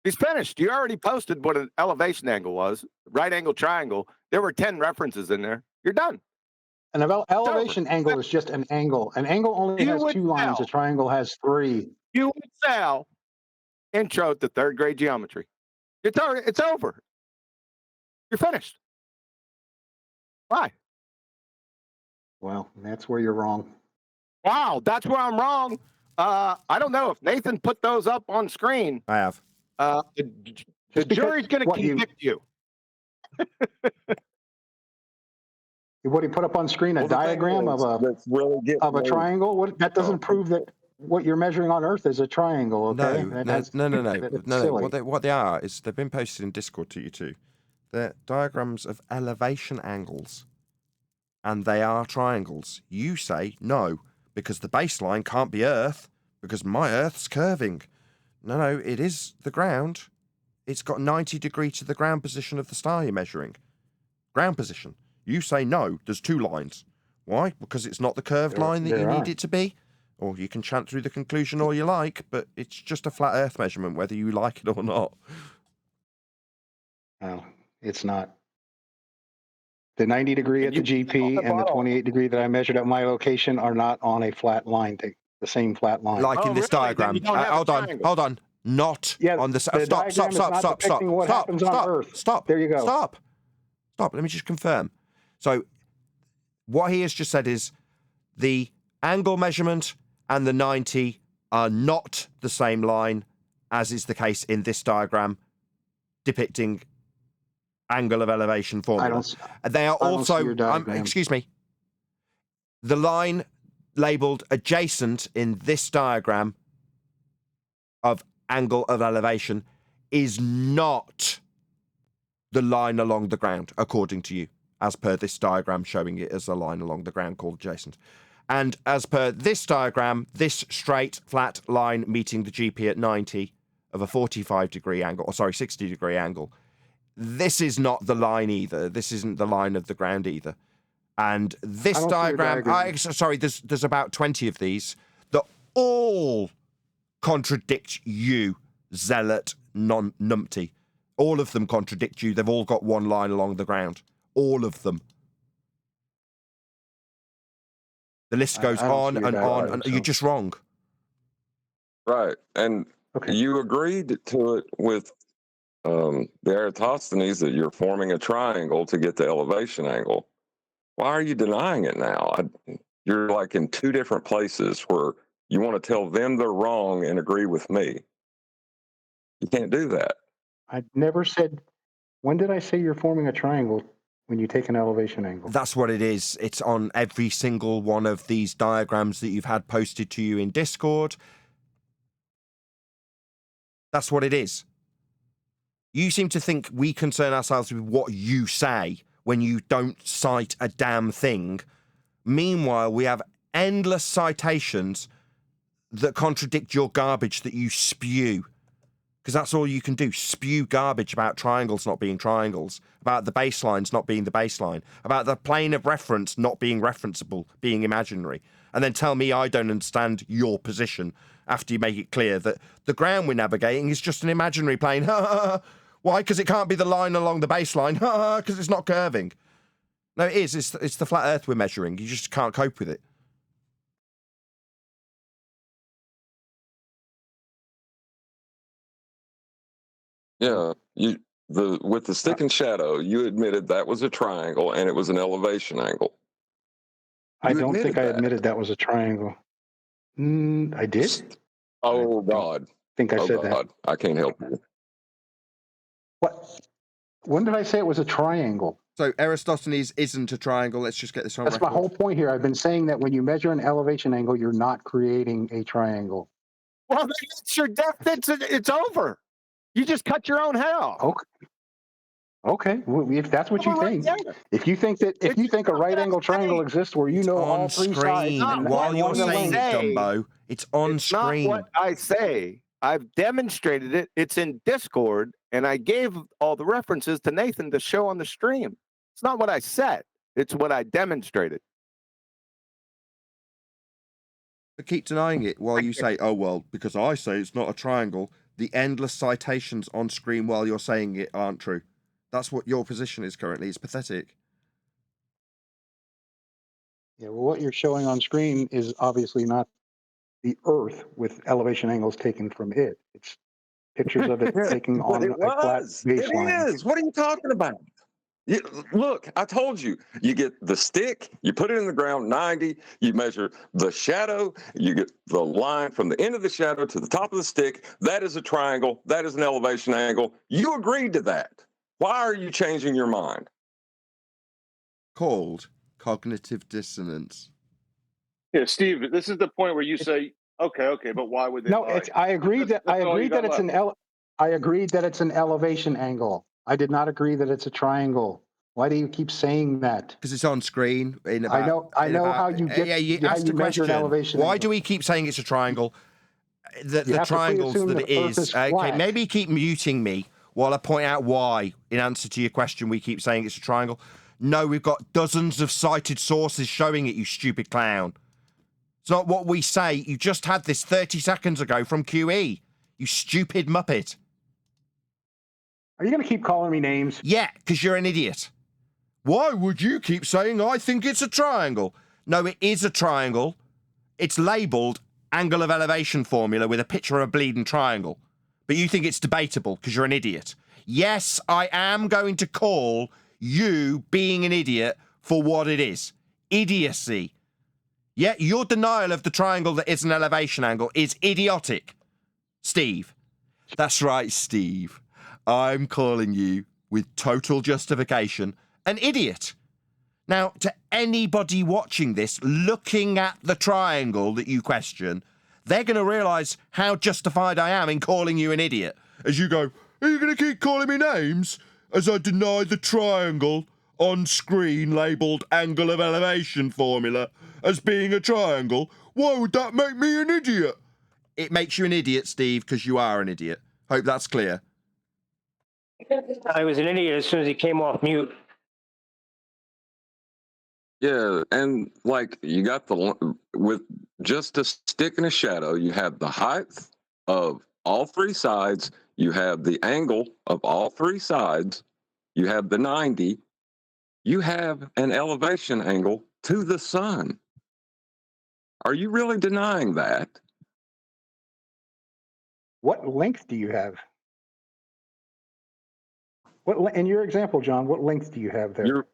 He's finished. You already posted what an elevation angle was. Right angle triangle. There were 10 references in there. You're done. An elevation angle is just an angle. An angle only You has would 2 lines. A tell. triangle has 3. You would sell intro to third grade geometry. It's over. You're finished. Why? Well, that's where you're wrong. Wow, that's where I'm wrong. I don't know if Nathan put those up on screen. I have. The jury's going to convict you. What he put up on screen, a diagram of a triangle. What that doesn't prove that what you're measuring on Earth is a triangle. Okay? No. What they are is they've been posted in Discord to you too. They're diagrams of elevation angles, and they are triangles. You say no because the baseline can't be Earth because my Earth's curving. No, it is the ground. It's got 90 degree to the ground position of the star you're measuring. Ground position. You say no, there's 2 lines. Why? Because it's not the curved line that you need it to be? Or you can chant through the conclusion all you like, but it's just a flat Earth measurement, whether you like it or not. No, it's not. The 90 degree at the GP and the 28 degree that I measured at my location are not on a flat line, the same flat line. Like in this diagram. Hold on. Not on the... Stop. There you go. Stop. Let me just confirm. So what he has just said is the angle measurement and the 90 are not the same line, as is the case in this diagram depicting angle of elevation formula. They are also, excuse me, the line labelled adjacent in this diagram of angle of elevation is not the line along the ground, according to you, as per this diagram showing it as a line along the ground called adjacent. And as per this diagram, this straight, flat line meeting the GP at 90 of a 45 degree angle, or sorry, 60 degree angle, this is not the line either. This isn't the line of the ground either. And this diagram, there's about 20 of these that all contradict you, zealot numpty. All of them contradict you. They've all got one line along the ground. All of them. The list goes on and on, and you're just wrong. Right. And you agreed to it with the Eratosthenes that you're forming a triangle to get the elevation angle. Why are you denying it now? You're like in 2 different places where you want to tell them they're wrong and agree with me. You can't do that. I never said. When did I say you're forming a triangle when you take an elevation angle? That's what it is. It's on every single one of these diagrams that you've had posted to you in Discord. That's what it is. You seem to think we concern ourselves with what you say when you don't cite a damn thing. Meanwhile, we have endless citations that contradict your garbage that you spew. Because that's all you can do. Spew garbage about triangles not being triangles, about the baselines not being the baseline, about the plane of reference not being referenceable, being imaginary. And then tell me I don't understand your position after you make it clear that the ground we're navigating is just an imaginary plane. Why? Because it can't be the line along the baseline. Because it's not curving. No, it is. It's the flat Earth we're measuring. You just can't cope with it. Yeah, with the stick and shadow, you admitted that was a triangle and it was an elevation angle. I don't think I admitted that was a triangle. I did. Oh God! I think I said that. I can't help you. What? When did I say it was a triangle? So Aristophanes isn't a triangle. Let's just get this on That's record. my whole point here. I've been saying that when you measure an elevation angle, you're not creating a triangle. Well, that's your death. It's over. You just cut your own head off. Okay. Well, if that's what you think, if you think a right angle triangle exists where you know all three sides and while you're one the saying length, it, Dumbo, it's on screen. Not what I say. I've demonstrated it. It's in Discord, and I gave all the references to Nathan to show on the stream. It's not what I said. It's what I demonstrated. But keep denying it while you say, oh, well, because I say it's not a triangle, the endless citations on screen while you're saying it aren't true. That's what your position is currently. It's pathetic. Yeah, well, what you're showing on screen is obviously not the Earth with elevation angles taken from it. It's pictures of it taken But on it a flat was. baseline. It is. What are you talking about? Look, I told you. You get the stick, you put it in the ground 90, you measure the shadow, you get the line from the end of the shadow to the top of the stick. That is a triangle. That is an elevation angle. You agreed to that. Why are you changing your mind? Called cognitive dissonance. Yeah, Steve, this is the point where you say, okay, but why would they No, lie? I agreed that I agreed that it's an elevation angle. I did not agree that it's a triangle. Why do you keep saying that? Because it's on screen. I know how you get. You how asked you a measure an question. elevation Why angle. do we keep saying it's a triangle? The have to triangles pre-assume that it the Earth is. is Okay, flat. maybe keep muting me while I point out why, in answer to your question, we keep saying it's a triangle. No, we've got dozens of cited sources showing it, you stupid clown. It's not what we say. You just had this 30 seconds ago from QE. You stupid muppet. Are you going to keep calling me names? Yeah, because you're an idiot. Why would you keep saying I think it's a triangle? No, it is a triangle. It's labelled angle of elevation formula with a picture of a bleeding triangle. But you think it's debatable because you're an idiot. Yes, I am going to call you being an idiot for what it is. Idiocy. Yeah, your denial of the triangle that is an elevation angle is idiotic, Steve. That's right, Steve. I'm calling you, with total justification, an idiot. Now, to anybody watching this, looking at the triangle that you question, they're going to realise how justified I am in calling you an idiot. As you go, are you going to keep calling me names as I deny the triangle on screen labelled angle of elevation formula as being a triangle? Why would that make me an idiot? It makes you an idiot, Steve, because you are an idiot. Hope that's clear. I was an idiot as soon as he came off mute. Yeah, and like you got with just a stick and a shadow, you have the height of all three sides, you have the angle of all three sides, you have the 90, you have an elevation angle to the sun. Are you really denying that? What length do you have? In your example, John, what length do you have there?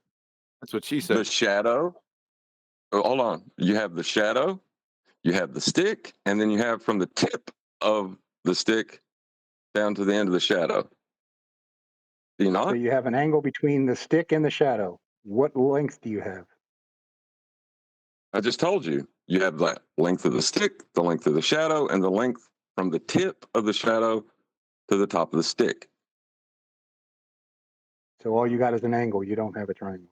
That's what she said. The shadow. Oh, hold on. You have the shadow, you have the stick, and then you have from the tip of the stick down to the end of the shadow. Do you not? So you have an angle between the stick and the shadow. What length do you have? I just told you. You have the length of the stick, the length of the shadow, and the length from the tip of the shadow to the top of the stick. So all you got is an angle. You don't have a triangle.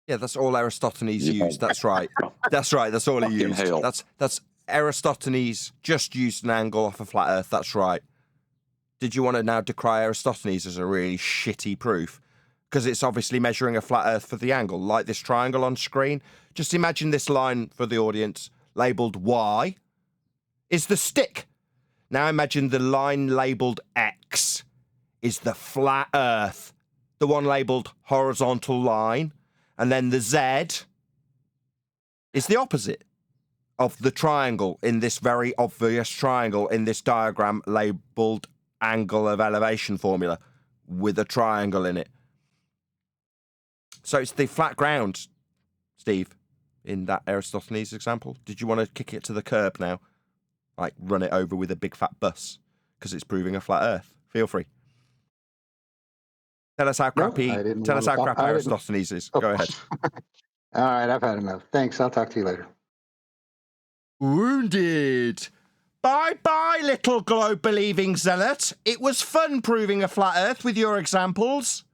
Yeah, that's all Aristophanes used. That's right. That's right. That's all he used. Hell. That's Aristophanes just used an angle off a flat Earth. That's right. Did you want to now decry Aristophanes as a really shitty proof? Because it's obviously measuring a flat Earth for the angle, like this triangle on screen. Just imagine this line for the audience, labelled Y, is the stick. Now imagine the line labelled X is the flat Earth, the one labelled horizontal line, and then the Z is the opposite of the triangle in this very obvious triangle in this diagram labelled angle of elevation formula with a triangle in it. So it's the flat ground, Steve, in that Aristophanes example. Did you want to kick it to the curb now? Like run it over with a big fat bus because it's proving a flat Earth? Feel free. Tell us how crappy. I didn't Tell us wanna how talk. crap I didn't. Aristophanes is. Oh. Go ahead. All right, I've had enough. Thanks. I'll talk to you later. Wounded. Bye-bye, little globe-believing zealot. It was fun proving a flat Earth with your examples.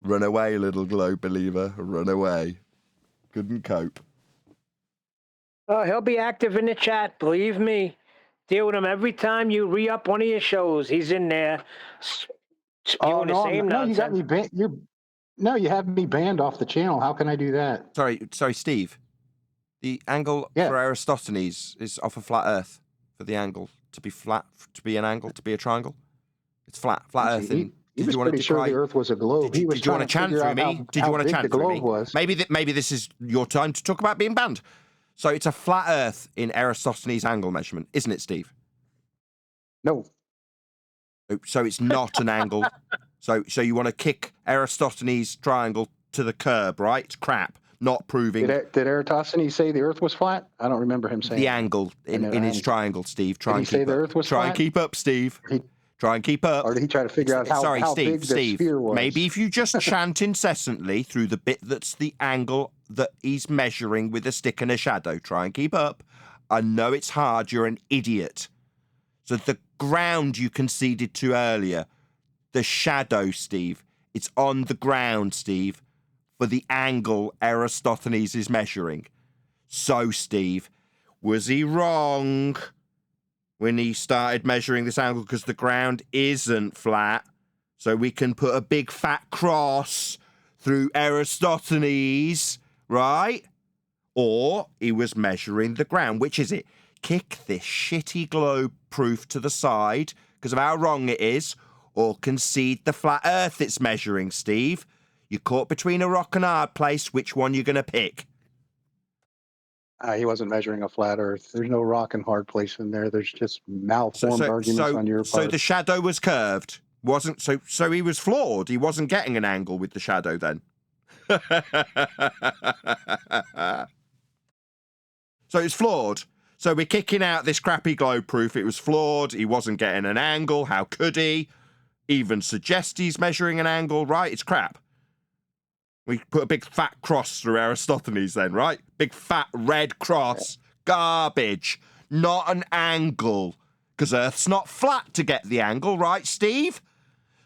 Run away, little globe believer. Run away. Couldn't cope. Oh, he'll be active in the chat. Believe me. Deal with him every time you re-up one of your shows. He's in there spewing the same no, you got nonsense. me banned. You have me banned off the channel. How can I do that? Sorry, Steve. The angle for Aristophanes is off a flat Earth. For the angle to be flat, to be an angle, to be a triangle. It's flat Earth. He was pretty sure the Earth was a globe. Did you want to chant through me? Did you want to chant through me? Was. Maybe this is your time to talk about being banned. So it's a flat Earth in Aristophanes' angle measurement, isn't it, Steve? No. So it's not an angle. So you want to kick Aristophanes' triangle to the curb, right? It's crap. Not proving. Did Eratosthenes say the Earth was flat? I don't remember him saying the angle in his triangle, Steve. Try and keep the Earth was flat? Try and keep up, Steve. Try and keep up. Or did he try to figure out how big the sphere was? Maybe if you just chant incessantly through the bit that's the angle that he's measuring with a stick and a shadow. Try and keep up. I know it's hard. You're an idiot. So the ground you conceded to earlier, the shadow, Steve, it's on the ground, Steve, for the angle Aristophanes is measuring. So, Steve, was he wrong when he started measuring this angle? Because the ground isn't flat, so we can put a big fat cross through Aristophanes, right? Or he was measuring the ground. Which is it? Kick this shitty globe proof to the side because of how wrong it is, or concede the flat Earth it's measuring, Steve. You're caught between a rock and a hard place. Which one you going to pick? He wasn't measuring a flat Earth. There's no rock and hard place in there. There's just malformed arguments on your part. So the shadow was curved. Wasn't so he was flawed. He wasn't getting an angle with the shadow then. So it's flawed. So we're kicking out this crappy globe proof. It was flawed. He wasn't getting an angle. How could he? Even suggest he's measuring an angle, right? It's crap. We put a big fat cross through Aristophanes then, right? Big fat red cross. Garbage. Not an angle. Because Earth's not flat to get the angle, right, Steve?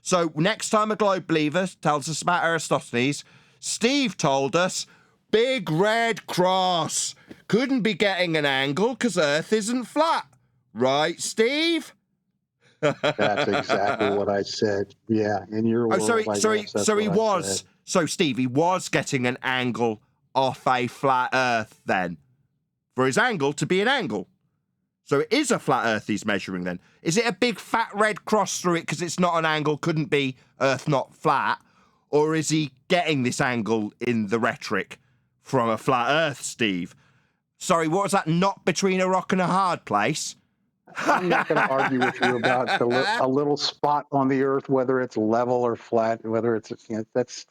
So next time a globe believer tells us about Aristophanes, Steve told us, big red cross. Couldn't be getting an angle because Earth isn't flat. Right, Steve? That's exactly what I said. Yeah, in your world. So, Steve, he was getting an angle off a flat Earth then, for his angle to be an angle. So it is a flat Earth he's measuring then. Is it a big fat red cross through it because it's not an angle, couldn't be Earth not flat? Or is he getting this angle in the rhetoric from a flat Earth, Steve? Sorry, what was that? Not between a rock and a hard place? I'm not going to argue with you about a little spot on the Earth, whether it's level or flat, whether it's it's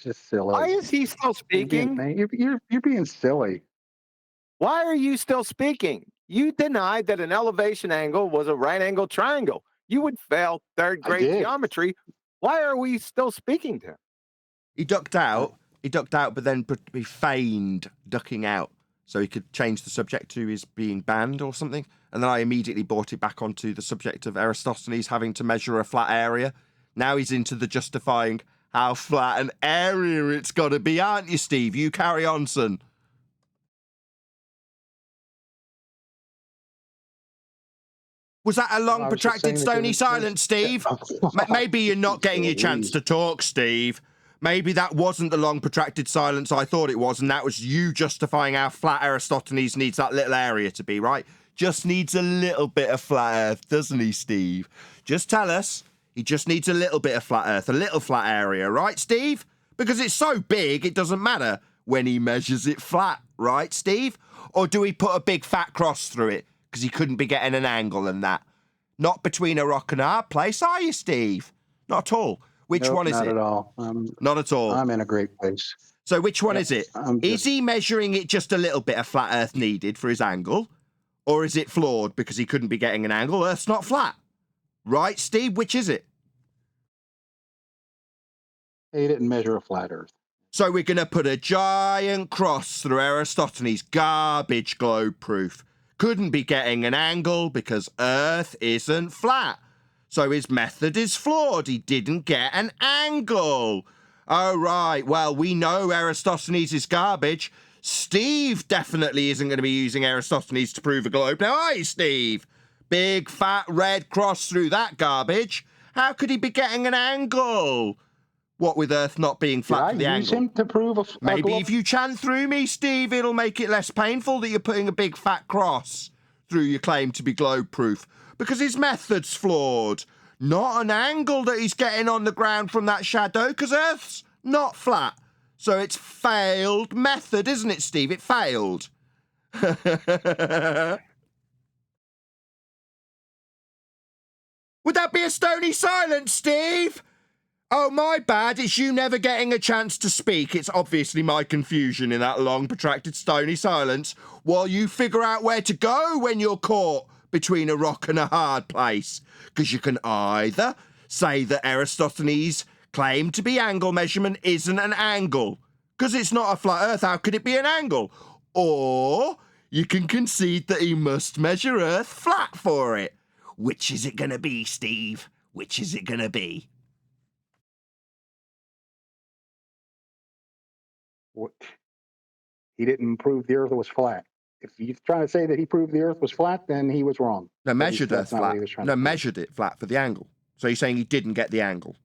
just silly. Why is he still speaking? You're being silly. Why are you still speaking? You denied that an elevation angle was a right angle triangle. You would fail third grade geometry. Why are we still speaking to him? He ducked out, but then he feigned ducking out so he could change the subject to his being banned or something. And then I immediately brought it back onto the subject of Aristophanes having to measure a flat area. Now he's into the justifying how flat an area it's got to be, aren't you, Steve? You carry on, son. Was that a long, protracted, stony silence, Steve? Maybe you're not getting your chance to talk, Steve. Maybe that wasn't the long, protracted silence I thought it was, and that was you justifying how flat Aristophanes needs that little area to be, right? Just needs a little bit of flat Earth, doesn't he, Steve? Just tell us. He just needs a little bit of flat Earth, a little flat area, right, Steve? Because it's so big, it doesn't matter when he measures it flat, right, Steve? Or do we put a big fat cross through it because he couldn't be getting an angle and that? Not between a rock and a hard place, are you, Steve? Not at all. Which one is it? Not at all. Not at all. I'm in a great place. So which one is it? Is he measuring it just a little bit of flat Earth needed for his angle? Or is it flawed because he couldn't be getting an angle? Earth's not flat. Right, Steve? Which is it? He didn't measure a flat Earth. So we're going to put a giant cross through Eratosthenes' garbage globe proof. Couldn't be getting an angle because Earth isn't flat. So his method is flawed. He didn't get an angle. Oh, right. Well, we know Eratosthenes is garbage. Steve definitely isn't going to be using Eratosthenes to prove a globe. Now, are you, Steve? Big, fat, red cross through that garbage. How could he be getting an angle? What with Earth not being flat for the Did I use angle? him to prove a Maybe globe? if you chant through me, Steve, it'll make it less painful that you're putting a big fat cross through your claim to be globe-proof. Because his method's flawed. Not an angle that he's getting on the ground from that shadow, because Earth's not flat. So it's failed method, isn't it, Steve? It failed. Would that be a stony silence, Steve? Oh, my bad. It's you never getting a chance to speak. It's obviously my confusion in that long, protracted, stony silence while you figure out where to go when you're caught between a rock and a hard place. Because you can either say that Eratosthenes' claim to be angle measurement isn't an angle. Because it's not a flat Earth, how could it be an angle? Or you can concede that he must measure Earth flat for it. Which is it going to be, Steve? Which is it going to be? He didn't prove the Earth was flat. If you're trying to say that he proved the Earth was flat, then he was wrong. No, measured Earth That's not what flat. he was trying No, to prove. measured it flat for the angle. So you're saying he didn't get the angle?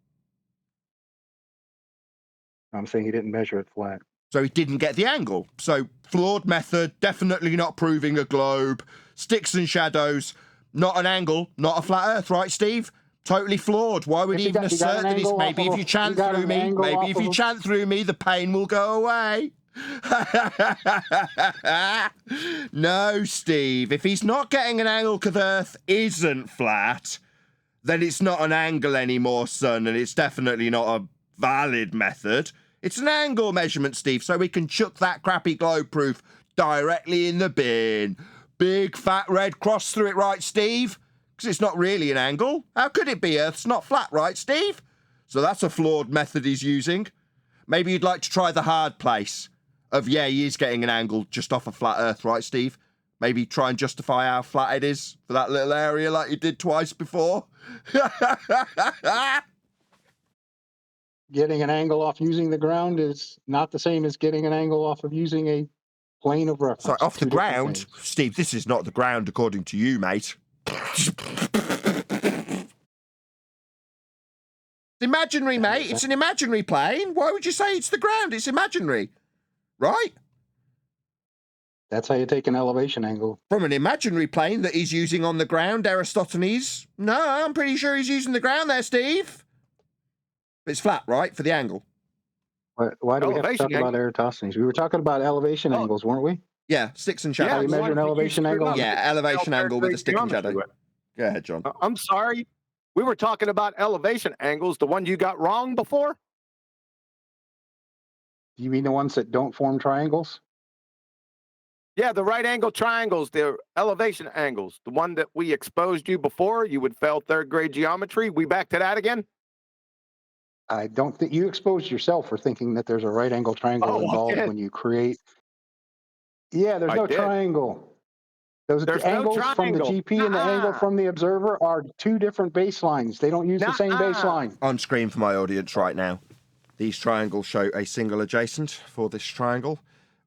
I'm saying he didn't measure it flat. So he didn't get the angle. So flawed method, definitely not proving a globe. Sticks and shadows, not an angle, not a flat Earth, right, Steve? Totally flawed. Why would he even assert that he's... Maybe if you chant through me, maybe if you chant through me, the pain will go away. No, Steve. If he's not getting an angle because Earth isn't flat, then it's not an angle anymore, son, and it's definitely not a valid method. It's an angle measurement, Steve, so we can chuck that crappy globe proof directly in the bin. Big fat red cross through it, right, Steve? Because it's not really an angle. How could it be? Earth's not flat, right, Steve? So that's a flawed method he's using. Maybe you'd like to try the hard place of, yeah, he is getting an angle just off a flat Earth, right, Steve? Maybe try and justify how flat it is for that little area like you did twice before. Getting an angle off using the ground is not the same as getting an angle off of using a plane of reference. So off the Two different ground, things. Steve, this is not the ground according to you, mate. Imaginary, mate. It's an imaginary plane. Why would you say it's the ground? It's imaginary, right? That's how you take an elevation angle. From an imaginary plane that he's using on the ground, Eratosthenes. No, I'm pretty sure he's using the ground there, Steve. It's flat, right, for the angle? Why do we have to talk about Eratosthenes? We were talking about elevation angles, weren't we? Yeah, sticks and How shadows. you measure an elevation angle? Yeah, elevation angle with a stick and shadow. Go ahead, John. I'm sorry. We were talking about elevation angles, the one you got wrong before? You mean the ones that don't form triangles? Yeah, the right angle triangles, they're elevation angles. The one that we exposed you before, you would fail third grade geometry. We back to that again? I don't think you exposed yourself for thinking that there's a right angle triangle involved when you create. Yeah, there's no triangle. Those angles from the GP and the angle from the observer are two different baselines. They don't use the same baseline. On screen for my audience right now, these triangles show a single adjacent for this triangle.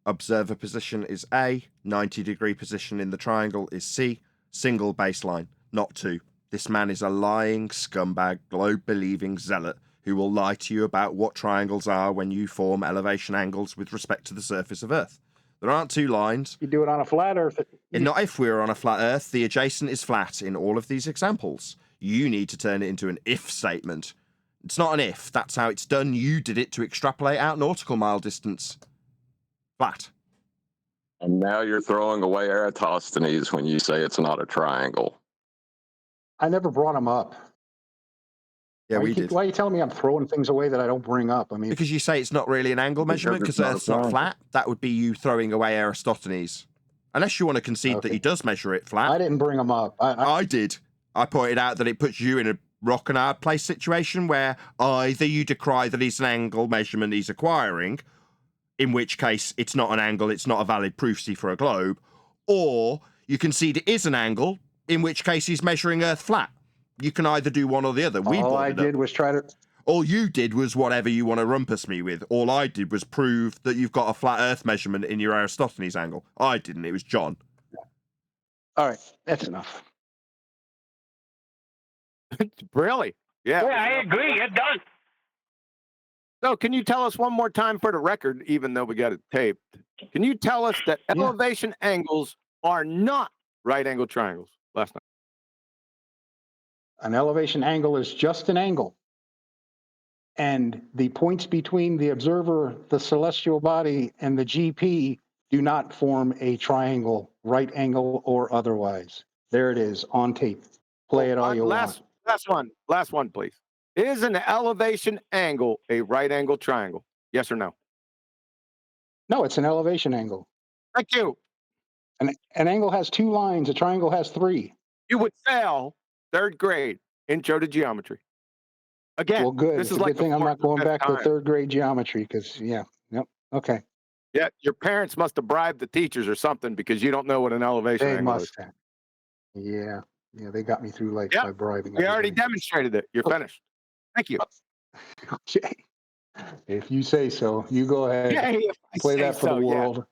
Observer position is A, 90-degree position in the triangle is C, single baseline, not two. This man is a lying scumbag, globe-believing zealot who will lie to you about what triangles are when you form elevation angles with respect to the surface of Earth. There aren't two lines. You do it on a flat Earth. And not if we're on a flat Earth. The adjacent is flat in all of these examples. You need to turn it into an if statement. It's not an if. That's how it's done. You did it to extrapolate out nautical mile distance. Flat. And now you're throwing away Eratosthenes when you say it's not a triangle. I never brought him up. Yeah, we did. Why are you telling me I'm throwing things away that I don't bring up? I mean, because you say it's not really an angle measurement because Earth's not flat. That would be you throwing away Eratosthenes. Unless you want to concede that he does measure it flat. I didn't bring him up. I did. I pointed out that it puts you in a rock and hard place situation where either you decry that it's an angle measurement he's acquiring, in which case it's not an angle, it's not a valid proofsy for a globe, or you concede it is an angle, in which case he's measuring Earth flat. You can either do one or the other. All I did was try to... All you did was whatever you want to rumpus me with. All I did was prove that you've got a flat Earth measurement in your Aristophanes angle. I didn't. It was John. All right, that's enough. Really? Yeah. Yeah, I agree. You're done. So can you tell us one more time for the record, even though we got it taped, can you tell us that elevation angles are not right angle triangles? Last night. An elevation angle is just an angle. And the points between the observer, the celestial body, and the GP do not form a triangle, right angle or otherwise. There it is on tape. Play it all you want. Last one, please. Is an elevation angle a right angle triangle? Yes or no? No, it's an elevation angle. Thank you. An angle has 2 lines. A triangle has 3. You would fail 3rd grade intro to geometry. Again, well, good. This it's is a like good thing I'm not going back to 3rd grade geometry because, okay. Yeah, your parents must have bribed the teachers or something because you don't know what an elevation They angle must is. have. Yeah, they got me through life by bribing. We already demonstrated it. You're finished. Thank you. Okay. If you say so, you go ahead. Yeah, play that for the world.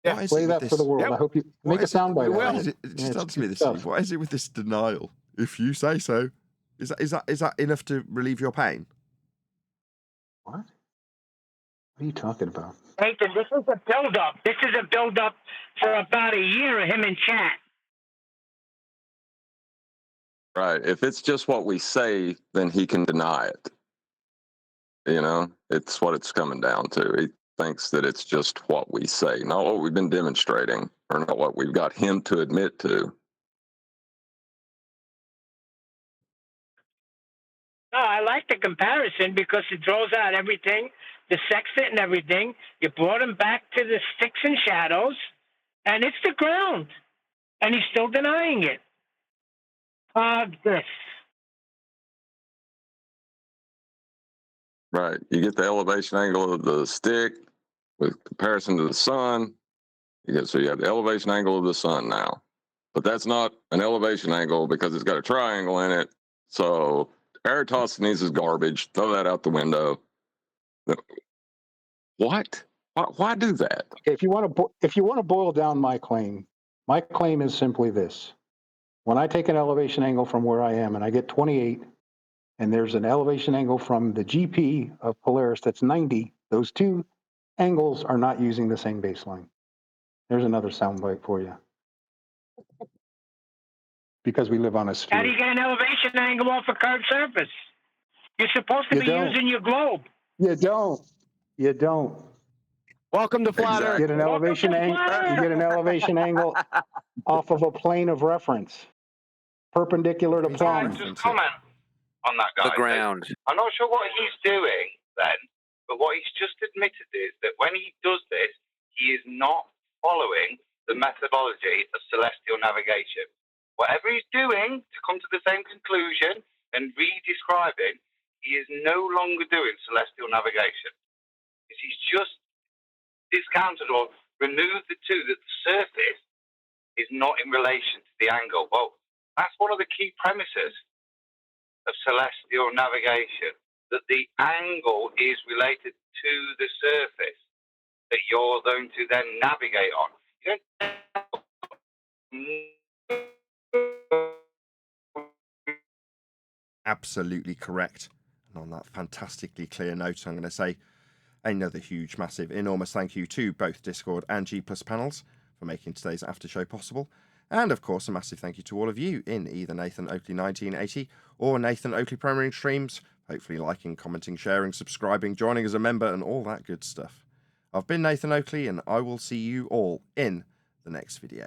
Yeah. Play that for the world. I hope you make a soundbite. Just answer me this, Steve. What is it with this denial? If you say so, is that enough to relieve your pain? What? What are you talking about? Nathan, this is a build-up. This is a build-up for about a year of him in chat. Right. If it's just what we say, then he can deny it. It's what it's coming down to. He thinks that it's just what we say, not what we've been demonstrating, or not what we've got him to admit to. No, I like the comparison because it throws out everything, the sextant and everything. You brought him back to the sticks and shadows, and it's the ground. And he's still denying it. This. Right. You get the elevation angle of the stick with comparison to the sun. So you have the elevation angle of the sun now. But that's not an elevation angle because it's got a triangle in it. So Eratosthenes is garbage. Throw that out the window. What? Why do that? If you want to boil down my claim is simply this. When I take an elevation angle from where I am and I get 28, and there's an elevation angle from the GP of Polaris that's 90, those 2 angles are not using the same baseline. There's another soundbite for you. Because we live on a sphere. How do you get an elevation angle off a curved surface? You're supposed to be using your globe. You don't. Welcome to flat Earth. You get an elevation angle off of a plane of reference, perpendicular to plumb. Just comment on that, guy. The ground. I'm not sure what he's doing then, but what he's just admitted is that when he does this, he is not following the methodology of celestial navigation. Whatever he's doing to come to the same conclusion and re-describing, he is no longer doing celestial navigation. Because he's just discounted or removed the 2 that the surface is not in relation to the angle. Well, that's one of the key premises of celestial navigation, that the angle is related to the surface that you're going to then navigate on. Absolutely correct. And on that fantastically clear note, I'm going to say another huge, massive, enormous thank you to both Discord and G+ panels for making today's after show possible. And of course, a massive thank you to all of you in either Nathan Oakley 1980 or Nathan Oakley Premiering streams, hopefully liking, commenting, sharing, subscribing, joining as a member, and all that good stuff. I've been Nathan Oakley, and I will see you all in the next video.